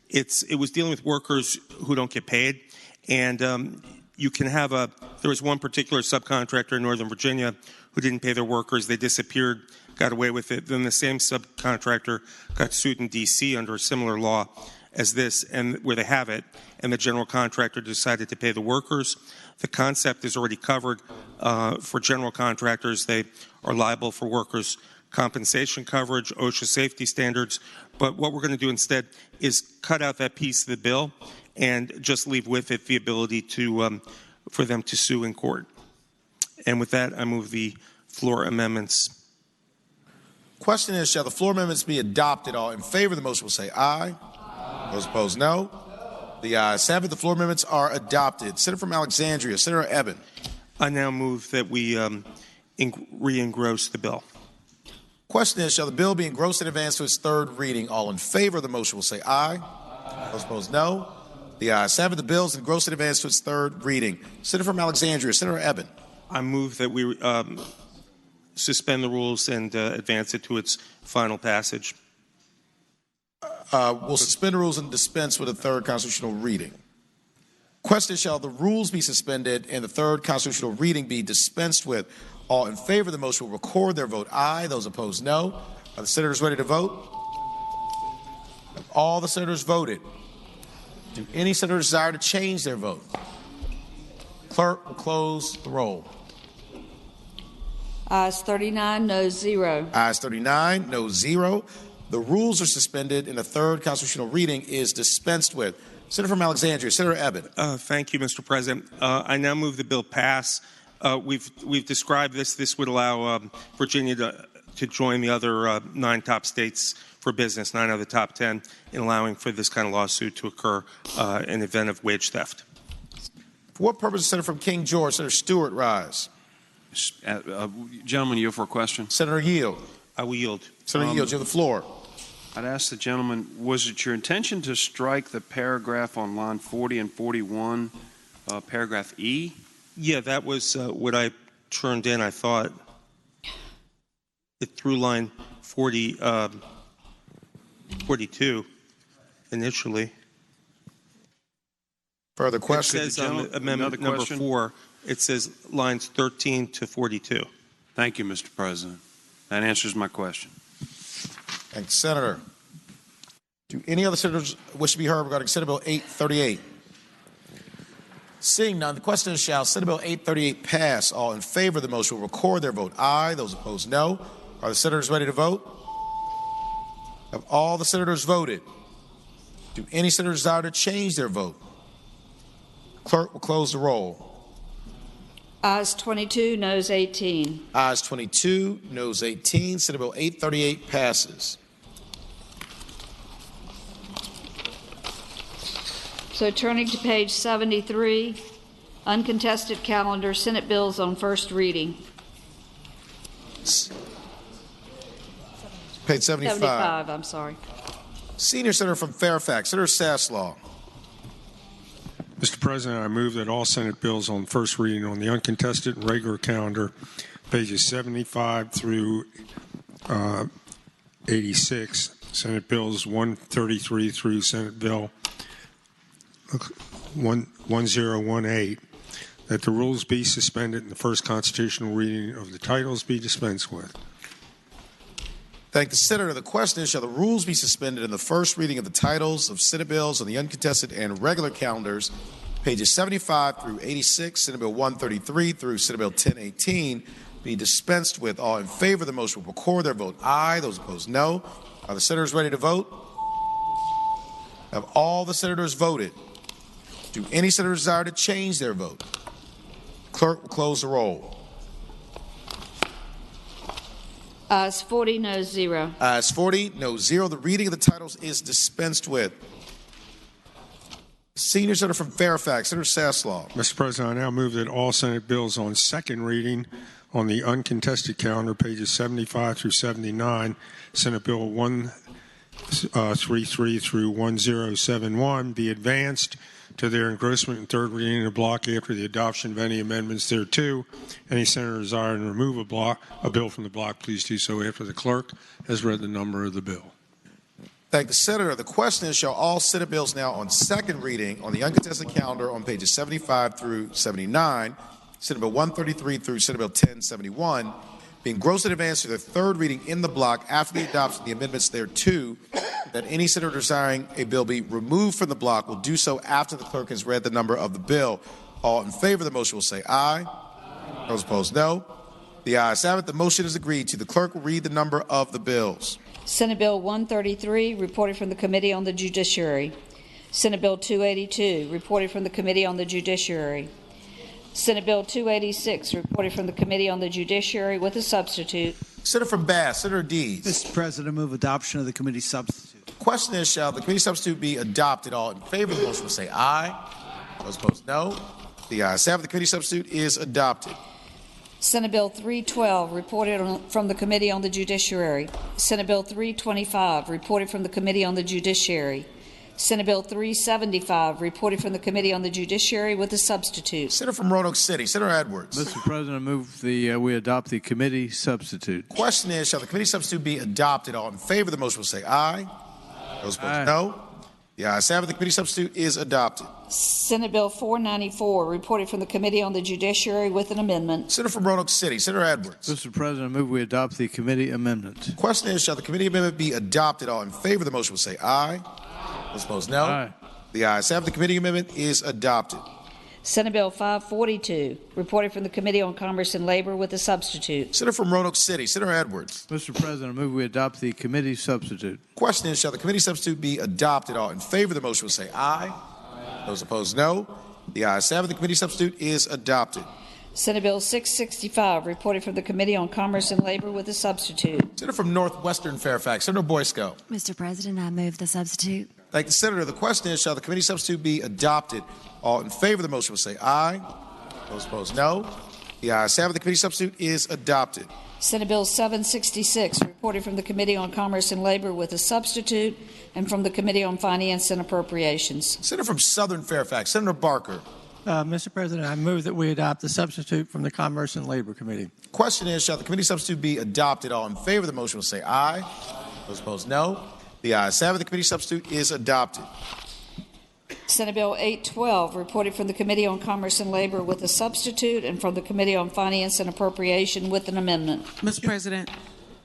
it was dealing with workers who don't get paid, and you can have there was one particular subcontractor in Northern Virginia who didn't pay their workers. They disappeared, got away with it. Then the same subcontractor got sued in D.C. under a similar law as this, and where they have it, and the general contractor decided to pay the workers. The concept is already covered for general contractors. They are liable for workers' compensation coverage, OSHA safety standards. But what we're going to do instead is cut out that piece of the bill and just leave with it the ability to for them to sue in court. And with that, I move the floor amendments. Question is, shall the floor amendments be adopted? All in favor of the motion will say aye. Those opposed, no. The ayes have it. The floor amendments are adopted. Senator from Alexandria, Senator Eben. I now move that we re-engross the bill. Question is, shall the bill be engrossed in advance to its third reading? All in favor of the motion will say aye. Those opposed, no. The ayes have it. The bill is engrossed in advance to its third reading. Senator from Alexandria, Senator Eben. I move that we suspend the rules and advance it to its final passage. We'll suspend the rules and dispense with a third constitutional reading. Question, shall the rules be suspended and the third constitutional reading be dispensed with? All in favor of the motion will record their vote aye. Those opposed, no. Are the senators ready to vote? Have all the senators voted? Do any senators desire to change their vote? Clerk will close the roll. Ayes 39, no 0. Ayes 39, no 0. The rules are suspended and the third constitutional reading is dispensed with. Senator from Alexandria, Senator Eben. Thank you, Mr. President. I now move the bill pass. We've described this. This would allow Virginia to join the other 9 top states for business, 9 out of the top 10, in allowing for this kind of lawsuit to occur in the event of wage theft. For what purpose, Senator from King George, Senator Stewart, rise. Gentleman, yield for a question. Senator yield. I will yield. Senator yield, you have the floor. I'd ask the gentleman, was it your intention to strike the paragraph on line 40 and 41, paragraph E? Yeah, that was what I turned in, I thought. It through line 42 initially. Further question? It says on amendment number 4, it says lines 13 to 42. Thank you, Mr. President. That answers my question. Thanks, Senator. Do any other senators wish to be heard regarding Senate Bill 838? Seeing none, the question is, shall Senate Bill 838 pass? All in favor of the motion will record their vote aye. Those opposed, no. Are the senators ready to vote? Have all the senators voted? Do any senators desire to change their vote? Clerk will close the roll. Ayes 22, noes 18. Ayes 22, noes 18. Senate Bill 838 passes. So turning to page 73, uncontested calendar, Senate bills on first reading. Page 75. 75, I'm sorry. Senior Senator from Fairfax, Senator Sasslaw. Mr. President, I move that all Senate bills on first reading on the uncontested and regular calendar, pages 75 through 86, Senate bills 133 through Senate Bill 1018, that the rules be suspended and the first constitutional reading of the titles be dispensed with. Thank the Senator. The question is, shall the rules be suspended in the first reading of the titles of Senate bills on the uncontested and regular calendars, pages 75 through 86, Senate Bill 133 through Senate Bill 1018, be dispensed with? All in favor of the motion will record their vote aye. Those opposed, no. Are the senators ready to vote? Have all the senators voted? Do any senators desire to change their vote? Clerk will close the roll. Ayes 40, no 0. Ayes 40, no 0. The reading of the titles is dispensed with. Senior Senator from Fairfax, Senator Saslaw. Mr. President, I now move that all Senate bills on second reading on the uncontested calendar, pages 75 through 79, Senate Bill 133 through 1071, be advanced to their engrossment and third reading in a block after the adoption of any amendments thereto. Any senator desiring to remove a bill from the block, please do so after the clerk has read the number of the bill. Thank the Senator. The question is, shall all Senate bills now on second reading on the uncontested calendar on pages 75 through 79, Senate Bill 133 through Senate Bill 1071, be engrossed in advance to their third reading in the block after the adoption of the amendments thereto, that any senator desiring a bill be removed from the block will do so after the clerk has read the number of the bill. All in favor of the motion will say aye. Those opposed, no. The ayes have it. The motion is agreed to. The clerk will read the number of the bills. Senate Bill 133, reported from the Committee on the Judiciary. Senate Bill 282, reported from the Committee on the Judiciary. Senate Bill 286, reported from the Committee on the Judiciary with a substitute. Senator from Bass, Senator Deeds. Mr. President, I move adoption of the committee substitute. The question is, shall the committee substitute be adopted? All in favor of the motion will say aye. Those opposed, no. The ayes have it. The committee substitute is adopted. Senate Bill 312, reported from the Committee on the Judiciary. Senate Bill 325, reported from the Committee on the Judiciary. Senate Bill 375, reported from the Committee on the Judiciary with a substitute. Senator from Roanoke City, Senator Edwards. Mr. President, I move we adopt the committee substitute. Question is, shall the committee substitute be adopted? All in favor of the motion will say aye. Those opposed, no. The ayes have it. The committee substitute is adopted. Senate Bill 494, reported from the Committee on the Judiciary with an amendment. Senator from Roanoke City, Senator Edwards. Mr. President, I move we adopt the committee amendment. Question is, shall the committee amendment be adopted? All in favor of the motion will say aye. Those opposed, no. Aye. The ayes have it. The committee amendment is adopted. Senate Bill 542, reported from the Committee on Commerce and Labor with a substitute. Senator from Roanoke City, Senator Edwards. Mr. President, I move we adopt the committee substitute. Question is, shall the committee substitute be adopted? All in favor of the motion will say aye. Those opposed, no. The ayes have it. The committee substitute is adopted. Senate Bill 665, reported from the Committee on Commerce and Labor with a substitute. Senator from Northwestern Fairfax, Senator Boysko. Mr. President, I move the substitute. Thank the Senator. The question is, shall the committee substitute be adopted? All in favor of the motion will say aye. Those opposed, no. The ayes have it. The committee substitute is adopted. Senate Bill 766, reported from the Committee on Commerce and Labor with a substitute, and from the Committee on Finance and Appropriations. Senator from Southern Fairfax, Senator Barker. Mr. President, I move that we adopt the substitute from the Commerce and Labor Committee. Question is, shall the committee substitute be adopted? All in favor of the motion will say aye. Those opposed, no. The ayes have it. The committee substitute is adopted. Senate Bill 812, reported from the Committee on Commerce and Labor with a substitute, and from the Committee on Finance and Appropriation with an amendment. Mr. President.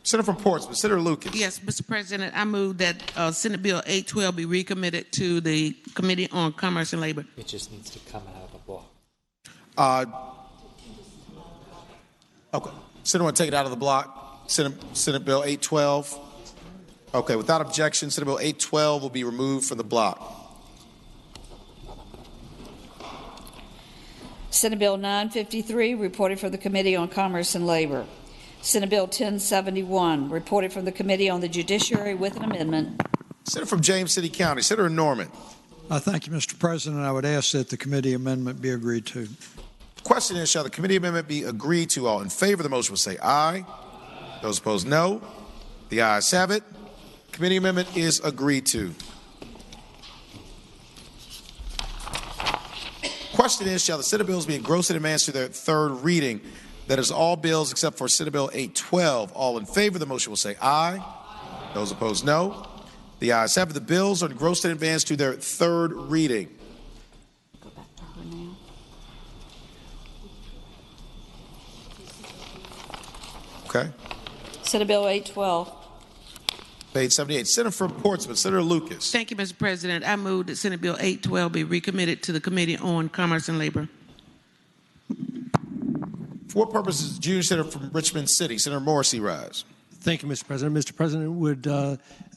Senator from Portsmouth, Senator Lucas. Yes, Mr. President, I move that Senate Bill 812 be recommitted to the Committee on Commerce and Labor. It just needs to come out of the block. Okay. Senator want to take it out of the block? Senate Bill 812. Okay, without objection, Senate Bill 812 will be removed from the block. Senate Bill 953, reported from the Committee on Commerce and Labor. Senate Bill 1071, reported from the Committee on the Judiciary with an amendment. Senator from James City County, Senator Norman. Thank you, Mr. President. I would ask that the committee amendment be agreed to. The question is, shall the committee amendment be agreed to? All in favor of the motion will say aye. Those opposed, no. The ayes have it. Committee amendment is agreed to. Question is, shall the Senate bills be engrossed in advance to their third reading? That is all bills except for Senate Bill 812. All in favor of the motion will say aye. Those opposed, no. The ayes have it. The bills are engrossed in advance to their third reading. Go back to her now. Okay. Senate Bill 812. Page 78. Senator from Portsmouth, Senator Lucas. Thank you, Mr. President. I move that Senate Bill 812 be recommitted to the Committee on Commerce and Labor. For what purposes, Junior Senator from Richmond City, Senator Morrissey, rise? Thank you, Mr. President. Mr. President, would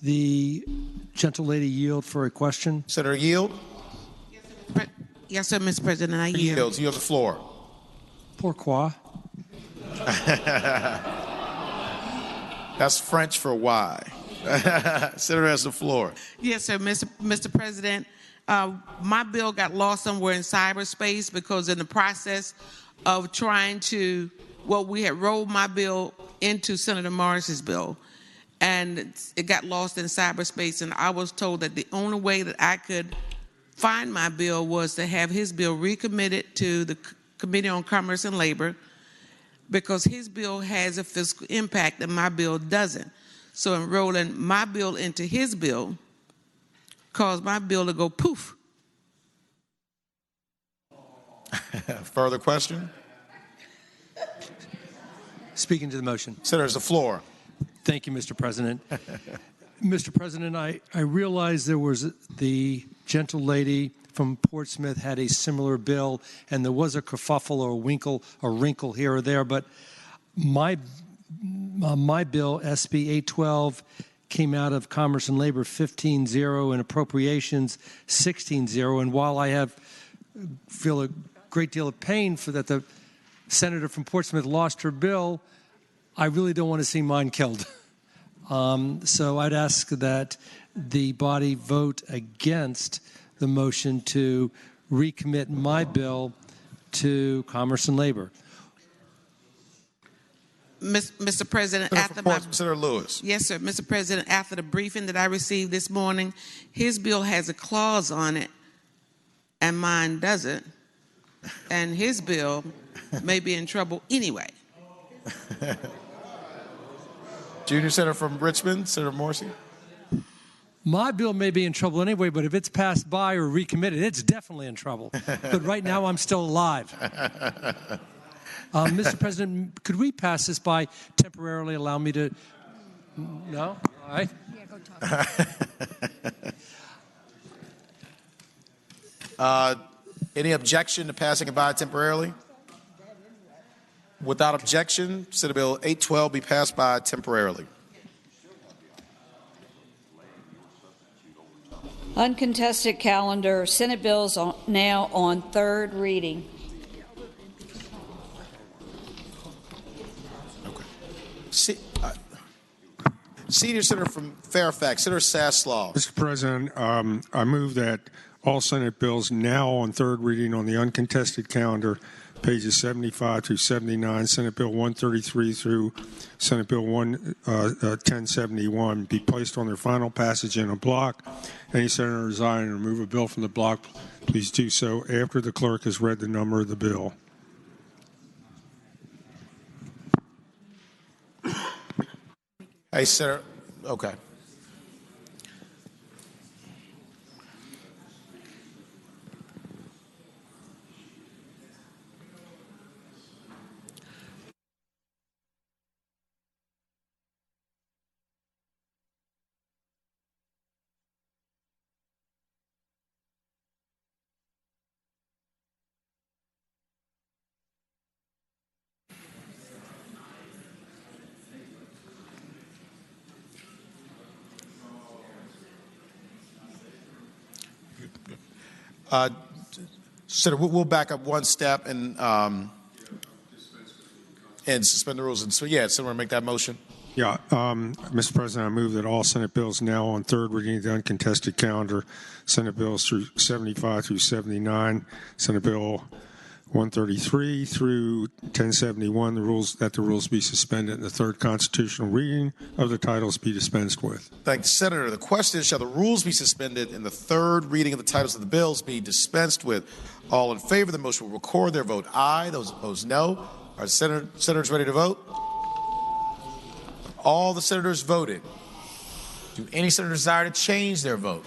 the gentle lady yield for a question? Senator yield? Yes, sir, Mr. President. I yield. Yields. You have the floor. That's French for why. Senator has the floor. Yes, sir, Mr. President. My bill got lost somewhere in cyberspace because in the process of trying to, we had rolled my bill into Senator Morris's bill, and it got lost in cyberspace, and I was told that the only way that I could find my bill was to have his bill recommitted to the Committee on Commerce and Labor, because his bill has a fiscal impact and my bill doesn't. So enrolling my bill into his bill caused my bill to go poof. Further question? Speaking to the motion. Senator has the floor. Thank you, Mr. President. Mr. President, I realize there was the gentle lady from Portsmouth had a similar bill, and there was a kerfuffle or a wrinkle here or there, but my bill, SB 812, came out of Commerce and Labor 15-0 and Appropriations 16-0, and while I feel a great deal of pain for that the senator from Portsmouth lost her bill, I really don't want to see mine killed. So I'd ask that the body vote against the motion to recommit my bill to Commerce and Labor. Mr. President, Senator Lewis. Yes, sir. Mr. President, after the briefing that I received this morning, his bill has a clause on it and mine doesn't. And his bill may be in trouble anyway. Junior Senator from Richmond, Senator Morrissey. My bill may be in trouble anyway, but if it's passed by or recommitted, it's definitely in trouble. But right now, I'm still alive. Mr. President, could we pass this by temporarily? Allow me to... No? All right. Yeah, go talk. Any objection to passing it by temporarily? Without objection, Senate Bill 812 be passed by temporarily. Uncontested calendar. Senate bills now on third reading. Senior Senator from Fairfax, Senator Saslaw. Mr. President, I move that all Senate bills now on third reading on the uncontested calendar, pages 75 through 79, Senate Bill 133 through Senate Bill 1071, be placed on their final passage in a block. Any senator desiring to remove a bill from the block, please do so after the clerk has read the number of the bill. Hey, Senator. Okay. Senator, we'll back up one step and suspend the rules. And so, yeah, someone make that motion. Yeah, Mr. President, I move that all Senate bills now on third reading of the uncontested calendar, Senate bills through 75 through 79, Senate Bill 133 through 1071, the rules be suspended and the third constitutional reading of the titles be dispensed with. Thank the Senator. The question is, shall the rules be suspended and the third reading of the titles of the bills be dispensed with? All in favor of the motion will record their vote aye. Those opposed, no. Are senators ready to vote? All the senators voted. Do any senators desire to change their vote?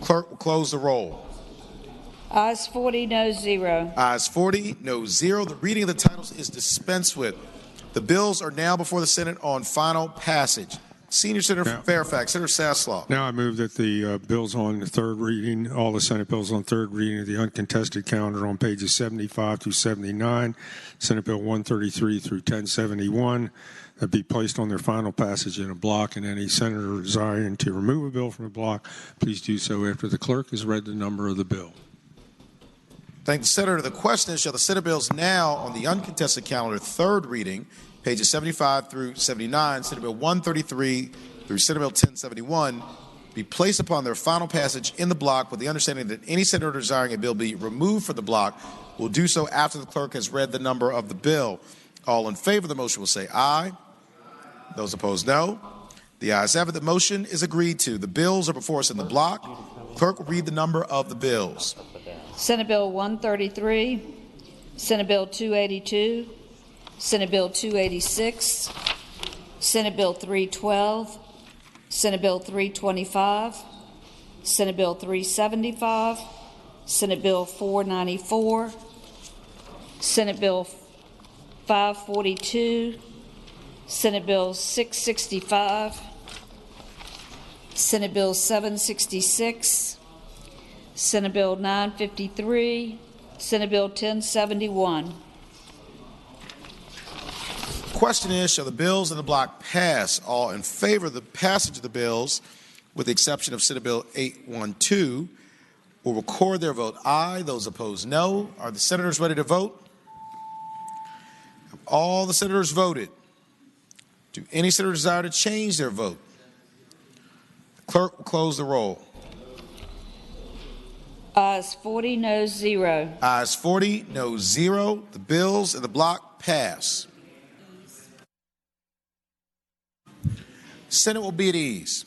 Clerk will close the roll. Ayes 40, no 0. Ayes 40, no 0. The reading of the titles is dispensed with. The bills are now before the Senate on final passage. Senior Senator from Fairfax, Senator Saslaw. Now I move that the bills on the third reading, all the Senate bills on third reading of the uncontested calendar on pages 75 through 79, Senate Bill 133 through 1071, be placed on their final passage in a block, and any senator desiring to remove a bill from the block, please do so after the clerk has read the number of the bill. Thank the Senator. The question is, shall the Senate bills now on the uncontested calendar, third reading, pages 75 through 79, Senate Bill 133 through Senate Bill 1071, be placed upon their final passage in the block with the understanding that any senator desiring a bill be removed from the block will do so after the clerk has read the number of the bill. All in favor of the motion will say aye. Those opposed, no. The ayes have it. The motion is agreed to. The bills are before us in the block. Clerk will read the number of the bills. Senate Bill 133, Senate Bill 282, Senate Bill 286, Senate Bill 312, Senate Bill 325, Senate Bill 375, Senate Bill 494, Senate Bill 542, Senate Bill 665, Senate Bill 766, Senate Bill 953, Senate Bill 1071. Question is, shall the bills in the block pass? All in favor of the passage of the bills, with the exception of Senate Bill 812, will record their vote aye. Those opposed, no. Are the senators ready to vote? Have all the senators voted? Do any senator desire to change their vote? The clerk will close the roll. Ayes 40, noes 0. Ayes 40, noes 0. The bills in the block pass. Senate will be at ease.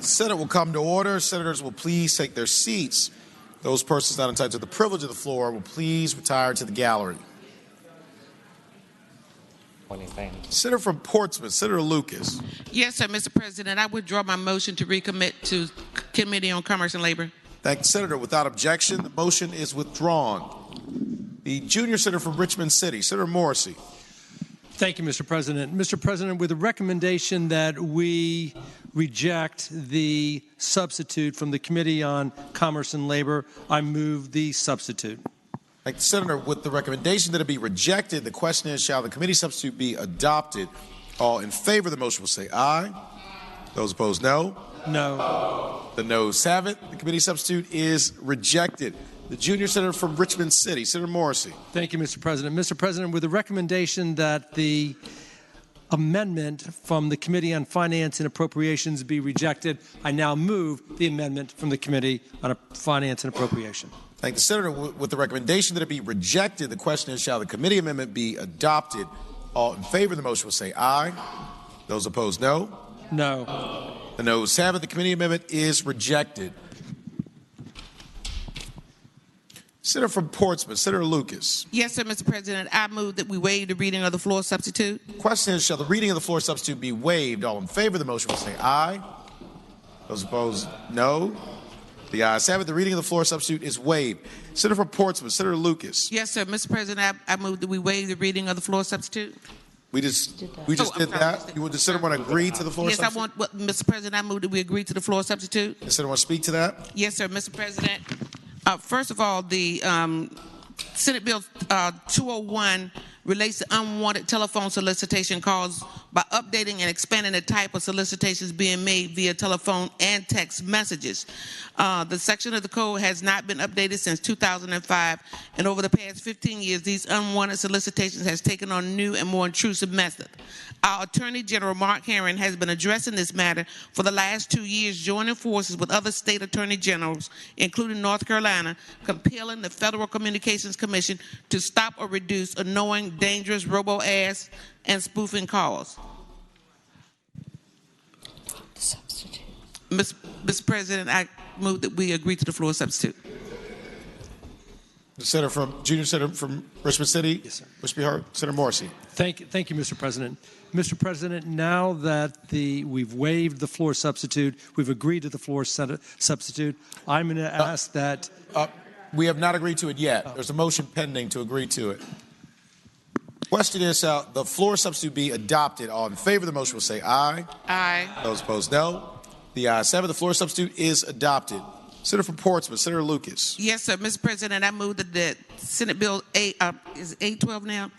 The Senate will come to order. Senators will please take their seats. Those persons not entitled to the privilege of the floor will please retire to the gallery. Senator from Portsmouth, Senator Lucas. Yes, sir, Mr. President. I withdraw my motion to recommit to Committee on Commerce and Labor. Thank the Senator. Without objection, the motion is withdrawn. The junior senator from Richmond City, Senator Morrissey. Thank you, Mr. President. Mr. President, with a recommendation that we reject the substitute from the Committee on Commerce and Labor, I move the substitute. Thank the Senator. With the recommendation that it be rejected, the question is, shall the committee substitute be adopted? All in favor of the motion will say aye. Those opposed, no. No. The noes have it. The committee substitute is rejected. The junior senator from Richmond City, Senator Morrissey. Thank you, Mr. President. Mr. President, with the recommendation that the amendment from the Committee on Finance and Appropriations be rejected, I now move the amendment from the Committee on Finance and Appropriation. Thank the Senator. With the recommendation that it be rejected, the question is, shall the committee amendment be adopted? All in favor of the motion will say aye. Those opposed, no. No. The noes have it. The committee amendment is rejected. Senator from Portsmouth, Senator Lucas. Yes, sir, Mr. President. I move that we waive the reading of the floor substitute. Question is, shall the reading of the floor substitute be waived? All in favor of the motion will say aye. Those opposed, no. The ayes have it. The reading of the floor substitute is waived. Senator from Portsmouth, Senator Lucas. Yes, sir, Mr. President. I move that we waive the reading of the floor substitute. We just did that. You would the Senator want to agree to the floor yes, substitute? Yes, Mr. President, I move that we agree to the floor substitute. The Senator want to speak to that? Yes, sir, Mr. President. First of all, the Senate Bill 201 relates to unwanted telephone solicitation calls by updating and expanding the type of solicitations being made via telephone and text messages. The section of the code has not been updated since 2005, and over the past 15 years, these unwanted solicitations has taken on a new and more intrusive method. Our Attorney General, Mark Herring, has been addressing this matter for the last 2 years, joining forces with other state attorney generals, including North Carolina, compelling the Federal Communications Commission to stop or reduce annoying, dangerous robo-ads and spoofing calls. Mr. President, I move that we agree to the floor substitute. The Senator from Junior Senator from Richmond City. Yes, sir. Wish to be heard. Senator Morrissey. Thank you, Mr. President. Mr. President, now that we've waived the floor substitute, we've agreed to the floor substitute, I'm going to ask that... we have not agreed to it yet. There's a motion pending to agree to it. Question is, the floor substitute be adopted? All in favor of the motion will say aye. Aye. Those opposed, no. The ayes have it. The floor substitute is adopted. Senator from Portsmouth, Senator Lucas. Yes, sir. Mr. President, I move that the Senate Bill is 812 now?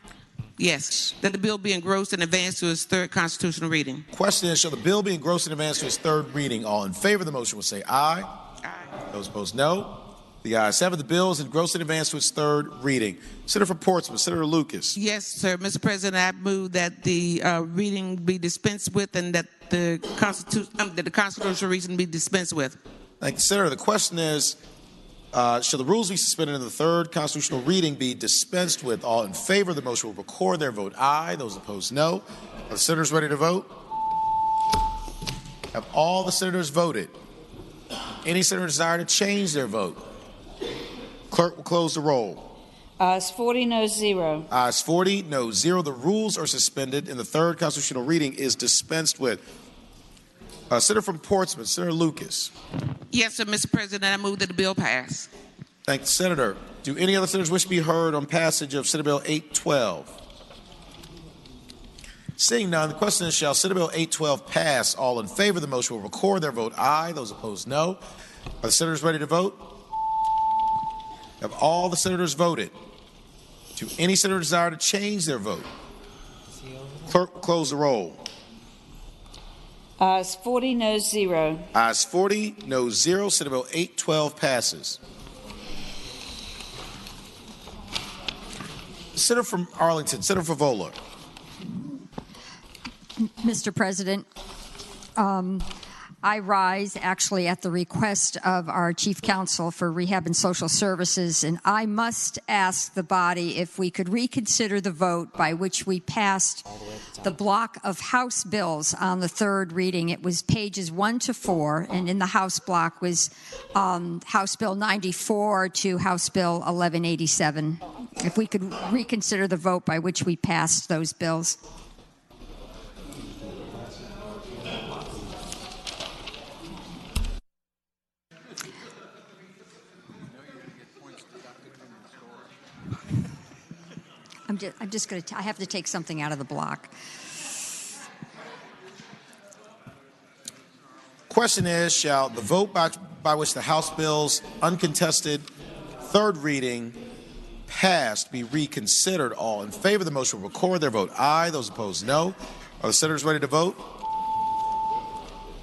Yes. That the bill be engrossed and advanced to its third constitutional reading. Question is, shall the bill be engrossed and advanced to its third reading? All in favor of the motion will say aye. Aye. Those opposed, no. The ayes have it. The bill is engrossed and advanced to its third reading. Senator from Portsmouth, Senator Lucas. Yes, sir. Mr. President, I move that the reading be dispensed with and that the constitutional reason be dispensed with. Thank you, Senator. The question is, shall the rules be suspended and the third constitutional reading be dispensed with? All in favor of the motion will record their vote aye. Those opposed, no. Are the senators ready to vote? Have all the senators voted? Any senator desire to change their vote? Clerk will close the roll. Ayes 40, no 0. Ayes 40, no 0. The rules are suspended and the third constitutional reading is dispensed with. Senator from Portsmouth, Senator Lucas. Yes, sir, Mr. President, I move that the bill pass. Thank you, Senator. Do any other senators wish to be heard on passage of Senate Bill 812? Seeing none, the question is, shall Senate Bill 812 pass? All in favor of the motion will record their vote aye. Those opposed, no. Are the senators ready to vote? Have all the senators voted? Do any senator desire to change their vote? Clerk will close the roll. Ayes 40, no 0. Ayes 40, no 0. Senate Bill 812 passes. Senator from Arlington, Senator Favola. Mr. President, I rise actually at the request of our Chief Counsel for Rehab and Social Services, and I must ask the body if we could reconsider the vote by which we passed the block of House bills on the third reading. It was pages 1 to 4, and in the House block was House Bill 94 to House Bill 1187. If we could reconsider the vote by which we passed those bills. I'm just going to, I have to take something out of the block. Question is, shall the vote by which the House bills uncontested third reading passed be reconsidered? All in favor of the motion will record their vote aye. Those opposed, no. Are the senators ready to vote?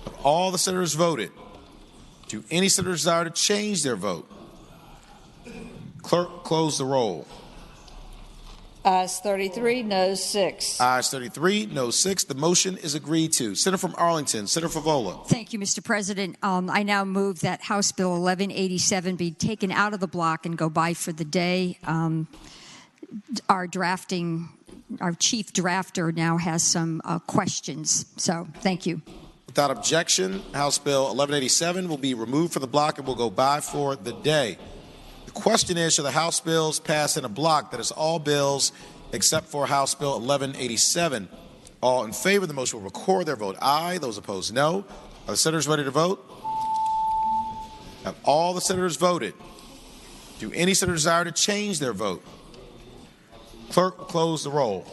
Have all the senators voted? Do any senators desire to change their vote? Clerk, close the roll. Ayes 33, noes 6. Ayes 33, noes 6. The motion is agreed to. Senator from Arlington, Senator Favola. Thank you, Mr. President. I now move that House Bill 1187 be taken out of the block and go by for the day. Our chief drafter now has some questions. So, thank you. Without objection, House Bill 1187 will be removed from the block and will go by for the day. The question is, shall the House bills pass in a block? That is all bills except for House Bill 1187. All in favor of the motion will record their vote aye. Those opposed, no. Are the senators ready to vote? Have all the senators voted? Do any senators desire to change their vote? Clerk will close the roll.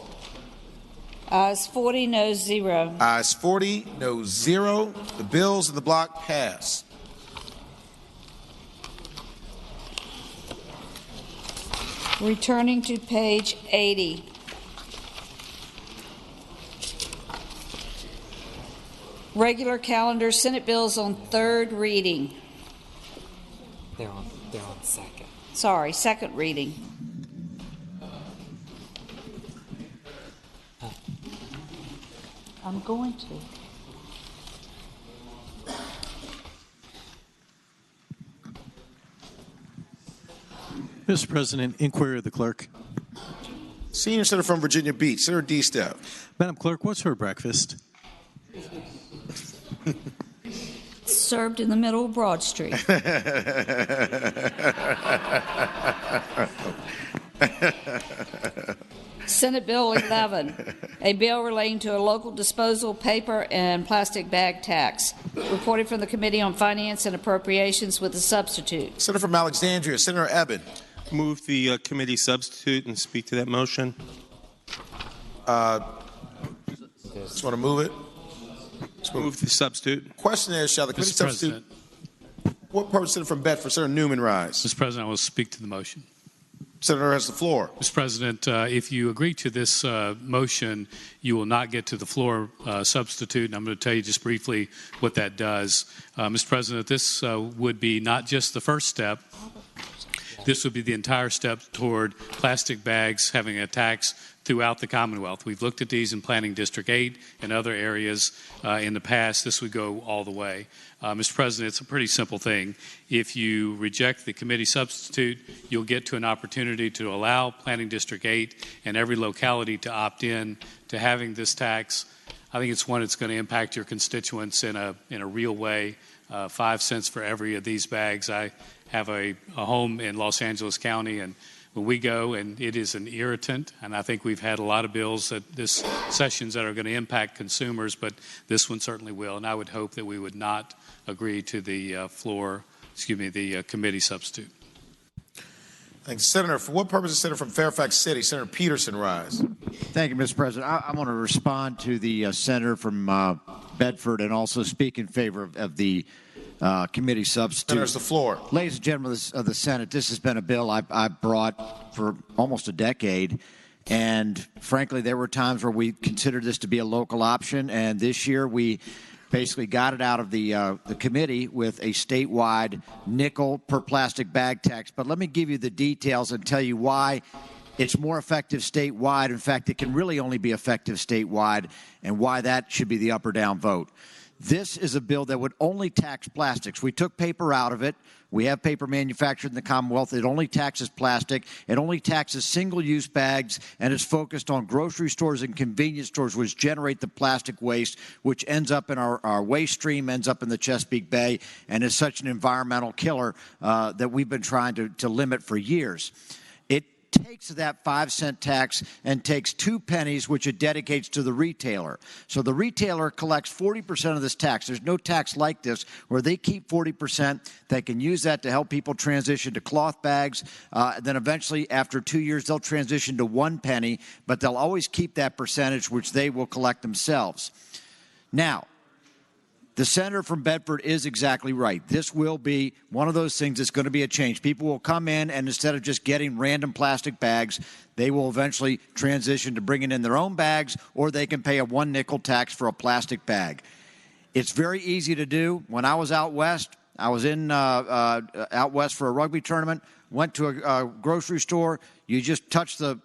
Ayes 40, noes 0. Ayes 40, noes 0. The bills in the block pass. Returning to page 80. Regular calendar, Senate bills on third reading. They're on second. Sorry, second reading. I'm going to. Mr. President, inquiry of the clerk. Senior Senator from Virginia Beach, Senator D-Step. Madam Clerk, what's her breakfast? Served in the middle of Broad Street. Senate Bill 11, a bill relating to a local disposal paper and plastic bag tax. Reported from the Committee on Finance and Appropriations with a substitute. Senator from Alexandria, Senator Eben. Move the committee substitute and speak to that motion. Just want to move it? Move the substitute. Question is, shall the committee substitute? What person from Bedford, Senator Newman, rise? Mr. President, I will speak to the motion. Senator has the floor. Mr. President, if you agree to this motion, you will not get to the floor substitute, and I'm going to tell you just briefly what that does. Mr. President, this would be not just the first step. This would be the entire step toward plastic bags having a tax throughout the Commonwealth. We've looked at these in Planning District 8 and other areas in the past. This would go all the way. Mr. President, it's a pretty simple thing. If you reject the committee substitute, you'll get to an opportunity to allow Planning District 8 and every locality to opt in to having this tax. I think it's one that's going to impact your constituents in a real way. 5 cents for every of these bags. I have a home in Los Angeles County, and when we go, and it is an irritant, and I think we've had a lot of bills at this sessions that are going to impact consumers, but this one certainly will, and I would hope that we would not agree to the committee substitute. Thanks. Senator, for what purpose is Senator from Fairfax City, Senator Peterson, rise? Thank you, Mr. President. I want to respond to the senator from Bedford and also speak in favor of the committee substitute. Senator's the floor. Ladies and gentlemen of the Senate, this has been a bill I brought for almost a decade, and frankly, there were times where we considered this to be a local option, and this year we basically got it out of the committee with a statewide nickel per plastic bag tax. But let me give you the details and tell you why it's more effective statewide. In fact, it can really only be effective statewide, and why that should be the up or down vote. This is a bill that would only tax plastics. We took paper out of it. We have paper manufactured in the Commonwealth. It only taxes plastic. It only taxes single-use bags, and it's focused on grocery stores and convenience stores, which generate the plastic waste, which ends up in our waste stream, ends up in the Chesapeake Bay, and is such an environmental killer that we've been trying to limit for years. Takes that 5-cent tax and takes 2 pennies, which it dedicates to the retailer. So the retailer collects 40% of this tax. There's no tax like this where they keep 40%. They can use that to help people transition to cloth bags. Then eventually, after 2 years, they'll transition to 1 penny, but they'll always keep that percentage, which they will collect themselves. Now, the senator from Bedford is exactly right. This will be one of those things that's going to be a change. People will come in, and instead of just getting random plastic bags, they will eventually transition to bringing in their own bags, or they can pay a 1 nickel tax for a plastic bag. It's very easy to do. When I was out west, I was out west for a rugby tournament, went to a grocery store. You just touch the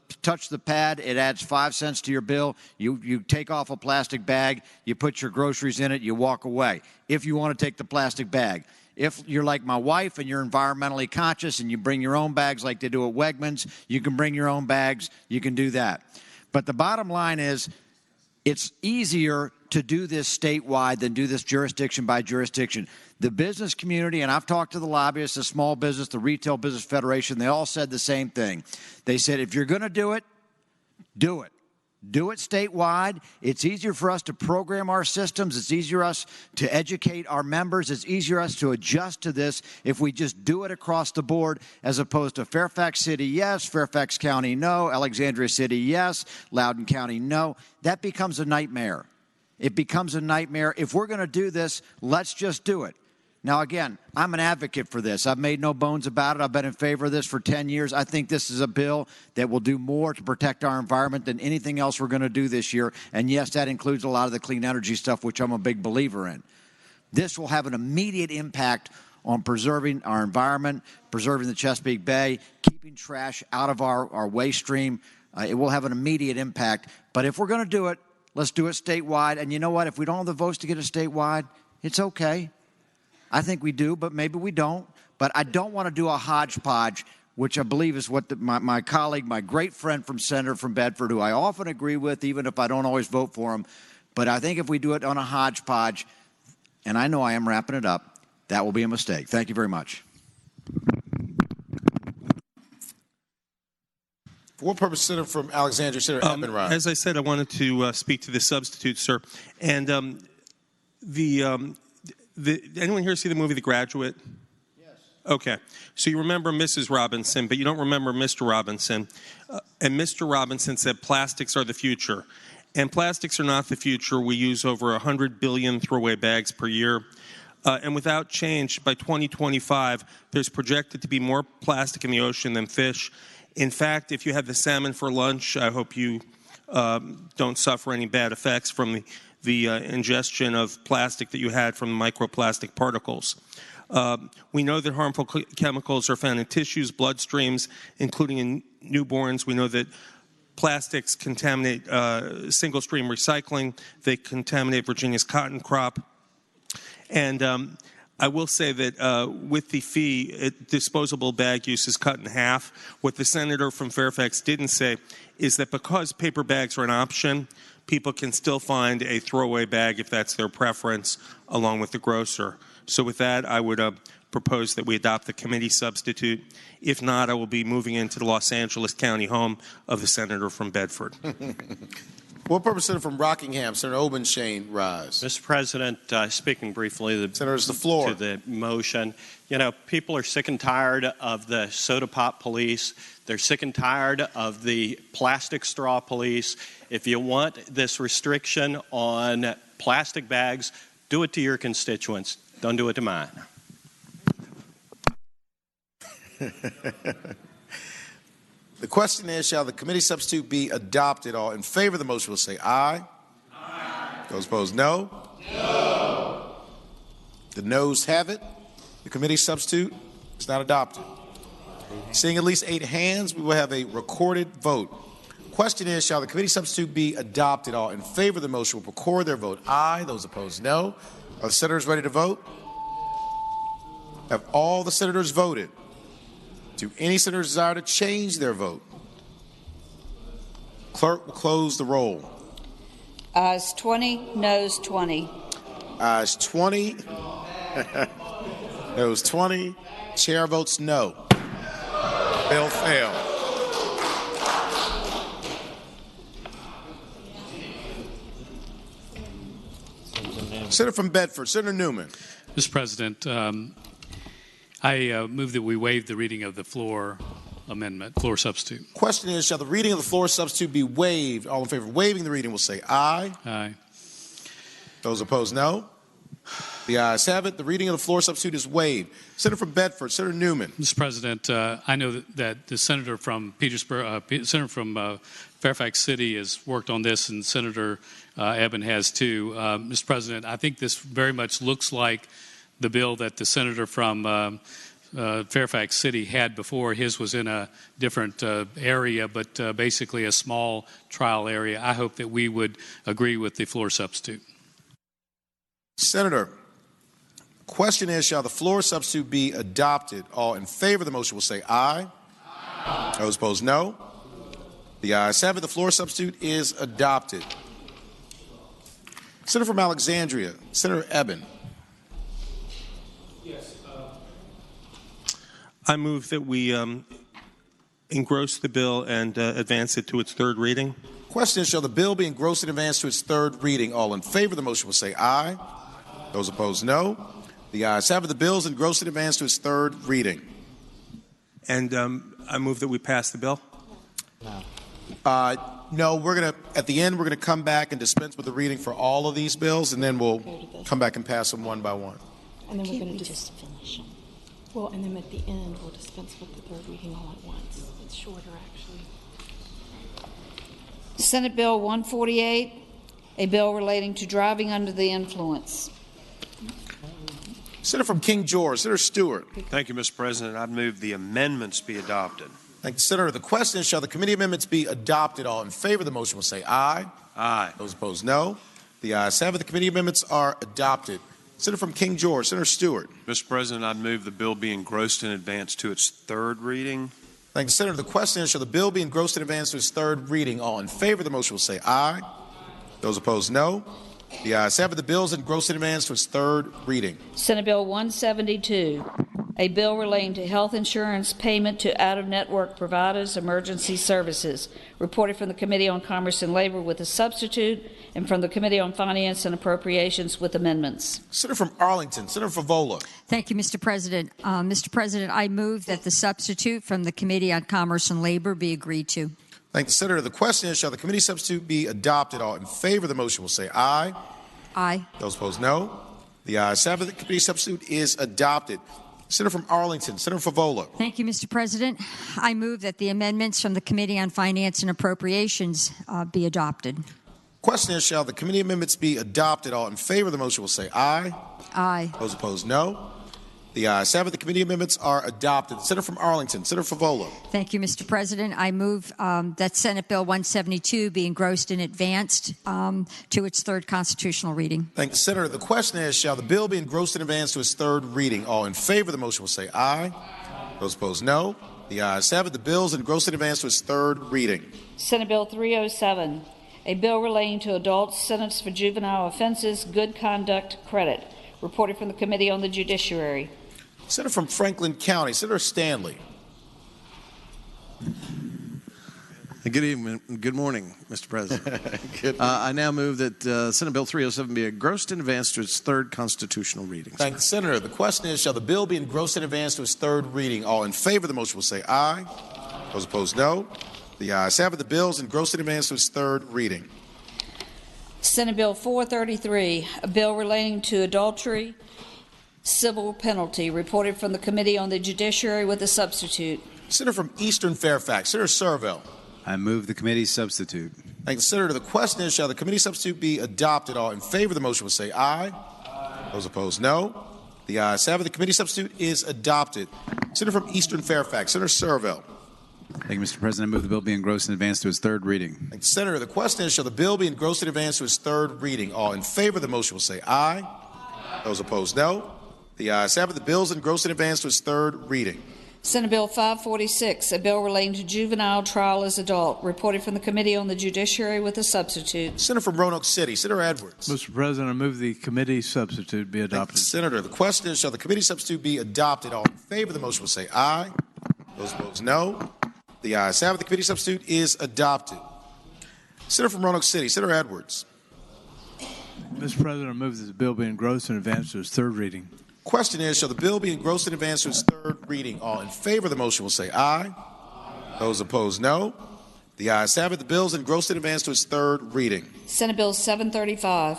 pad. It adds 5 cents to your bill. You take off a plastic bag. You put your groceries in it. You walk away. If you want to take the plastic bag. If you're like my wife and you're environmentally conscious and you bring your own bags like they do at Wegmans, you can bring your own bags. You can do that. But the bottom line is, it's easier to do this statewide than do this jurisdiction by jurisdiction. The business community, and I've talked to the lobbyists, the small business, the Retail Business Federation, they all said the same thing. They said, if you're going to do it, do it. Do it statewide. It's easier for us to program our systems. It's easier for us to educate our members. It's easier for us to adjust to this if we just do it across the board, as opposed to Fairfax City, yes, Fairfax County, no, Alexandria City, yes, Loudoun County, no. That becomes a nightmare. It becomes a nightmare. If we're going to do this, let's just do it. Now, again, I'm an advocate for this. I've made no bones about it. I've been in favor of this for 10 years. I think this is a bill that will do more to protect our environment than anything else we're going to do this year. And, yes, that includes a lot of the clean energy stuff, which I'm a big believer in. This will have an immediate impact on preserving our environment, preserving the Chesapeake Bay, keeping trash out of our waste stream. It will have an immediate impact. But if we're going to do it, let's do it statewide. And you know what? If we don't have the votes to get it statewide, it's okay. I think we do, but maybe we don't. But I don't want to do a hodgepodge, which I believe is what my colleague, my great friend Senator from Bedford, who I often agree with, even if I don't always vote for him. But I think if we do it on a hodgepodge, and I know I am wrapping it up, that will be a mistake. Thank you very much. For what purpose, Senator from Alexandria, Senator Edmund-Ryan? As I said, I wanted to speak to the substitute, sir. And anyone here see the movie The Graduate? Yes. Okay. So you remember Mrs. Robinson, but you don't remember Mr. Robinson. And Mr. Robinson said plastics are the future. And plastics are not the future. We use over 100 billion throwaway bags per year. And without change, by 2025, there's projected to be more plastic in the ocean than fish. In fact, if you had the salmon for lunch, I hope you don't suffer any bad effects from the ingestion of plastic that you had from microplastic particles. We know that harmful chemicals are found in tissues, bloodstreams, including in newborns. We know that plastics contaminate single-stream recycling. They contaminate Virginia's cotton crop. And I will say that with the fee, disposable bag use is cut in half. What the senator from Fairfax didn't say is that because paper bags are an option, people can still find a throwaway bag if that's their preference, along with the grocer. So with that, I would propose that we adopt the committee substitute. If not, I will be moving into the Los Angeles County home of the senator from Bedford. What purpose, Senator from Rockingham, Senator Obenshain, rise? Mr. President, speaking briefly Senators, the floor. To the motion, you know, people are sick and tired of the soda pop police. They're sick and tired of the plastic straw police. If you want this restriction on plastic bags, do it to your constituents. Don't do it to mine. The question is, shall the committee substitute be adopted? All in favor of the motion will say aye. Aye. Those opposed, no. No. The noes have it. The committee substitute is not adopted. Seeing at least 8 hands, we will have a recorded vote. Question is, shall the committee substitute be adopted? All in favor of the motion will record their vote aye. Those opposed, no. Are the senators ready to vote? Have all the senators voted? Do any senators desire to change their vote? Clerk will close the roll. Ayes 20, noes 20. Ayes 20, noes 20. Chair votes no. Bill failed. Senator from Bedford, Senator Newman. Mr. President, I move that we waive the reading of the floor amendment, floor substitute. Question is, shall the reading of the floor substitute be waived? All in favor of waiving the reading will say aye. Aye. Those opposed, no. The ayes have it. The reading of the floor substitute is waived. Senator from Bedford, Senator Newman. Mr. President, I know that the senator from Petersburg, senator from Fairfax City has worked on this, and Senator Eben has too. Mr. President, I think this very much looks like the bill that the senator from Fairfax City had before. His was in a different area, but basically a small trial area. I hope that we would agree with the floor substitute. Senator, question is, shall the floor substitute be adopted? All in favor of the motion will say aye. Aye. Those opposed, no. The ayes have it. The floor substitute is adopted. Senator from Alexandria, Senator Eben. Yes. I move that we engross the bill and advance it to its third reading. Question is, shall the bill be engrossed and advanced to its third reading? All in favor of the motion will say aye. Those opposed, no. The ayes have it. The bill is engrossed and advanced to its third reading. And I move that we pass the bill. No, we're going to, at the end, we're going to come back and dispense with the reading for all of these bills, and then we'll come back and pass them one by one. And then we're going to just finish them. Well, and then at the end, we'll dispense with the third reading all at once. It's shorter, actually. Senate Bill 148, a bill relating to driving under the influence. Senator from King George, Senator Stewart. Thank you, Mr. President. I'd move the amendments be adopted. Thank you, Senator. The question is, shall the committee amendments be adopted? All in favor of the motion will say aye. Aye. Those opposed, no. The ayes have it. The committee amendments are adopted. Senator from King George, Senator Stewart. Mr. President, I'd move the bill be engrossed and advanced to its third reading. Thank you, Senator. The question is, shall the bill be engrossed and advanced to its third reading? All in favor of the motion will say aye. Those opposed, no. The ayes have it. The bill is engrossed and advanced to its third reading. Senate Bill 172, a bill relating to health insurance payment to out-of-network providers, emergency services, reported from the Committee on Commerce and Labor with a substitute, and from the Committee on Finance and Appropriations with amendments. Senator from Arlington, Senator Favola. Thank you, Mr. President. Mr. President, I move that the substitute from the Committee on Commerce and Labor be agreed to. Thank you, Senator. The question is, shall the committee substitute be adopted? All in favor of the motion will say aye. Aye. Those opposed, no. The ayes have it. The committee substitute is adopted. Senator from Arlington, Senator Favola. Thank you, Mr. President. I move that the amendments from the Committee on Finance and Appropriations be adopted. Question is, shall the committee amendments be adopted? All in favor of the motion will say aye. Aye. Those opposed, no. The ayes have it. The committee amendments are adopted. Senator from Arlington, Senator Favola. Thank you, Mr. President. I move that Senate Bill 172 be engrossed and advanced to its third constitutional reading. Thank you, Senator. The question is, shall the bill be engrossed and advanced to its third reading? All in favor of the motion will say aye. Those opposed, no. The ayes have it. The bill is engrossed and advanced to its third reading. Senate Bill 307, a bill relating to adults sentenced for juvenile offenses, good conduct credit, reported from the Committee on the Judiciary. Senator from Franklin County, Senator Stanley. Good evening. Good morning, Mr. President. I now move that Senate Bill 307 be engrossed and advanced to its third constitutional reading. Thank you, Senator. The question is, shall the bill be engrossed and advanced to its third reading? All in favor of the motion will say aye. Those opposed, no. The ayes have it. The bill is engrossed and advanced to its third reading. Senate Bill 433, a bill relating to adultery, civil penalty, reported from the Committee on the Judiciary with a substitute. Senator from Eastern Fairfax, Senator Serville. I move the committee substitute. Thank you, Senator. The question is, shall the committee substitute be adopted? All in favor of the motion will say aye. Those opposed, no. The ayes have it. The committee substitute is adopted. Senator from Eastern Fairfax, Senator Serville. Thank you, Mr. President. I move the bill be engrossed and advanced to its third reading. Thank you, Senator. The question is, shall the bill be engrossed and advanced to its third reading? All in favor of the motion will say aye. Those opposed, no. The ayes have it. The bill is engrossed and advanced to its third reading. Senate Bill 546, a bill relating to juvenile trial as adult, reported from the Committee on the Judiciary with a substitute. Senator from Roanoke City, Senator Edwards. Mr. President, I move the committee substitute be adopted. Senator, the question is, shall the committee substitute be adopted? All in favor of the motion will say aye. Those opposed, no. The ayes have it. The committee substitute is adopted. Senator from Roanoke City, Senator Edwards. Mr. President, I move that the bill be engrossed and advanced to its third reading. Question is, shall the bill be engrossed and advanced to its third reading? All in favor of the motion will say aye. Those opposed, no. The ayes have it. The bill is engrossed and advanced to its third reading. Senate Bill 735,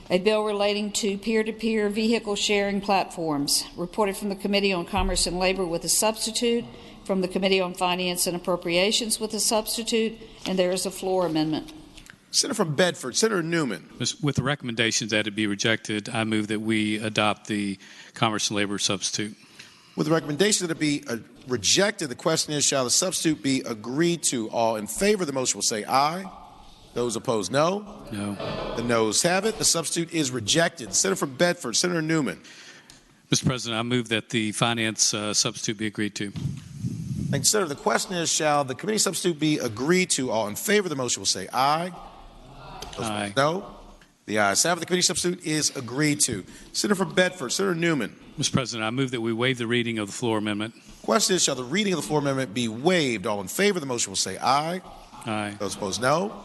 a bill relating to peer-to-peer vehicle sharing platforms, reported from the Committee on Commerce and Labor with a substitute, from the Committee on Finance and Appropriations with a substitute, and there is a floor amendment. Senator from Bedford, Senator Newman. With the recommendations that it be rejected, I move that we adopt the Commerce and Labor substitute. With the recommendation that it be rejected, the question is, shall the substitute be agreed to? All in favor of the motion will say aye. Those opposed, no. No. The noes have it. The substitute is rejected. Senator from Bedford, Senator Newman. Mr. President, I move that the finance substitute be agreed to. Thank you, Senator. The question is, shall the committee substitute be agreed to? All in favor of the motion will say aye. Those Aye. opposed, no. The ayes have it. The committee substitute is agreed to. Senator from Bedford, Senator Newman. Mr. President, I move that we waive the reading of the floor amendment. Question is, shall the reading of the floor amendment be waived? All in favor of the motion will say aye. Aye. Those opposed, no.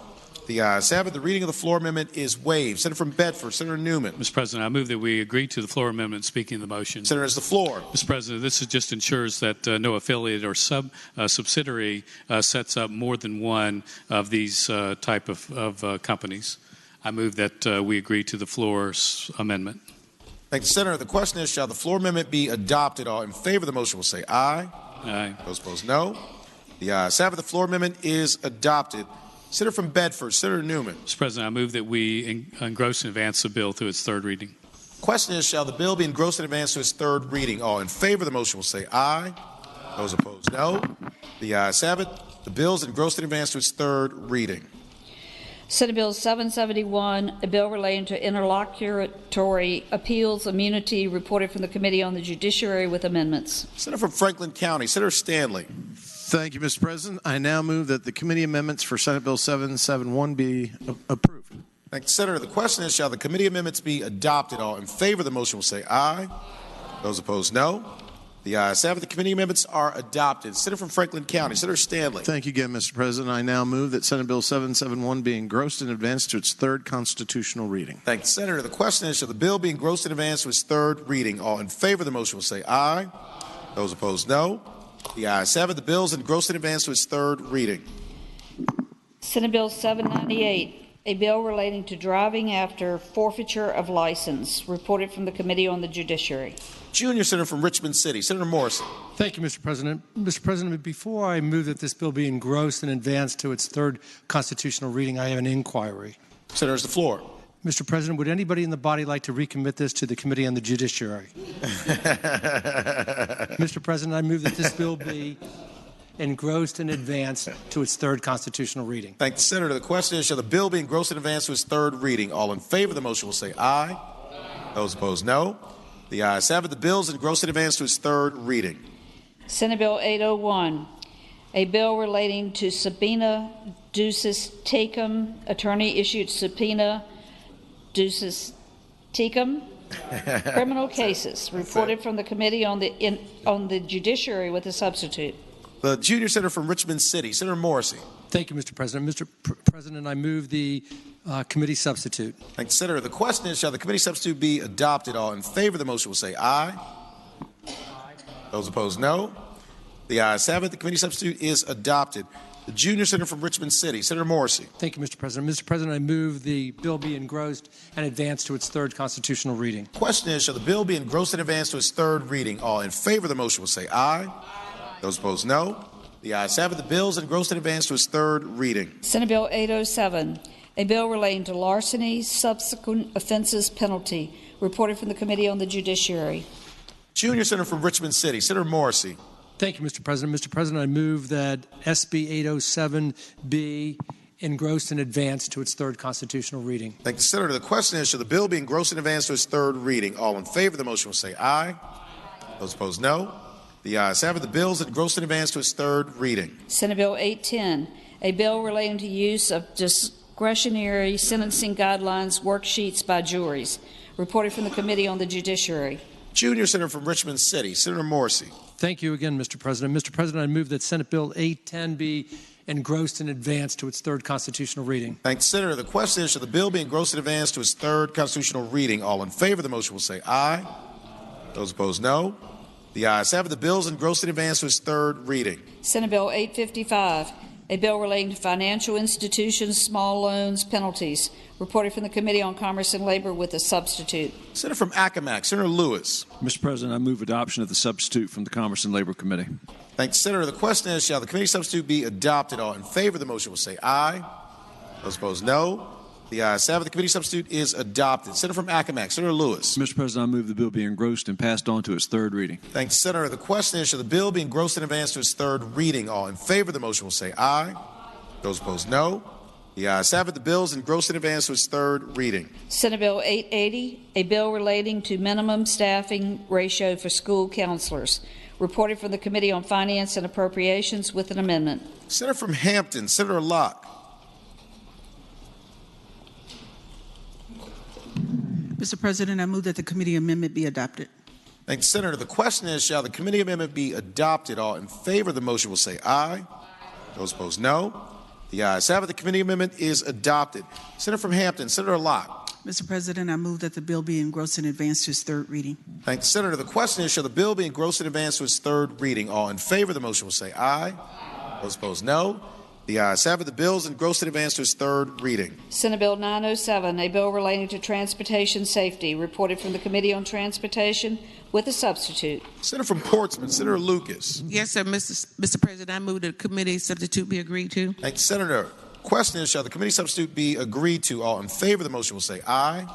The ayes have it. The reading of the floor amendment is waived. Senator from Bedford, Senator Newman. Mr. President, I move that we agree to the floor amendment speaking of the motion. Senator, has the floor. Mr. President, this just ensures that no affiliate or subsidiary sets up more than one of these type of companies. I move that we agree to the floor's amendment. Thank you, Senator. The question is, shall the floor amendment be adopted? All in favor of the motion will say aye. Aye. Those opposed, no. The ayes have it. The floor amendment is adopted. Senator from Bedford, Senator Newman. Mr. President, I move that we engross and advance the bill through its third reading. Question is, shall the bill be engrossed and advanced to its third reading? All in favor of the motion will say aye. Those opposed, no. The ayes have it. The bill is engrossed and advanced to its third reading. Senate Bill 771, a bill relating to interlocutory appeals immunity, reported from the Committee on the Judiciary with amendments. Senator from Franklin County, Senator Stanley. Thank you, Mr. President. I now move that the committee amendments for Senate Bill 771 be approved. Thank you, Senator. The question is, shall the committee amendments be adopted? All in favor of the motion will say aye. Those opposed, no. The ayes have it. The committee amendments are adopted. Senator from Franklin County, Senator Stanley. Thank you again, Mr. President. I now move that Senate Bill 771 be engrossed and advanced to its third constitutional reading. Thank you, Senator. The question is, shall the bill be engrossed and advanced to its third reading? All in favor of the motion will say aye. Those opposed, no. The ayes have it. The bill is engrossed and advanced to its third reading. Senate Bill 798, a bill relating to driving after forfeiture of license, reported from the Committee on the Judiciary. Junior Senator from Richmond City, Senator Morrison. Thank you, Mr. President. Mr. President, before I move that this bill be engrossed and advanced to its third constitutional reading, I have an inquiry. Senator, has the floor. Mr. President, would anybody in the body like to recommit this to the Committee on the Judiciary? Mr. President, I move that this bill be engrossed and advanced to its third constitutional reading. Thank you, Senator. The question is, shall the bill be engrossed and advanced to its third reading? All in favor of the motion will say aye. Those opposed, no. The ayes have it. The bill is engrossed and advanced to its third reading. Senate Bill 801, a bill relating to subpoena ducis tecum, attorney-issued subpoena ducis tecum, criminal cases, reported from the Committee on the Judiciary with a substitute. The junior senator from Richmond City, Senator Morrissey. Thank you, Mr. President. Mr. President, I move the committee substitute. Thank you, Senator. The question is, shall the committee substitute be adopted? All in favor of the motion will say aye. Those opposed, no. The ayes have it. The committee substitute is adopted. The junior senator from Richmond City, Senator Morrissey. Thank you, Mr. President. Mr. President, I move the bill be engrossed and advanced to its third constitutional reading. Question is, shall the bill be engrossed and advanced to its third reading? All in favor of the motion will say aye. Those opposed, no. The ayes have it. The bill is engrossed and advanced to its third reading. Senate Bill 807, a bill relating to larceny, subsequent offenses penalty, reported from the Committee on the Judiciary. Junior senator from Richmond City, Senator Morrissey. Thank you, Mr. President. Mr. President, I move that SB 807 be engrossed and advanced to its third constitutional reading. Thank the Senator. The question is, shall the bill be engrossed and advanced to its third reading? All in favor of the motion will say aye. Those opposed, no. The ayes have it. The bill is engrossed and advanced to its third reading. Senate Bill 810, a bill relating to use of discretionary sentencing guidelines worksheets by juries. Reported from the Committee on the Judiciary. Junior Senator from Richmond City, Senator Morrissey. Thank you again, Mr. President. Mr. President, I move that Senate Bill 810 be engrossed and advanced to its third constitutional reading. Thank the Senator. The question is, shall the bill be engrossed and advanced to its third constitutional reading? All in favor of the motion will say aye. Those opposed, no. The ayes have it. The bill is engrossed and advanced to its third reading. Senate Bill 855, a bill relating to financial institutions, small loans, penalties. Reported from the Committee on Commerce and Labor with a substitute. Senator from Accomack, Senator Lewis. Mr. President, I move adoption of the substitute from the Commerce and Labor Committee. Thank the Senator. The question is, shall the committee substitute be adopted? All in favor of the motion will say aye. Those opposed, no. The ayes have it. The committee substitute is adopted. Senator from Accomack, Senator Lewis. Mr. President, I move the bill be engrossed and passed on to its third reading. Thank the Senator. The question is, shall the bill be engrossed and advanced to its third reading? All in favor of the motion will say aye. Those opposed, no. The ayes have it. The bill is engrossed and advanced to its third reading. Senate Bill 880, a bill relating to minimum staffing ratio for school counselors. Reported from the Committee on Finance and Appropriations with an amendment. Senator from Hampton, Senator Locke. Mr. President, I move that the committee amendment be adopted. Thank the Senator. The question is, shall the committee amendment be adopted? All in favor of the motion will say aye. Those opposed, no. The ayes have it. The committee amendment is adopted. Senator from Hampton, Senator Locke. Mr. President, I move that the bill be engrossed and advanced to its third reading. Thank the Senator. The question is, shall the bill be engrossed and advanced to its third reading? All in favor of the motion will say aye. Those opposed, no. The ayes have it. The bill is engrossed and advanced to its third reading. Senate Bill 907, a bill relating to transportation safety. Reported from the Committee on Transportation with a substitute. Senator from Portsmouth, Senator Lucas. Yes, sir, Mr. President. I move that the committee substitute be agreed to. Thank the Senator. Question is, shall the committee substitute be agreed to? All in favor of the motion will say aye.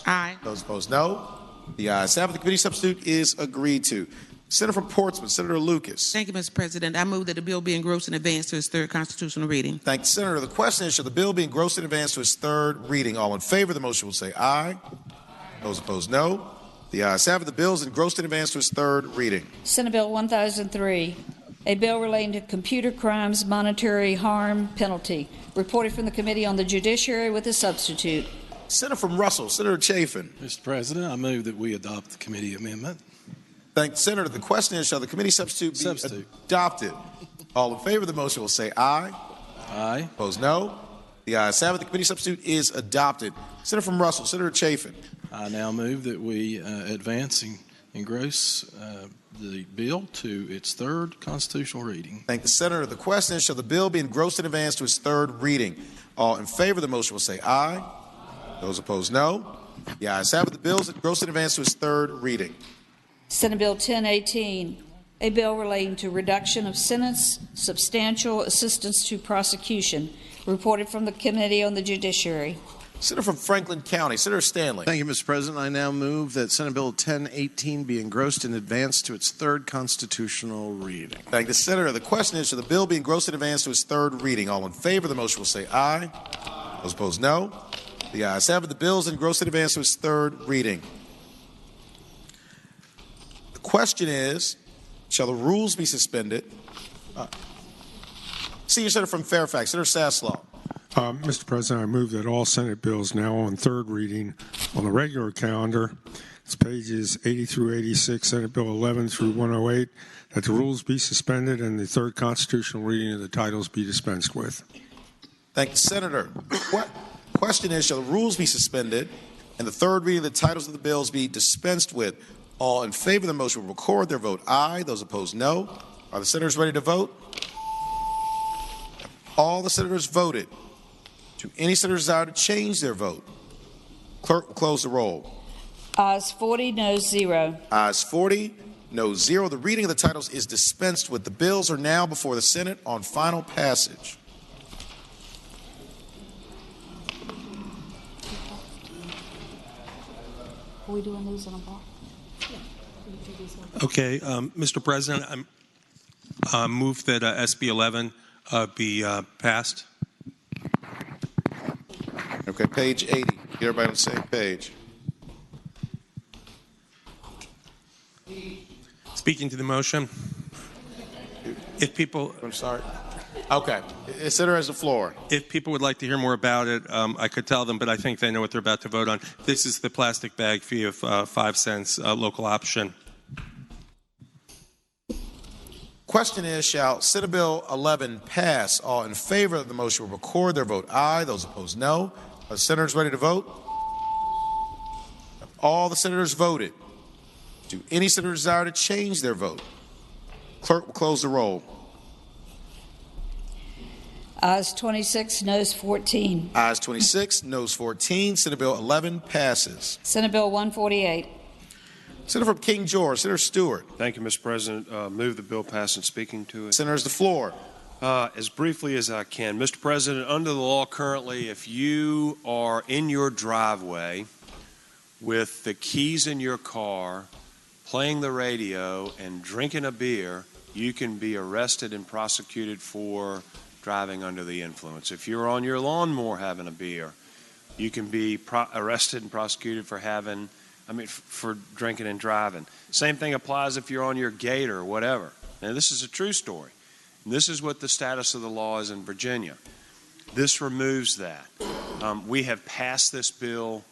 Aye. Those opposed, no. The ayes have it. The committee substitute is agreed to. Senator from Portsmouth, Senator Lucas. Thank you, Mr. President. I move that the bill be engrossed and advanced to its third constitutional reading. Thank the Senator. The question is, shall the bill be engrossed and advanced to its third reading? All in favor of the motion will say aye. Those opposed, no. The ayes have it. The bill is engrossed and advanced to its third reading. Senate Bill 1003, a bill relating to computer crimes monetary harm penalty. Reported from the Committee on the Judiciary with a substitute. Senator from Russell, Senator Chafin. Mr. President, I move that we adopt the committee amendment. Thank the Senator. The question is, shall the committee substitute be adopted? All in favor of the motion will say aye. Aye. Opposed, no. The ayes have it. The committee substitute is adopted. Senator from Russell, Senator Chafin. I now move that we advance and engross the bill to its third constitutional reading. Thank the Senator. The question is, shall the bill be engrossed and advanced to its third reading? All in favor of the motion will say aye. Those opposed, no. The ayes have it. The bill is engrossed and advanced to its third reading. Senate Bill 1018, a bill relating to reduction of sentence, substantial assistance to prosecution. Reported from the Committee on the Judiciary. Senator from Franklin County, Senator Stanley. Thank you, Mr. President. I now move that Senate Bill 1018 be engrossed and advanced to its third constitutional reading. Thank the Senator. The question is, shall the bill be engrossed and advanced to its third reading? All in favor of the motion will say aye. Those opposed, no. The ayes have it. The bill is engrossed and advanced to its third reading. The question is, shall the rules be suspended? Senior Senator from Fairfax, Senator Saslaw. Mr. President, I move that all Senate bills now on third reading on the regular calendar, it's pages 80 through 86, Senate Bill 11 through 108, that the rules be suspended and the third constitutional reading of the titles be dispensed with. Thank you, Senator. Question is, shall the rules be suspended and the third reading of the titles of the bills be dispensed with? All in favor of the motion will record their vote aye. Those opposed, no. Are the senators ready to vote? All the senators voted. Do any senators desire to change their vote? Clerk will close the roll. Ayes 40, noes 0. Ayes 40, noes 0. The reading of the titles is dispensed with. The bills are now before the Senate on final passage. Are we doing these in a block? Okay, Mr. President, I move that SB 11 be passed. Okay, page 80. Get everybody on the same page. Speaking to the motion, if people... I'm sorry. Okay. Consider as the floor. If people would like to hear more about it, I could tell them, but I think they know what they're about to vote on. This is the plastic bag fee of 5 cents, local option. Question is, shall Senate Bill 11 pass? All in favor of the motion will record their vote aye. Those opposed, no. Are the senators ready to vote? All the senators voted. Do any senator desire to change their vote? Clerk will close the roll. Ayes 26, noes 14. Ayes 26, noes 14. Senate Bill 11 passes. Senate Bill 148. Senator from King George, Senator Stewart. Thank you, Mr. President. Move the bill pass and speaking to it. Senators, the floor. As briefly as I can. Mr. President, under the law currently, if you are in your driveway with the keys in your car, playing the radio, and drinking a beer, you can be arrested and prosecuted for driving under the influence. If you're on your lawnmower having a beer, you can be arrested and prosecuted for for drinking and driving. Same thing applies if you're on your Gator or whatever. Now, this is a true story. And this is what the status of the law is in Virginia. This removes that. We have passed this bill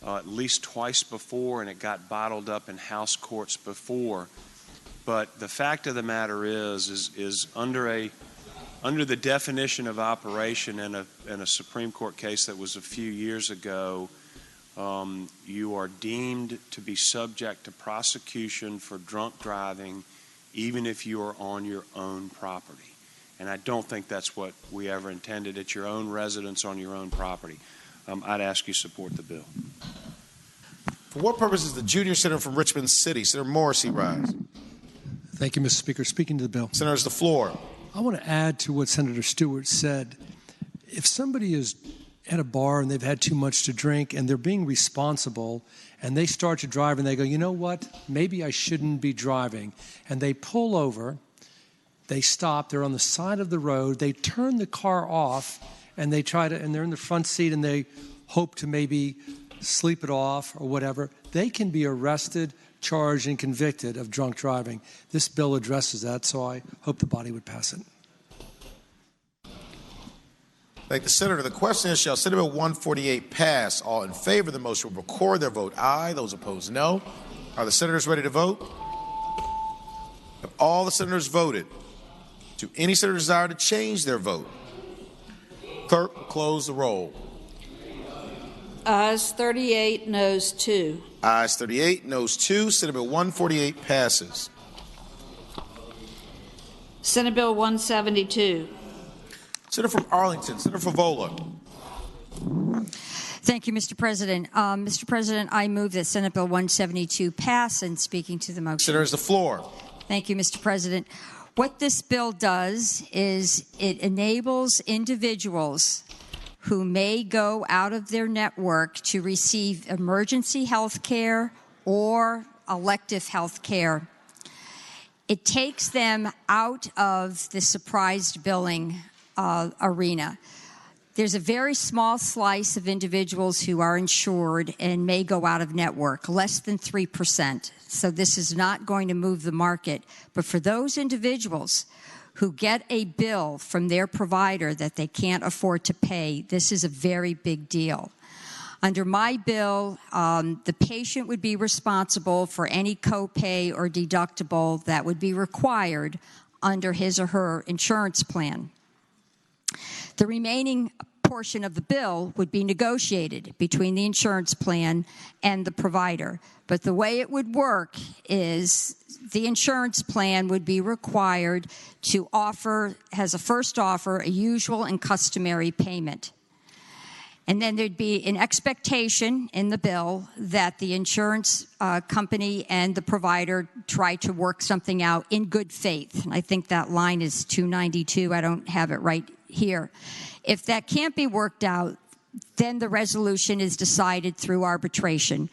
at least twice before, and it got bottled up in House courts before. But the fact of the matter is under the definition of operation in a Supreme Court case that was a few years ago, you are deemed to be subject to prosecution for drunk driving even if you are on your own property. And I don't think that's what we ever intended. It's your own residence on your own property. I'd ask you to support the bill. For what purpose is the junior senator from Richmond City, Senator Morrissey, rise? Thank you, Mr. Speaker. Speaking to the bill. Senators, the floor. I want to add to what Senator Stewart said. If somebody is at a bar and they've had too much to drink and they're being responsible and they start to drive and they go, you know what, maybe I shouldn't be driving. And they pull over, they stop, they're on the side of the road, they turn the car off and and they're in the front seat and they hope to maybe sleep it off or whatever. They can be arrested, charged, and convicted of drunk driving. This bill addresses that, so I hope the body would pass it. Thank the senator. The question is, shall Senate Bill 148 pass? All in favor of the motion will record their vote aye. Those opposed, no. Are the senators ready to vote? Have all the senators voted? Do any senator desire to change their vote? Clerk will close the roll. Ayes 38, noes 2. Ayes 38, noes 2. Senate Bill 148 passes. Senate Bill 172. Senator from Arlington, Senator Favola. Thank you, Mr. President. Mr. President, I move that Senate Bill 172 pass, and speaking to the motion. Senators, the floor. Thank you, Mr. President. What this bill does is it enables individuals who may go out of their network to receive emergency health care or elective health care. It takes them out of the surprised billing arena. There's a very small slice of individuals who are insured and may go out of network, less than 3%. So this is not going to move the market. But for those individuals who get a bill from their provider that they can't afford to pay, this is a very big deal. Under my bill, the patient would be responsible for any copay or deductible that would be required under his or her insurance plan. The remaining portion of the bill would be negotiated between the insurance plan and the provider. But the way it would work is the insurance plan would be required to offer, as a first offer, a usual and customary payment. And then there'd be an expectation in the bill that the insurance company and the provider try to work something out in good faith. And I think that line is 292. I don't have it right here. If that can't be worked out, then the resolution is decided through arbitration.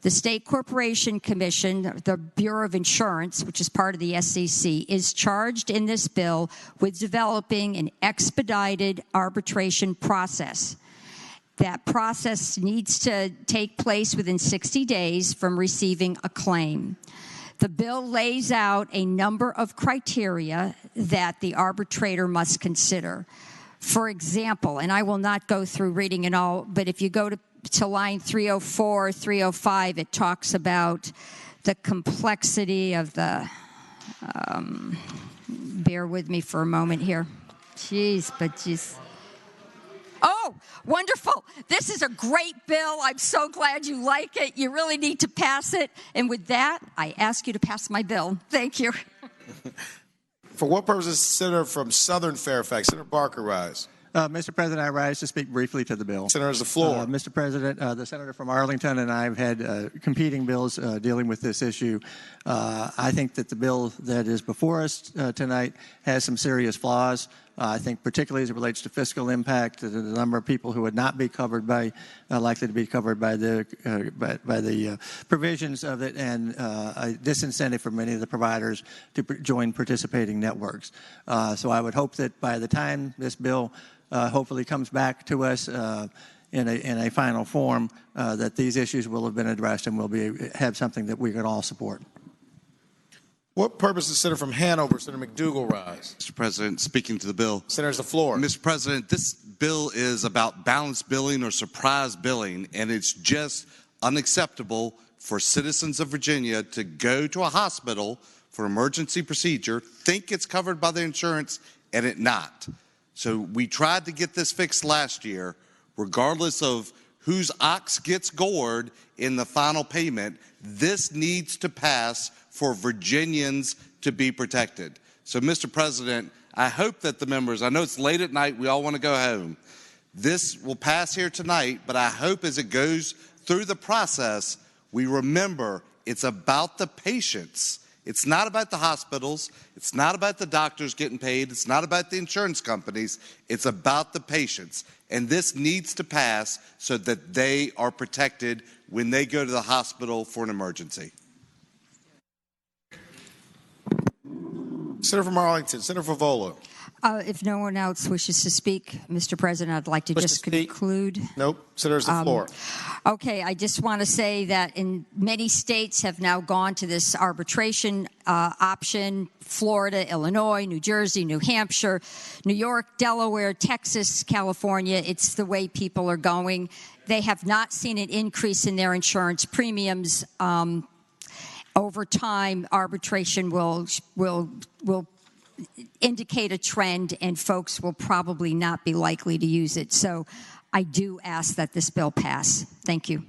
The State Corporation Commission, the Bureau of Insurance, which is part of the SEC, is charged in this bill with developing an expedited arbitration process. That process needs to take place within 60 days from receiving a claim. The bill lays out a number of criteria that the arbitrator must consider. For example, and I will not go through reading it all, but if you go to line 304, 305, it talks about the complexity of the, bear with me for a moment here. Jeez. Oh, wonderful. This is a great bill. I'm so glad you like it. You really need to pass it. And with that, I ask you to pass my bill. Thank you. For what purpose is Senator from Southern Fairfax? Senator Barker rise. Mr. President, I rise to speak briefly to the bill. Senator has the floor. Mr. President, the senator from Arlington and I have had competing bills dealing with this issue. I think that the bill that is before us tonight has some serious flaws. I think particularly as it relates to fiscal impact, the number of people who would not be covered by, likely to be covered by the provisions of it, and a disincentive for many of the providers to join participating networks. So I would hope that by the time this bill hopefully comes back to us in a final form, that these issues will have been addressed and will have something that we can all support. What purpose does Senator from Hanover, Senator McDougal, rise? Mr. President, speaking to the bill. Senator has the floor. Mr. President, this bill is about balanced billing or surprise billing, and it's just unacceptable for citizens of Virginia to go to a hospital for emergency procedure, think it's covered by the insurance, and it not. So we tried to get this fixed last year, regardless of whose ox gets gored in the final payment. This needs to pass for Virginians to be protected. So, Mr. President, I hope that the members, I know it's late at night, we all want to go home. This will pass here tonight, but I hope as it goes through the process, we remember it's about the patients. It's not about the hospitals. It's not about the doctors getting paid. It's not about the insurance companies. It's about the patients. And this needs to pass so that they are protected when they go to the hospital for an emergency. Senator from Arlington, Senator Favola. If no one else wishes to speak, Mr. President, I'd like to just conclude. Nope. Senator's the floor. Okay, I just want to say that in many states have now gone to this arbitration option. Florida, Illinois, New Jersey, New Hampshire, New York, Delaware, Texas, California. It's the way people are going. They have not seen an increase in their insurance premiums. Over time, arbitration will indicate a trend, and folks will probably not be likely to use it. So I do ask that this bill pass. Thank you.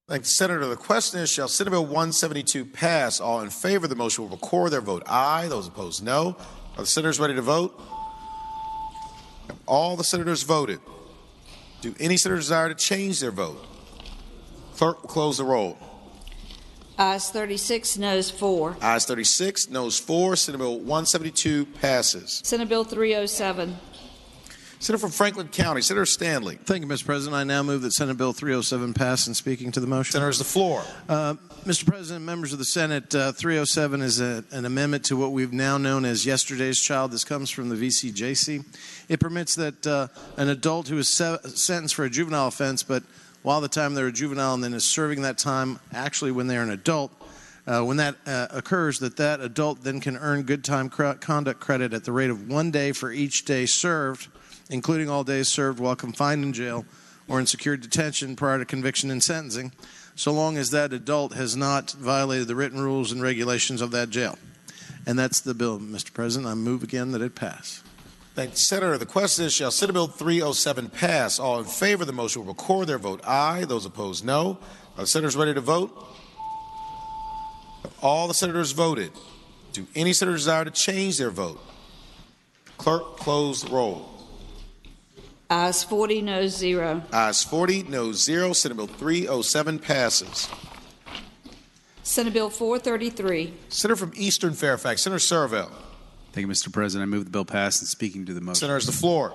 Thank you, Senator. The question is, shall Senate Bill 172 pass? All in favor of the motion will record their vote aye. Those opposed, no. Are the senators ready to vote? Have all the senators voted? Do any senators desire to change their vote? Clerk will close the roll. Ayes 36, noes 4. Ayes 36, noes 4. Senate Bill 172 passes. Senate Bill 307. Senator from Franklin County, Senator Stanley. Thank you, Mr. President. I now move that Senate Bill 307 pass. And speaking to the motion. Senator has the floor. Mr. President, members of the Senate, 307 is an amendment to what we've now known as yesterday's child. This comes from the VCJC. It permits that an adult who is sentenced for a juvenile offense, but while the time they're a juvenile and then is serving that time actually when they're an adult, when that occurs, that adult then can earn good time conduct credit at the rate of 1 day for each day served, including all days served while confined in jail or in secure detention prior to conviction and sentencing, so long as that adult has not violated the written rules and regulations of that jail. And that's the bill, Mr. President. I move again that it pass. Thank you, Senator. The question is, shall Senate Bill 307 pass? All in favor of the motion will record their vote aye. Those opposed, no. Are the senators ready to vote? Have all the senators voted? Do any senators desire to change their vote? Clerk, close the roll. Ayes 40, noes 0. Ayes 40, noes 0. Senate Bill 307 passes. Senate Bill 433. Senator from Eastern Fairfax, Senator Servell. Thank you, Mr. President. I move the bill pass. And speaking to the motion. Senator has the floor.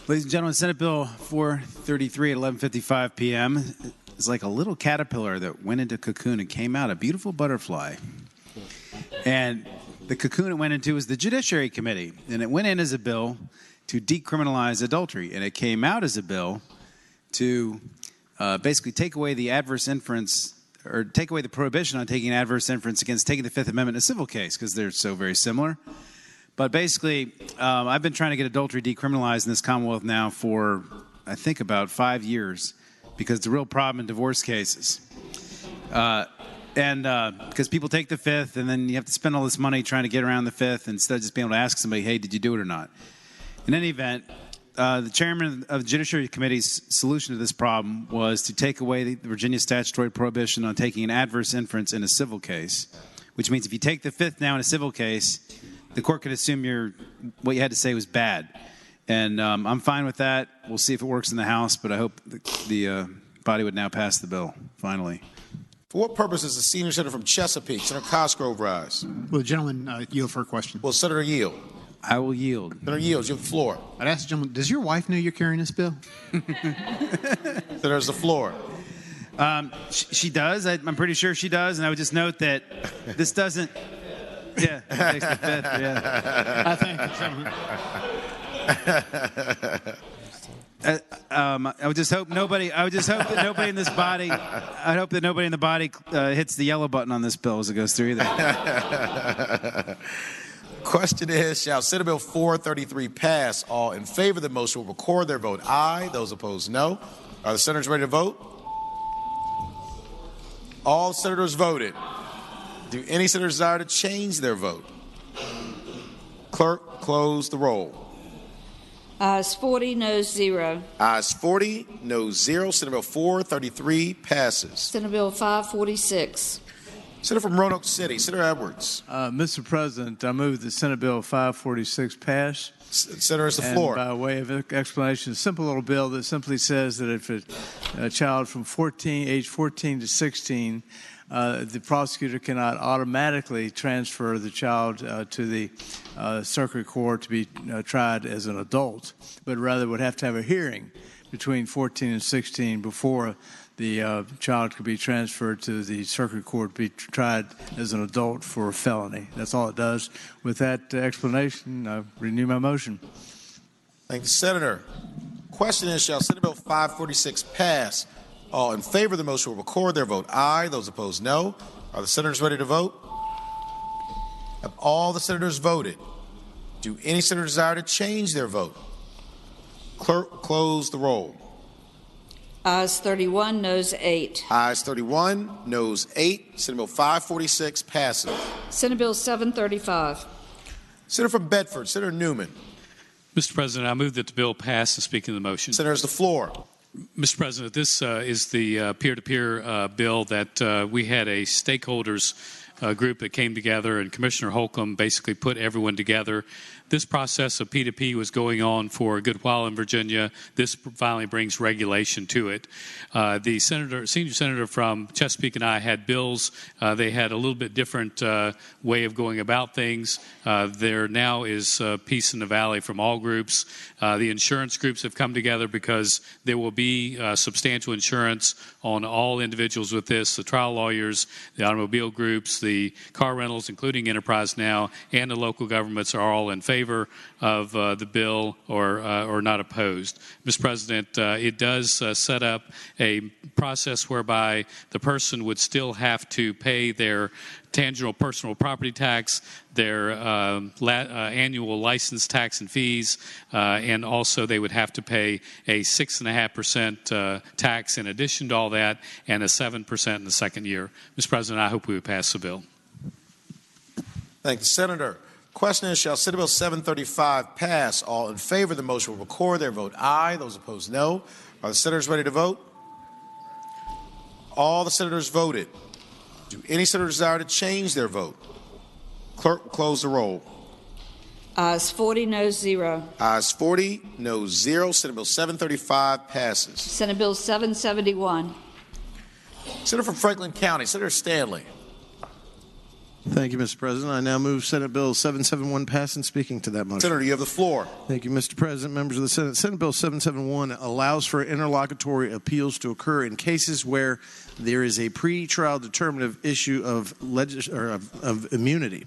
Ladies and gentlemen, Senate Bill 433 at 11:55 p.m. is like a little caterpillar that went into a cocoon and came out a beautiful butterfly. And the cocoon it went into was the Judiciary Committee, and it went in as a bill to decriminalize adultery, and it came out as a bill to basically take away the adverse inference or take away the prohibition on taking adverse inference against taking the Fifth Amendment in a civil case because they're so very similar. But basically, I've been trying to get adultery decriminalized in this Commonwealth now for, I think, about 5 years because it's a real problem in divorce cases. And because people take the Fifth, and then you have to spend all this money trying to get around the Fifth instead of just being able to ask somebody, hey, did you do it or not? In any event, the chairman of the Judiciary Committee's solution to this problem was to take away the Virginia statutory prohibition on taking an adverse inference in a civil case, which means if you take the Fifth now in a civil case, the court could assume what you had to say was bad. And I'm fine with that. We'll see if it works in the House, but I hope the body would now pass the bill, finally. For what purpose does the senior senator from Chesapeake, Senator Cosgrove, rise? Will the gentleman yield for a question? Will Senator yield? I will yield. Senator yields. You have the floor. I'd ask the gentleman, does your wife know you're carrying this bill? Senator's the floor. She does. I'm pretty sure she does. And I would just note that this doesn't... Yeah, it takes the Fifth, yeah. I thank the gentleman. I would just hope nobody. I would just hope that nobody in this body. I hope that nobody in the body hits the yellow button on this bill as it goes through either. Question is, shall Senate Bill 433 pass? All in favor of the motion will record their vote aye. Those opposed, no. Are the senators ready to vote? All senators voted. Do any senators desire to change their vote? Clerk, close the roll. Ayes 40, noes 0. Ayes 40, noes 0. Senate Bill 433 passes. Senate Bill 546. Senator from Roanoke City, Senator Edwards. Mr. President, I move that Senate Bill 546 pass. Senator, it's the floor. By way of explanation, a simple little bill that simply says that if a child from age 14 to 16, the prosecutor cannot automatically transfer the child to the circuit court to be tried as an adult, but rather would have to have a hearing between 14 and 16 before the child could be transferred to the circuit court to be tried as an adult for a felony. That's all it does. With that explanation, I renew my motion. Thank you, Senator. Question is, shall Senate Bill 546 pass? All in favor of the motion will record their vote aye. Those opposed, no. Are the senators ready to vote? Have all the senators voted? Do any senator desire to change their vote? Clerk, close the roll. Ayes 31, noes 8. Ayes 31, noes 8. Senate Bill 546 passes. Senate Bill 735. Senator from Bedford, Senator Newman. Mr. President, I move that the bill pass and speak in the motion. Senator, the floor. Mr. President, this is the peer-to-peer bill that we had a stakeholders group that came together, and Commissioner Holcomb basically put everyone together. This process of P2P was going on for a good while in Virginia. This finally brings regulation to it. The senior senator from Chesapeake and I had bills. They had a little bit different way of going about things. There now is peace in the valley from all groups. The insurance groups have come together because there will be substantial insurance on all individuals with this. The trial lawyers, the automobile groups, the car rentals, including Enterprise Now, and the local governments are all in favor of the bill or not opposed. Mr. President, it does set up a process whereby the person would still have to pay their tangible personal property tax, their annual license tax and fees, and also they would have to pay a 6.5% tax in addition to all that, and a 7% in the second year. Mr. President, I hope we would pass the bill. Thank you, Senator. Question is, shall Senate Bill 735 pass? All in favor of the motion will record their vote aye. Those opposed, no. Are the senators ready to vote? All the senators voted. Do any senator desire to change their vote? Clerk, close the roll. Ayes 40, noes 0. Ayes 40, noes 0. Senate Bill 735 passes. Senate Bill 771. Senator from Franklin County, Senator Stanley. Thank you, Mr. President. I now move Senate Bill 771 pass and speaking to that motion. Senator, you have the floor. Thank you, Mr. President, members of the Senate. Senate Bill 771 allows for interlocutory appeals to occur in cases where there is a pre-trial determinative issue of immunity.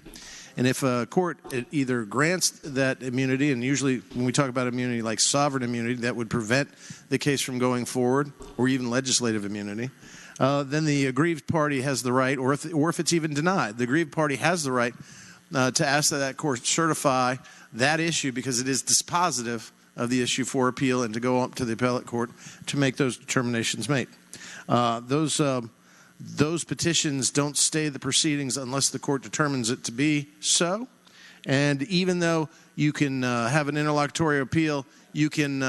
And if a court either grants that immunity, and usually when we talk about immunity like sovereign immunity, that would prevent the case from going forward, or even legislative immunity, then the aggrieved party has the right, or if it's even denied, the aggrieved party has the right to ask that court certify that issue because it is dispositive of the issue for appeal, and to go up to the appellate court to make those determinations made. Those petitions don't stay the proceedings unless the court determines it to be so. And even though you can have an interlocutory appeal, you can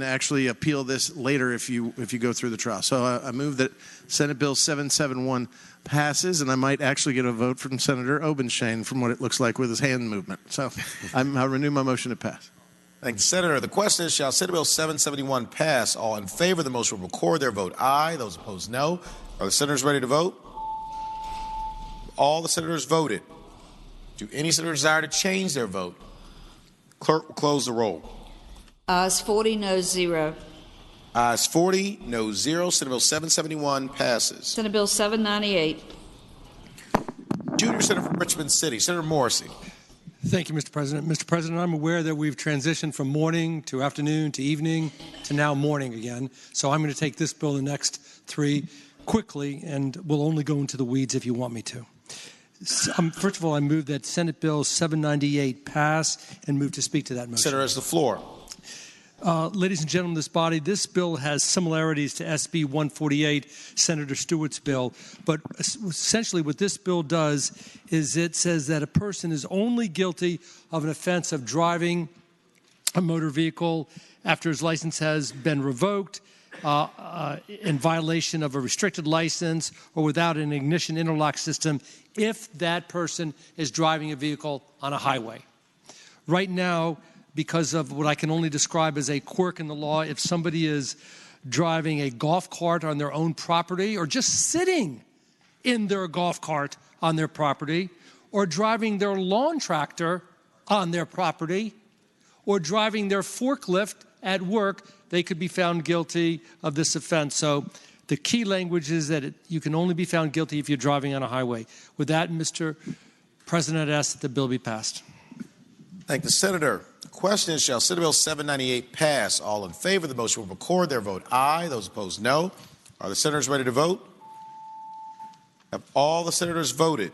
actually appeal this later if you go through the trial. So I move that Senate Bill 771 passes, and I might actually get a vote from Senator Obenshain from what it looks like with his hand movement. So I renew my motion to pass. Thank you, Senator. The question is, shall Senate Bill 771 pass? All in favor of the motion will record their vote aye. Those opposed, no. Are the senators ready to vote? All the senators voted. Do any senator desire to change their vote? Clerk will close the roll. Ayes 40, no 0. Ayes 40, no 0. Senate Bill 771 passes. Senate Bill 798. Junior Senator from Richmond City, Senator Morrissey. Thank you, Mr. President. Mr. President, I'm aware that we've transitioned from morning to afternoon to evening to now morning again. So I'm going to take this bill, the next three, quickly, and we'll only go into the weeds if you want me to. First of all, I move that Senate Bill 798 pass and move to speak to that motion. Senator has the floor. Ladies and gentlemen of this body, this bill has similarities to SB 148, Senator Stewart's bill. But essentially what this bill does is it says that a person is only guilty of an offense of driving a motor vehicle after his license has been revoked, in violation of a restricted license, or without an ignition interlock system if that person is driving a vehicle on a highway. Right now, because of what I can only describe as a quirk in the law, if somebody is driving a golf cart on their own property, or just sitting in their golf cart on their property, or driving their lawn tractor on their property, or driving their forklift at work, they could be found guilty of this offense. So the key language is that you can only be found guilty if you're driving on a highway. With that, Mr. President, I ask that the bill be passed. Thank the Senator. The question is, shall Senate Bill 798 pass? All in favor of the motion will record their vote aye. Those opposed, no. Are the senators ready to vote? Have all the senators voted?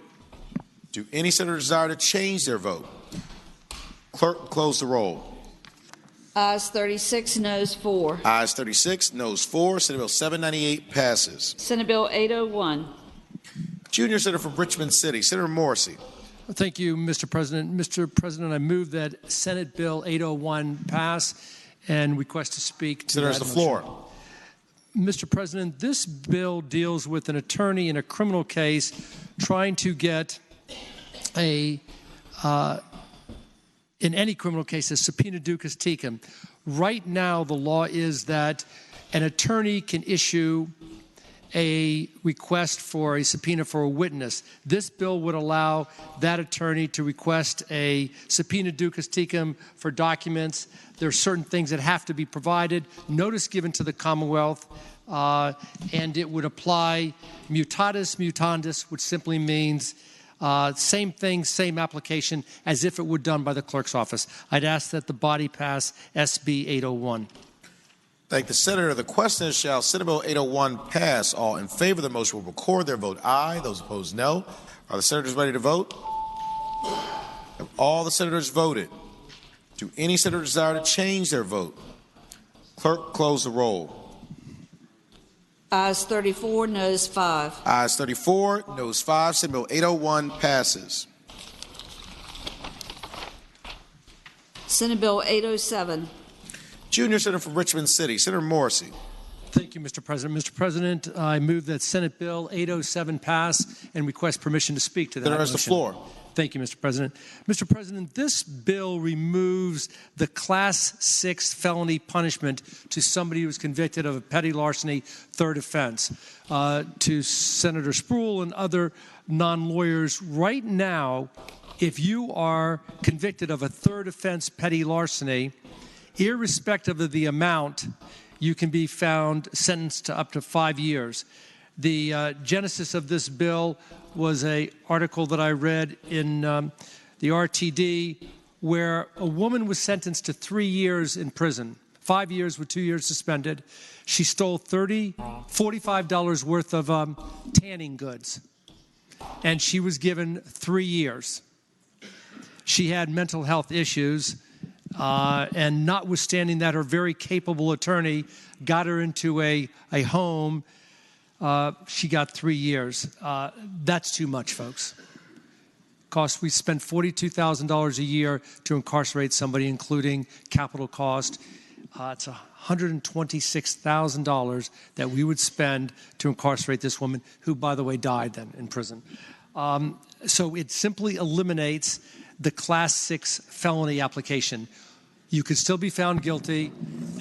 Do any senators desire to change their vote? Clerk will close the roll. Ayes 36, noes 4. Ayes 36, noes 4. Senate Bill 798 passes. Senate Bill 801. Junior Senator from Richmond City, Senator Morrissey. Thank you, Mr. President. Mr. President, I move that Senate Bill 801 pass and request to speak to Senator has the floor. Mr. President, this bill deals with an attorney in a criminal case trying to get in any criminal case, a subpoena ducis tecum. Right now, the law is that an attorney can issue a request for a subpoena for a witness. This bill would allow that attorney to request a subpoena ducis tecum for documents. There are certain things that have to be provided, notice given to the Commonwealth, and it would apply mutatis mutandis, which simply means same thing, same application, as if it were done by the clerk's office. I'd ask that the body pass SB 801. Thank the Senator. The question is, shall Senate Bill 801 pass? All in favor of the motion will record their vote aye. Those opposed, no. Are the senators ready to vote? Have all the senators voted? Do any senators desire to change their vote? Clerk, close the roll. Ayes 34, noes 5. Ayes 34, noes 5. Senate Bill 801 passes. Senate Bill 807. Junior Senator from Richmond City, Senator Morrissey. Thank you, Mr. President. Mr. President, I move that Senate Bill 807 pass and request permission to speak to that Senator has motion. the floor. Thank you, Mr. President. Mr. President, this bill removes the Class 6 felony punishment to somebody who was convicted of a petty larceny third offense. To Senator Spruill and other non-lawyers, right now, if you are convicted of a third offense petty larceny, irrespective of the amount, you can be found sentenced to up to 5 years. The genesis of this bill was an article that I read in the RTD where a woman was sentenced to 3 years in prison, 5 years with 2 years suspended. She stole $45 worth of tanning goods, and she was given 3 years. She had mental health issues, and notwithstanding that, her very capable attorney got her into a home. She got 3 years. That's too much, folks. We spend $42,000 a year to incarcerate somebody, including capital cost. It's $126,000 that we would spend to incarcerate this woman, who, by the way, died then in prison. So it simply eliminates the Class 6 felony application. You could still be found guilty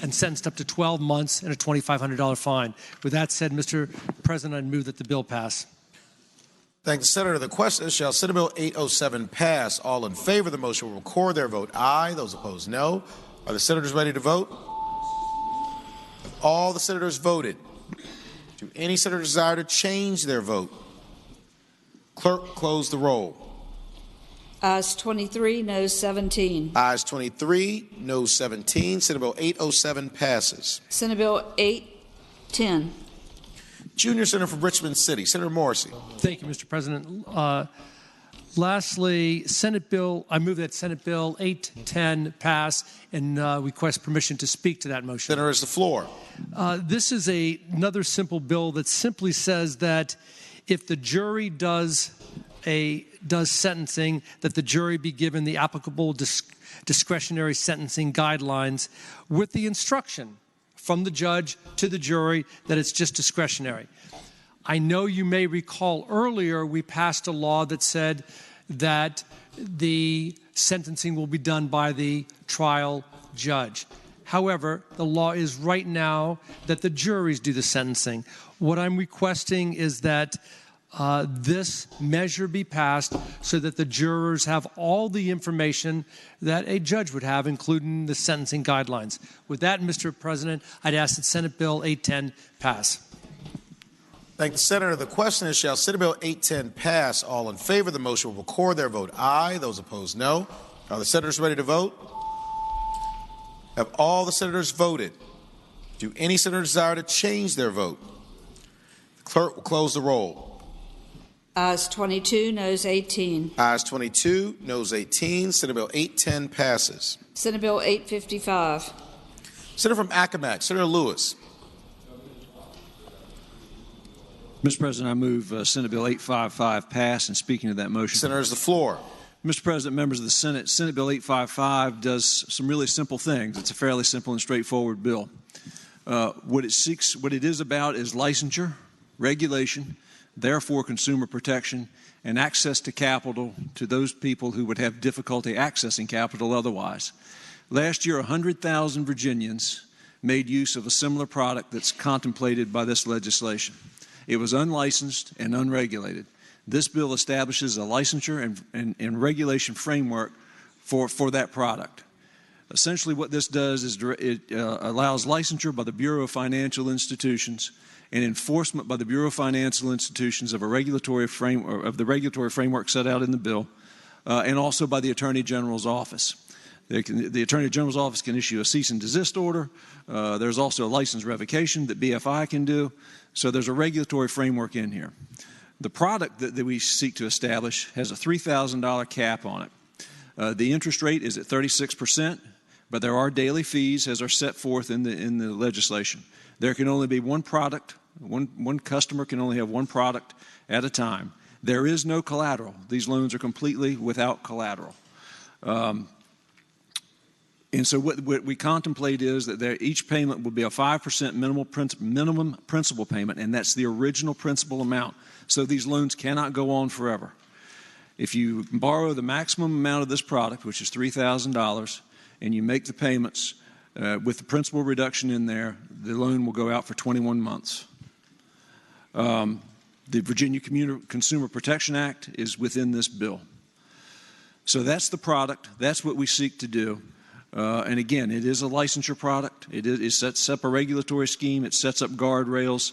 and sentenced up to 12 months and a $2,500 fine. With that said, Mr. President, I move that the bill pass. Thank the Senator. The question is, shall Senate Bill 807 pass? All in favor of the motion will record their vote aye. Those opposed, no. Are the senators ready to vote? Have all the senators voted? Do any senator desire to change their vote? Clerk, close the roll. Ayes 23, noes 17. Ayes 23, noes 17. Senate Bill 807 passes. Senate Bill 810. Junior Senator from Richmond City, Senator Morrissey. Thank you, Mr. President. Lastly, I move that Senate Bill 810 pass and request permission to speak to that motion. Senator, has the floor. This is another simple bill that simply says that if the jury does sentencing, that the jury be given the applicable discretionary sentencing guidelines with the instruction from the judge to the jury that it's just discretionary. I know you may recall earlier we passed a law that said that the sentencing will be done by the trial judge. However, the law is right now that the juries do the sentencing. What I'm requesting is that this measure be passed so that the jurors have all the information that a judge would have, including the sentencing guidelines. With that, Mr. President, I'd ask that Senate Bill 810 pass. Thank the Senator. The question is, shall Senate Bill 810 pass? All in favor of the motion will record their vote aye. Those opposed, no. Are the senators ready to vote? Have all the senators voted? Do any senators desire to change their vote? The clerk will close the roll. Ayes 22, noes 18. Ayes 22, noes 18. Senate Bill 810 passes. Senate Bill 855. Senator from Accomack, Senator Lewis. Mr. President, I move Senate Bill 855 pass, and speaking to that motion. Senator, has the floor. Mr. President, members of the Senate, Senate Bill 855 does some really simple things. It's a fairly simple and straightforward bill. What it is about is licensure, regulation, therefore consumer protection, and access to capital to those people who would have difficulty accessing capital otherwise. Last year, 100,000 Virginians made use of a similar product that's contemplated by this legislation. It was unlicensed and unregulated. This bill establishes a licensure and regulation framework for that product. Essentially what this does is it allows licensure by the Bureau of Financial Institutions and enforcement by the Bureau of Financial Institutions of the regulatory framework set out in the bill, and also by the Attorney General's office. The Attorney General's office can issue a cease and desist order. There's also a license revocation that BFI can do. So there's a regulatory framework in here. The product that we seek to establish has a $3,000 cap on it. The interest rate is at 36%, but there are daily fees as are set forth in the legislation. There can only be one product. One customer can only have one product at a time. There is no collateral. These loans are completely without collateral. And so what we contemplate is that each payment will be a 5% minimum principal payment, and that's the original principal amount. So these loans cannot go on forever. If you borrow the maximum amount of this product, which is $3,000, and you make the payments with the principal reduction in there, the loan will go out for 21 months. The Virginia Consumer Protection Act is within this bill. So that's the product. That's what we seek to do. And again, it is a licensure product. It sets up a regulatory scheme. It sets up guardrails.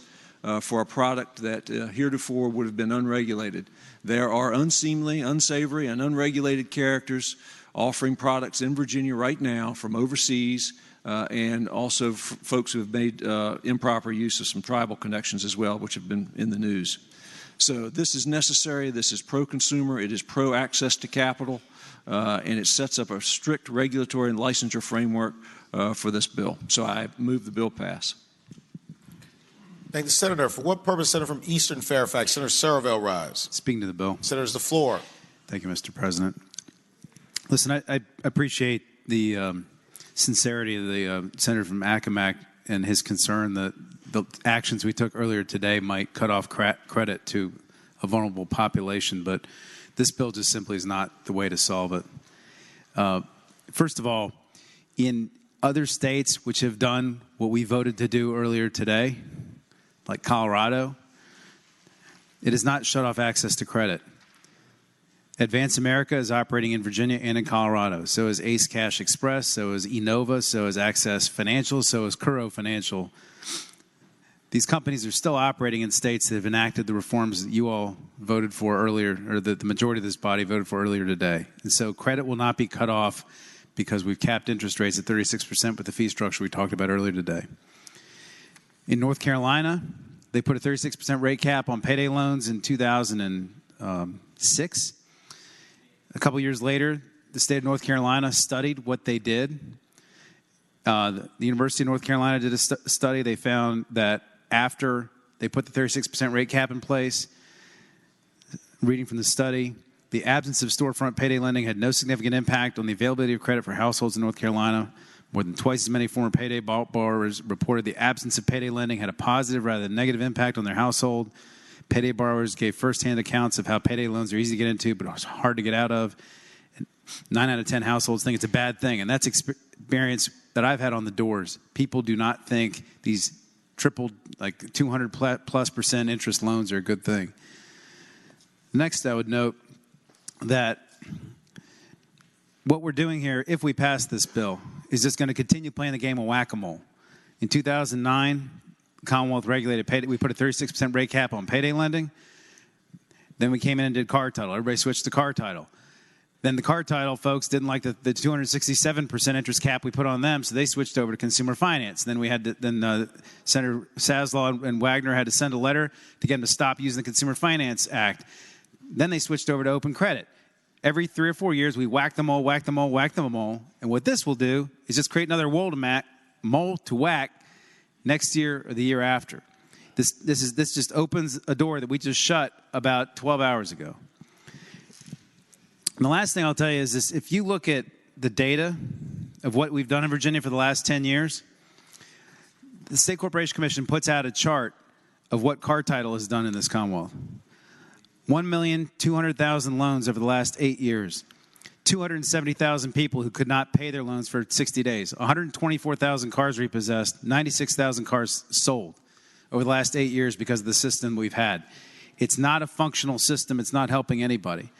for a product that heretofore would have been unregulated. There are unseemly, unsavory, and unregulated characters offering products in Virginia right now from overseas, and also folks who have made improper use of some tribal connections as well, which have been in the news. So this is necessary. This is pro-consumer. It is pro-access to capital, and it sets up a strict regulatory and licensure framework for this bill. So I move the bill pass. Thank the Senator. For what purpose, Senator from Eastern Fairfax, Senator Saraville rise? Speaking to the bill. Senator's the floor. Thank you, Mr. President. Listen, I appreciate the sincerity of the Senator from Accomack and his concern that the actions we took earlier today might cut off credit to a vulnerable population, but this bill just simply is not the way to solve it. First of all, in other states which have done what we voted to do earlier today, like Colorado, it has not shut off access to credit. Advance America is operating in Virginia and in Colorado. So is Ace Cash Express, so is Enova, so is Access Financial, so is Curo Financial. These companies are still operating in states that have enacted the reforms that you all voted for earlier, or that the majority of this body voted for earlier today. And so credit will not be cut off because we've capped interest rates at 36% with the fee structure we talked about earlier today. In North Carolina, they put a 36% rate cap on payday loans in 2006. A couple years later, the state of North Carolina studied what they did. The University of North Carolina did a study. They found that after they put the 36% rate cap in place, reading from the study, the absence of storefront payday lending had no significant impact on the availability of credit for households in North Carolina. More than twice as many former payday borrowers reported the absence of payday lending had a positive rather than negative impact on their household. Payday borrowers gave firsthand accounts of how payday loans are easy to get into, but it's hard to get out of. And 9 out of 10 households think it's a bad thing, and that's experience that I've had on the doors. People do not think these tripled, like 200+% interest loans are a good thing. Next, I would note that what we're doing here, if we pass this bill, is just going to continue playing the game of whack-a-mole. In 2009, Commonwealth regulated payday. We put a 36% rate cap on payday lending. Then we came in and did car title. Everybody switched to car title. Then the car title folks didn't like the 267% interest cap we put on them, so they switched over to consumer finance. Then we had to, Senator Saslaw and Wagner had to send a letter to get them to stop using the Consumer Finance Act. Then they switched over to open credit. Every 3 or 4 years, we whack them all, whack them all, whack them all. And what this will do is just create another mole to whack next year or the year after. This just opens a door that we just shut about 12 hours ago. And the last thing I'll tell you is this: if you look at the data of what we've done in Virginia for the last 10 years, the State Corporation Commission puts out a chart of what car title has done in this Commonwealth. 1,200,000 loans over the last 8 years. 270,000 people who could not pay their loans for 60 days. 124,000 cars repossessed. 96,000 cars sold over the last 8 years because of the system we've had. It's not a functional system. It's not helping anybody.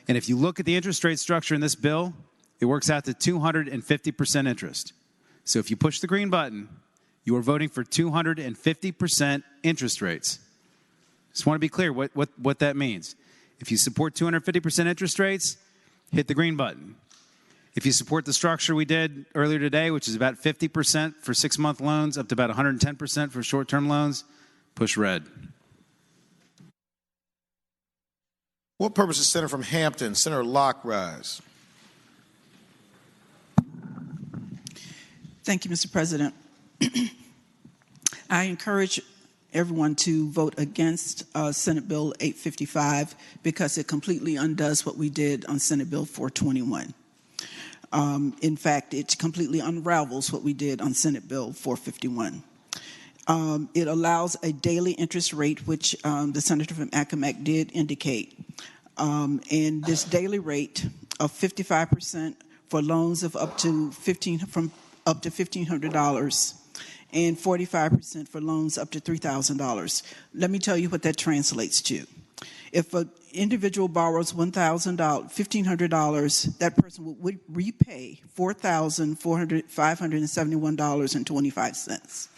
And if you look at the interest rate structure in this bill, it works out to 250% interest. So if you push the green button, you are voting for 250% interest rates. Just want to be clear what that means. If you support 250% interest rates, hit the green button. If you support the structure we did earlier today, which is about 50% for 6-month loans, up to about 110% for short-term loans, push red. What purpose is Senator from Hampton, Senator Locke rise? Thank you, Mr. President. I encourage everyone to vote against Senate Bill 855 because it completely undoes what we did on Senate Bill 421. In fact, it completely unravels what we did on Senate Bill 451. It allows a daily interest rate, which the senator from Accomack did indicate. And this daily rate of 55% for loans of up to $1,500 and 45% for loans up to $3,000. Let me tell you what that translates to. If an individual borrows $1,500, that person would repay $4,571.25.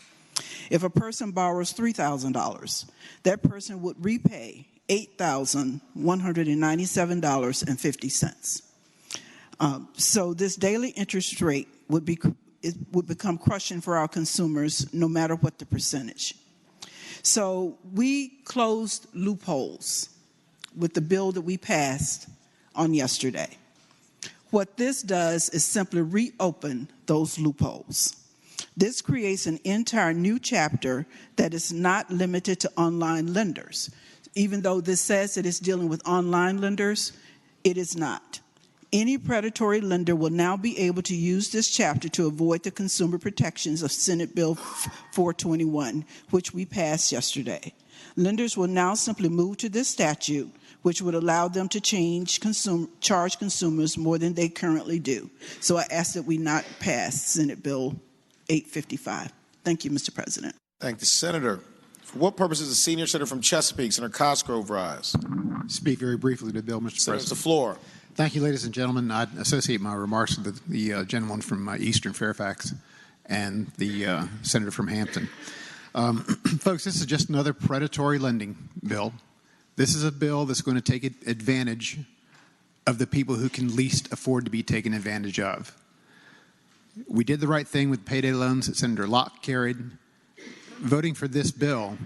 If a person borrows $3,000, that person would repay $8,197.50. So this daily interest rate would become crushing for our consumers, no matter what the percentage. So we closed loopholes with the bill that we passed on yesterday. What this does is simply reopen those loopholes. This creates an entire new chapter that is not limited to online lenders. Even though this says that it's dealing with online lenders, it is not. Any predatory lender will now be able to use this chapter to avoid the consumer protections of Senate Bill 421, which we passed yesterday. Lenders will now simply move to this statute, which would allow them to charge consumers more than they currently do. So I ask that we not pass Senate Bill 855. Thank you, Mr. President. Thank the Senator. For what purpose is the senior senator from Chesapeake, Senator Cosgrove, rise? Speak very briefly to the bill, Mr. Senator, President. the floor. Thank you, ladies and gentlemen. I associate my remarks with the gentleman from Eastern Fairfax and the senator from Hampton. Folks, this is just another predatory lending bill. This is a bill that's going to take advantage of the people who can least afford to be taken advantage of. We did the right thing with payday loans that Senator Locke carried. Voting for this bill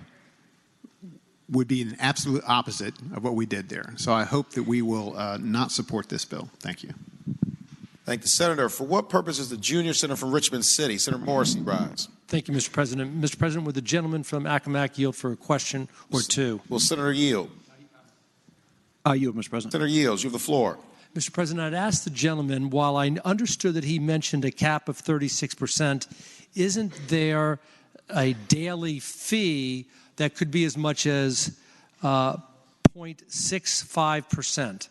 would be an absolute opposite of what we did there. So I hope that we will not support this bill. Thank you. Thank the Senator. For what purpose is the junior senator from Richmond City, Senator Morrissey, rise? Thank you, Mr. President. Mr. President, would the gentleman from Accomack yield for a question or two? Will Senator yield? I yield, Mr. President. Senator yields. You have the floor. Mr. President, I'd ask the gentleman, while I understood that he mentioned a cap of 36%, isn't there a daily fee that could be as much as 0.65%?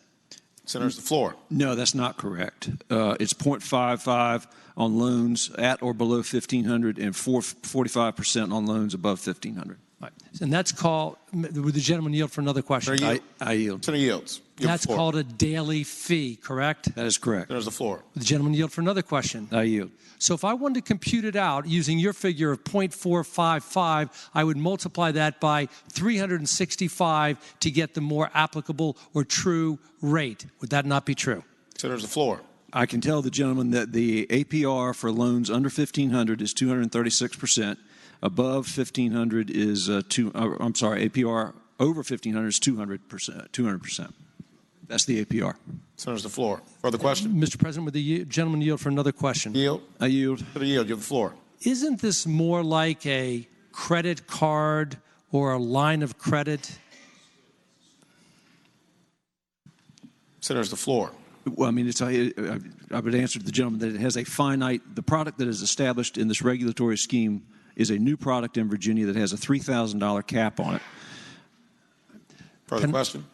Senator's the floor. No, that's not correct. It's 0.55 on loans at or below 1,500 and 45% on loans above 1,500. Right. And that's called, would the gentleman yield for another question? I yield. Senator yields. That's called a daily fee, correct? That is correct. Senator's the floor. Would the gentleman yield for another question? I yield. So if I wanted to compute it out using your figure of 0.455, I would multiply that by 365 to get the more applicable or true rate. Would that not be true? Senator's the floor. I can tell the gentleman that the APR for loans under 1,500 is 236%. Above 1,500 is APR over 1,500 is 200%. 200%. That's the APR. Senator's the floor. Further question? Mr. President, would the gentleman yield for another question? Yield. I yield. Senator yield. You have the floor. Isn't this more like a credit card or a line of credit? Senator's the floor. Well, I mean, I would answer to the gentleman that it has a finite, the product that is established in this regulatory scheme is a new product in Virginia that has a $3,000 cap on it. Further question?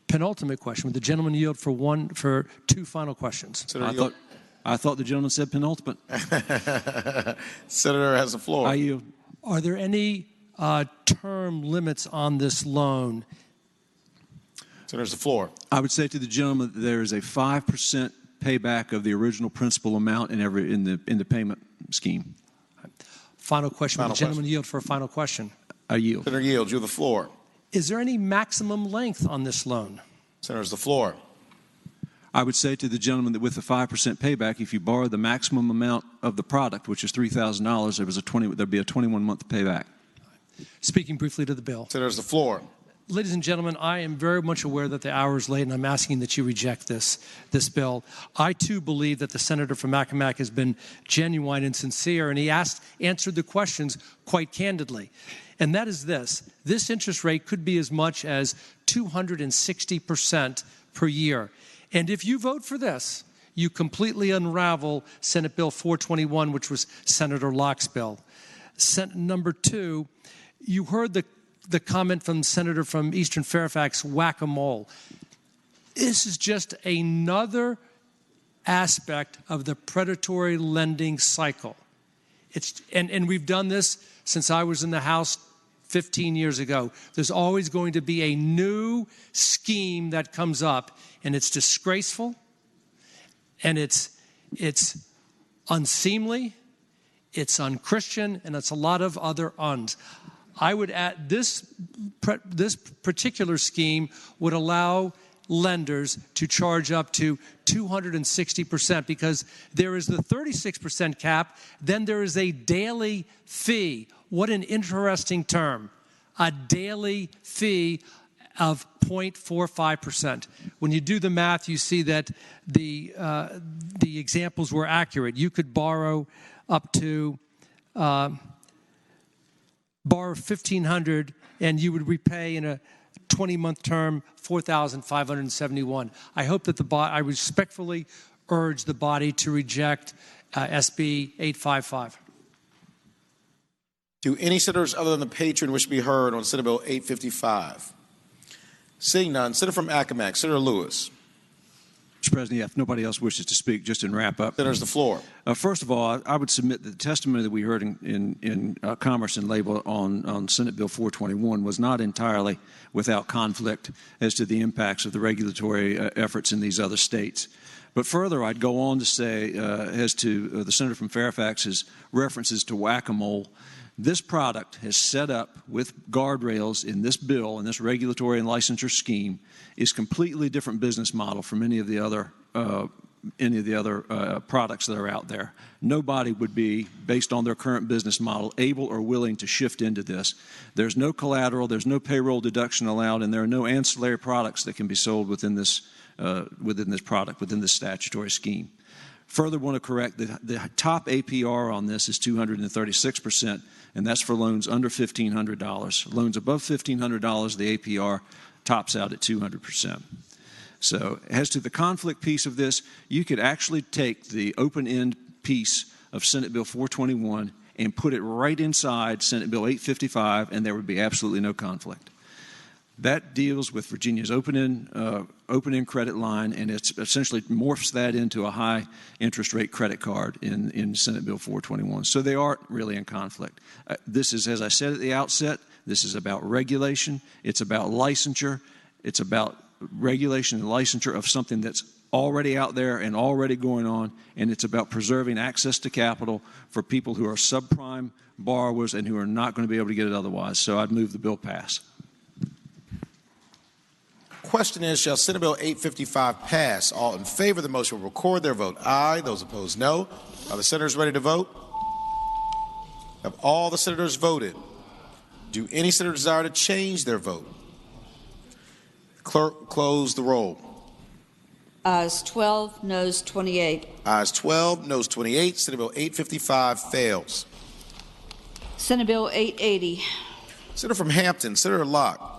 Penultimate question. Would the gentleman yield for two final questions? I thought the gentleman said penultimate. Senator has the floor. I yield. Are there any term limits on this loan? Senator's the floor. I would say to the gentleman that there is a 5% payback of the original principal amount in the payment scheme. Final question. Would the gentleman yield for a final question? I yield. Senator yields. You have the floor. Is there any maximum length on this loan? Senator's the floor. I would say to the gentleman that with the 5% payback, if you borrow the maximum amount of the product, which is $3,000, there'd be a 21-month payback. Speaking briefly to the bill. Senator's the floor. Ladies and gentlemen, I am very much aware that the hour is late, and I'm asking that you reject this bill. I, too, believe that the senator from Accomack has been genuine and sincere, and he answered the questions quite candidly. And that is this. This interest rate could be as much as 260% per year. And if you vote for this, you completely unravel Senate Bill 421, which was Senator Locke's bill. Number two, you heard the comment from the senator from Eastern Fairfax, whack-a-mole. This is just another aspect of the predatory lending cycle. And we've done this since I was in the House 15 years ago. There's always going to be a new scheme that comes up, and it's disgraceful, and it's unseemly, it's unchristian, and it's a lot of other uns. I would add this particular scheme would allow lenders to charge up to 260% because there is the 36% cap, then there is a daily fee. What an interesting term. A daily fee of 0.45%. When you do the math, you see that the examples were accurate. You could borrow up to borrow $1,500 and you would repay in a 20-month term $4,571. I hope that I respectfully urge the body to reject SB 855. Do any senators other than the patron wish to be heard on Senate Bill 855? Seeing none, Senator from Accomack, Senator Lewis. Mr. President, if nobody else wishes to speak, just in wrap up. Senators, the floor. First of all, I would submit that the testimony that we heard in Commerce and Labor on Senate Bill 421 was not entirely without conflict as to the impacts of the regulatory efforts in these other states. But further, I'd go on to say, as to the Senator from Fairfax's references to whack-a-mole, this product has set up with guardrails in this bill, in this regulatory and licensure scheme, is completely different business model from any of the other products that are out there. Nobody would be, based on their current business model, able or willing to shift into this. There's no collateral, there's no payroll deduction allowed, and there are no ancillary products that can be sold within this product, within this statutory scheme. Further, want to correct the top APR on this is 236%, and that's for loans under $1,500. Loans above $1,500, the APR tops out at 200%. So, as to the conflict piece of this, you could actually take the open-end piece of Senate Bill 421 and put it right inside Senate Bill 855, and there would be absolutely no conflict. That deals with Virginia's open-end credit line, and it essentially morphs that into a high interest rate credit card in Senate Bill 421. So they aren't really in conflict. This is, as I said at the outset, this is about regulation. It's about licensure. It's about regulation and licensure of something that's already out there and already going on, and it's about preserving access to capital for people who are subprime borrowers and who are not going to be able to get it otherwise. So I'd move the bill pass. Question is, shall Senate Bill 855 pass? All in favor of the motion will record their vote aye. Those opposed, no. Are the senators ready to vote? Have all the senators voted? Do any senators desire to change their vote? Clerk, close the roll. Ayes 12, noes 28. Ayes 12, noes 28. Senate Bill 855 fails. Senate Bill 880. Senator from Hampton, Senator Locke.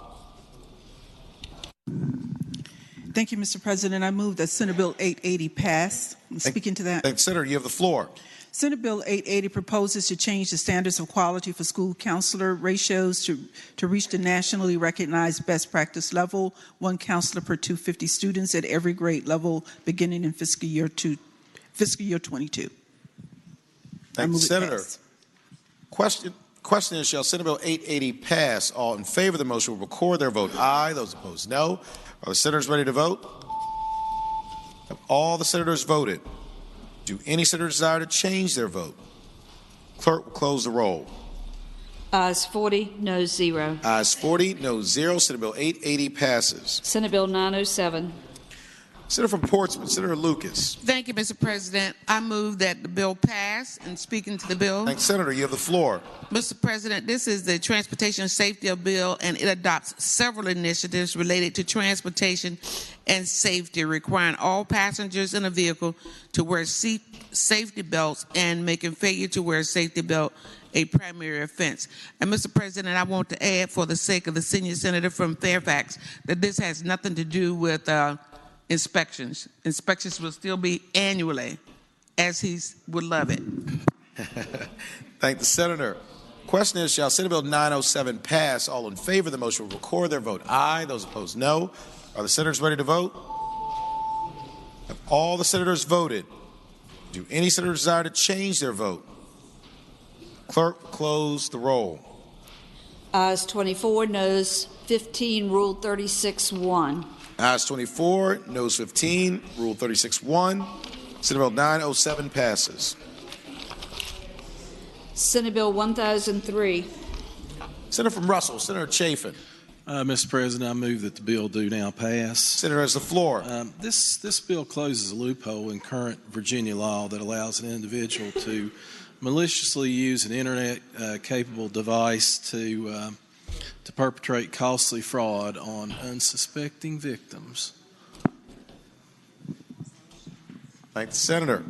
Thank you, Mr. President. I move that Senate Bill 880 pass. Speaking to that. Thank you, Senator. You have the floor. Senate Bill 880 proposes to change the standards of quality for school counselor ratios to reach the nationally recognized best practice level, 1 counselor per 250 students at every grade level beginning in fiscal year 22. Thank you, Senator. Question is, shall Senate Bill 880 pass? All in favor of the motion will record their vote aye. Those opposed, no. Are the senators ready to vote? Have all the senators voted? Do any senators desire to change their vote? Clerk will close the roll. Ayes 40, noes 0. Ayes 40, noes 0. Senate Bill 880 passes. Senate Bill 907. Senator from Portsmouth, Senator Lucas. Thank you, Mr. President. I move that the bill pass. And speaking to the bill. Thanks, Senator. You have the floor. Mr. President, this is the Transportation Safety Bill, and it adopts several initiatives related to transportation and safety, requiring all passengers in a vehicle to wear seat safety belts and making failure to wear a safety belt a primary offense. And Mr. President, I want to add, for the sake of the senior senator from Fairfax, that this has nothing to do with inspections. Inspections will still be annually, as he would love it. Thank the senator. Question is, shall Senate Bill 907 pass? All in favor of the motion will record their vote aye. Those opposed, no. Are the senators ready to vote? Have all the senators voted? Do any senators desire to change their vote? Clerk, close the roll. Ayes 24, noes 15, Rule 36-1. Ayes 24, noes 15, Rule 36-1. Senate Bill 907 passes. Senate Bill 1003. Senator from Russell, Senator Chafin. Mr. President, I move that the bill do now pass. Senator has the floor. This bill closes a loophole in current Virginia law that allows an individual to maliciously use an internet-capable device to perpetrate costly fraud on unsuspecting victims. Thank the Senator.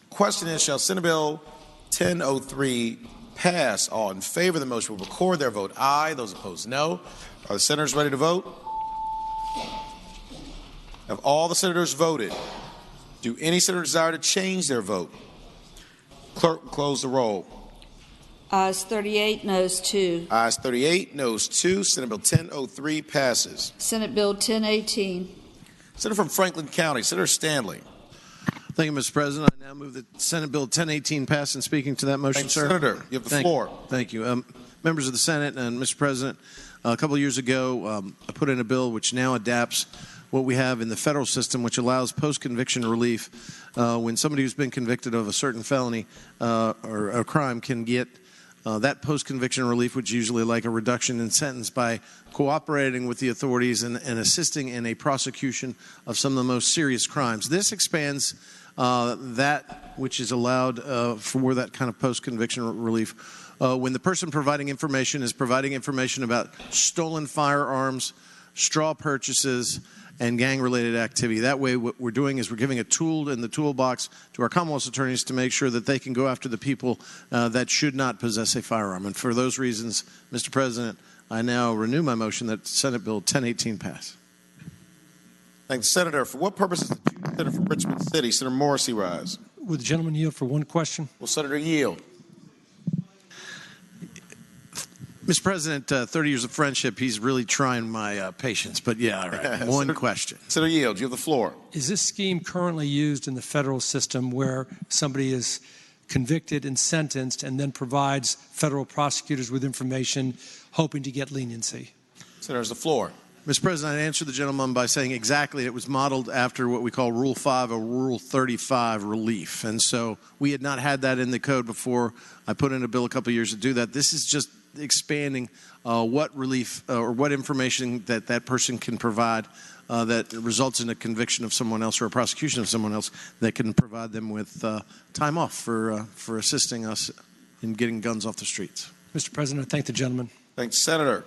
Question is, shall Senate Bill 1003 pass? All in favor of the motion will record their vote aye. Those opposed, no. Are the senators ready to vote? Have all the senators voted? Do any senator desire to change their vote? Clerk, close the roll. Ayes 38, noes 2. Ayes 38, noes 2. Senate Bill 1003 passes. Senate Bill 1018. Senator from Franklin County, Senator Stanley. Thank you, Mr. President. I now move that Senate Bill 1018 pass. And speaking to that motion, sir. Senator, you have the floor. Thank you. Members of the Senate and Mr. President, a couple of years ago, I put in a bill which now adapts what we have in the federal system, which allows post-conviction relief when somebody who's been convicted of a certain felony or a crime can get that post-conviction relief, which is usually like a reduction in sentence, by cooperating with the authorities and assisting in a prosecution of some of the most serious crimes. This expands that which is allowed for that kind of post-conviction relief when the person providing information is providing information about stolen firearms, straw purchases, and gang-related activity. That way, what we're doing is we're giving a tool in the toolbox to our Commonwealth's attorneys to make sure that they can go after the people that should not possess a firearm. And for those reasons, Mr. President, I now renew my motion that Senate Bill 1018 pass. Thank the Senator. For what purpose is the Senator from Richmond City, Senator Morrissey, rise? Would the gentleman yield for one question? Will Senator yield? Mr. President, 30 years of friendship, he's really trying my patience. But yeah, all right. One question. Senator Yield, you have the floor. Is this scheme currently used in the federal system where somebody is convicted and sentenced and then provides federal prosecutors with information hoping to get leniency? Senator has the floor. Mr. President, I answered the gentleman by saying exactly it was modeled after what we call Rule 5 or Rule 35 relief. And so we had not had that in the code before. I put in a bill a couple of years to do that. This is just expanding what relief or what information that person can provide that results in a conviction of someone else or a prosecution of someone else that can provide them with time off for assisting us in getting guns off the streets. Mr. President, I thank the gentleman. Thanks, Senator.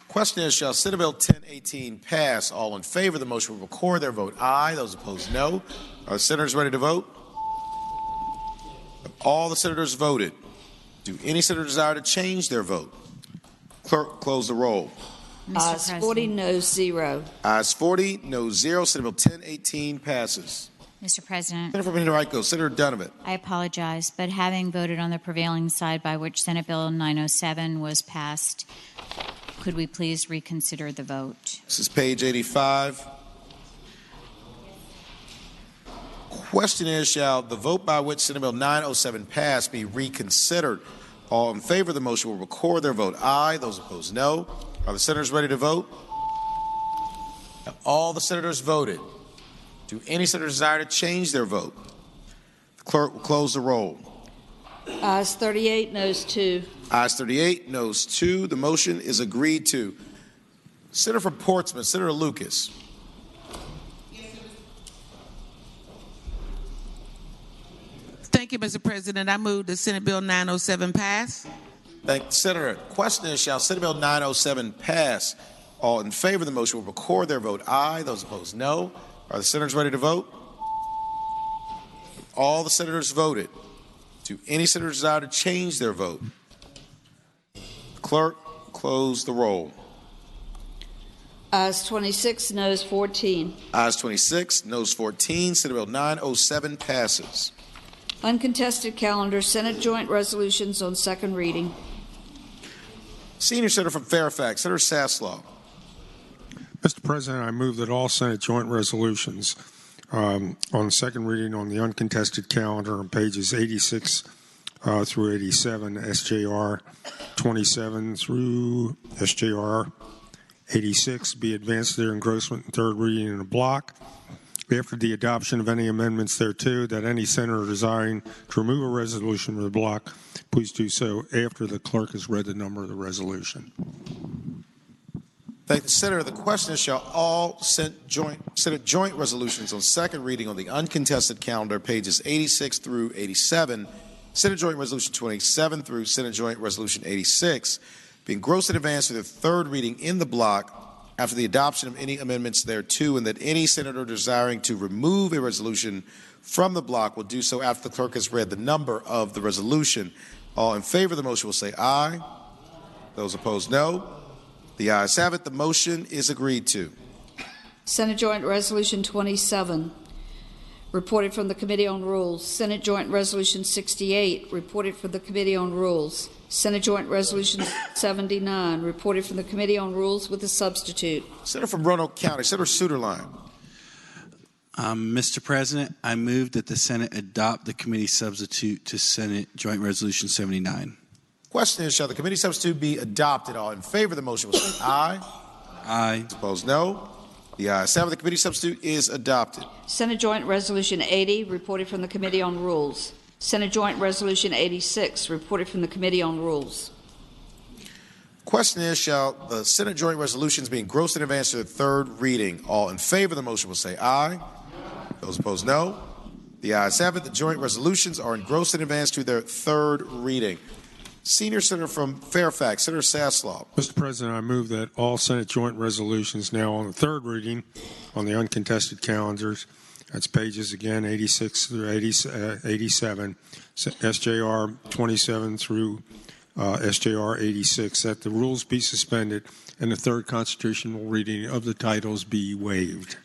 Question is, shall Senate Bill 1018 pass? All in favor of the motion will record their vote aye. Those opposed, no. Are the senators ready to vote? Have all the senators voted? Do any senator desire to change their vote? Clerk, close the roll. Ayes 40, noes 0. Ayes 40, noes 0. Senate Bill 1018 passes. Mr. President, Senator from Henrico, Senator Donovan. I apologize, but having voted on the prevailing side by which Senate Bill 907 was passed, could we please reconsider the vote? This is page 85. Question is, shall the vote by which Senate Bill 907 passed be reconsidered? All in favor of the motion will record their vote aye. Those opposed, no. Are the senators ready to vote? Have all the senators voted? Do any senators desire to change their vote? The clerk will close the roll. Ayes 38, noes 2. Ayes 38, noes 2. The motion is agreed to. Senator from Portsmouth, Senator Lucas. Thank you, Mr. President. I move that Senate Bill 907 pass. Thank the Senator. Question is, shall Senate Bill 907 pass? All in favor of the motion will record their vote aye. Those opposed, no. Are the senators ready to vote? All the senators voted. Do any senators desire to change their vote? Clerk, close the roll. Ayes 26, noes 14. Ayes 26, noes 14. Senate Bill 907 passes. Uncontested calendar, Senate joint resolutions on second reading. Senior Senator from Fairfax, Senator Saslaw. Mr. President, I move that all Senate joint resolutions on second reading on the uncontested calendar on pages 86 through 87, SJR 27 through SJR 86 be advanced to their engrossment and third reading in a block. after the adoption of any amendments thereto, that any senator desiring to remove a resolution from the block, please do so after the clerk has read the number of the resolution. Thank the senator. The question is, shall all Senate joint resolutions on second reading on the uncontested calendar, pages 86 through 87, Senate Joint Resolution 27 through Senate Joint Resolution 86, be engrossed in advance to the third reading in the block after the adoption of any amendments thereto, and that any senator desiring to remove a resolution from the block will do so after the clerk has read the number of the resolution. All in favor of the motion will say aye. Those opposed, no. The ayes have it. The motion is agreed to. Senate Joint Resolution 27, reported from the Committee on Rules. Senate Joint Resolution 68, reported from the Committee on Rules. Senate Joint Resolution 79, reported from the Committee on Rules with a substitute. Senator from Roanoke County, Senator Suderline. Mr. President, I move that the Senate adopt the committee substitute to Senate Joint Resolution 79. Question is, shall the committee substitute be adopted? All in favor of the motion will say aye. Aye. Opposed, no. The ayes have it. The committee substitute is adopted. Senate Joint Resolution 80, reported from the Committee on Rules. Senate Joint Resolution 86, reported from the Committee on Rules. Question is, shall the Senate joint resolutions be engrossed in advance to the third reading? All in favor of the motion will say aye. Those opposed, no. The ayes have it. The joint resolutions are engrossed in advance to their third reading. Senior Senator from Fairfax, Senator Sasslaw. Mr. President, I move that all Senate joint resolutions now on the third reading on the uncontested calendars, that's pages again 86 through 87, SJR 27 through SJR 86, that the rules be suspended and the third constitutional reading of the titles be waived.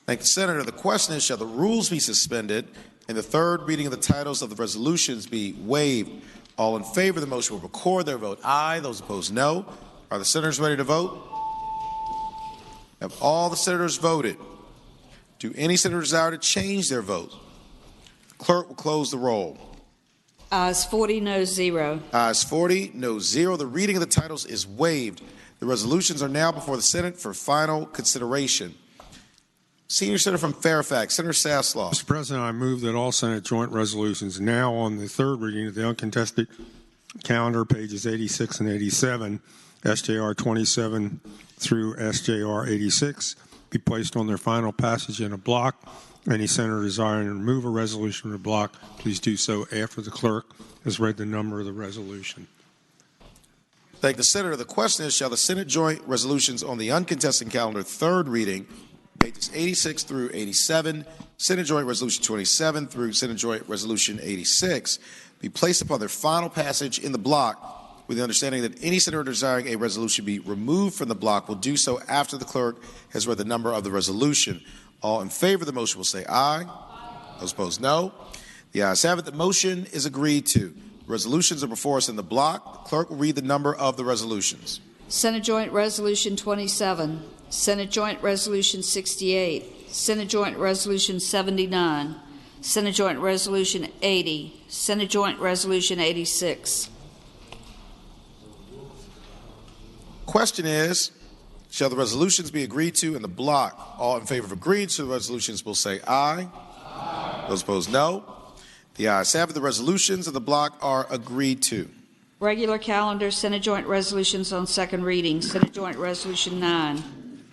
Thank you, Senator. The question is, shall the rules be suspended and the third reading of the titles of the resolutions be waived? All in favor of the motion will record their vote aye. Those opposed, no. Are the senators ready to vote? Have all the senators voted? Do any senator desire to change their vote? The clerk will close the roll. Ayes 40, no 0. Ayes 40, no 0. The reading of the titles is waived. The resolutions are now before the Senate for final consideration. Senior Senator from Fairfax, Senator Sasslaw. Mr. President, I move that all Senate joint resolutions now on the third reading of the uncontested calendar, pages 86 and 87, SJR 27 through SJR 86, be placed on their final passage in a block. Any senator desiring to remove a resolution from the block, please do so after the clerk has read the number of the resolution. Thank the Senator. The question is, shall the Senate joint resolutions on the uncontested calendar, third reading, pages 86 through 87, Senate Joint Resolution 27 through Senate Joint Resolution 86, be placed upon their final passage in the block with the understanding that any senator desiring a resolution be removed from the block will do so after the clerk has read the number of the resolution. All in favor of the motion will say aye. Those opposed, no. The ayes have it. The motion is agreed to. The resolutions are before us in the block. The clerk will read the number of the resolutions. Senate Joint Resolution 27, Senate Joint Resolution 68, Senate Joint Resolution 79, Senate Joint Resolution 80, Senate Joint Resolution 86. Question is, shall the resolutions be agreed to in the block? All in favor of agreeing to the resolutions will say aye. Aye. Those opposed, no. The ayes have it. The resolutions of the block are agreed to. Regular calendar, Senate Joint Resolutions on second reading. Senate Joint Resolution 9,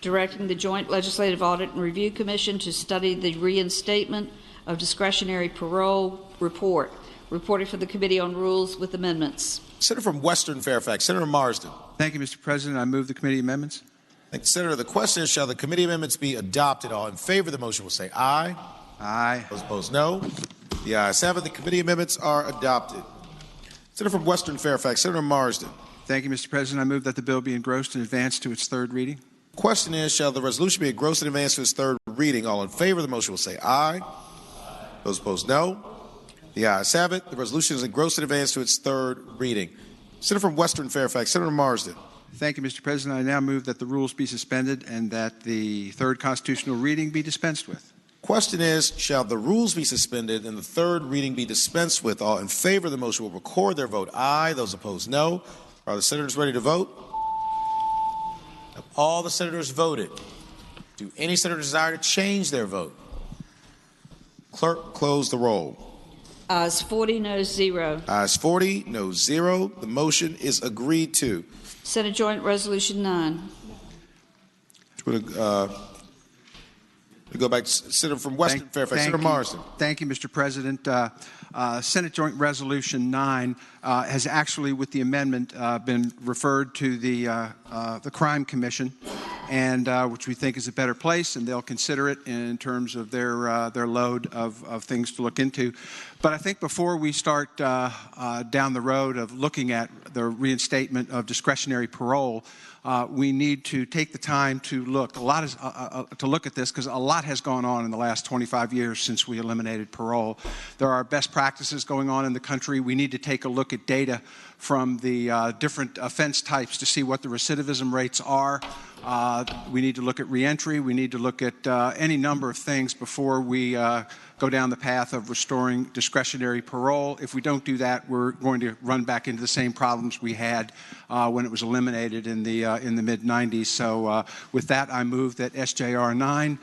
directing the Joint Legislative Audit and Review Commission to study the reinstatement of discretionary parole report, reported for the Committee on Rules with amendments. Senator from Western Fairfax, Senator Marsden. Thank you, Mr. President. I move the committee amendments. Thank you, Senator. The question is, shall the committee amendments be adopted? All in favor of the motion will say aye. Aye. Those opposed, no. The ayes have it. The committee amendments are adopted. Senator from Western Fairfax, Senator Marsden. Thank you, Mr. President. I move that the bill be engrossed in advance to its third reading. Question is, shall the resolution be engrossed in advance to its third reading? All in favor of the motion will say aye. Those opposed, no. The ayes have it. The resolution is engrossed in advance to its third reading. Senator from Western Fairfax, Senator Marsden. Thank you, Mr. President. I now move that the rules be suspended and that the third constitutional reading be dispensed with. Question is, shall the rules be suspended and the third reading be dispensed with? All in favor of the motion will record their vote aye. Those opposed, no. Are the senators ready to vote? Have all the senators voted? Do any senator desire to change their vote? Clerk, close the roll. Ayes 40, no 0. Ayes 40, no 0. The motion is agreed to. Senate Joint Resolution 9. We go back to Senator from Western Fairfax, Senator Morrison. Thank you, Mr. President. Senate Joint Resolution 9 has actually, with the amendment, been referred to the Crime Commission, and which we think is a better place, and they'll consider it in terms of their load of things to look into. But I think before we start down the road of looking at the reinstatement of discretionary parole, we need to take the time to look. To look at this, because a lot has gone on in the last 25 years since we eliminated parole. There are best practices going on in the country. We need to take a look at data from the different offense types to see what the recidivism rates are. We need to look at reentry. We need to look at any number of things before we go down the path of restoring discretionary parole. If we don't do that, we're going to run back into the same problems we had when it was eliminated in the mid-90s. So with that, I move that SJR 9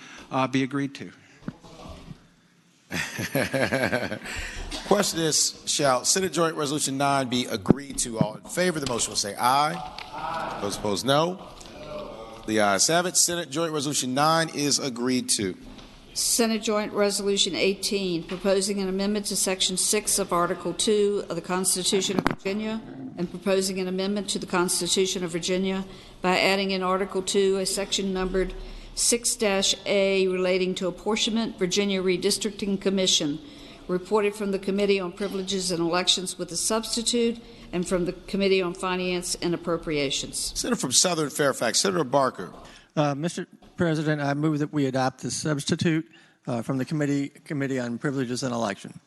be agreed to. Question is, shall Senate Joint Resolution 9 be agreed to? All in favor of the motion will say aye. Aye. Those opposed, no. The ayes have it. Senate Joint Resolution 9 is agreed to. Senate Joint Resolution 18, proposing an amendment to Section 6 of Article 2 of the Constitution of Virginia and proposing an amendment to the Constitution of Virginia by adding in Article 2 a section numbered 6-A relating to apportionment, Virginia Redistricting Commission, reported from the Committee on Privileges and Elections with a substitute and from the Committee on Finance and Appropriations. Senator from Southern Fairfax, Senator Barker. Mr. President, I move that we adopt the substitute from the Committee on Privileges and Election.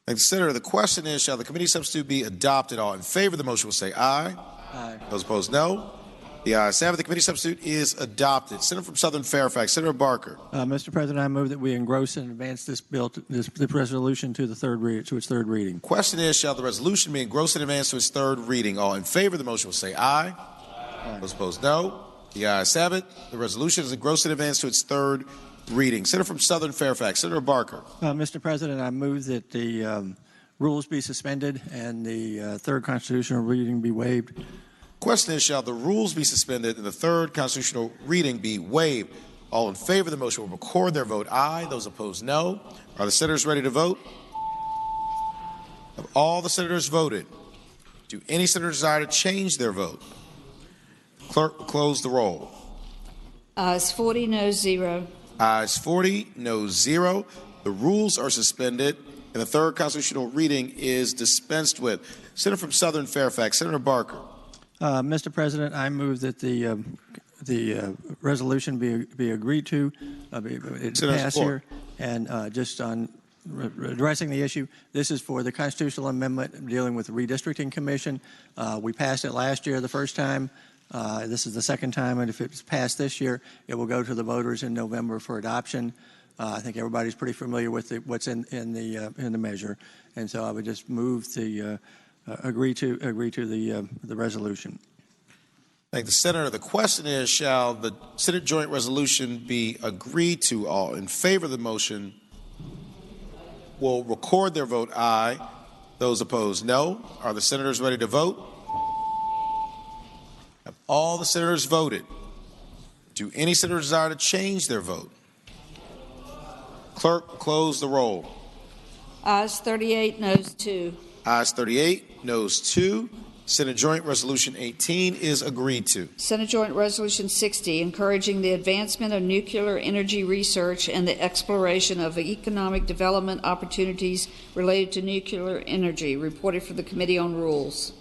Thank you, Senator. The question is, shall the committee substitute be adopted? All in favor of the motion will say aye. Aye. Those opposed, no. The ayes have it. The committee substitute is adopted. Senator from Southern Fairfax, Senator Barker. Mr. President, I move that we engross and advance this bill, this resolution to its third reading. Question is, shall the resolution be engrossed and advanced to its third reading? All in favor of the motion will say aye. Aye. Those opposed, no. The ayes have it. The resolution is engrossed and advanced to its third reading. Senator from Southern Fairfax, Senator Barker. Mr. President, I move that the rules be suspended and the third constitutional reading be waived. Question is, shall the rules be suspended and the third constitutional reading be waived? All in favor of the motion will record their vote aye. Those opposed, no. Are the senators ready to vote? Have all the senators voted? Do any senators desire to change their vote? Clerk will close the roll. Ayes 40, no 0. Ayes 40, no 0. The rules are suspended and the third constitutional reading is dispensed with. Senator from Southern Fairfax, Senator Barker. Mr. President, I move that the resolution be agreed to, pass here, and just on addressing the issue, this is for the constitutional amendment dealing with the Redistricting Commission. We passed it last year the first time. This is the second time, and if it's passed this year, it will go to the voters in November for adoption. I think everybody's pretty familiar with what's in the measure, and so I would just move the agree to the resolution. Thank the Senator. The question is, shall the Senate Joint Resolution be agreed to? All in favor of the motion will record their vote aye. Those opposed, no. Are the senators ready to vote? Have all the senators voted? Do any senators desire to change their vote? Clerk, close the roll. Ayes 38, noes 2. Ayes 38, noes 2. Senate Joint Resolution 18 is agreed to. Senate Joint Resolution 60, encouraging the advancement of nuclear energy research and the exploration of economic development opportunities related to nuclear energy, reported for the Committee on Rules.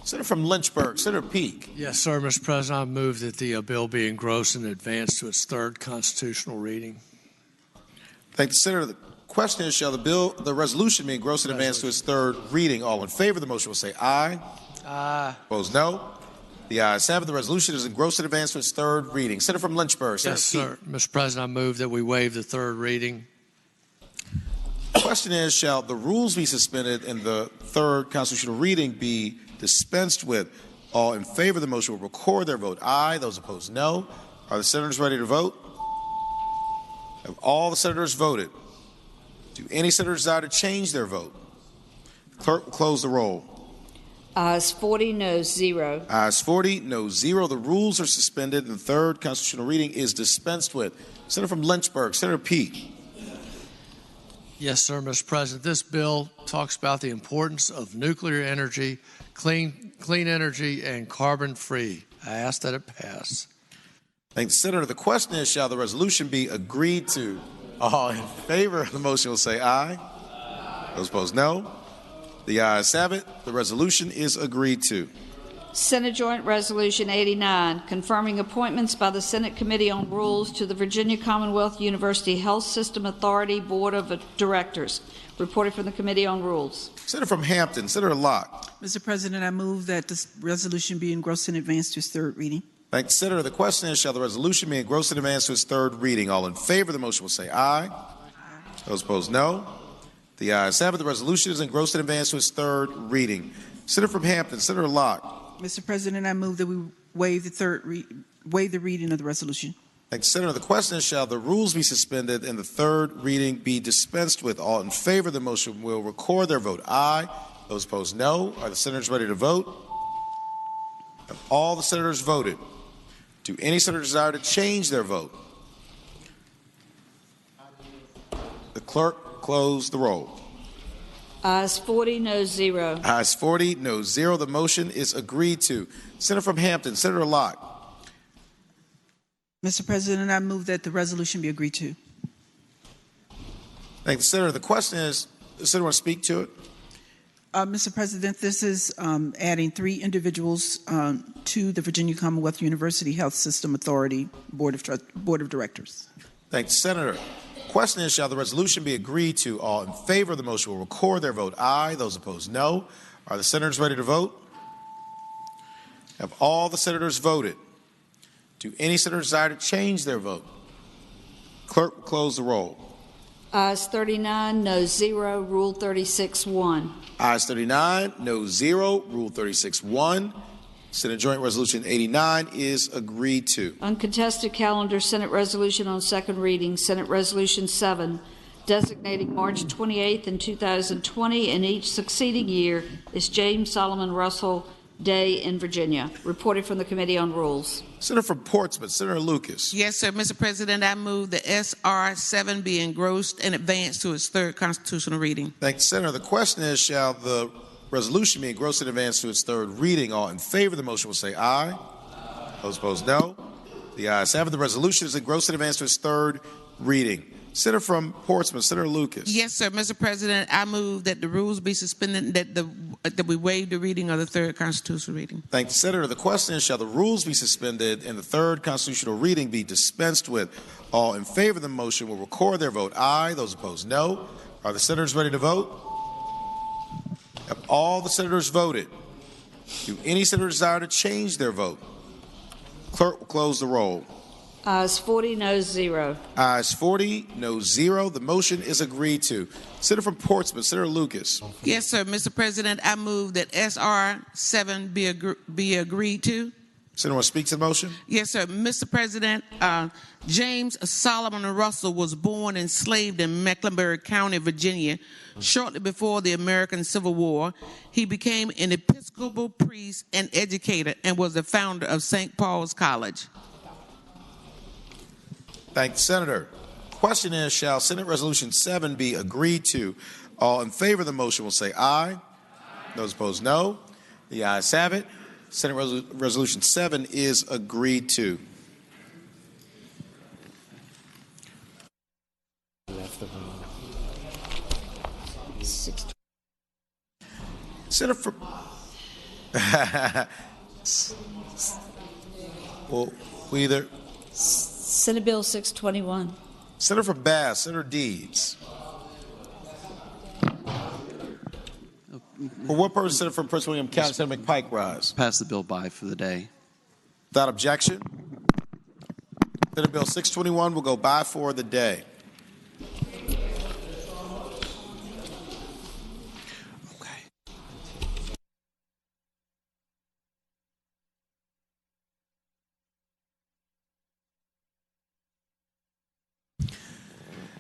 Senator from Lynchburg, Senator Peake. Yes, sir, Mr. President. I move that the bill be engrossed and advanced to its third constitutional reading. Thank the Senator. The question is, shall the resolution be engrossed and advanced to its third reading? All in favor of the motion will say aye. Aye. Opposed, no. The ayes have it. The resolution is engrossed and advanced to its third reading. Senator from Lynchburg. Senator Yes, sir. Mr. President, I move that we waive the third reading. The question is, shall the rules be suspended and the third constitutional reading be dispensed with? All in favor of the motion will record their vote aye. Those opposed, no. Are the senators ready to vote? Have all the senators voted? Do any senator desire to change their vote? Clerk will close the roll. Ayes 40, noes 0. Ayes 40, noes 0. The rules are suspended and the third constitutional reading is dispensed with. Senator from Lynchburg, Senator Pete. Yes, sir, Mr. President. This bill talks about the importance of nuclear energy, clean energy, and carbon-free. I ask that it pass. Thank the Senator. The question is, shall the resolution be agreed to? All in favor of the motion will say aye. Those opposed, no. The ayes have it. The resolution is agreed to. Senate Joint Resolution 89, confirming appointments by the Senate Committee on Rules to the Virginia Commonwealth University Health System Authority Board of Directors. Reported from the Committee on Rules. Senator from Hampton, Senator Locke. Mr. President, I move that this resolution be engrossed and advanced to its third reading. Thank the Senator. The question is, shall the resolution be engrossed and advanced to its third reading? All in favor of the motion will say aye. Those opposed, no. The ayes have it. The resolution is engrossed and advanced to its third reading. Senator from Hampton, Senator Locke. Mr. President, I move that we waive the reading of the resolution. Thank the Senator. The question is, shall the rules be suspended and the third reading be dispensed with? All in favor of the motion will record their vote aye. Those opposed, no. Are the senators ready to vote? Have all the senators voted? Do any senator desire to change their vote? The clerk close the roll. Ayes 40, noes 0. Ayes 40, noes 0. The motion is agreed to. Senator from Hampton, Senator Locke. Mr. President, I move that the resolution be agreed to. Thank the Senator. The question is, does the Senator want to speak to it? Mr. President, this is adding 3 individuals to the Virginia Commonwealth University Health System Authority Board of Directors. Thank the Senator. Question is, shall the resolution be agreed to? All in favor of the motion will record their vote aye. Those opposed, no. Are the senators ready to vote? Have all the senators voted? Do any senators desire to change their vote? Clerk will close the roll. Ayes 39, noes 0. Rule 36-1. Ayes 39, noes 0. Rule 36-1. Senate Joint Resolution 89 is agreed to. Uncontested calendar, Senate Resolution on second reading, Senate Resolution 7, designating March 28th in 2020 and each succeeding year is James Solomon Russell Day in Virginia. Reported from the Committee on Rules. Senator from Portsmouth, Senator Lucas. Yes, sir. Mr. President, I move that SR 7 be engrossed and advanced to its third constitutional reading. Thank you, Senator. The question is, shall the resolution be engrossed and advanced to its third reading? All in favor of the motion will say aye. Those opposed, no. The ayes have it. The resolution is engrossed and advanced to its third reading. Senator from Portsmouth, Senator Lucas. Yes, sir. Mr. President, I move that the rules be suspended, that we waive the reading of the third constitutional reading. Thank you, Senator. The question is, shall the rules be suspended and the third constitutional reading be dispensed with? All in favor of the motion will record their vote aye. Those opposed, no. Are the senators ready to vote? Have all the senators voted? Do any senator desire to change their vote? Clerk will close the roll. Ayes 40, noes 0. Ayes 40, noes 0. The motion is agreed to. Senator from Portsmouth, Senator Lucas. Yes, sir. Mr. President, I move that SR 7 be agreed to. Senator, want to speak to the motion? Yes, sir. Mr. President, James Solomon Russell was born and enslaved in Mecklenburg County, Virginia, shortly before the American Civil War. He became an Episcopal priest and educator and was the founder of St. Paul's College. Thank you, Senator. Question is, shall Senate Resolution 7 be agreed to? All in favor of the motion will say aye. Those opposed, no. The ayes have it. Senate Resolution 7 is agreed to. Senator from well, we either Senate Bill 621. Senator from Bass, Senator Deeds. For what purpose, Senator from Prince William County, Senator McPike rise? Pass the bill by for the day. Without objection, Senate Bill 621 will go by for the day.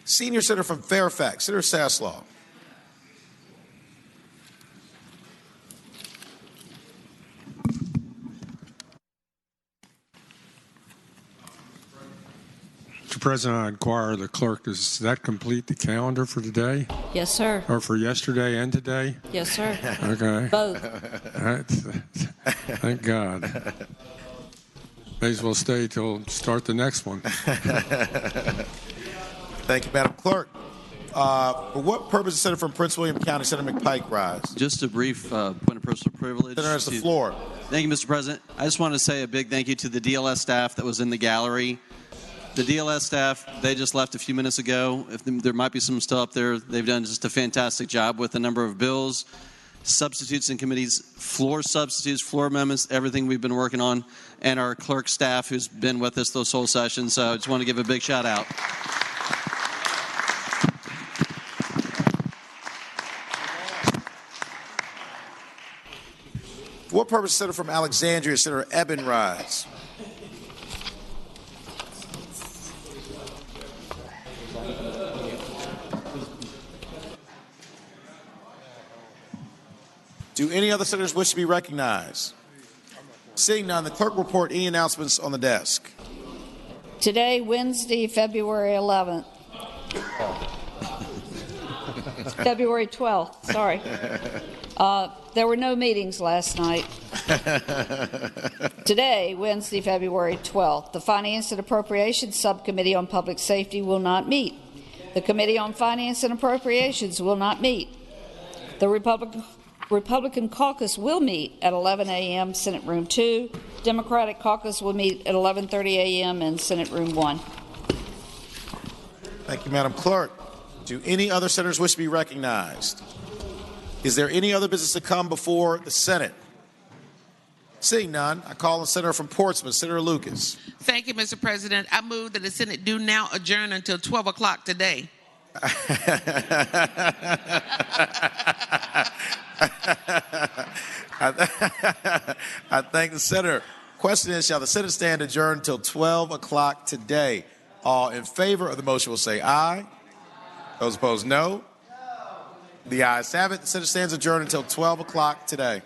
Senior Senator from Fairfax, Senator Saslaw. Mr. President, I inquire the clerk, does that complete the calendar for today? Yes, sir. Or for yesterday and today? Yes, sir. Okay. Both. All right. Thank God. May as well stay till start the next one. Thank you, Madam Clerk. For what purpose is Senator from Prince William County, Senator McPike, rise? Just a brief point of personal privilege. Senator has the floor. Thank you, Mr. President. I just want to say a big thank you to the DLS staff that was in the gallery. The DLS staff, they just left a few minutes ago. If there might be some still up there, they've done just a fantastic job with a number of bills, substitutes in committees, floor substitutes, floor amendments, everything we've been working on, and our clerk staff who's been with us those whole sessions. So I just want to give a big shout out. For what purpose is Senator from Alexandria, Senator Eben, rise? Do any other senators wish to be recognized? Seeing none, the clerk will report any announcements on the desk. Today, Wednesday, February 11th. February 12th, sorry. There were no meetings last night. Today, Wednesday, February 12th, the Finance and Appropriations Subcommittee on Public Safety will not meet. The Committee on Finance and Appropriations will not meet. The Republican caucus will meet at 11 a.m. Senate Room 2. Democratic caucus will meet at 11:30 a.m. in Senate Room 1. Thank you, Madam Clerk. Do any other senators wish to be recognized? Is there any other business to come before the Senate? Seeing none, I call on Senator from Portsmouth, Senator Lucas. Thank you, Mr. President. I move that the Senate do now adjourn until 12 o'clock today. I thank the senator. Question is, shall the Senate stand adjourned until 12 o'clock today? All in favor of the motion will say aye. Those opposed, no. The ayes have it. The Senate stands adjourned until 12 o'clock today.